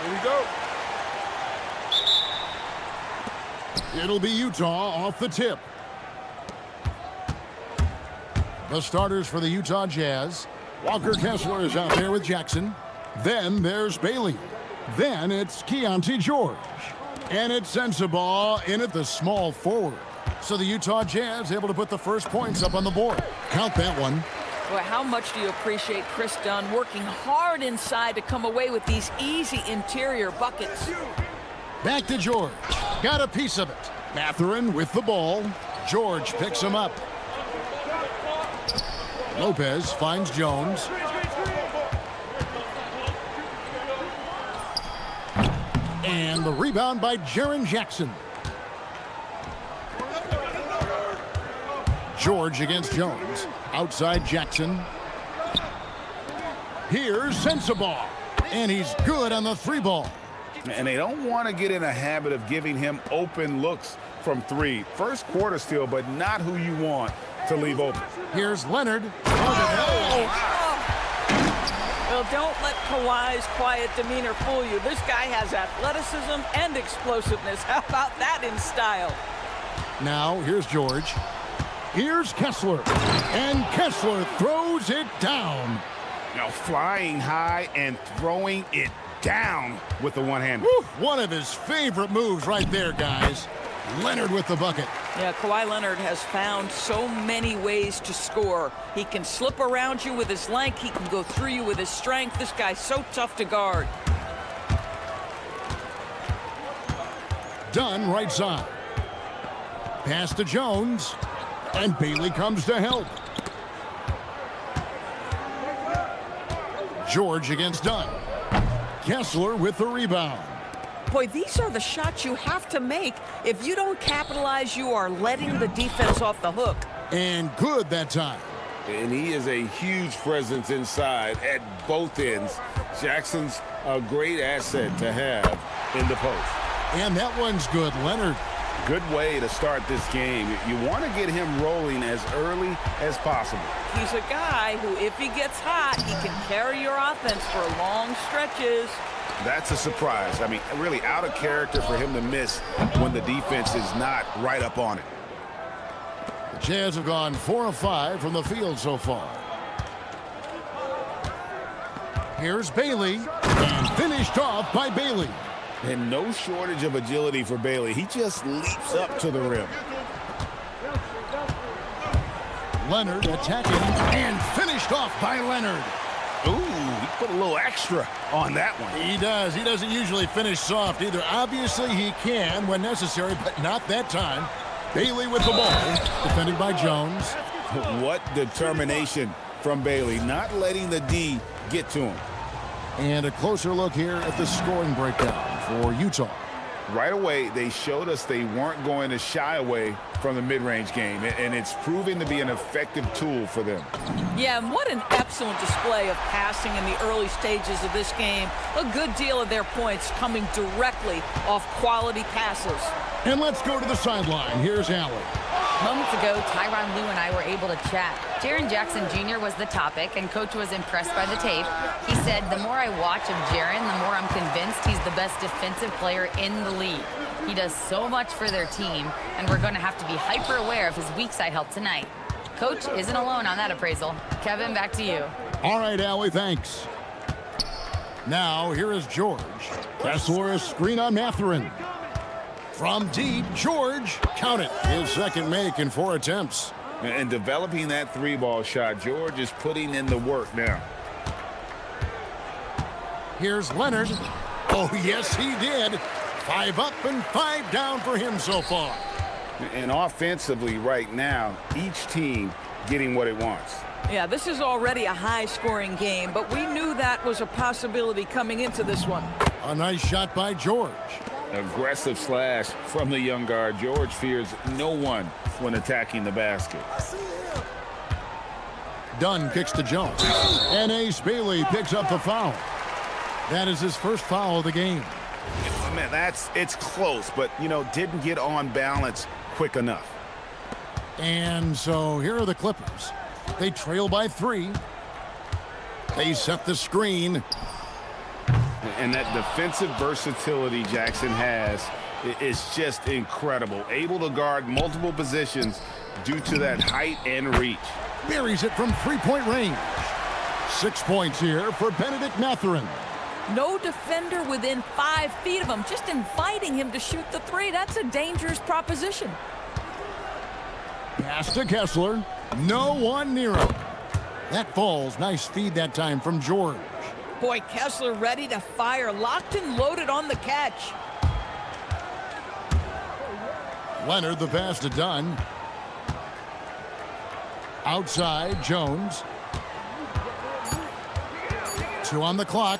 Here we go. It'll be Utah off the tip. The starters for the Utah Jazz. Walker Kessler is out there with Jackson. Then there's Bailey. Then it's Keontae George. And it's Sensabaugh in at the small forward. So the Utah Jazz able to put the first points up on the board. Count that one. Boy, how much do you appreciate Chris Dunn working hard inside to come away with these easy interior buckets? Back to George. Got a piece of it. Mathurin with the ball. George picks him up. Lopez finds Jones. And the rebound by Jaren Jackson. George against Jones. Outside Jackson. Here's Sensabaugh. And he's good on the three ball. And they don't want to get in a habit of giving him open looks from three. First quarter steal, but not who you want to leave open. Here's Leonard. Well, don't let Kawhi's quiet demeanor fool you. This guy has athleticism and explosiveness. How about that in style? Now, here's George. Here's Kessler. And Kessler throws it down. Now flying high and throwing it down with the one-hander. One of his favorite moves right there, guys. Leonard with the bucket. Yeah, Kawhi Leonard has found so many ways to score. He can slip around you with his length. He can go through you with his strength. This guy's so tough to guard. Dunn right side. Pass to Jones. And Bailey comes to help. George against Dunn. Kessler with the rebound. Boy, these are the shots you have to make. If you don't capitalize, you are letting the defense off the hook. And good that time. And he is a huge presence inside at both ends. Jackson's a great asset to have in the post. And that one's good, Leonard. Good way to start this game. You want to get him rolling as early as possible. He's a guy who, if he gets hot, he can carry your offense for long stretches. That's a surprise. I mean, really out of character for him to miss when the defense is not right up on it. The Jazz have gone 4 of 5 from the field so far. Here's Bailey, and finished off by Bailey. And no shortage of agility for Bailey. He just leaps up to the rim. Leonard attacking, and finished off by Leonard. Ooh, he put a little extra on that one. He does. He doesn't usually finish soft either. Obviously, he can when necessary, but not that time. Bailey with the ball, defended by Jones. What determination from Bailey, not letting the D get to him. And a closer look here at the scoring breakdown for Utah. Right away, they showed us they weren't going to shy away from the mid-range game, and it's proving to be an effective tool for them. Yeah, and what an excellent display of passing in the early stages of this game. A good deal of their points coming directly off quality passes. And let's go to the sideline. Here's Allen. Moments ago, Tyronn Lue and I were able to chat. Jaren Jackson Jr. was the topic, and Coach was impressed by the tape. He said, the more I watch of Jaren, the more I'm convinced he's the best defensive player in the league. He does so much for their team, and we're going to have to be hyper aware of his weak side help tonight. Coach isn't alone on that appraisal. Kevin, back to you. All right, Allie, thanks. Now, here is George. Kessler, a screen on Mathurin. From deep, George, count it. His second make in 4 attempts. And developing that three-ball shot, George is putting in the work now. Here's Leonard. Oh, yes, he did. 5 up and 5 down for him so far. And offensively right now, each team getting what it wants. Yeah, this is already a high-scoring game, but we knew that was a possibility coming into this one. A nice shot by George. Aggressive slash from the young guard. George fears no one when attacking the basket. Dunn kicks to Jones. And Ace Bailey picks up the foul. That is his first foul of the game. Man, it's close, but, you know, didn't get on balance quick enough. And so here are the Clippers. They trail by 3. They set the screen. And that defensive versatility Jackson has is just incredible. Able to guard multiple positions due to that height and reach. Buries it from three-point range. 6 points here for Benedict Mathurin. No defender within 5 feet of him, just inviting him to shoot the three. That's a dangerous proposition. Pass to Kessler. No one near him. That falls. Nice feed that time from George. Boy, Kessler ready to fire, locked and loaded on the catch. Leonard, the pass to Dunn. Outside, Jones. 2 on the clock.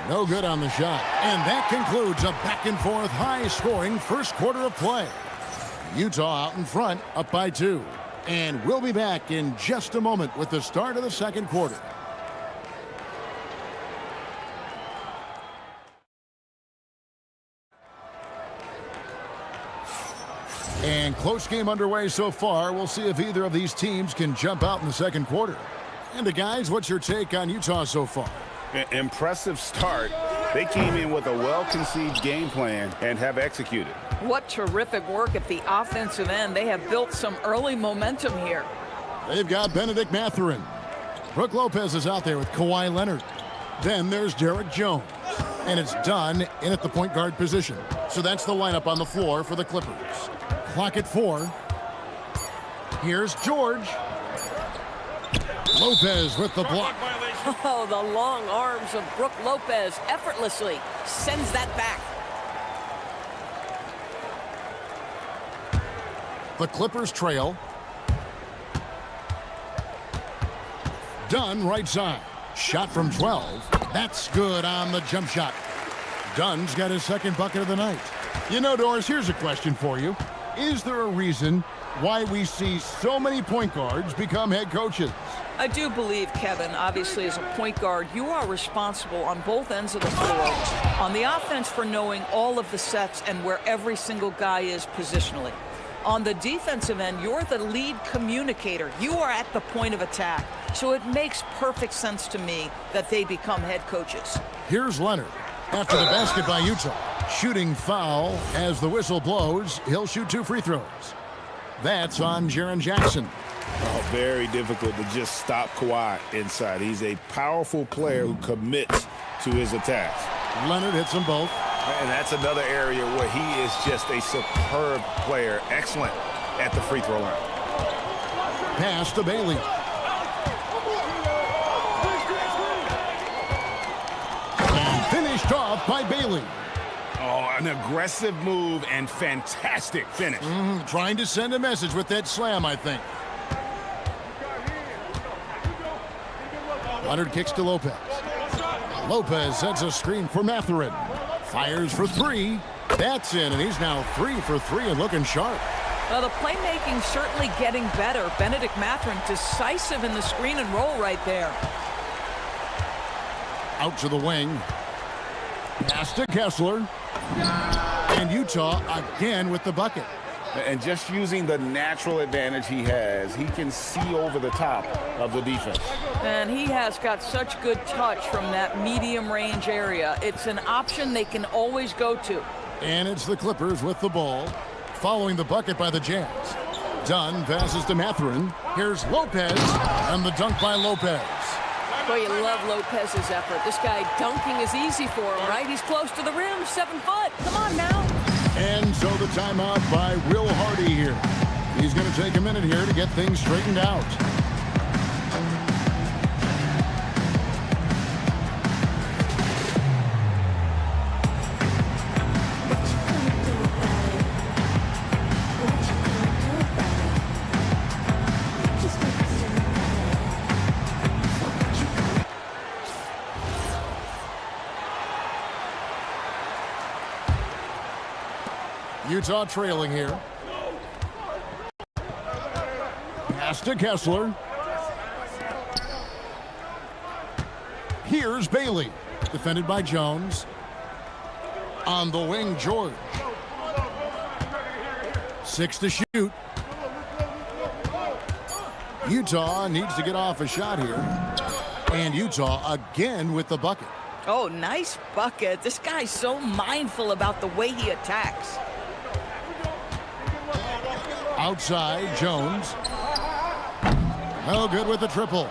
No good on the shot. And that concludes a back-and-forth, high-scoring first quarter of play. Utah out in front, up by 2. And we'll be back in just a moment with the start of the second quarter. And close game underway so far. We'll see if either of these teams can jump out in the second quarter. And guys, what's your take on Utah so far? Impressive start. They came in with a well-conceived game plan and have executed. What terrific work at the offensive end. They have built some early momentum here. They've got Benedict Mathurin. Brook Lopez is out there with Kawhi Leonard. Then there's Derek Jones. And it's Dunn in at the point guard position. So that's the lineup on the floor for the Clippers. Clock at 4. Here's George. Lopez with the block. Oh, the long arms of Brook Lopez effortlessly sends that back. The Clippers trail. Dunn right side. Shot from 12. That's good on the jump shot. Dunn's got his second bucket of the night. You know, Doris, here's a question for you. Is there a reason why we see so many point guards become head coaches? I do believe, Kevin, obviously as a point guard, you are responsible on both ends of the floor. On the offense for knowing all of the sets and where every single guy is positionally. On the defensive end, you're the lead communicator. You are at the point of attack. So it makes perfect sense to me that they become head coaches. Here's Leonard. After the basket by Utah. Shooting foul as the whistle blows. He'll shoot 2 free throws. That's on Jaren Jackson. Oh, very difficult to just stop Kawhi inside. He's a powerful player who commits to his attacks. Leonard hits them both. And that's another area where he is just a superb player. Excellent at the free throw line. Pass to Bailey. And finished off by Bailey. Oh, an aggressive move and fantastic finish. Trying to send a message with that slam, I think. Leonard kicks to Lopez. Lopez sets a screen for Mathurin. Fires for 3. That's in, and he's now 3 for 3 and looking sharp. Well, the playmaking certainly getting better. Benedict Mathurin decisive in the screen and roll right there. Out to the wing. Pass to Kessler. And Utah again with the bucket. And just using the natural advantage he has, he can see over the top of the defense. And he has got such good touch from that medium range area. It's an option they can always go to. And it's the Clippers with the ball, following the bucket by the Jazz. Dunn passes to Mathurin. Here's Lopez, and the dunk by Lopez. Boy, you love Lopez's effort. This guy dunking is easy for him, right? He's close to the rim, 7 foot. Come on now. And so the timeout by Will Hardy here. He's going to take a minute here to get things straightened out. Utah trailing here. Pass to Kessler. Here's Bailey. Defended by Jones. On the wing, George. 6 to shoot. Utah needs to get off a shot here. And Utah again with the bucket. Oh, nice bucket. This guy's so mindful about the way he attacks. Outside, Jones. Oh, good with the triple.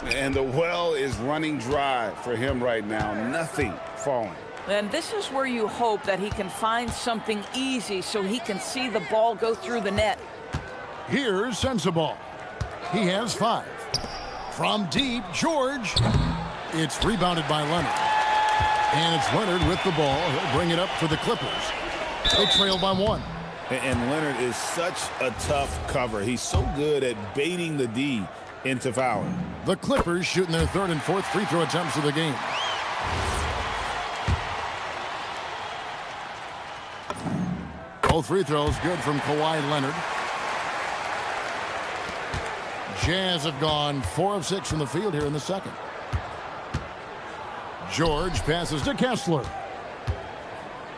And the well is running dry for him right now. Nothing falling. And this is where you hope that he can find something easy so he can see the ball go through the net. Here's Sensible. He has 5. From deep, George. It's rebounded by Leonard. And it's Leonard with the ball. He'll bring it up for the Clippers. They trail by 1. And Leonard is such a tough cover. He's so good at baiting the D into fouling. The Clippers shooting their 3rd and 4th free throw attempts of the game. Both free throws good from Kawhi Leonard. Jazz have gone 4 of 6 from the field here in the second. George passes to Kessler.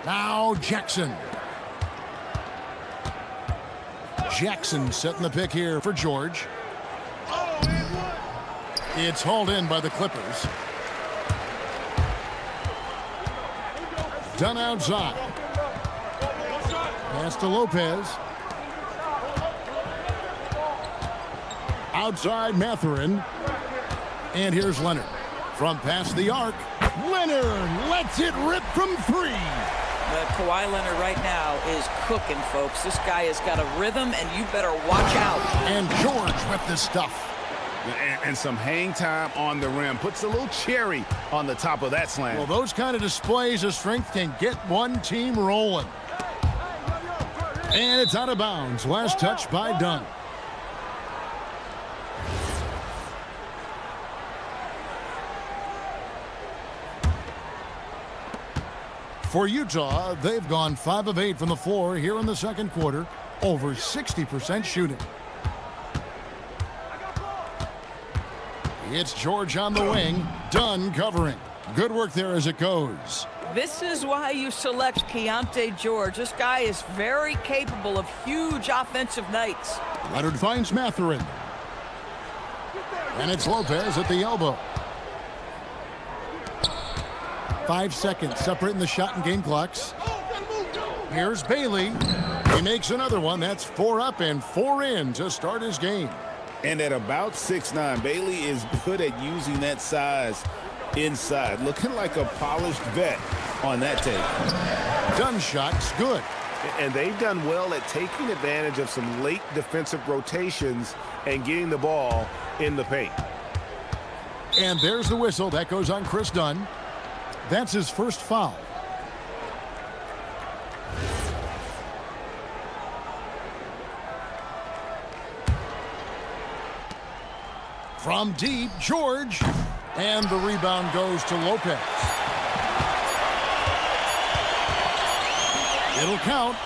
Now Jackson. Jackson setting the pick here for George. It's hauled in by the Clippers. Done outside. Pass to Lopez. Outside Mathurin. And here's Leonard. From past the arc. Leonard lets it rip from 3. Kawhi Leonard right now is cooking, folks. This guy has got a rhythm, and you better watch out. And George with this stuff. And some hang time on the rim. Puts a little cherry on the top of that slam. Well, those kind of displays of strength can get one team rolling. And it's out of bounds. Last touch by Dunn. For Utah, they've gone 5 of 8 from the floor here in the second quarter. Over 60% shooting. It's George on the wing. Dunn covering. Good work there as it goes. This is why you select Keontae George. This guy is very capable of huge offensive nights. Leonard finds Mathurin. And it's Lopez at the elbow. 5 seconds separating the shot and game clocks. Here's Bailey. He makes another one. That's 4 up and 4 in to start his game. And at about 6'9", Bailey is good at using that size inside. Looking like a polished vet on that tape. Dunn shot's good. And they've done well at taking advantage of some late defensive rotations and getting the ball in the paint. And there's the whistle. That goes on Chris Dunn. That's his first foul. From deep, George. And the rebound goes to Lopez. It'll count.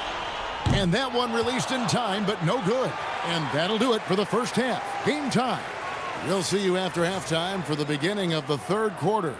And that one released in time, but no good. And that'll do it for the first half. Game time. We'll see you after halftime for the beginning of the third quarter.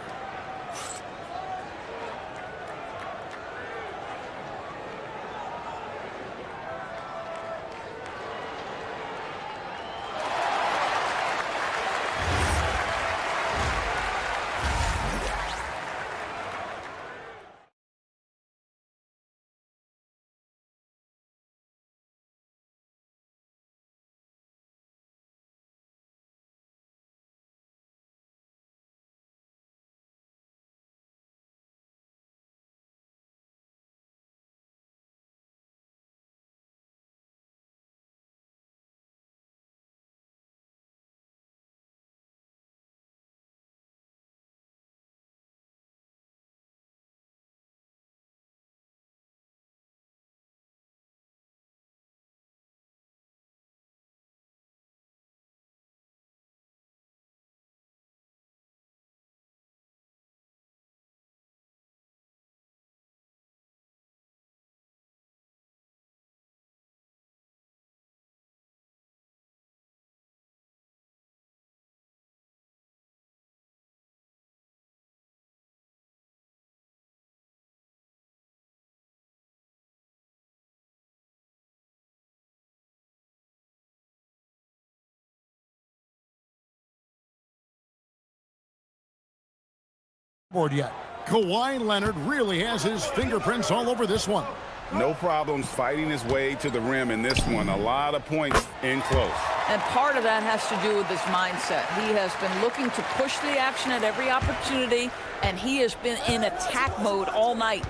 board yet. Kawhi Leonard really has his fingerprints all over this one. No problems fighting his way to the rim in this one. A lot of points in close. And part of that has to do with his mindset. He has been looking to push the action at every opportunity, and he has been in attack mode all night.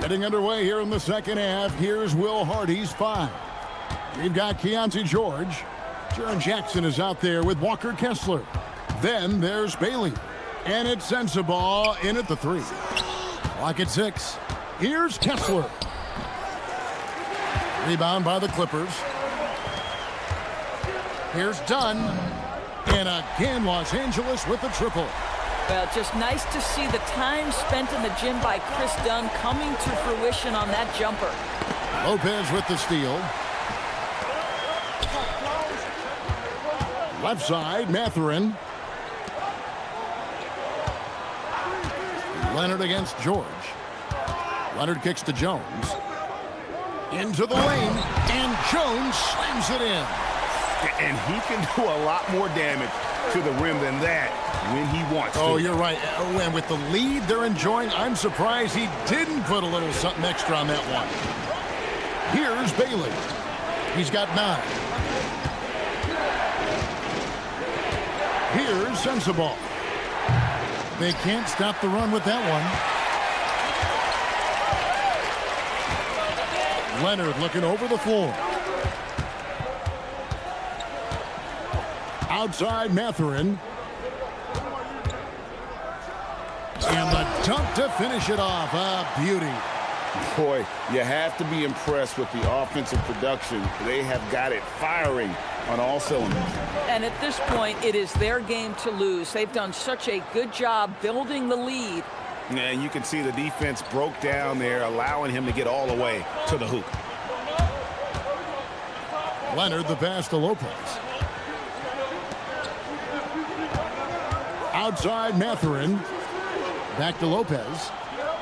Getting underway here in the second half. Here's Will Hardy's 5. We've got Keontae George. Jaren Jackson is out there with Walker Kessler. Then there's Bailey. And it's Sensabaugh in at the 3. Clock at 6. Here's Kessler. Rebound by the Clippers. Here's Dunn. And again, Los Angeles with the triple. Well, just nice to see the time spent in the gym by Chris Dunn coming to fruition on that jumper. Lopez with the steal. Left side, Mathurin. Leonard against George. Leonard kicks to Jones. Into the lane, and Jones slams it in. And he can do a lot more damage to the rim than that when he wants to. Oh, you're right. And with the lead they're enjoying, I'm surprised he didn't put a little something extra on that one. Here's Bailey. He's got 9. Here's Sensabaugh. They can't stop the run with that one. Leonard looking over the floor. Outside Mathurin. And the dunk to finish it off. A beauty. Boy, you have to be impressed with the offensive production. They have got it firing on all cylinders. And at this point, it is their game to lose. They've done such a good job building the lead. And you can see the defense broke down there, allowing him to get all the way to the hoop. Leonard the pass to Lopez. Outside Mathurin. Back to Lopez.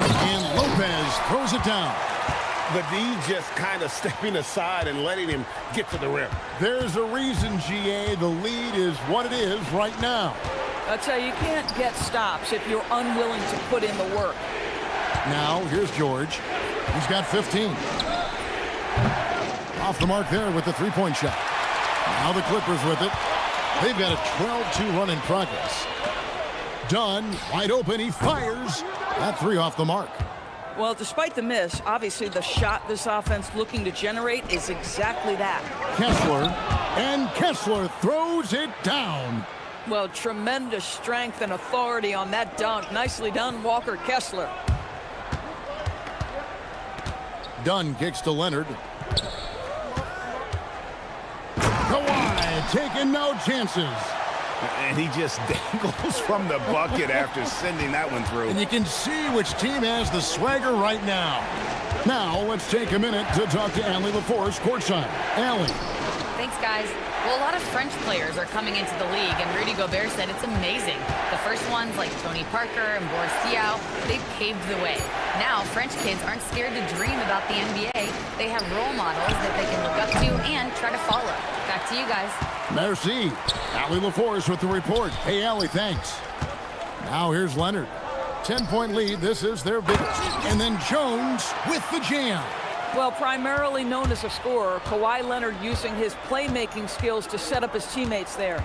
And Lopez throws it down. The D just kind of stepping aside and letting him get to the rim. There's a reason, GA, the lead is what it is right now. I'll tell you, you can't get stops if you're unwilling to put in the work. Now, here's George. He's got 15. Off the mark there with the three-point shot. Now the Clippers with it. They've got a 12-2 run in progress. Dunn, wide open, he fires. That 3 off the mark. Well, despite the miss, obviously the shot this offense looking to generate is exactly that. Kessler, and Kessler throws it down. Well, tremendous strength and authority on that dunk. Nicely done, Walker Kessler. Dunn kicks to Leonard. Kawhi taking no chances. And he just dangles from the bucket after sending that one through. And you can see which team has the swagger right now. Now, let's take a minute to talk to Allie LaForce courtside. Allie. Thanks, guys. Well, a lot of French players are coming into the league, and Rudy Gobert said it's amazing. The first ones, like Tony Parker and Boris Diaw, they paved the way. Now, French kids aren't scared to dream about the NBA. They have role models that they can look up to and try to follow. Back to you guys. Merci. Allie LaForce with the report. Hey, Allie, thanks. Now here's Leonard. 10-point lead. This is their biggest. And then Jones with the jam. Well, primarily known as a scorer, Kawhi Leonard using his playmaking skills to set up his teammates there.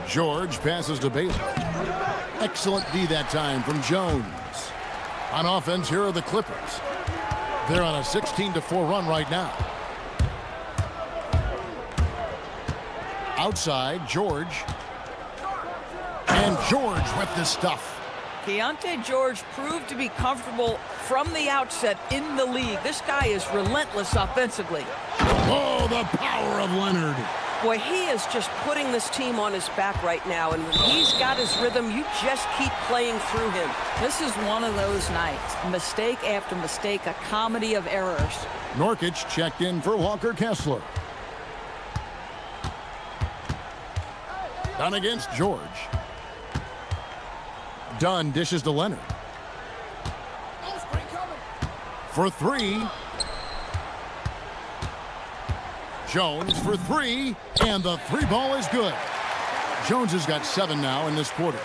George passes to Bailey. Excellent D that time from Jones. On offense, here are the Clippers. They're on a 16-4 run right now. Outside, George. And George with this stuff. Keontae George proved to be comfortable from the outset in the league. This guy is relentless offensively. Oh, the power of Leonard. Boy, he is just putting this team on his back right now, and when he's got his rhythm, you just keep playing through him. This is one of those nights. Mistake after mistake, a comedy of errors. Nurkic checked in for Walker Kessler. Dunn against George. Dunn dishes to Leonard. For 3. Jones for 3. And the 3 ball is good. Jones has got 7 now in this quarter.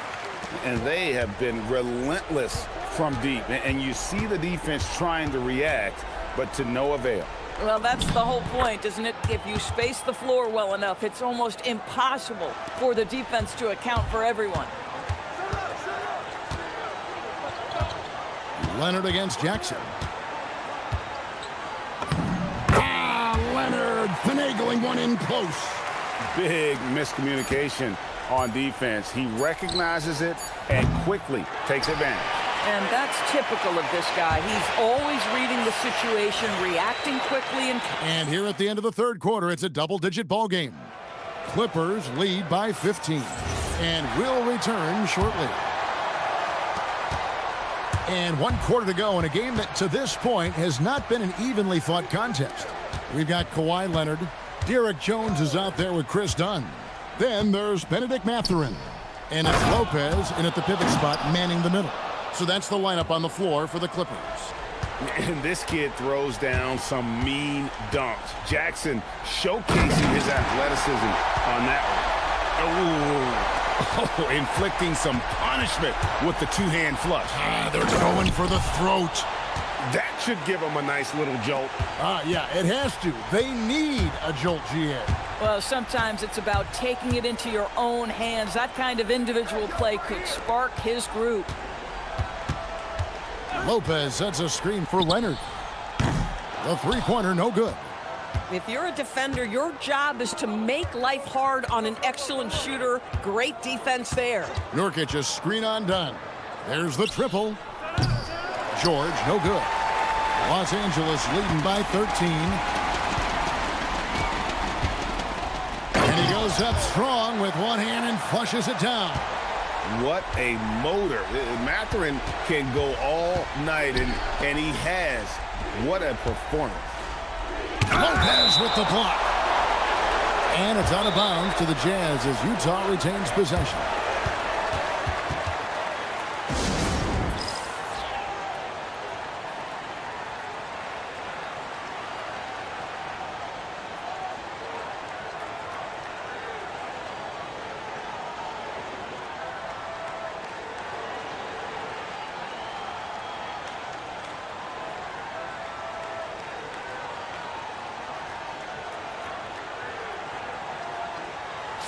And they have been relentless from deep. And you see the defense trying to react, but to no avail. Well, that's the whole point, isn't it? If you space the floor well enough, it's almost impossible for the defense to account for everyone. Leonard against Jackson. Leonard finagling one in close. Big miscommunication on defense. He recognizes it and quickly takes advantage. And that's typical of this guy. He's always reading the situation, reacting quickly. And here at the end of the third quarter, it's a double-digit ball game. Clippers lead by 15 and will return shortly. And 1 quarter to go in a game that to this point has not been an evenly fought contest. We've got Kawhi Leonard. Derek Jones is out there with Chris Dunn. Then there's Benedict Mathurin. And it's Lopez in at the pivot spot, manning the middle. So that's the lineup on the floor for the Clippers. And this kid throws down some mean dunks. Jackson showcasing his athleticism on that one. Oh, inflicting some punishment with the two-hand flush. They're going for the throat. That should give him a nice little jolt. Yeah, it has to. They need a jolt, GA. Well, sometimes it's about taking it into your own hands. That kind of individual play could spark his group. Lopez sets a screen for Leonard. The three-pointer, no good. If you're a defender, your job is to make life hard on an excellent shooter. Great defense there. Nurkic, a screen on Dunn. There's the triple. George, no good. Los Angeles leading by 13. And he goes up strong with one hand and flushes it down. What a motor. Mathurin can go all night, and he has. What a performance. Lopez with the block. And it's out of bounds to the Jazz as Utah retains possession.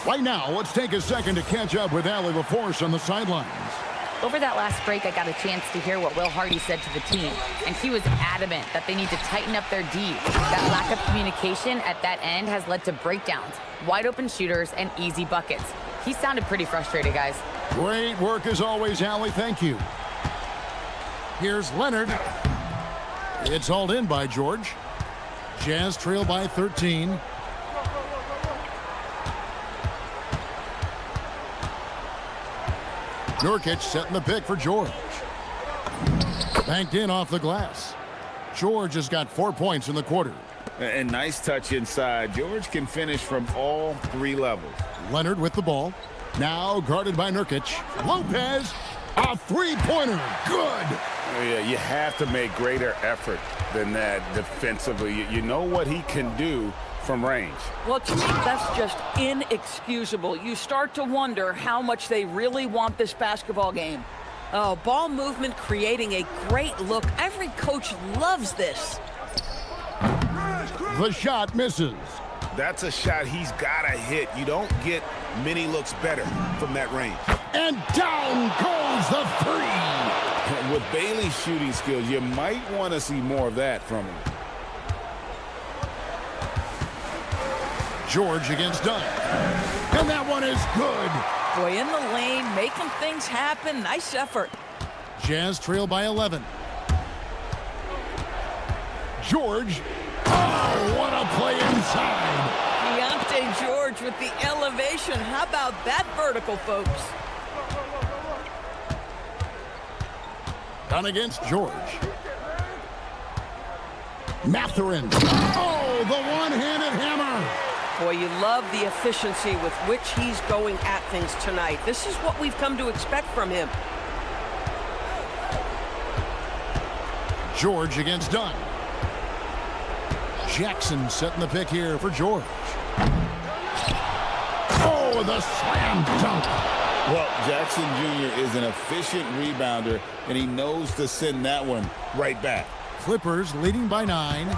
Right now, let's take a second to catch up with Allie LaForce on the sidelines. Over that last break, I got a chance to hear what Will Hardy said to the team, and he was adamant that they need to tighten up their D. That lack of communication at that end has led to breakdowns, wide open shooters, and easy buckets. He sounded pretty frustrated, guys. Great work as always, Allie. Thank you. Here's Leonard. It's hauled in by George. Jazz trail by 13. Nurkic setting the pick for George. Banked in off the glass. George has got 4 points in the quarter. And nice touch inside. George can finish from all three levels. Leonard with the ball. Now guarded by Nurkic. Lopez, a three-pointer. Good. Yeah, you have to make greater effort than that defensively. You know what he can do from range. Well, to me, that's just inexcusable. You start to wonder how much they really want this basketball game. Oh, ball movement creating a great look. Every coach loves this. The shot misses. That's a shot he's got to hit. You don't get many looks better from that range. And down goes the three. With Bailey's shooting skills, you might want to see more of that from him. George against Dunn. And that one is good. Boy, in the lane, making things happen. Nice effort. Jazz trail by 11. George. Oh, what a play inside. Deontay George with the elevation. How about that vertical, folks? Dunn against George. Mathurin. Oh, the one-handed hammer. Boy, you love the efficiency with which he's going at things tonight. This is what we've come to expect from him. George against Dunn. Jackson setting the pick here for George. Oh, the slam dunk. Well, Jackson Jr. is an efficient rebounder, and he knows to send that one right back. Clippers leading by 9. And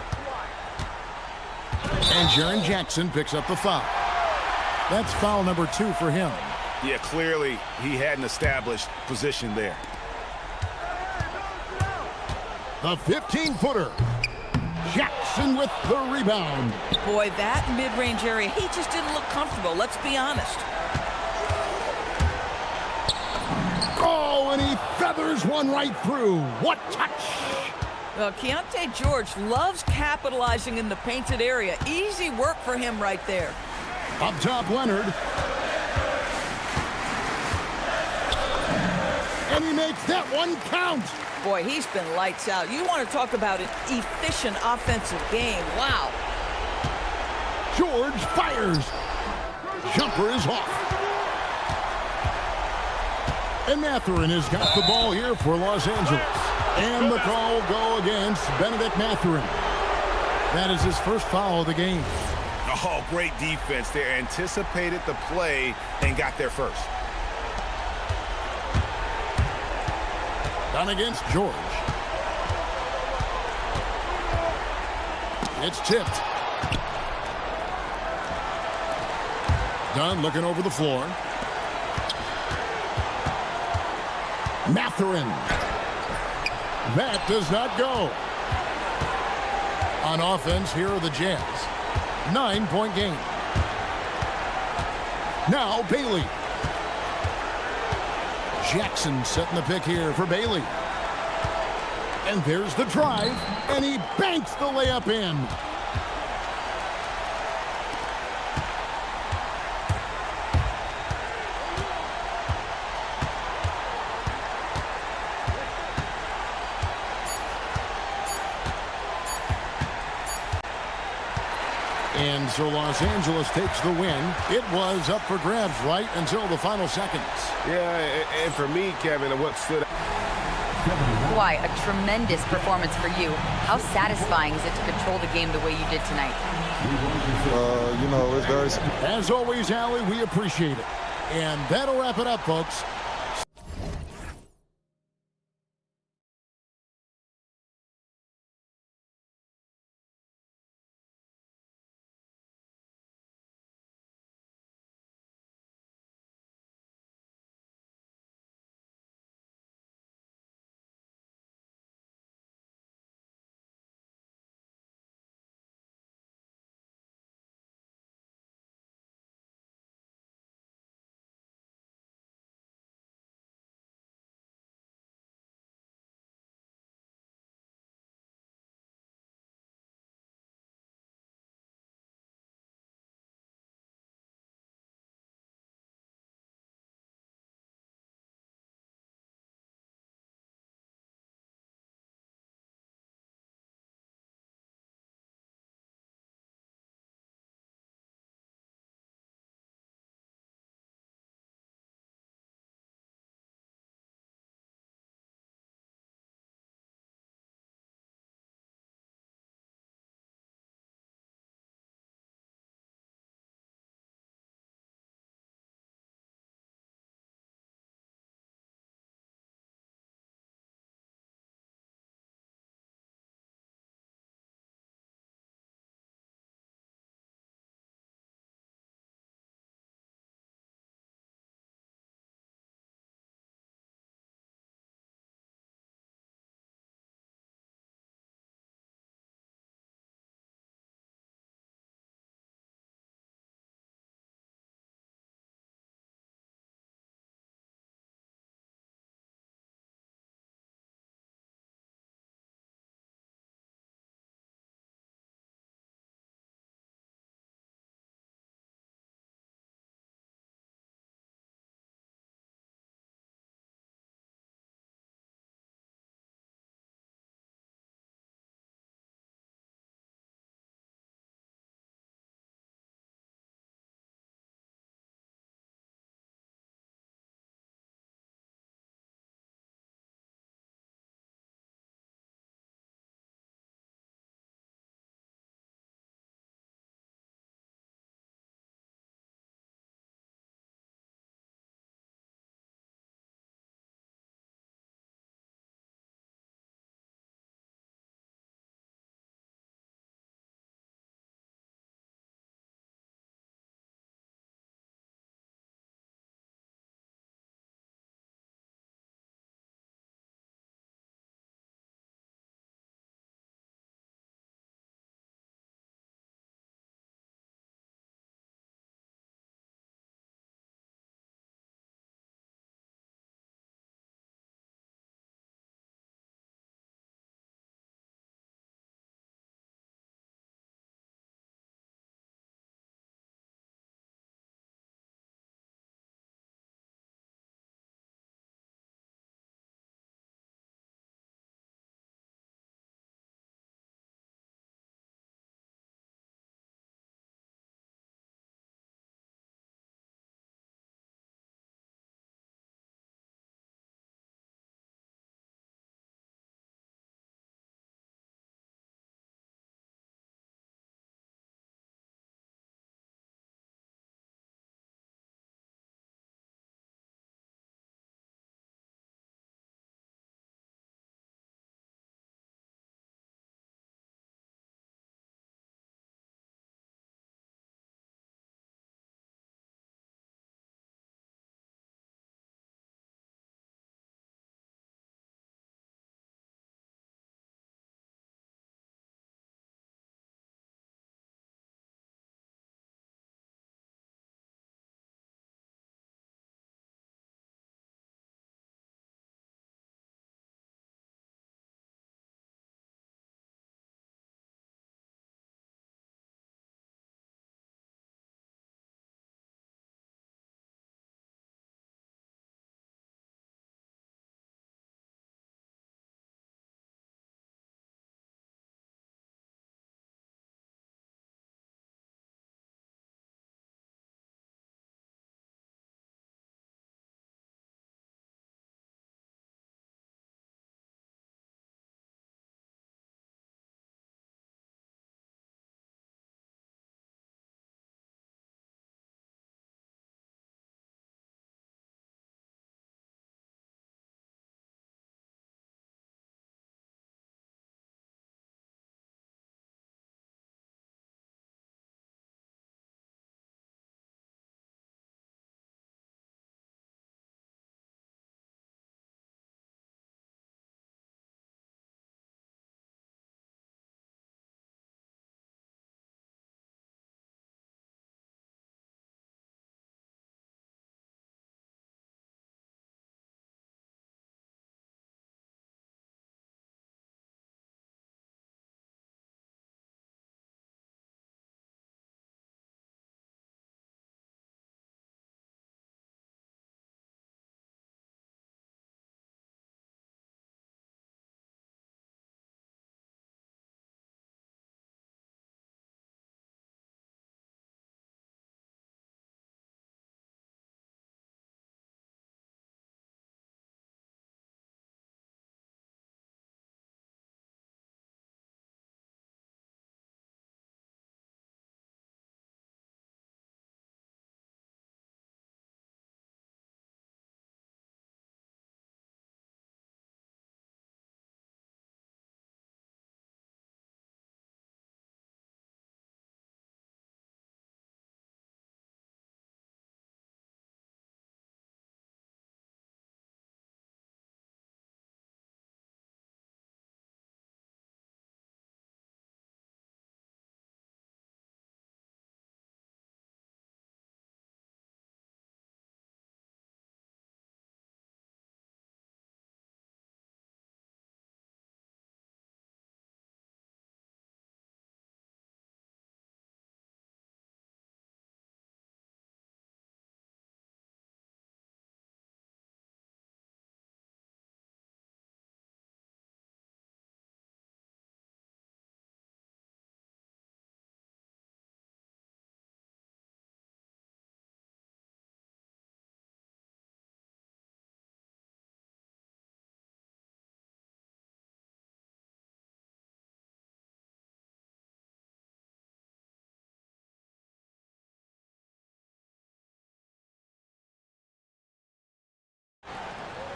Jaren Jackson picks up the foul. That's foul number 2 for him. Yeah, clearly he had an established position there. The 15-footer. Jackson with the rebound. Boy, that mid-range area, he just didn't look comfortable, let's be honest. Oh, and he feathers one right through. What touch! Well, Keontae George loves capitalizing in the painted area. Easy work for him right there. Up top, Leonard. And he makes that one count. Boy, he's been lights out. You want to talk about an efficient offensive game. Wow. George fires. Jumper is off. And Mathurin has got the ball here for Los Angeles. And the call will go against Benedict Mathurin. That is his first foul of the game. Oh, great defense there. Anticipated the play and got there first. Done against George. It's tipped. Dunn looking over the floor. Mathurin. That does not go. On offense, here are the Jazz. 9-point game. Now Bailey. Jackson setting the pick here for Bailey. And there's the drive, and he banks the layup in. And so Los Angeles takes the win. It was up for grabs right until the final seconds. Yeah, and for me, Kevin, what stood out. Why, a tremendous performance for you. How satisfying is it to control the game the way you did tonight? It's very... As always, Allie, we appreciate it. And that'll wrap it up, folks.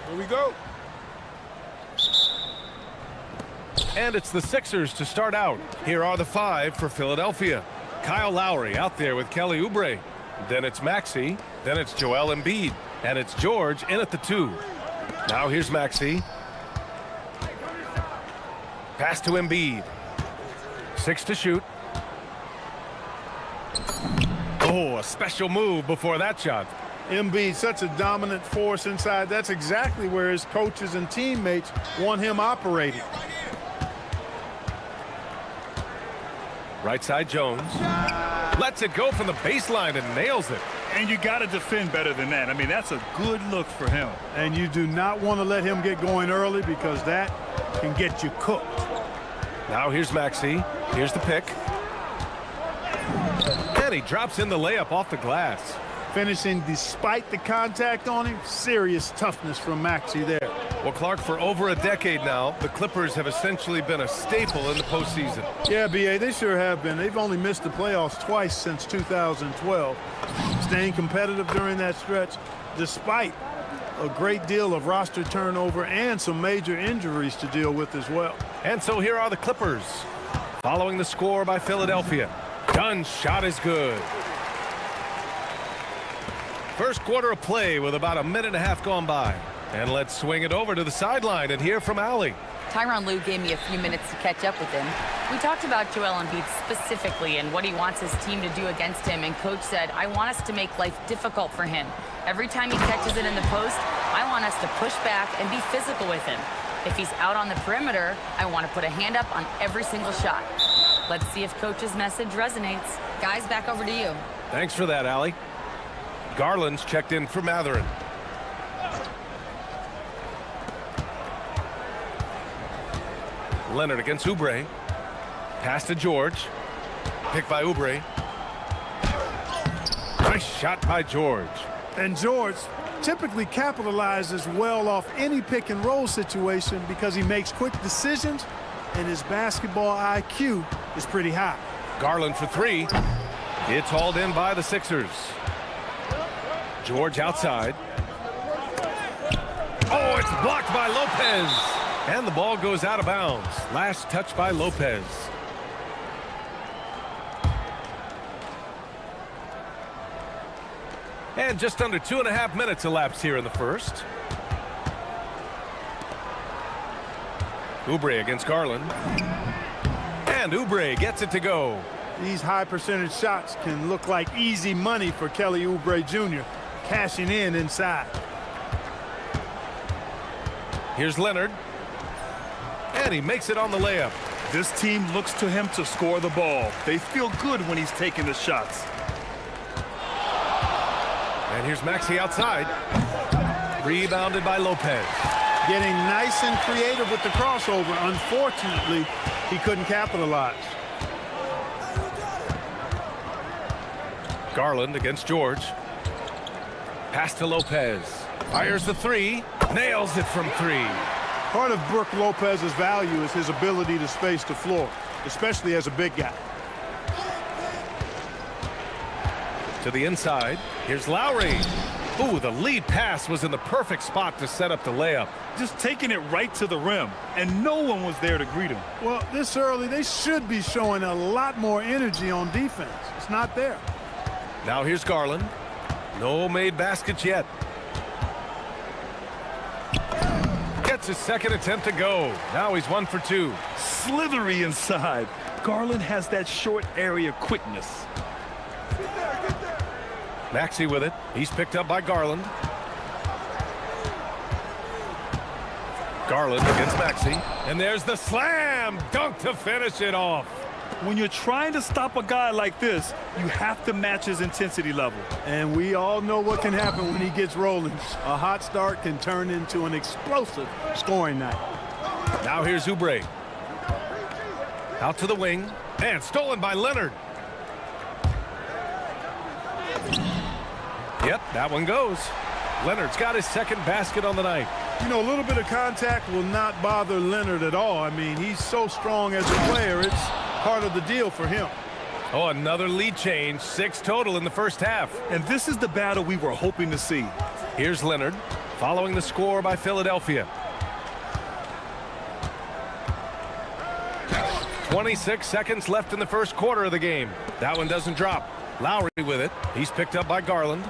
Here we go. And it's the Sixers to start out. Here are the 5 for Philadelphia. Kyle Lowry out there with Kelly Oubre. Then it's Maxey. Then it's Joel Embiid. And it's George in at the 2. Now here's Maxey. Pass to Embiid. 6 to shoot. Oh, a special move before that shot. Embiid, such a dominant force inside. That's exactly where his coaches and teammates want him operating. Right side Jones. Lets it go from the baseline and nails it. And you got to defend better than that. I mean, that's a good look for him. And you do not want to let him get going early because that can get you cooked. Now here's Maxey. Here's the pick. And he drops in the layup off the glass. Finishing despite the contact on him. Serious toughness from Maxey there. Well, Clark, for over a decade now, the Clippers have essentially been a staple in the postseason. Yeah, B.A., they sure have been. They've only missed the playoffs twice since 2012. Staying competitive during that stretch, despite a great deal of roster turnover and some major injuries to deal with as well. And so here are the Clippers, following the score by Philadelphia. Dunn's shot is good. First quarter of play with about a minute and a half gone by. And let's swing it over to the sideline and hear from Allie. Tyronn Lue gave me a few minutes to catch up with him. We talked about Joel Embiid specifically and what he wants his team to do against him, and Coach said, I want us to make life difficult for him. Every time he catches it in the post, I want us to push back and be physical with him. If he's out on the perimeter, I want to put a hand up on every single shot. Let's see if Coach's message resonates. Guys, back over to you. Thanks for that, Allie. Garland's checked in for Mathurin. Leonard against Oubre. Pass to George. Pick by Oubre. Nice shot by George. And George typically capitalizes well off any pick and roll situation because he makes quick decisions and his basketball IQ is pretty high. Garland for 3. It's hauled in by the Sixers. George outside. Oh, it's blocked by Lopez. And the ball goes out of bounds. Last touch by Lopez. And just under 2.5 minutes elapsed here in the first. Oubre against Garland. And Oubre gets it to go. These high percentage shots can look like easy money for Kelly Oubre Jr. cashing in inside. Here's Leonard. And he makes it on the layup. This team looks to him to score the ball. They feel good when he's taking the shots. And here's Maxey outside. Rebounded by Lopez. Getting nice and creative with the crossover. Unfortunately, he couldn't capitalize. Garland against George. Pass to Lopez. Fires the 3. Nails it from 3. Part of Brook Lopez's value is his ability to space the floor, especially as a big guy. To the inside. Here's Lowry. Ooh, the lead pass was in the perfect spot to set up the layup. Just taking it right to the rim, and no one was there to greet him. Well, this early, they should be showing a lot more energy on defense. It's not there. Now here's Garland. No made baskets yet. Gets his second attempt to go. Now he's 1 for 2. Slithery inside. Garland has that short area quickness. Maxey with it. He's picked up by Garland. Garland against Maxey. And there's the slam dunk to finish it off. When you're trying to stop a guy like this, you have to match his intensity level. And we all know what can happen when he gets rolling. A hot start can turn into an explosive scoring night. Now here's Oubre. Out to the wing. And stolen by Leonard. Yep, that one goes. Leonard's got his second basket on the night. You know, a little bit of contact will not bother Leonard at all. I mean, he's so strong as a player. It's part of the deal for him. Oh, another lead change. 6 total in the first half. And this is the battle we were hoping to see. Here's Leonard, following the score by Philadelphia. 26 seconds left in the first quarter of the game. That one doesn't drop. Lowry with it. He's picked up by Garland.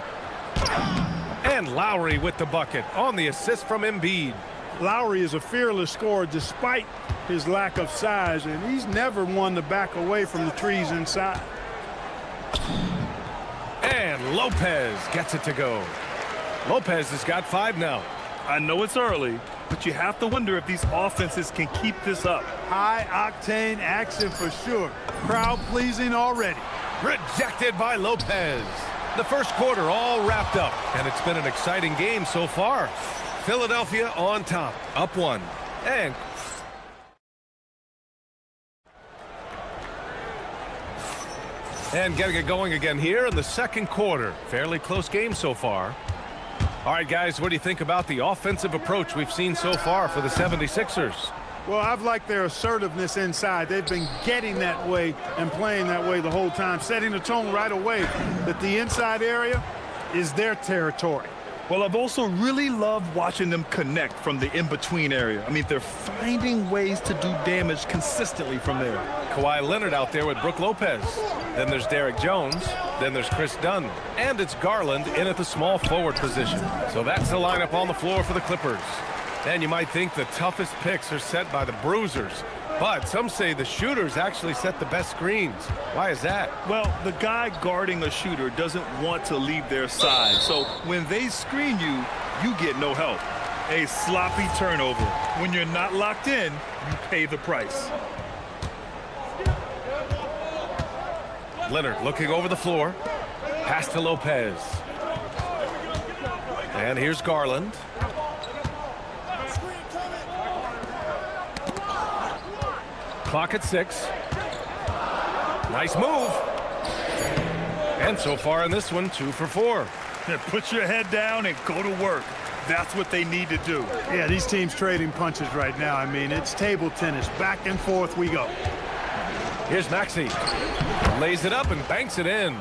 And Lowry with the bucket on the assist from Embiid. Lowry is a fearless scorer despite his lack of size, and he's never one to back away from the trees inside. And Lopez gets it to go. Lopez has got 5 now. I know it's early, but you have to wonder if these offenses can keep this up. High-octane action for sure. Crowd-pleasing already. Rejected by Lopez. The first quarter all wrapped up, and it's been an exciting game so far. Philadelphia on top, up 1. And getting it going again here in the second quarter. Fairly close game so far. All right, guys, what do you think about the offensive approach we've seen so far for the 76ers? Well, I've liked their assertiveness inside. They've been getting that way and playing that way the whole time, setting the tone right away that the inside area is their territory. Well, I've also really loved watching them connect from the in-between area. I mean, they're finding ways to do damage consistently from there. Kawhi Leonard out there with Brook Lopez. Then there's Derek Jones. Then there's Chris Dunn. And it's Garland in at the small forward position. So that's the lineup on the floor for the Clippers. And you might think the toughest picks are set by the bruisers. But some say the shooters actually set the best screens. Why is that? Well, the guy guarding a shooter doesn't want to leave their side. So when they screen you, you get no help. A sloppy turnover. When you're not locked in, you pay the price. Leonard looking over the floor. Pass to Lopez. And here's Garland. Clock at 6. Nice move. And so far in this one, 2 for 4. Put your head down and go to work. That's what they need to do. Yeah, these teams trading punches right now. I mean, it's table tennis. Back and forth we go. Here's Maxey. Lays it up and banks it in.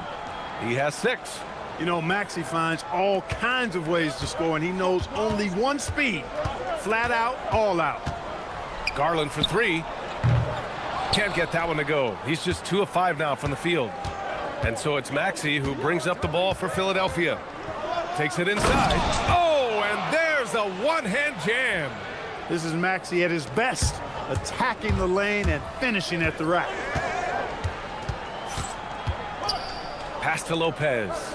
He has 6. You know, Maxey finds all kinds of ways to score, and he knows only one speed. Flat out, all out. Garland for 3. Can't get that one to go. He's just 2 of 5 now from the field. And so it's Maxey who brings up the ball for Philadelphia. Takes it inside. Oh, and there's a one-hand jam. This is Maxey at his best, attacking the lane and finishing at the rack. Pass to Lopez.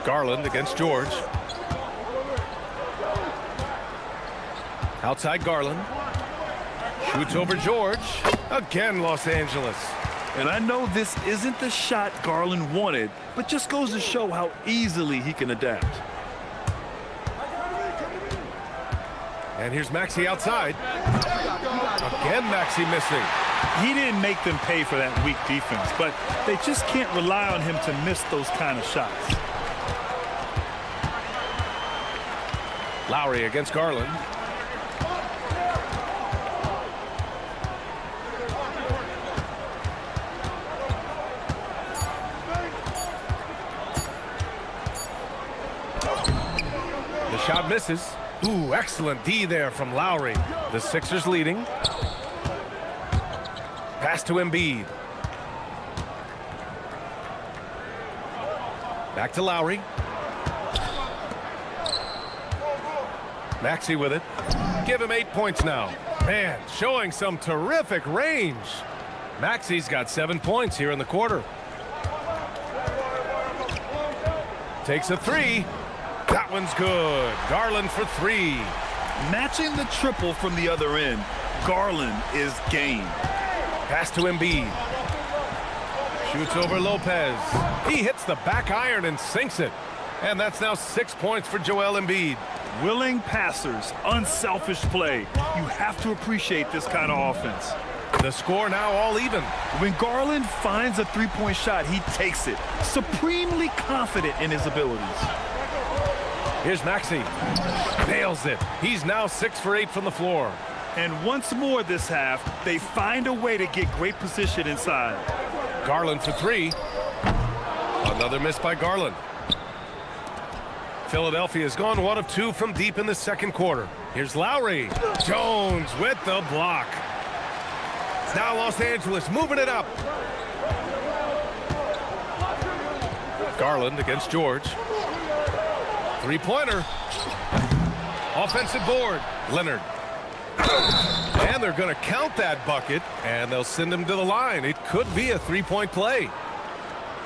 Garland against George. Outside Garland. Shoots over George. Again, Los Angeles. And I know this isn't the shot Garland wanted, but just goes to show how easily he can adapt. And here's Maxey outside. Again, Maxey missing. He didn't make them pay for that weak defense, but they just can't rely on him to miss those kind of shots. Lowry against Garland. The shot misses. Ooh, excellent D there from Lowry. The Sixers leading. Pass to Embiid. Back to Lowry. Maxey with it. Give him 8 points now. Man, showing some terrific range. Maxey's got 7 points here in the quarter. Takes a 3. That one's good. Garland for 3. Matching the triple from the other end. Garland is game. Pass to Embiid. Shoots over Lopez. He hits the back iron and sinks it. And that's now 6 points for Joel Embiid. Willing passers, unselfish play. You have to appreciate this kind of offense. The score now all even. When Garland finds a three-point shot, he takes it. Supremely confident in his abilities. Here's Maxey. Nails it. He's now 6 for 8 from the floor. And once more this half, they find a way to get great position inside. Garland for 3. Another miss by Garland. Philadelphia has gone 1 of 2 from deep in the second quarter. Here's Lowry. Jones with the block. Now Los Angeles moving it up. Garland against George. Three-pointer. Offensive board. Leonard. And they're going to count that bucket, and they'll send him to the line. It could be a three-point play.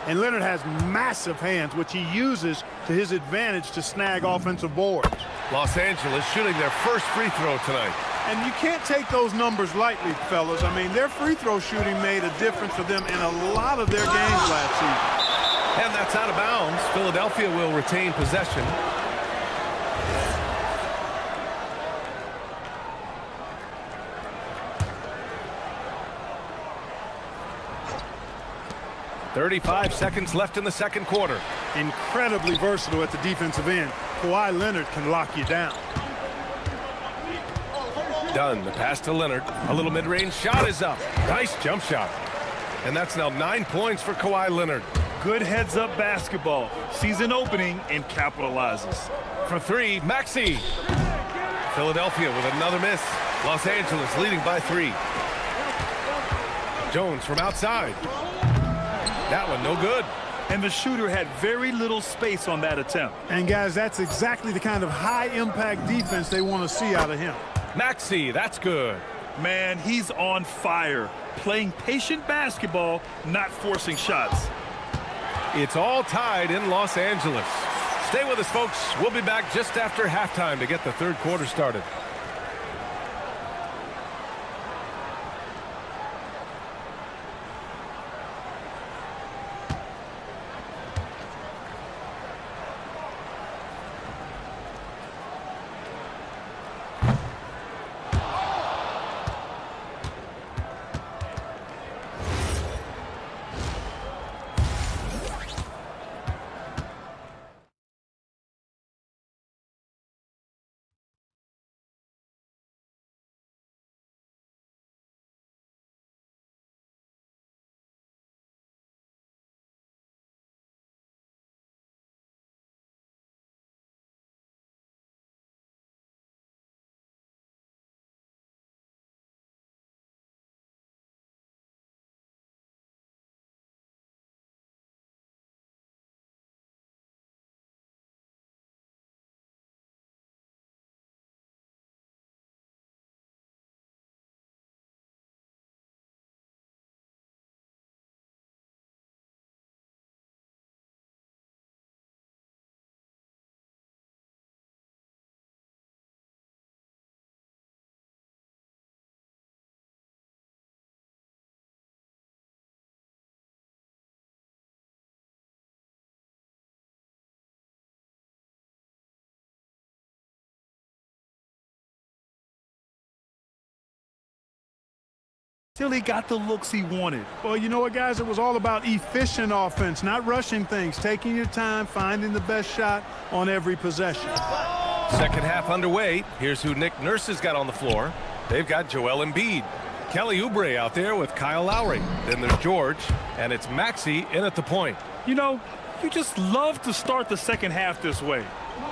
And Leonard has massive hands, which he uses to his advantage to snag offensive boards. Los Angeles shooting their first free throw tonight. And you can't take those numbers lightly, fellas. I mean, their free throw shooting made a difference for them in a lot of their games last season. And that's out of bounds. Philadelphia will retain possession. .35 seconds left in the second quarter. Incredibly versatile at the defensive end. Kawhi Leonard can lock you down. Dunn, the pass to Leonard. A little mid-range shot is up. Nice jump shot. And that's now 9 points for Kawhi Leonard. Good heads-up basketball. Sees an opening and capitalizes. For three, Maxey. Philadelphia with another miss. Los Angeles leading by 3. Jones from outside. That one no good. And the shooter had very little space on that attempt. And guys, that's exactly the kind of high-impact defense they want to see out of him. Maxey, that's good. Man, he's on fire. Playing patient basketball, not forcing shots. It's all tied in Los Angeles. Stay with us, folks. We'll be back just after halftime to get the third quarter started. Till he got the looks he wanted. Well, you know what, guys? It was all about efficient offense, not rushing things, taking your time, finding the best shot on every possession. Second half underway. Here's who Nick Nurse has got on the floor. They've got Joel Embiid. Kelly Oubre out there with Kyle Lowry. Then there's George, and it's Maxey in at the point. You know, you just love to start the second half this way.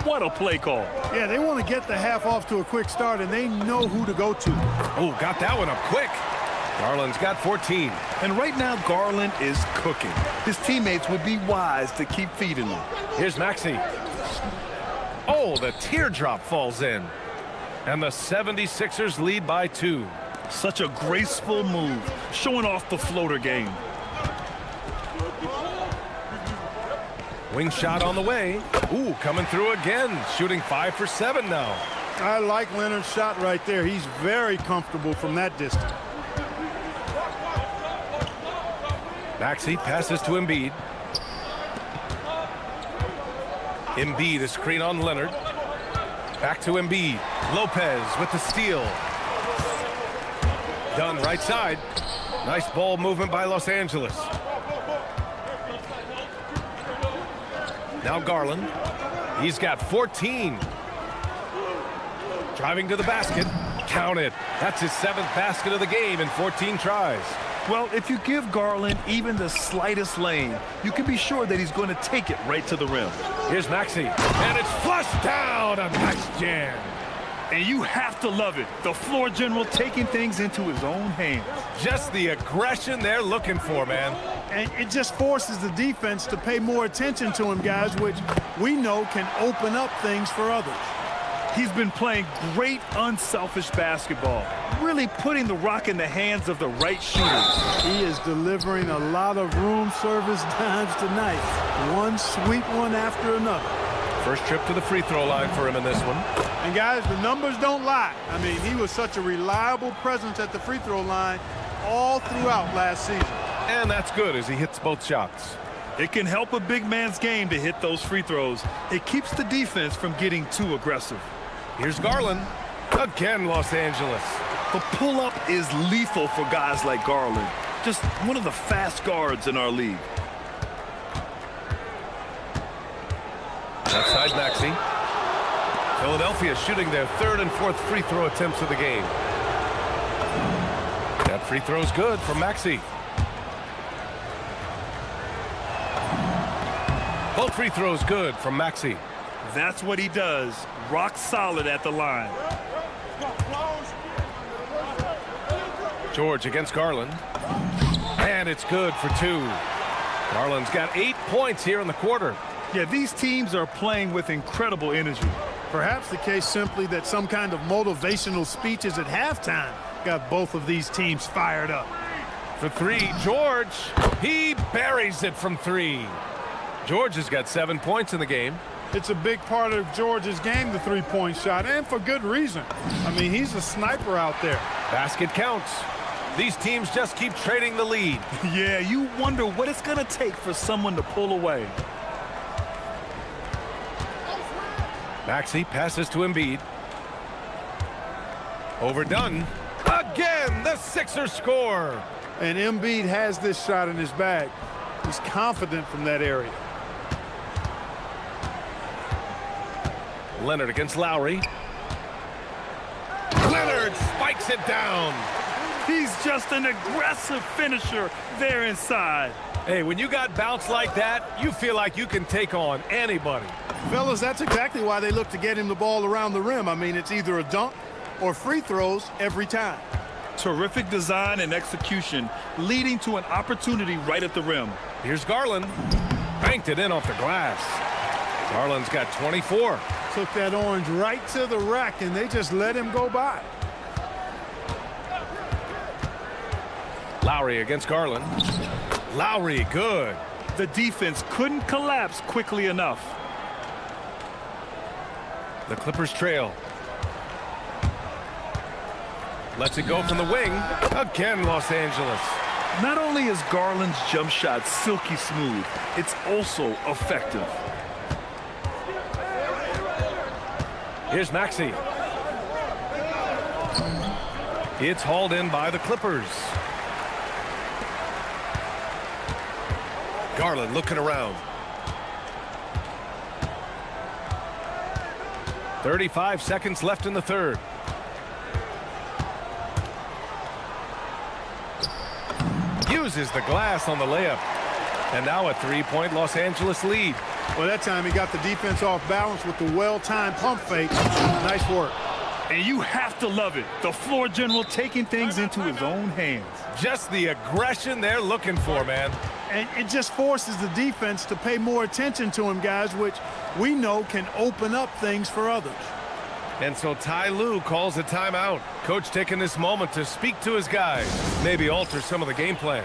What a play call. Yeah, they want to get the half off to a quick start, and they know who to go to. Oh, got that one up quick. Garland's got 14. And right now, Garland is cooking. His teammates would be wise to keep feeding him. Here's Maxey. Oh, the teardrop falls in. And the 76ers lead by 2. Such a graceful move, showing off the floater game. Wing shot on the way. Ooh, coming through again. Shooting 5 for 7 now. I like Leonard's shot right there. He's very comfortable from that distance. Maxey passes to Embiid. Embiid, a screen on Leonard. Back to Embiid. Lopez with the steal. Dunn right side. Nice ball movement by Los Angeles. Now Garland. He's got 14. Driving to the basket. Count it. That's his 7th basket of the game in 14 tries. Well, if you give Garland even the slightest lane, you can be sure that he's going to take it right to the rim. Here's Maxey, and it's flushed down. A nice jam. And you have to love it. The floor general taking things into his own hands. Just the aggression they're looking for, man. And it just forces the defense to pay more attention to him, guys, which we know can open up things for others. He's been playing great, unselfish basketball, really putting the rock in the hands of the right shooters. He is delivering a lot of room service dimes tonight. One sweet one after another. First trip to the free throw line for him in this one. And guys, the numbers don't lie. I mean, he was such a reliable presence at the free throw line all throughout last season. And that's good as he hits both shots. It can help a big man's game to hit those free throws. It keeps the defense from getting too aggressive. Here's Garland. Again, Los Angeles. The pull-up is lethal for guys like Garland. Just one of the fast guards in our league. Outside Maxey. Philadelphia shooting their third and fourth free throw attempts of the game. That free throw's good from Maxey. Both free throws good from Maxey. That's what he does. Rock solid at the line. George against Garland. And it's good for two. Garland's got 8 points here in the quarter. Yeah, these teams are playing with incredible energy. Perhaps the case simply that some kind of motivational speeches at halftime got both of these teams fired up. For three, George. He buries it from three. George has got 7 points in the game. It's a big part of George's game, the three-point shot, and for good reason. I mean, he's a sniper out there. Basket counts. These teams just keep trading the lead. Yeah, you wonder what it's going to take for someone to pull away. Maxey passes to Embiid. Overdone. Again, the Sixers score. And Embiid has this shot in his bag. He's confident from that area. Leonard against Lowry. Leonard spikes it down. He's just an aggressive finisher there inside. Hey, when you got bounce like that, you feel like you can take on anybody. Fellas, that's exactly why they look to get him the ball around the rim. I mean, it's either a dunk or free throws every time. Terrific design and execution, leading to an opportunity right at the rim. Here's Garland. Banked it in off the glass. Garland's got 24. Took that orange right to the rack, and they just let him go by. Lowry against Garland. Lowry, good. The defense couldn't collapse quickly enough. The Clippers trail. Lets it go from the wing. Again, Los Angeles. Not only is Garland's jump shot silky smooth, it's also effective. Here's Maxey. It's hauled in by the Clippers. Garland looking around. 35 seconds left in the third. Uses the glass on the layup. And now a three-point Los Angeles lead. Well, that time he got the defense off balance with the well-timed pump fake. Nice work. And you have to love it. The floor general taking things into his own hands. Just the aggression they're looking for, man. And it just forces the defense to pay more attention to him, guys, which we know can open up things for others. And so Ty Lue calls a timeout. Coach taking this moment to speak to his guys, maybe alter some of the game plan.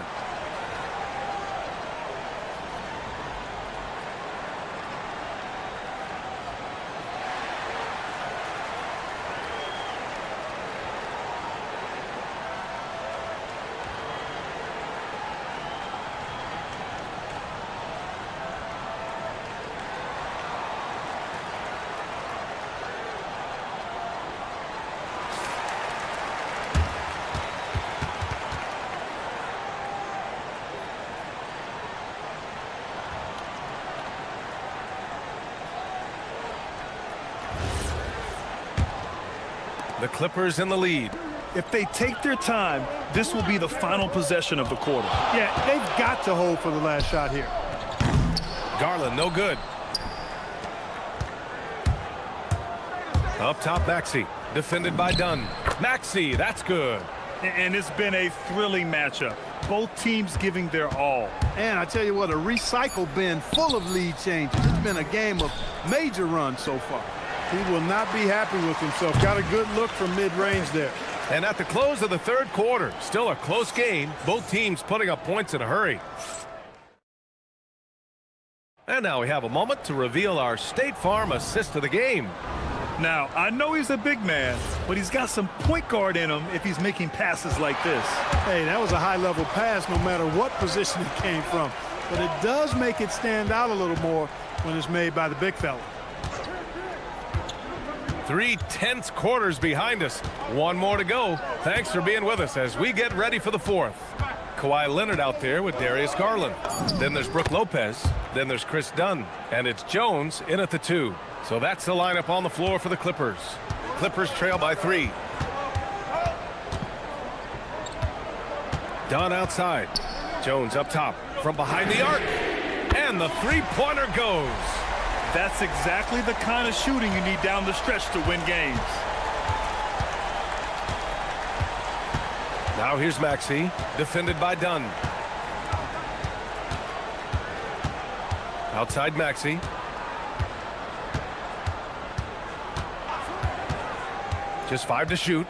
The Clippers in the lead. If they take their time, this will be the final possession of the quarter. Yeah, they've got to hold for the last shot here. Garland, no good. Up top, Maxey. Defended by Dunn. Maxey, that's good. And it's been a thrilling matchup. Both teams giving their all. And I tell you what, a recycle bin full of lead changes. It's been a game of major runs so far. He will not be happy with himself. Got a good look from mid-range there. And at the close of the third quarter, still a close game. Both teams putting up points in a hurry. And now we have a moment to reveal our State Farm assist of the game. Now, I know he's a big man, but he's got some point guard in him if he's making passes like this. Hey, that was a high-level pass no matter what position it came from. But it does make it stand out a little more when it's made by the big fella. 3 tense quarters behind us. One more to go. Thanks for being with us as we get ready for the fourth. Kawhi Leonard out there with Darius Garland. Then there's Brook Lopez. Then there's Chris Dunn. And it's Jones in at the 2. So that's the lineup on the floor for the Clippers. Clippers trail by 3. Dunn outside. Jones up top from behind the arc. And the three-pointer goes. That's exactly the kind of shooting you need down the stretch to win games. Now here's Maxey, defended by Dunn. Outside Maxey. Just 5 to shoot.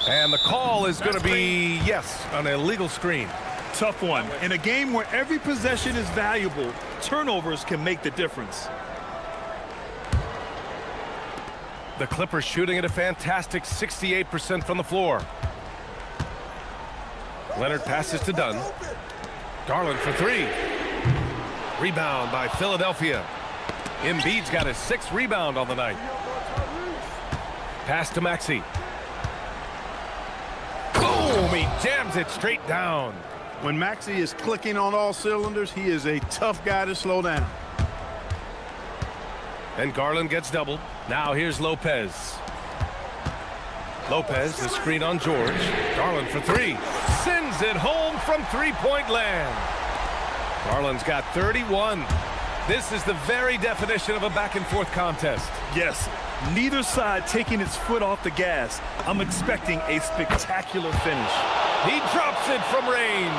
And the call is going to be, yes, an illegal screen. Tough one. In a game where every possession is valuable, turnovers can make the difference. The Clippers shooting at a fantastic 68% from the floor. Leonard passes to Dunn. Garland for 3. Rebound by Philadelphia. Embiid's got his 6th rebound on the night. Pass to Maxey. Boom! He jams it straight down. When Maxey is clicking on all cylinders, he is a tough guy to slow down. And Garland gets doubled. Now here's Lopez. Lopez, the screen on George. Garland for 3. Sends it home from three-point land. Garland's got 31. This is the very definition of a back-and-forth contest. Yes, neither side taking its foot off the gas. I'm expecting a spectacular finish. He drops it from range.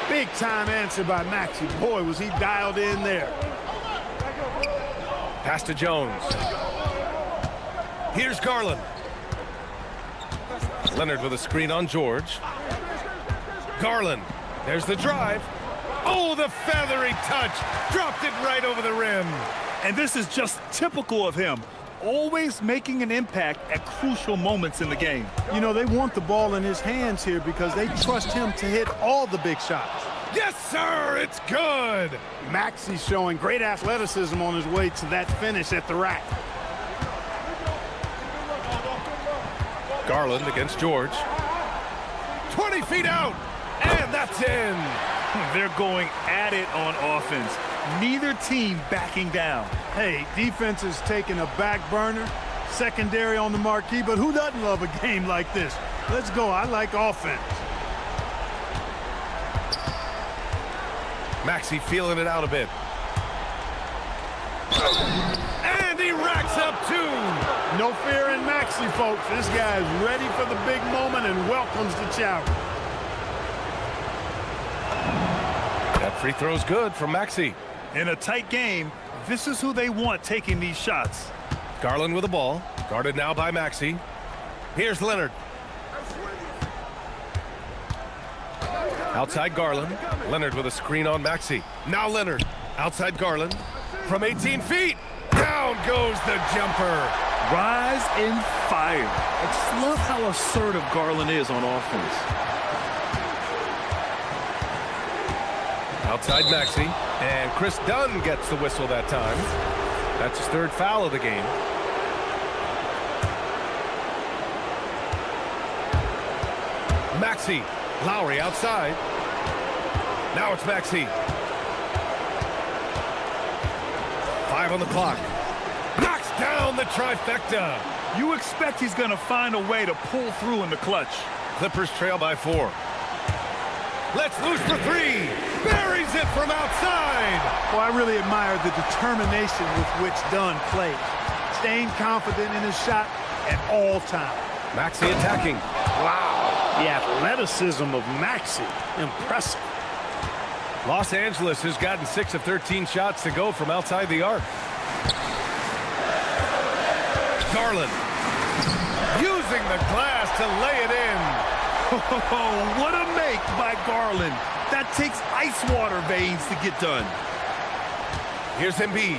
Big time answer by Maxey. Boy, was he dialed in there. Pass to Jones. Here's Garland. Leonard with a screen on George. Garland. There's the drive. Oh, the feathery touch. Dropped it right over the rim. And this is just typical of him. Always making an impact at crucial moments in the game. You know, they want the ball in his hands here because they trust him to hit all the big shots. Yes, sir, it's good. Maxey's showing great athleticism on his way to that finish at the rack. Garland against George. 20 feet out, and that's in. They're going at it on offense. Neither team backing down. Hey, defense is taking a back burner, secondary on the marquee, but who doesn't love a game like this? Let's go. I like offense. Maxey feeling it out a bit. And he racks up 2. No fear in Maxey, folks. This guy is ready for the big moment and welcomes the challenge. That free throw's good from Maxey. In a tight game, this is who they want taking these shots. Garland with the ball. Guarded now by Maxey. Here's Leonard. Outside Garland. Leonard with a screen on Maxey. Now Leonard. Outside Garland. From 18 feet. Down goes the jumper. Rise and fire. I just love how assertive Garland is on offense. Outside Maxey. And Chris Dunn gets the whistle that time. That's his 3rd foul of the game. Maxey. Lowry outside. Now it's Maxey. 5 on the clock. Knocks down the trifecta. You expect he's going to find a way to pull through in the clutch. Clippers trail by 4. Let's loose for 3. Buries it from outside. Well, I really admire the determination with which Dunn plays. Staying confident in his shot at all times. Maxey attacking. Wow. The athleticism of Maxey. Impressive. Los Angeles has gotten 6 of 13 shots to go from outside the arc. Garland using the glass to lay it in. Oh, what a make by Garland. That takes ice water veins to get done. Here's Embiid.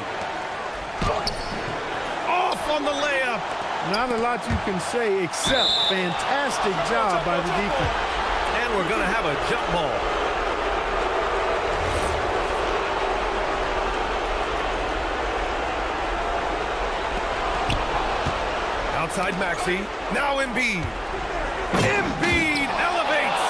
Off on the layup. Not a lot you can say except fantastic job by the defense. And we're going to have a jump ball. Outside Maxey. Now Embiid. Embiid elevates.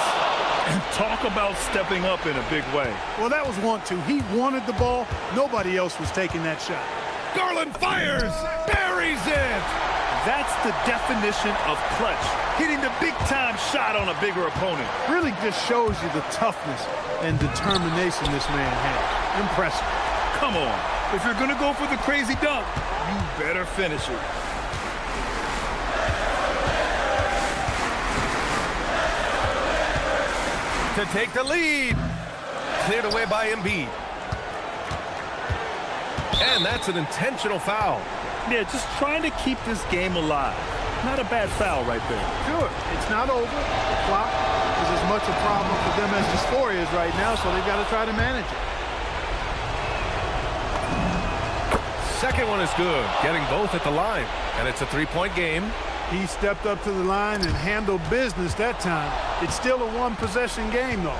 And talk about stepping up in a big way. Well, that was 1-2. He wanted the ball. Nobody else was taking that shot. Garland fires. Buries it. That's the definition of clutch. Hitting the big-time shot on a bigger opponent. Really just shows you the toughness and determination this man has. Impressive. Come on. If you're going to go for the crazy dunk, you better finish it. To take the lead. Cleared away by Embiid. And that's an intentional foul. Yeah, just trying to keep this game alive. Not a bad foul right there. Sure, it's not over. The clock is as much a problem for them as the score is right now, so they've got to try to manage it. Second one is good. Getting both at the line. And it's a 3-point game. He stepped up to the line and handled business that time. It's still a one-possession game, though.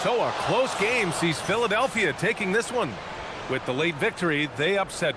So a close game sees Philadelphia taking this one. With the late victory, they upset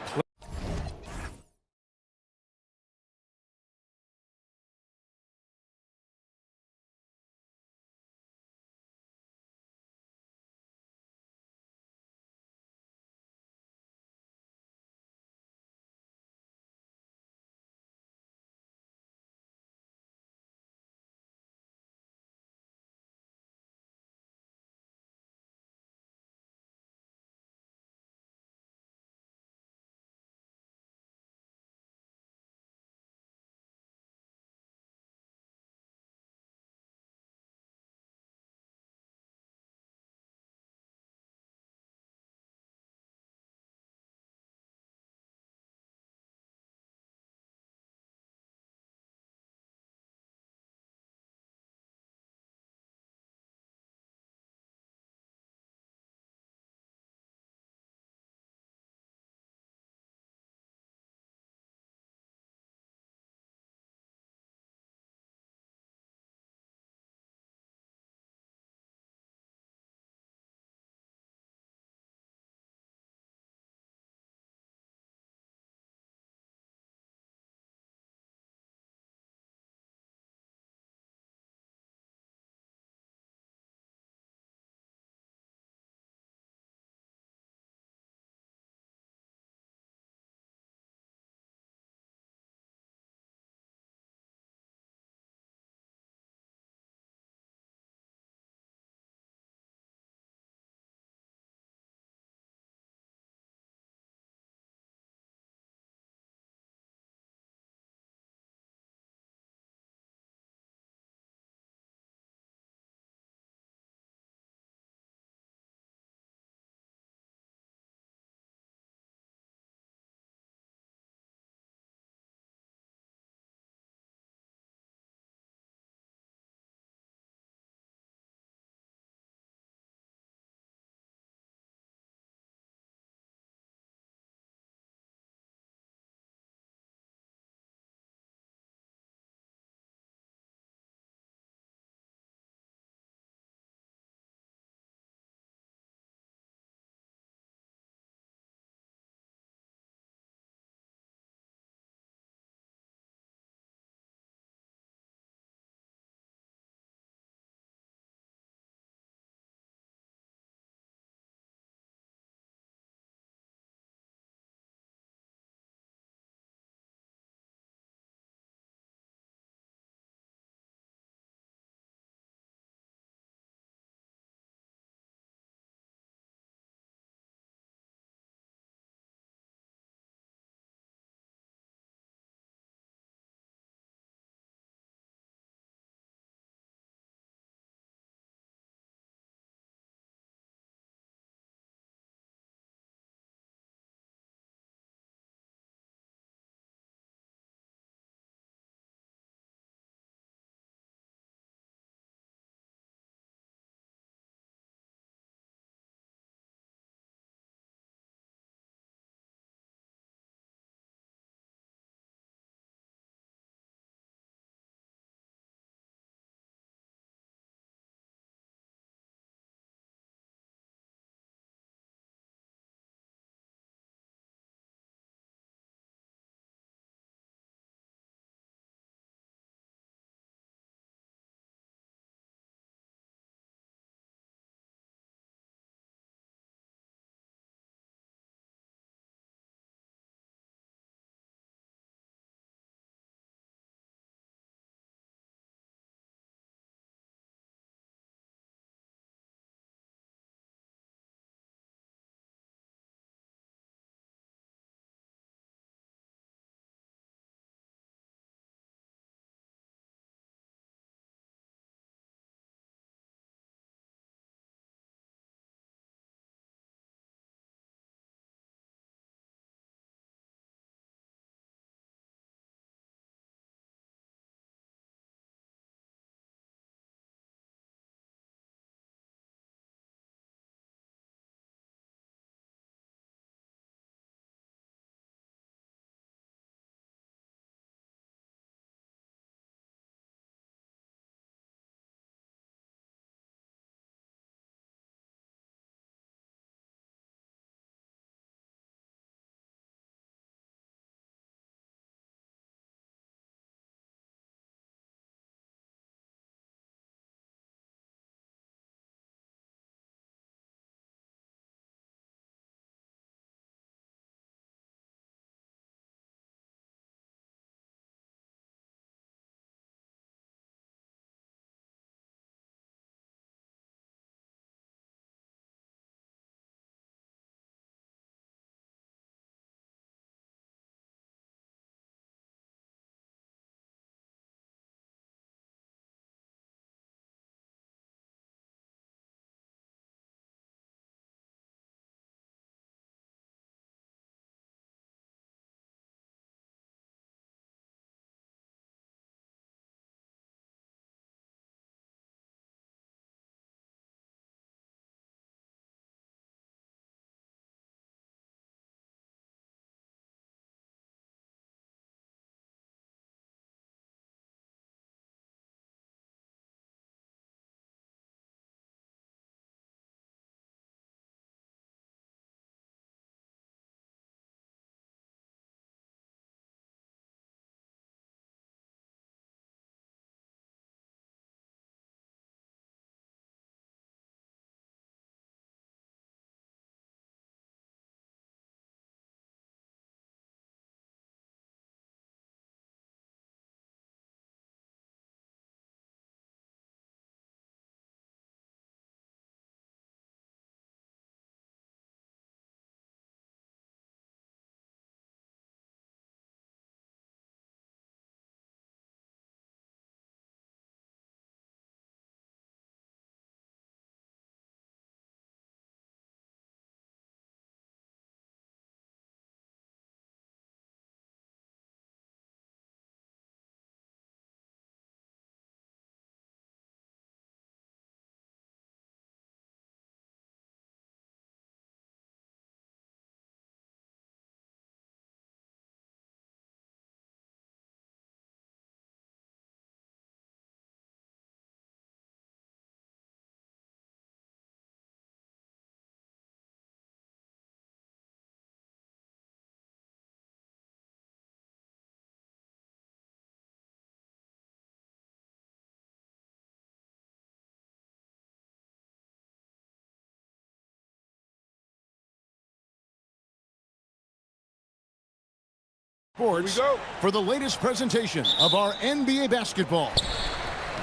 Sports for the latest presentation of our NBA basketball.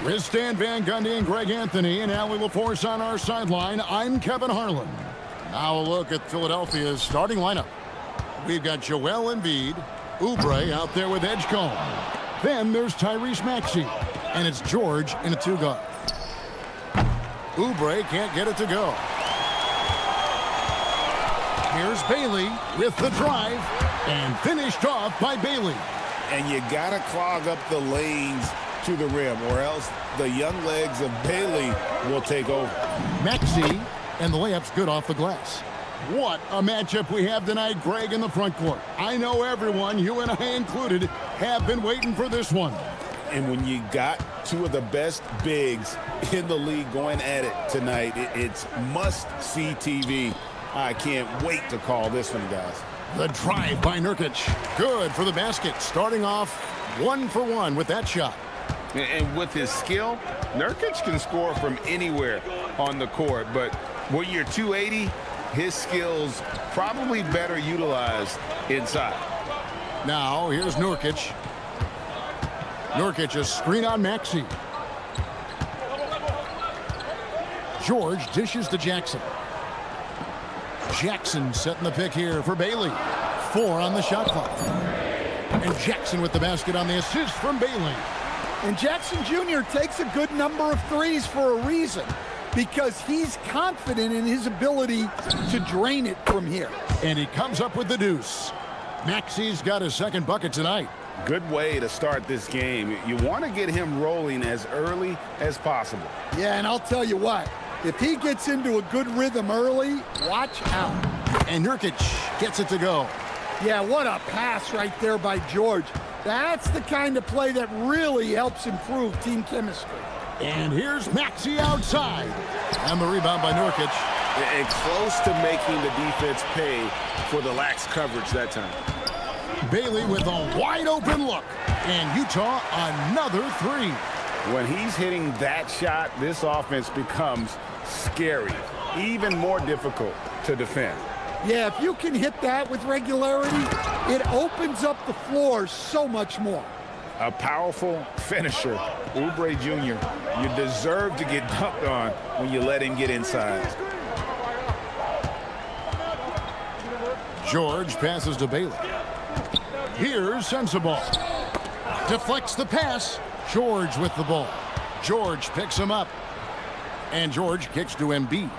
With Stan Van Gundy and Greg Anthony and Allie LaForce on our sideline, I'm Kevin Harlan. Now a look at Philadelphia's starting lineup. We've got Joel Embiid, Oubre out there with Edgecombe. Then there's Tyrese Maxey, and it's George in a two-guard. Oubre can't get it to go. Here's Bailey with the drive, and finished off by Bailey. And you got to clog up the lanes to the rim, or else the young legs of Bailey will take over. Maxey, and the layup's good off the glass. What a matchup we have tonight, Greg, in the front court. I know everyone, you and I included, have been waiting for this one. And when you got two of the best bigs in the league going at it tonight, it's must-see TV. I can't wait to call this one, guys. The drive by Nurkic. Good for the basket. Starting off 1 for 1 with that shot. And with his skill, Nurkic can score from anywhere on the court. But when you're 280, his skills probably better utilized inside. Now, here's Nurkic. Nurkic, a screen on Maxey. George dishes to Jackson. Jackson setting the pick here for Bailey. 4 on the shot clock. And Jackson with the basket on the assist from Bailey. And Jackson Jr. takes a good number of threes for a reason, because he's confident in his ability to drain it from here. And he comes up with the deuce. Maxey's got his second bucket tonight. Good way to start this game. You want to get him rolling as early as possible. Yeah, and I'll tell you what, if he gets into a good rhythm early, watch out. And Nurkic gets it to go. Yeah, what a pass right there by George. That's the kind of play that really helps improve team chemistry. And here's Maxey outside. And the rebound by Nurkic. And close to making the defense pay for the lax coverage that time. Bailey with a wide open look. And Utah another three. When he's hitting that shot, this offense becomes scary, even more difficult to defend. Yeah, if you can hit that with regularity, it opens up the floor so much more. A powerful finisher, Oubre Jr. You deserve to get dunked on when you let him get inside. George passes to Bailey. Here's Sensabaugh. Deflects the pass. George with the ball. George picks him up. And George kicks to Embiid.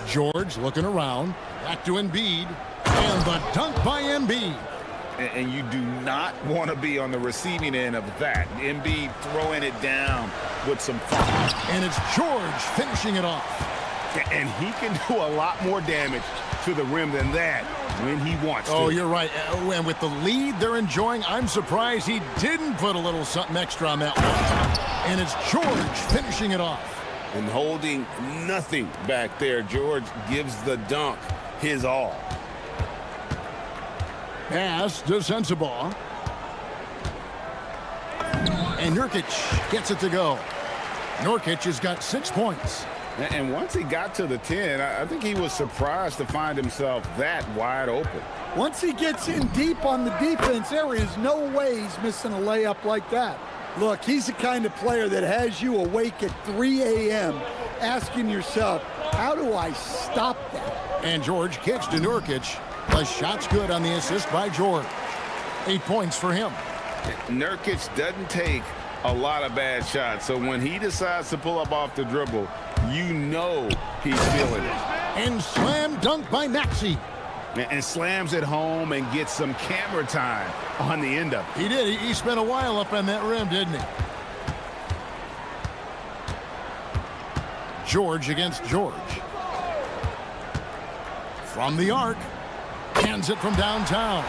George looking around. Back to Embiid. And the dunk by Embiid. And you do not want to be on the receiving end of that. Embiid throwing it down with some fun. And it's George finishing it off. And he can do a lot more damage to the rim than that when he wants to. Oh, you're right. And with the lead they're enjoying, I'm surprised he didn't put a little something extra on that one. And it's George finishing it off. And holding nothing back there, George gives the dunk his all. Pass to Sensabaugh. And Nurkic gets it to go. Nurkic has got 6 points. And once he got to the 10, I think he was surprised to find himself that wide open. Once he gets in deep on the defense, there is no way he's missing a layup like that. Look, he's the kind of player that has you awake at 3 a.m. asking yourself, how do I stop that? And George kicks to Nurkic. The shot's good on the assist by George. 8 points for him. Nurkic doesn't take a lot of bad shots, so when he decides to pull up off the dribble, you know he's feeling it. And slam dunk by Maxey. And slams it home and gets some camera time on the end of it. He did. He spent a while up on that rim, didn't he? George against George. From the arc. Hands it from downtown.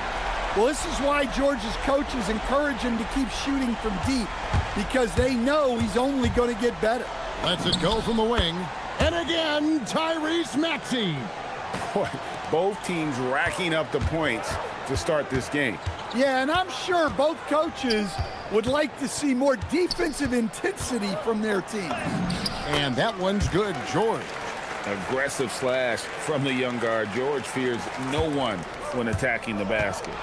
Well, this is why George's coaches encourage him to keep shooting from deep, because they know he's only going to get better. Lets it go from the wing. And again, Tyrese Maxey. Boy, both teams racking up the points to start this game. Yeah, and I'm sure both coaches would like to see more defensive intensity from their teams. And that one's good, George. Aggressive slash from the young guard. George fears no one when attacking the basket.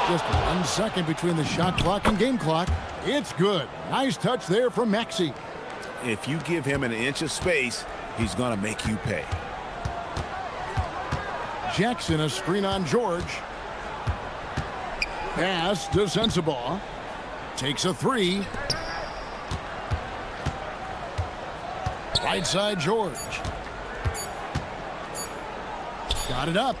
Just 1 second between the shot clock and game clock. It's good. Nice touch there from Maxey. If you give him an inch of space, he's going to make you pay. Jackson, a screen on George. Pass to Sensabaugh. Takes a three. Right side, George. Got it up.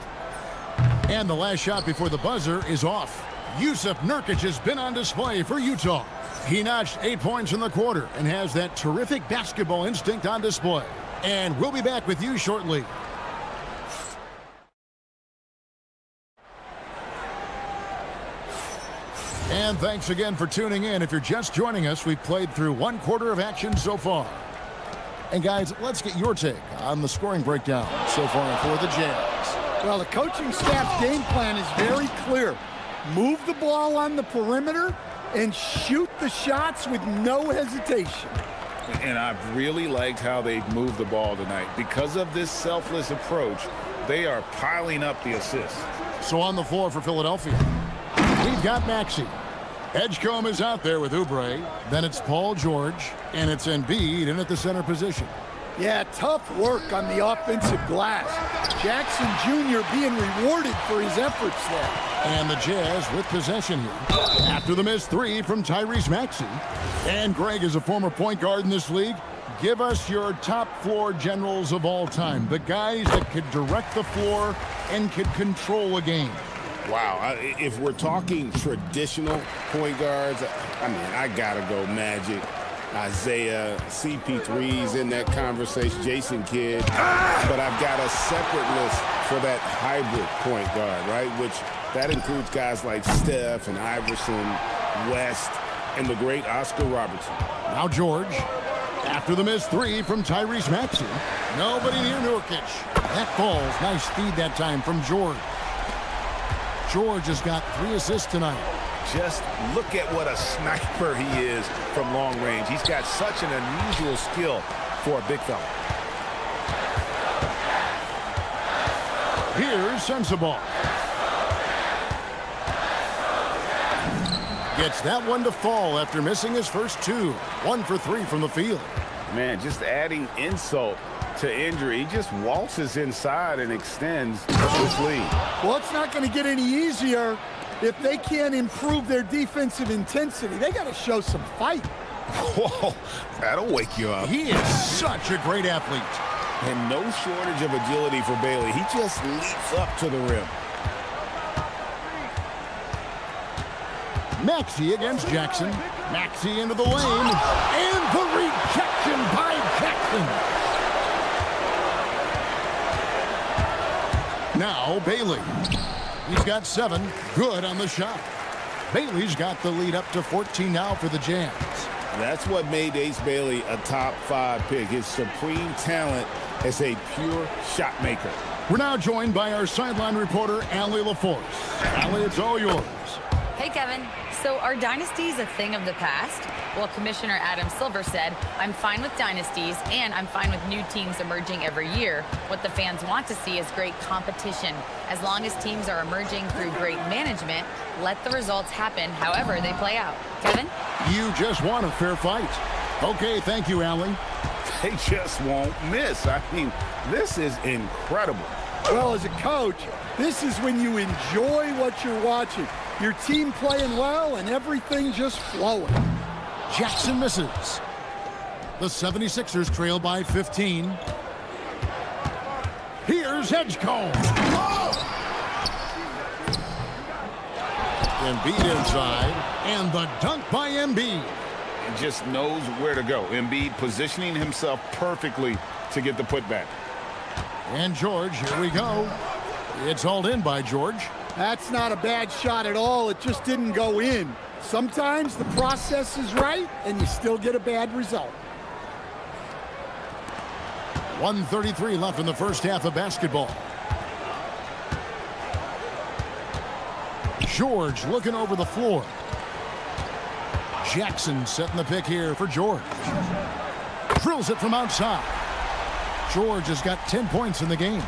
And the last shot before the buzzer is off. Yusuf Nurkic has been on display for Utah. He notched 8 points in the quarter and has that terrific basketball instinct on display. And we'll be back with you shortly. And thanks again for tuning in. If you're just joining us, we've played through 1/4 of action so far. And guys, let's get your take on the scoring breakdown so far for the Jazz. Well, the coaching staff's game plan is very clear. Move the ball on the perimeter and shoot the shots with no hesitation. And I've really liked how they've moved the ball tonight. Because of this selfless approach, they are piling up the assists. So on the floor for Philadelphia, we've got Maxey. Edgecombe is out there with Oubre. Then it's Paul George, and it's Embiid in at the center position. Yeah, tough work on the offensive glass. Jackson Jr. being rewarded for his efforts there. And the Jazz with possession here. After the missed three from Tyrese Maxey. And Greg is a former point guard in this league. Give us your top floor generals of all time. The guys that could direct the floor and could control a game. Wow, if we're talking traditional point guards, I mean, I got to go Magic, Isaiah, CP3's in that conversation, Jason Kidd. But I've got a separate list for that hybrid point guard, right? Which that includes guys like Steph and Iverson, West, and the great Oscar Robertson. Now George, after the missed three from Tyrese Maxey. Nobody near Nurkic. That falls. Nice feed that time from George. George has got 3 assists tonight. Just look at what a sniper he is from long range. He's got such an unusual skill for a big fella. Here's Sensabaugh. Gets that one to fall after missing his first 2. 1 for 3 from the field. Man, just adding insult to injury. He just waltzes inside and extends this lead. Well, it's not going to get any easier if they can't improve their defensive intensity. They got to show some fight. Whoa, that'll wake you up. He is such a great athlete. And no shortage of agility for Bailey. He just leaps up to the rim. Maxey against Jackson. Maxey into the lane. And the rejection by Jackson. Now Bailey. He's got 7. Good on the shot. Bailey's got the lead up to 14 now for the Jazz. That's what made Ace Bailey a top 5 pick. His supreme talent as a pure shot maker. We're now joined by our sideline reporter, Allie LaForce. Allie, it's all yours. Hey, Kevin. So are dynasties a thing of the past? Well, Commissioner Adam Silver said, I'm fine with dynasties and I'm fine with new teams emerging every year. What the fans want to see is great competition. As long as teams are emerging through great management, let the results happen however they play out. Kevin? You just want a fair fight. Okay, thank you, Allie. They just won't miss. I mean, this is incredible. Well, as a coach, this is when you enjoy what you're watching. Your team playing well and everything just flowing. Jackson misses. The 76ers trail by 15. Here's Edgecombe. Embiid inside, and the dunk by Embiid. He just knows where to go. Embiid positioning himself perfectly to get the putback. And George, here we go. It's hauled in by George. That's not a bad shot at all. It just didn't go in. Sometimes the process is right, and you still get a bad result. 1:33 left in the first half of basketball. George looking over the floor. Jackson setting the pick here for George. Drills it from outside. George has got 10 points in the game.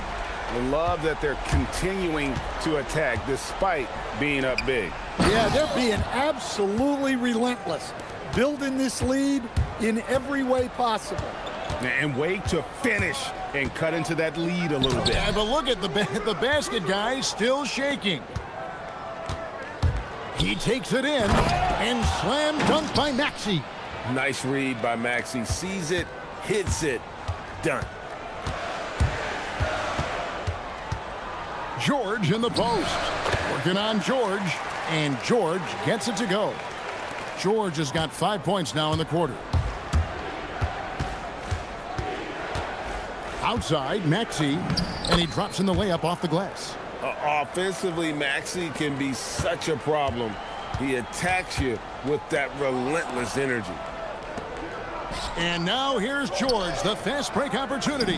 I love that they're continuing to attack despite being up big. Yeah, they're being absolutely relentless, building this lead in every way possible. And way to finish and cut into that lead a little bit. Yeah, but look at the basket guy still shaking. He takes it in and slam dunk by Maxey. Nice read by Maxey. Sees it, hits it, done. George in the post. Working on George, and George gets it to go. George has got 5 points now in the quarter. Outside, Maxey, and he drops in the layup off the glass. Offensively, Maxey can be such a problem. He attacks you with that relentless energy. And now here's George, the fast break opportunity.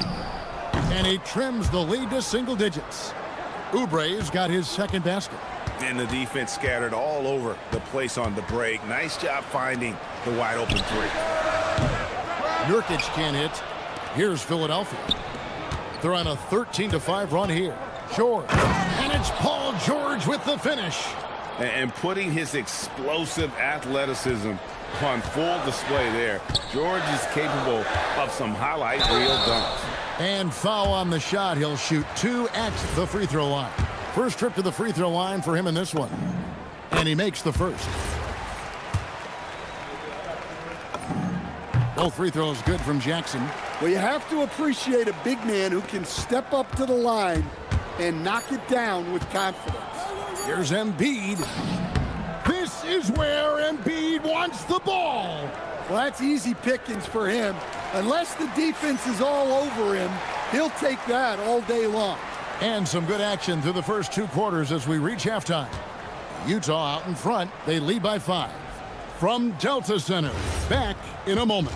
And he trims the lead to single digits. Oubre's got his second basket. And the defense scattered all over the place on the break. Nice job finding the wide open three. Nurkic can't hit. Here's Philadelphia. They're on a 13-5 run here. George. And it's Paul George with the finish. And putting his explosive athleticism on full display there. George is capable of some highlight reel dunks. And foul on the shot. He'll shoot 2 at the free throw line. First trip to the free throw line for him in this one. And he makes the first. Both free throws good from Jackson. Well, you have to appreciate a big man who can step up to the line and knock it down with confidence. Here's Embiid. This is where Embiid wants the ball. Well, that's easy pickings for him. Unless the defense is all over him, he'll take that all day long. And some good action through the first 2 quarters as we reach halftime. Utah out in front. They lead by 5. From Delta Center, back in a moment.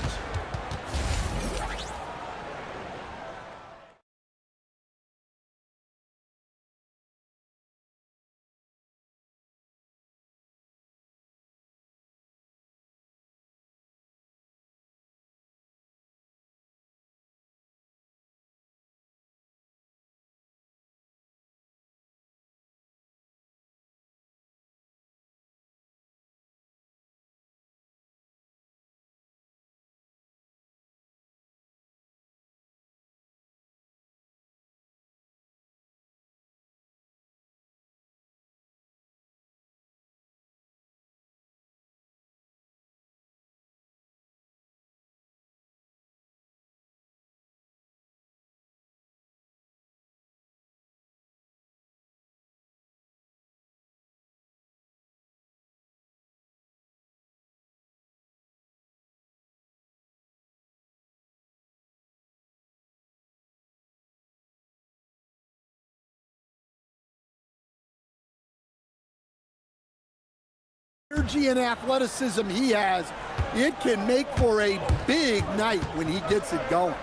Energy and athleticism he has, it can make for a big night when he gets it going.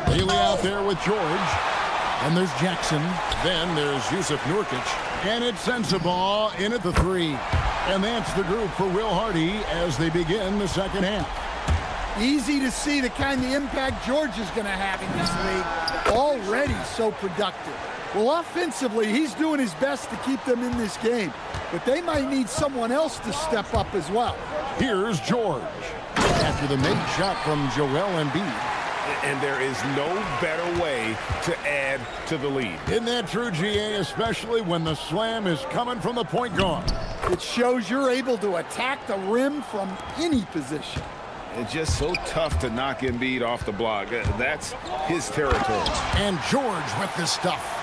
Bailey out there with George. And there's Jackson. Then there's Yusuf Nurkic. And it's Sensabaugh in at the 3. And that's the group for Will Hardy as they begin the second half. Easy to see the kind of impact George is going to have in this league. Already so productive. Well, offensively, he's doing his best to keep them in this game. But they might need someone else to step up as well. Here's George. After the made shot from Joel Embiid. And there is no better way to add to the lead. Isn't that true, GA, especially when the slam is coming from the point guard? It shows you're able to attack the rim from any position. It's just so tough to knock Embiid off the block. That's his territory. And George with the stuff.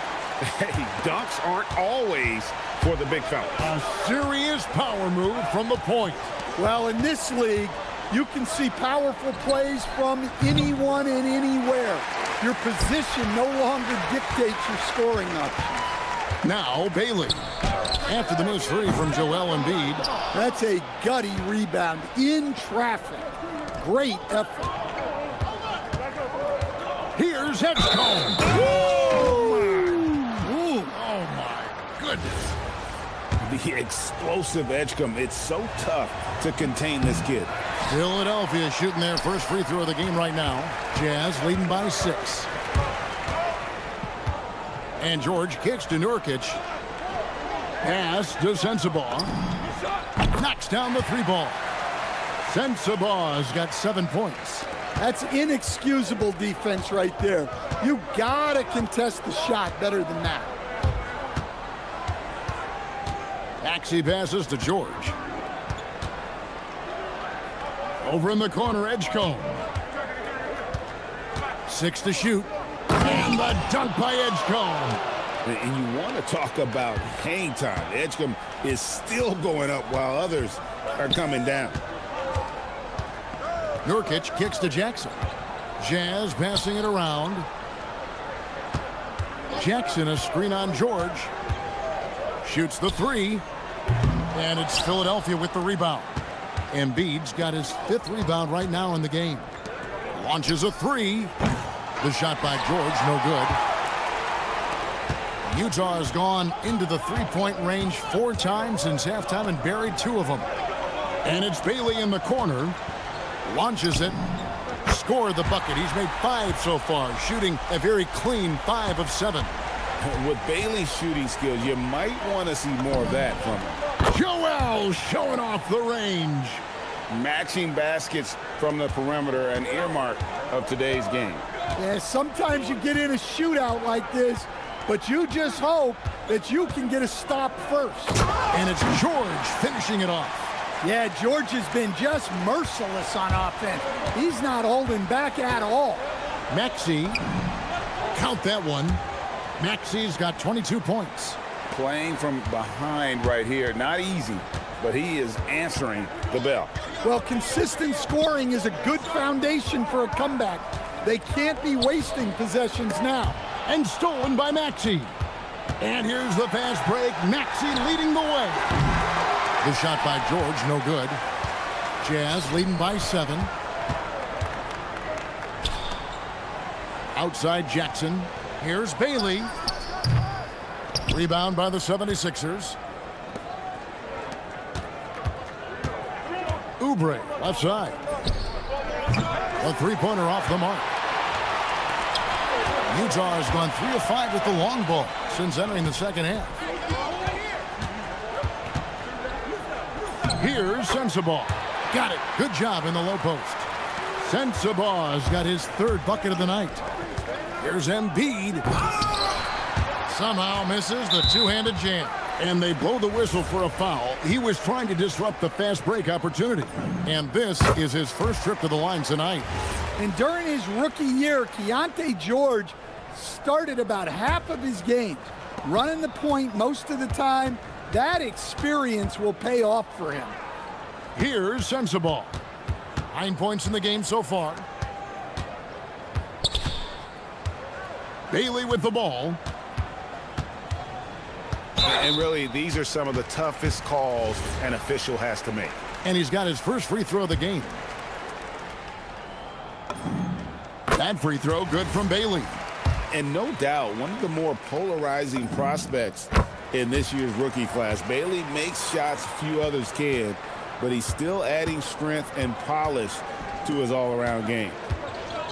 Hey, dunks aren't always for the big fella. A serious power move from the point. Well, in this league, you can see powerful plays from anyone and anywhere. Your position no longer dictates your scoring options. Now Bailey. After the move 3 from Joel Embiid. That's a gutty rebound in traffic. Great effort. Here's Edgecombe. Oh my goodness. The explosive Edgecombe. It's so tough to contain this kid. Philadelphia shooting their first free throw of the game right now. Jazz leading by 6. And George kicks to Nurkic. Pass to Sensabaugh. Knocks down the three ball. Sensabaugh's got 7 points. That's inexcusable defense right there. You gotta contest the shot better than that. Maxey passes to George. Over in the corner, Edgecombe. 6 to shoot. And the dunk by Edgecombe. And you want to talk about hang time. Edgecombe is still going up while others are coming down. Nurkic kicks to Jackson. Jazz passing it around. Jackson a screen on George. Shoots the three. And it's Philadelphia with the rebound. Embiid's got his 5th rebound right now in the game. Launches a three. The shot by George, no good. Utah has gone into the three-point range 4 times since halftime and buried 2 of them. And it's Bailey in the corner. Launches it. Scored the bucket. He's made 5 so far, shooting a very clean 5 of 7. With Bailey's shooting skills, you might want to see more of that from him. Joel showing off the range. Matching baskets from the perimeter, an earmark of today's game. Yeah, sometimes you get in a shootout like this, but you just hope that you can get a stop first. And it's George finishing it off. Yeah, George has been just merciless on offense. He's not holding back at all. Maxey, count that one. Maxey's got 22 points. Playing from behind right here, not easy, but he is answering the bell. Well, consistent scoring is a good foundation for a comeback. They can't be wasting possessions now. And stolen by Maxey. And here's the fast break. Maxey leading the way. The shot by George, no good. Jazz leading by 7. Outside Jackson. Here's Bailey. Rebound by the 76ers. Oubre, left side. A three-pointer off the mark. Utah has gone 3 of 5 with the long ball since entering the second half. Here's Sensabaugh. Got it. Good job in the low post. Sensabaugh's got his 3rd bucket of the night. Here's Embiid. Somehow misses the two-handed jam. And they blow the whistle for a foul. He was trying to disrupt the fast break opportunity. And this is his first trip to the line tonight. And during his rookie year, Keontae George started about half of his games, running the point most of the time. That experience will pay off for him. Here's Sensabaugh. 9 points in the game so far. Bailey with the ball. And really, these are some of the toughest calls an official has to make. And he's got his first free throw of the game. That free throw good from Bailey. And no doubt, one of the more polarizing prospects in this year's rookie class. Bailey makes shots few others can, but he's still adding strength and polish to his all-around game.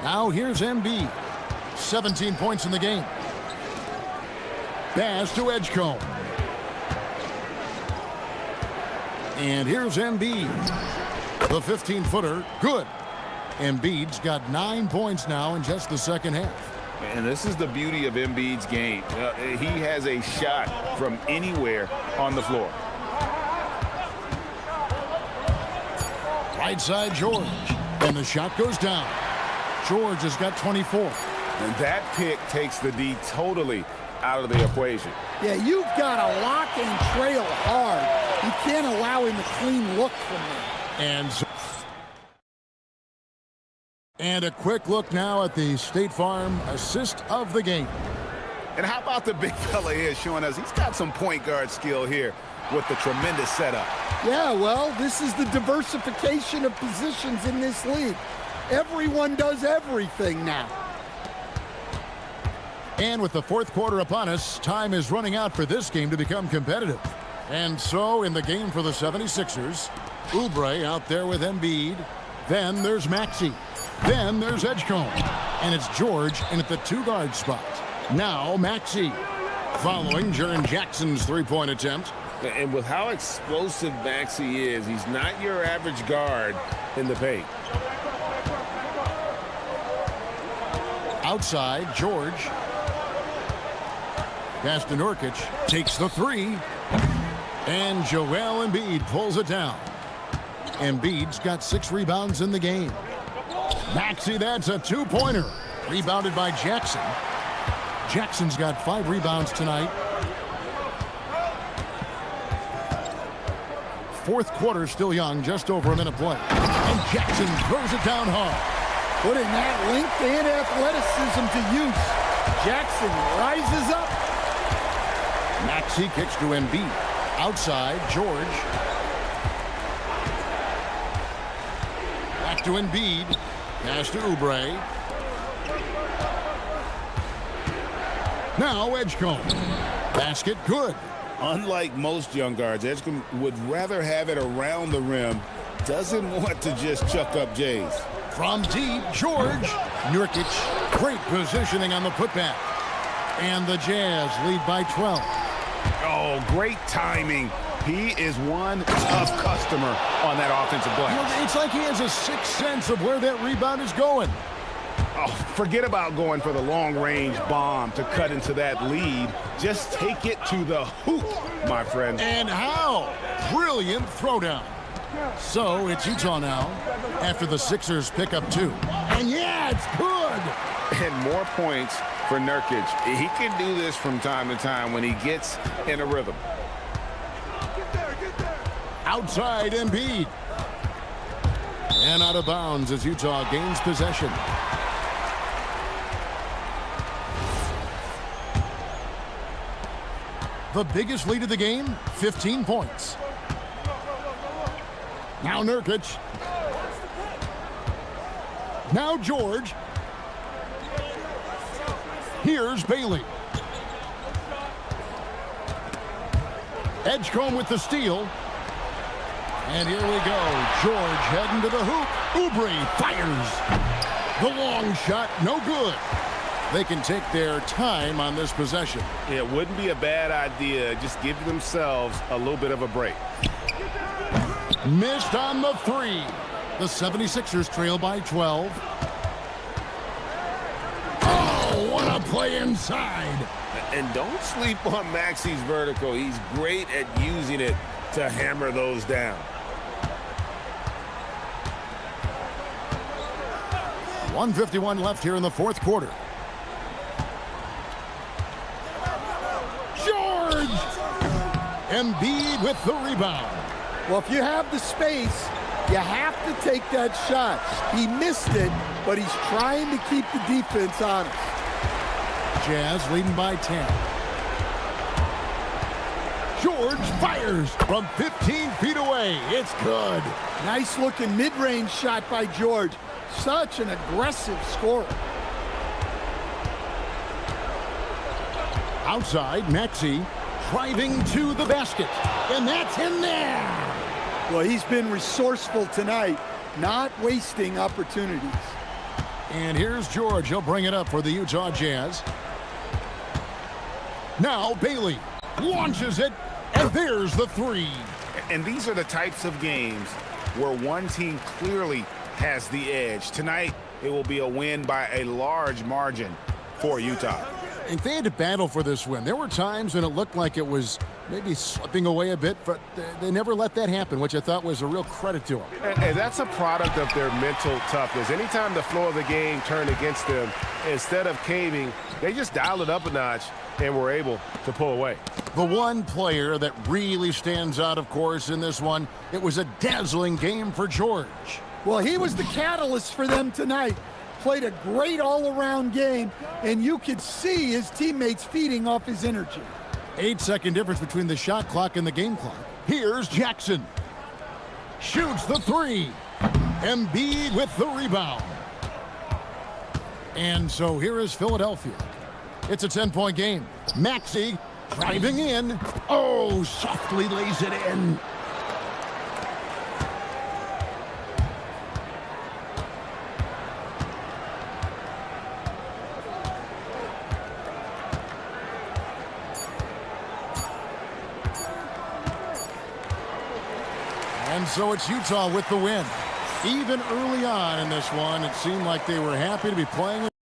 Now here's Embiid. 17 points in the game. Pass to Edgecombe. And here's Embiid. The 15-footer, good. Embiid's got 9 points now in just the second half. And this is the beauty of Embiid's game. He has a shot from anywhere on the floor. Right side, George. And the shot goes down. George has got 24. And that pick takes the D totally out of the equation. Yeah, you've got to lock and trail hard. You can't allow him a clean look from there. And a quick look now at the State Farm assist of the game. And how about the big fella here showing us he's got some point guard skill here with the tremendous setup. Yeah, well, this is the diversification of positions in this league. Everyone does everything now. And with the fourth quarter upon us, time is running out for this game to become competitive. And so in the game for the 76ers, Oubre out there with Embiid. Then there's Maxey. Then there's Edgecombe. And it's George in at the 2-guard spot. Now Maxey. following Jaren Jackson's three-point attempt. And with how explosive Maxey is, he's not your average guard in the paint. Outside, George. Pass to Nurkic. Takes the three. And Joel Embiid pulls it down. Embiid's got 6 rebounds in the game. Maxey, that's a two-pointer. Rebounded by Jackson. Jackson's got 5 rebounds tonight. Fourth quarter still young, just over a minute play. And Jackson throws it down hard. Putting that length and athleticism to use. Jackson rises up. Maxey kicks to Embiid. Outside, George. Back to Embiid. Pass to Oubre. Now Edgecombe. Basket good. Unlike most young guards, Edgecombe would rather have it around the rim. Doesn't want to just chuck up Jays. From deep, George. Nurkic. Great positioning on the putback. And the Jazz lead by 12. Oh, great timing. He is one tough customer on that offensive glass. You know, it's like he has a sixth sense of where that rebound is going. Oh, forget about going for the long-range bomb to cut into that lead. Just take it to the hoop, my friend. And how? Brilliant throwdown. So it's Utah now after the Sixers pick up 2. And yeah, it's good. And more points for Nurkic. He can do this from time to time when he gets in a rhythm. Outside Embiid. And out of bounds as Utah gains possession. The biggest lead of the game, 15 points. Now Nurkic. Now George. Here's Bailey. Edgecombe with the steal. And here we go. George heading to the hoop. Oubre fires. The long shot, no good. They can take their time on this possession. It wouldn't be a bad idea. Just give themselves a little bit of a break. Missed on the 3. The 76ers trail by 12. Oh, what a play inside. And don't sleep on Maxey's vertical. He's great at using it to hammer those down. .151 left here in the fourth quarter. George! Embiid with the rebound. Well, if you have the space, you have to take that shot. He missed it, but he's trying to keep the defense honest. Jazz leading by 10. George fires from 15 feet away. It's good. Nice looking mid-range shot by George. Such an aggressive scorer. Outside, Maxey driving to the basket. And that's in there. Well, he's been resourceful tonight, not wasting opportunities. And here's George. He'll bring it up for the Utah Jazz. Now Bailey launches it, and there's the 3. And these are the types of games where one team clearly has the edge. Tonight, it will be a win by a large margin for Utah. And they had to battle for this win. There were times when it looked like it was maybe slipping away a bit, but they never let that happen, which I thought was a real credit to them. And that's a product of their mental toughness. Anytime the flow of the game turned against them, instead of caving, they just dialed it up a notch and were able to pull away. The one player that really stands out, of course, in this one, it was a dazzling game for George. Well, he was the catalyst for them tonight. Played a great all-around game, and you could see his teammates feeding off his energy. 8-second difference between the shot clock and the game clock. Here's Jackson. Shoots the 3. Embiid with the rebound. And so here is Philadelphia. It's a 10-point game. Maxey driving in. Oh, softly lays it in. And so it's Utah with the win. Even early on in this one, it seemed like they were happy to be playing.